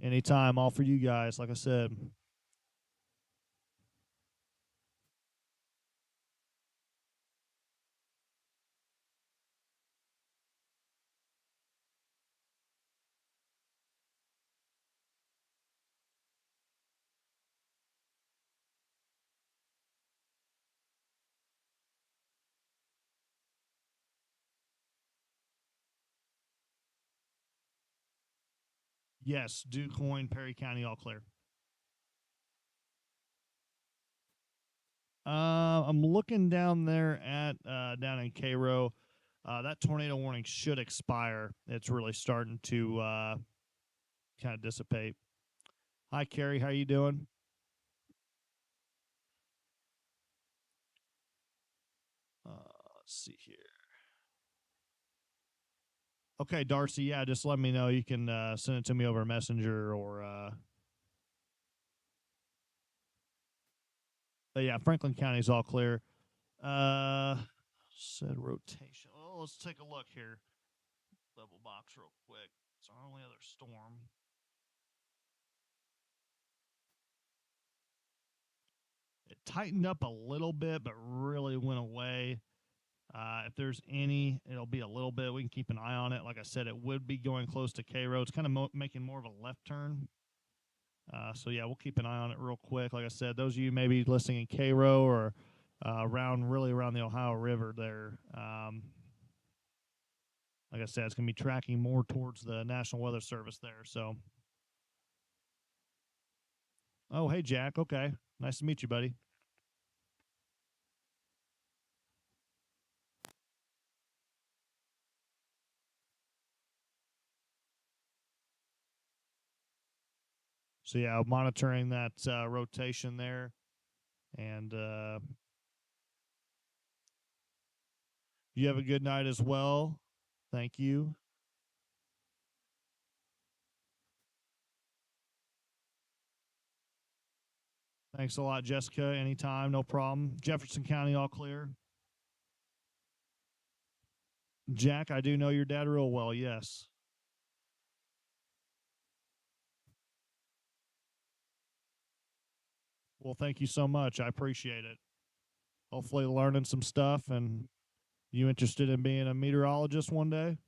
Anytime, all for you guys. Like I said. Yes, DuCoin, Perry County, all clear. I'm looking down there at down in Cairo. That tornado warning should expire. It's really starting to kind of dissipate. Hi, Carrie. How you doing? Let's see here. Okay, Darcy. Yeah, just let me know. You can send it to me over Messenger or. But yeah, Franklin County is all clear. Said rotation. Oh, let's take a look here. Level box real quick. It's our only other storm. It tightened up a little bit, but really went away. If there's any, it'll be a little bit. We can keep an eye on it. Like I said, it would be going close to K Road. It's kind of making more of a left turn. So yeah, we'll keep an eye on it real quick. Like I said, those of you maybe listening in Cairo or really around the Ohio River there. Like I said, it's going to be tracking more towards the National Weather Service there. So, oh hey Jack, okay, nice to meet you, buddy. So yeah, monitoring that rotation there, and you have a good night as well. Thank you. Thanks a lot, Jessica. Anytime, no problem. Jefferson County, all clear. Jack, I do know your dad real well. Yes. Well, thank you so much. I appreciate it. Hopefully, learning some stuff. And you interested in being a meteorologist one day?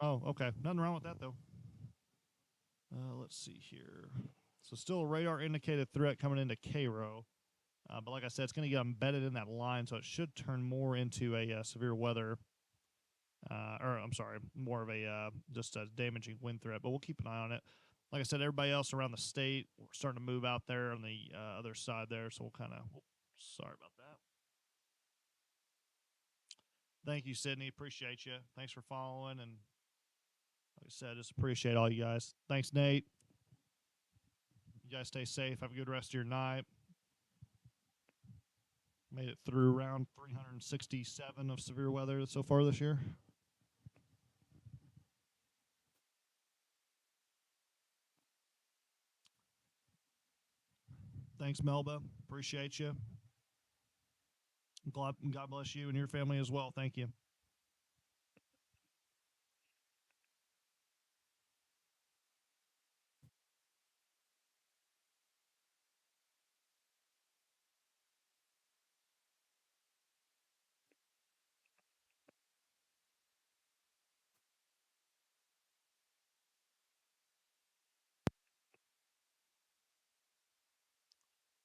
Oh, okay. Nothing wrong with that though. Let's see here. So still a radar indicated threat coming into Cairo. But like I said, it's going to get embedded in that line, so it should turn more into a severe weather, or I'm sorry, more of a just a damaging wind threat. But we'll keep an eye on it. Like I said, everybody else around the state, we're starting to move out there on the other side there, so we'll kind of. Sorry about that. Thank you, Sydney. Appreciate you. Thanks for following, and like I said, just appreciate all you guys. Thanks, Nate. You guys stay safe. Have a good rest of your night. Made it through round 367 of severe weather so far this year. Thanks, Melba. Appreciate you. God bless you and your family as well. Thank you.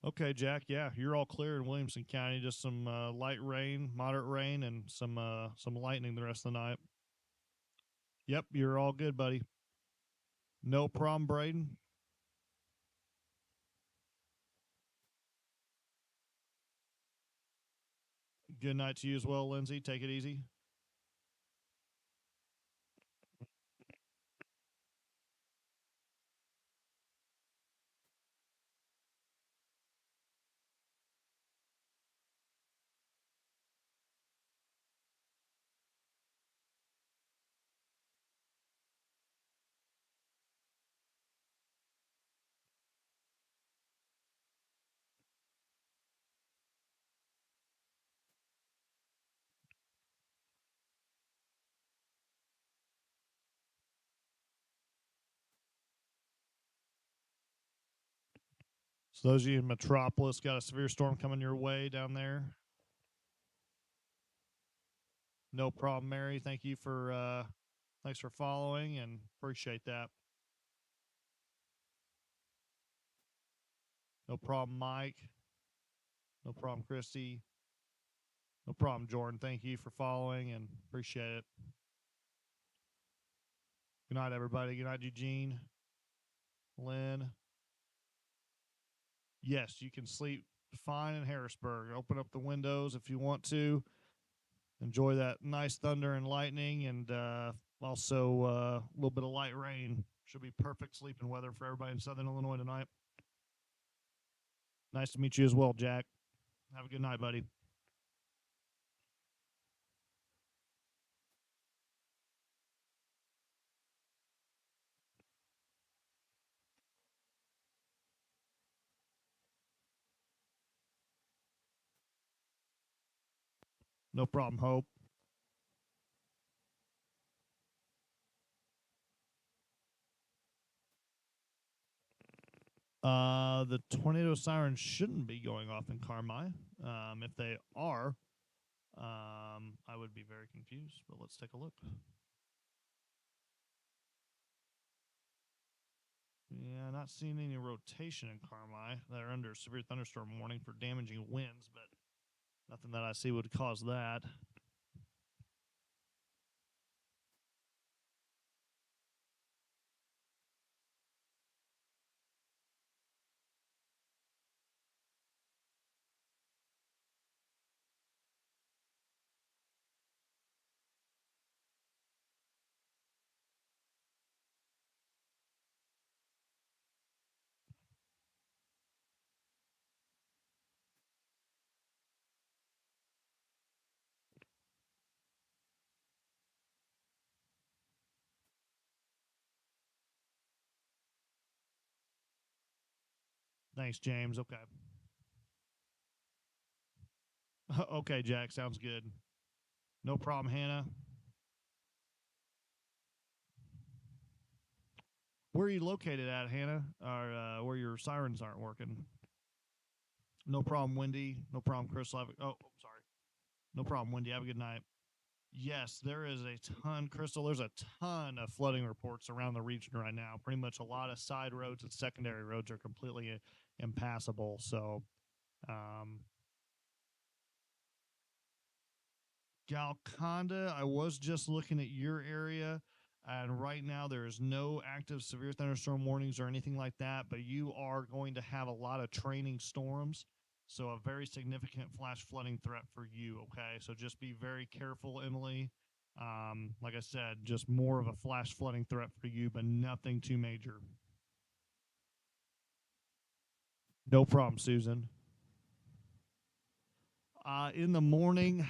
Okay, Jack. Yeah, you're all clear in Williamson County. Just some light rain, moderate rain, and some lightning the rest of the night. Yep, you're all good, buddy. No problem, Braden. Good night to you as well, Lindsay. Take it easy. So those of you in Metropolis got a severe storm coming your way down there. No problem, Mary. Thank you for thanks for following and appreciate that. No problem, Mike. No problem, Christy. No problem, Jordan. Thank you for following and appreciate it. Good night, everybody. Good night, Eugene. Lynn. Yes, you can sleep fine in Harrisburg. Open up the windows if you want to. Enjoy that nice thunder and lightning, and also a little bit of light rain. Should be perfect sleeping weather for everybody in Southern Illinois tonight. Nice to meet you as well, Jack. Have a good night, buddy. No problem, Hope. The tornado sirens shouldn't be going off in Carmi. If they are, I would be very confused, but let's take a look. Yeah, not seeing any rotation in Carmi. They're under severe thunderstorm warning for damaging winds, but nothing that I see would cause that. Thanks, James. Okay. Okay, Jack. Sounds good. No problem, Hannah. Where are you located at, Hannah? Or where your sirens aren't working? No problem, Wendy. No problem, Chris. Sorry. No problem, Wendy. Have a good night. Yes, there is a ton, Crystal. There's a ton of flooding reports around the region right now. Pretty much a lot of side roads and secondary roads are completely impassable. So, um, Galconda, I was just looking at your area, and right now there is no active severe thunderstorm warnings or anything like that, but you are going to have a lot of training storms. So, a very significant flash flooding threat for you. Okay. So, just be very careful, Emily. Like I said, just more of a flash flooding threat for you, but nothing too major. No problem, Susan. In the morning,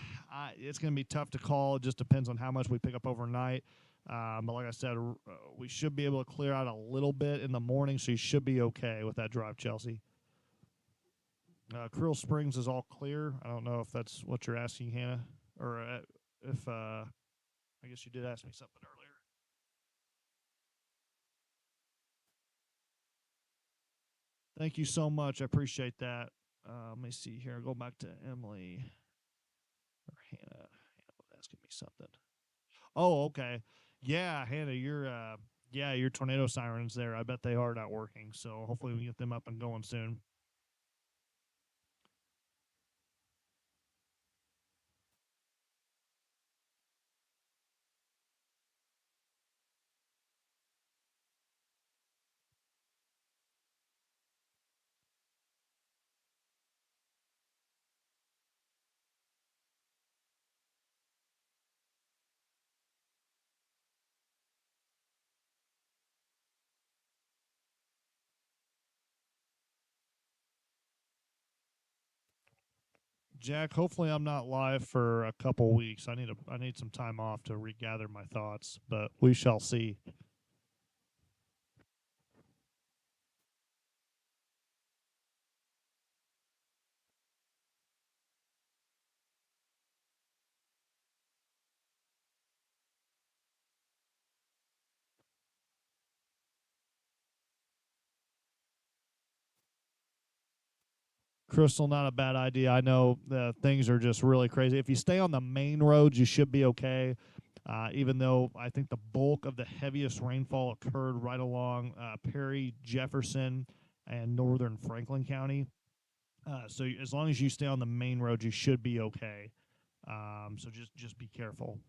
it's going to be tough to call. It just depends on how much we pick up overnight. But like I said, we should be able to clear out a little bit in the morning, so you should be okay with that drive, Chelsea. Krill Springs is all clear. I don't know if that's what you're asking, Hannah, or if I guess you did ask me something earlier. Thank you so much. I appreciate that. Let me see here. Go back to Emily or Hannah. Hannah was asking me something. Oh, okay. Yeah, Hannah, your tornado sirens there. I bet they are not working. So hopefully we get them up and going soon. Jack, hopefully I'm not live for a couple weeks. I need some time off to regather my thoughts, but we shall see. Crystal, not a bad idea. I know things are just really crazy. If you stay on the main roads, you should be okay. Even though I think the bulk of the heaviest rainfall occurred right along Perry, Jefferson, and northern Franklin County. So as long as you stay on the main road, you should be okay. So just be careful.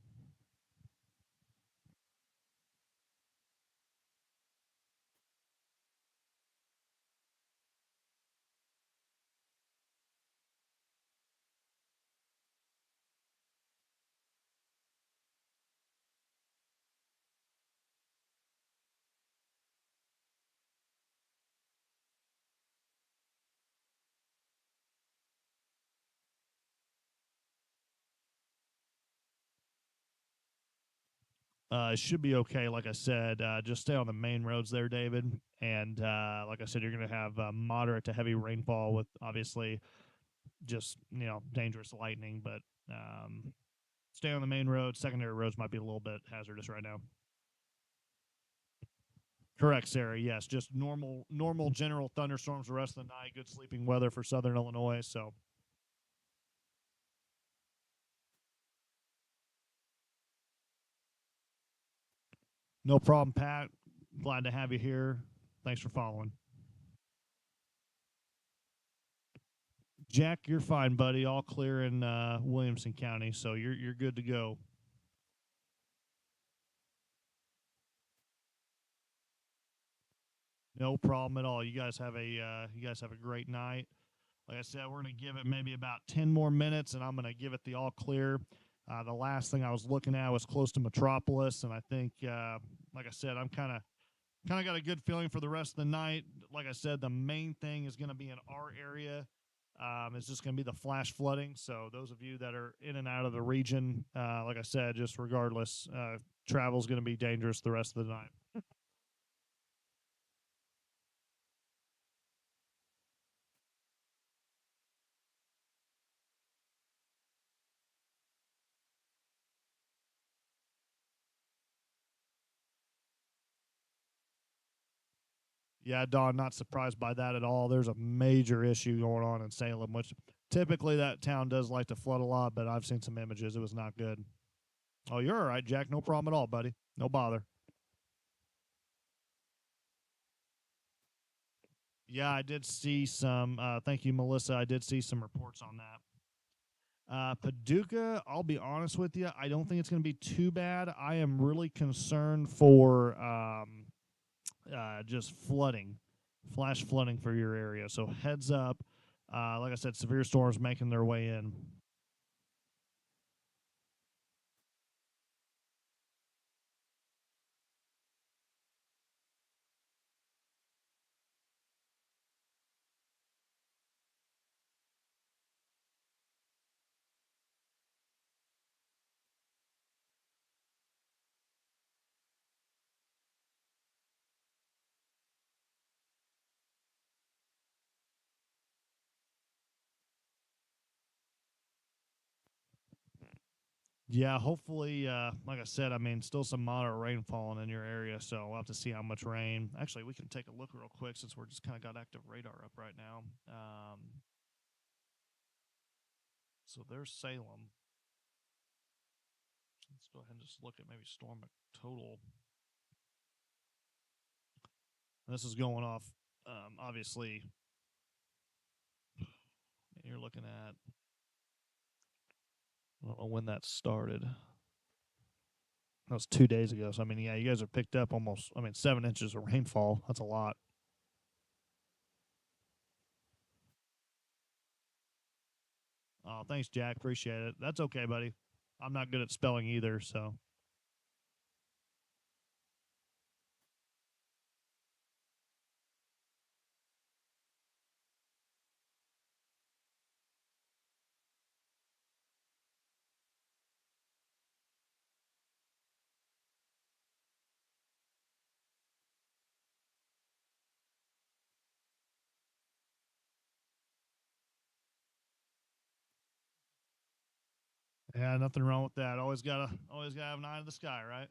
It should be okay. Like I said, just stay on the main roads there, David. And like I said, you're going to have moderate to heavy rainfall with obviously just dangerous lightning. But stay on the main road. Secondary roads might be a little bit hazardous right now. Correct, Sarah. Yes, just normal general thunderstorms the rest of the night. Good sleeping weather for Southern Illinois. So no problem, Pat. Glad to have you here. Thanks for following. Jack, you're fine, buddy. All clear in Williamson County, so you're good to go. No problem at all. You guys have a great night. Like I said, we're gonna give it maybe about 10 more minutes, and I'm gonna give it the all clear. The last thing I was looking at was close to Metropolis, and I think, like I said, I'm kind of got a good feeling for the rest of the night. Like I said, the main thing is going to be in our area. It's just going to be the flash flooding. So those of you that are in and out of the region, like I said, just regardless, travel is going to be dangerous the rest of the night. Yeah, Don, not surprised by that at all. There's a major issue going on in Salem, which typically that town does like to flood a lot, but I've seen some images. It was not good. Oh, you're all right, Jack. No problem at all, buddy. No bother. Yeah, I did see some. Thank you, Melissa. I did see some reports on that. Paducah, I'll be honest with you, I don't think it's going to be too bad. I am really concerned for just flooding, flash flooding for your area. So heads up. Like I said, severe storms making their way in. Yeah, hopefully, like I said, I mean, still some moderate rain falling in your area, so we'll have to see how much rain. Actually, we can take a look real quick since we're just kind of got active radar up right now. So there's Salem. Let's go ahead and just look at maybe storm total. And this is going off, obviously, you're looking at, I don't know when that started. That was 2 days ago. So, I mean, yeah, you guys have picked up almost, I mean, 7 inches of rainfall. That's a lot. Oh, thanks, Jack. Appreciate it. That's okay, buddy. I'm not good at spelling either. So, yeah, nothing wrong with that. Always gotta have an eye to the sky, right?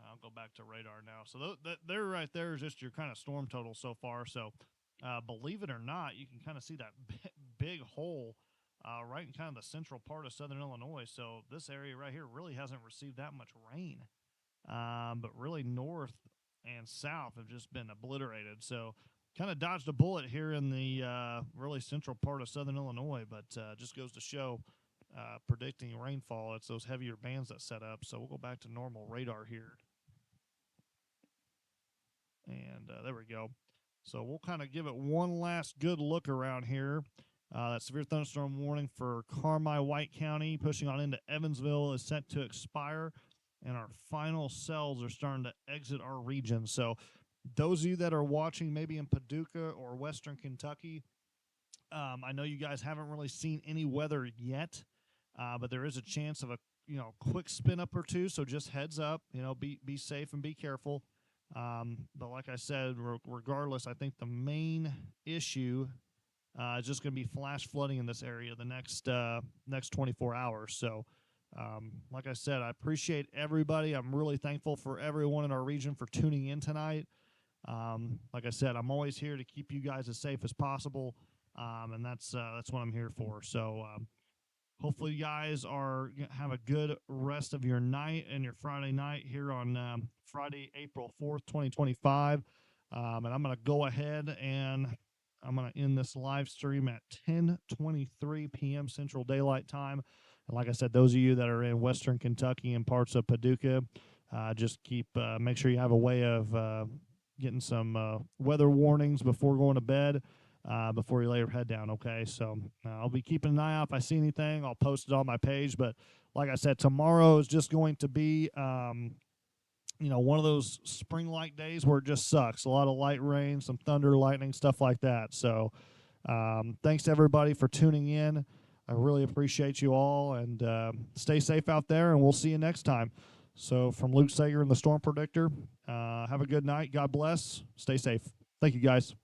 I'll go back to radar now. So, there right there is just your kind of storm total so far. So, Believe it or not, you can kind of see that big hole right in kind of the central part of southern Illinois. So this area right here really hasn't received that much rain, but really north and south have just been obliterated. So kind of dodged a bullet here in the really central part of southern Illinois, but just goes to show predicting rainfall. It's those heavier bands that set up. So we'll go back to normal radar here. And there we go. So we'll kind of give it one last good look around here. That severe thunderstorm warning for Carmi, White County, pushing on into Evansville, is set to expire, and our final cells are starting to exit our region. So those of you that are watching maybe in Paducah or Western Kentucky, I know you guys haven't really seen any weather yet, but there is a chance of a quick spin up or two. So just heads up, be safe and be careful. But like I said, regardless, I think the main issue is just going to be flash flooding in this area the next 24 hours. So, like I said, I appreciate everybody. I'm really thankful for everyone in our region for tuning in tonight. Like I said, I'm always here to keep you guys as safe as possible, and that's what I'm here for. So. Hopefully you guys have a good rest of your night and your Friday night here on Friday, April 4th, 2025. And I'm going to go ahead and I'm going to end this live stream at 10:23 p.m. Central Daylight Time. And like I said, those of you that are in Western Kentucky and parts of Paducah, just make sure you have a way of getting some weather warnings before going to bed. Before you lay your head down, okay? So I'll be keeping an eye out. If I see anything, I'll post it on my page. But like I said, tomorrow is just going to be, one of those spring-like days where it just sucks. A lot of light rain, some thunder, lightning, stuff like that. So thanks to everybody for tuning in. I really appreciate you all, and stay safe out there, and we'll see you next time. So from Luke Sager and the Storm Predictor, have a good night. God bless. Stay safe. Thank you, guys.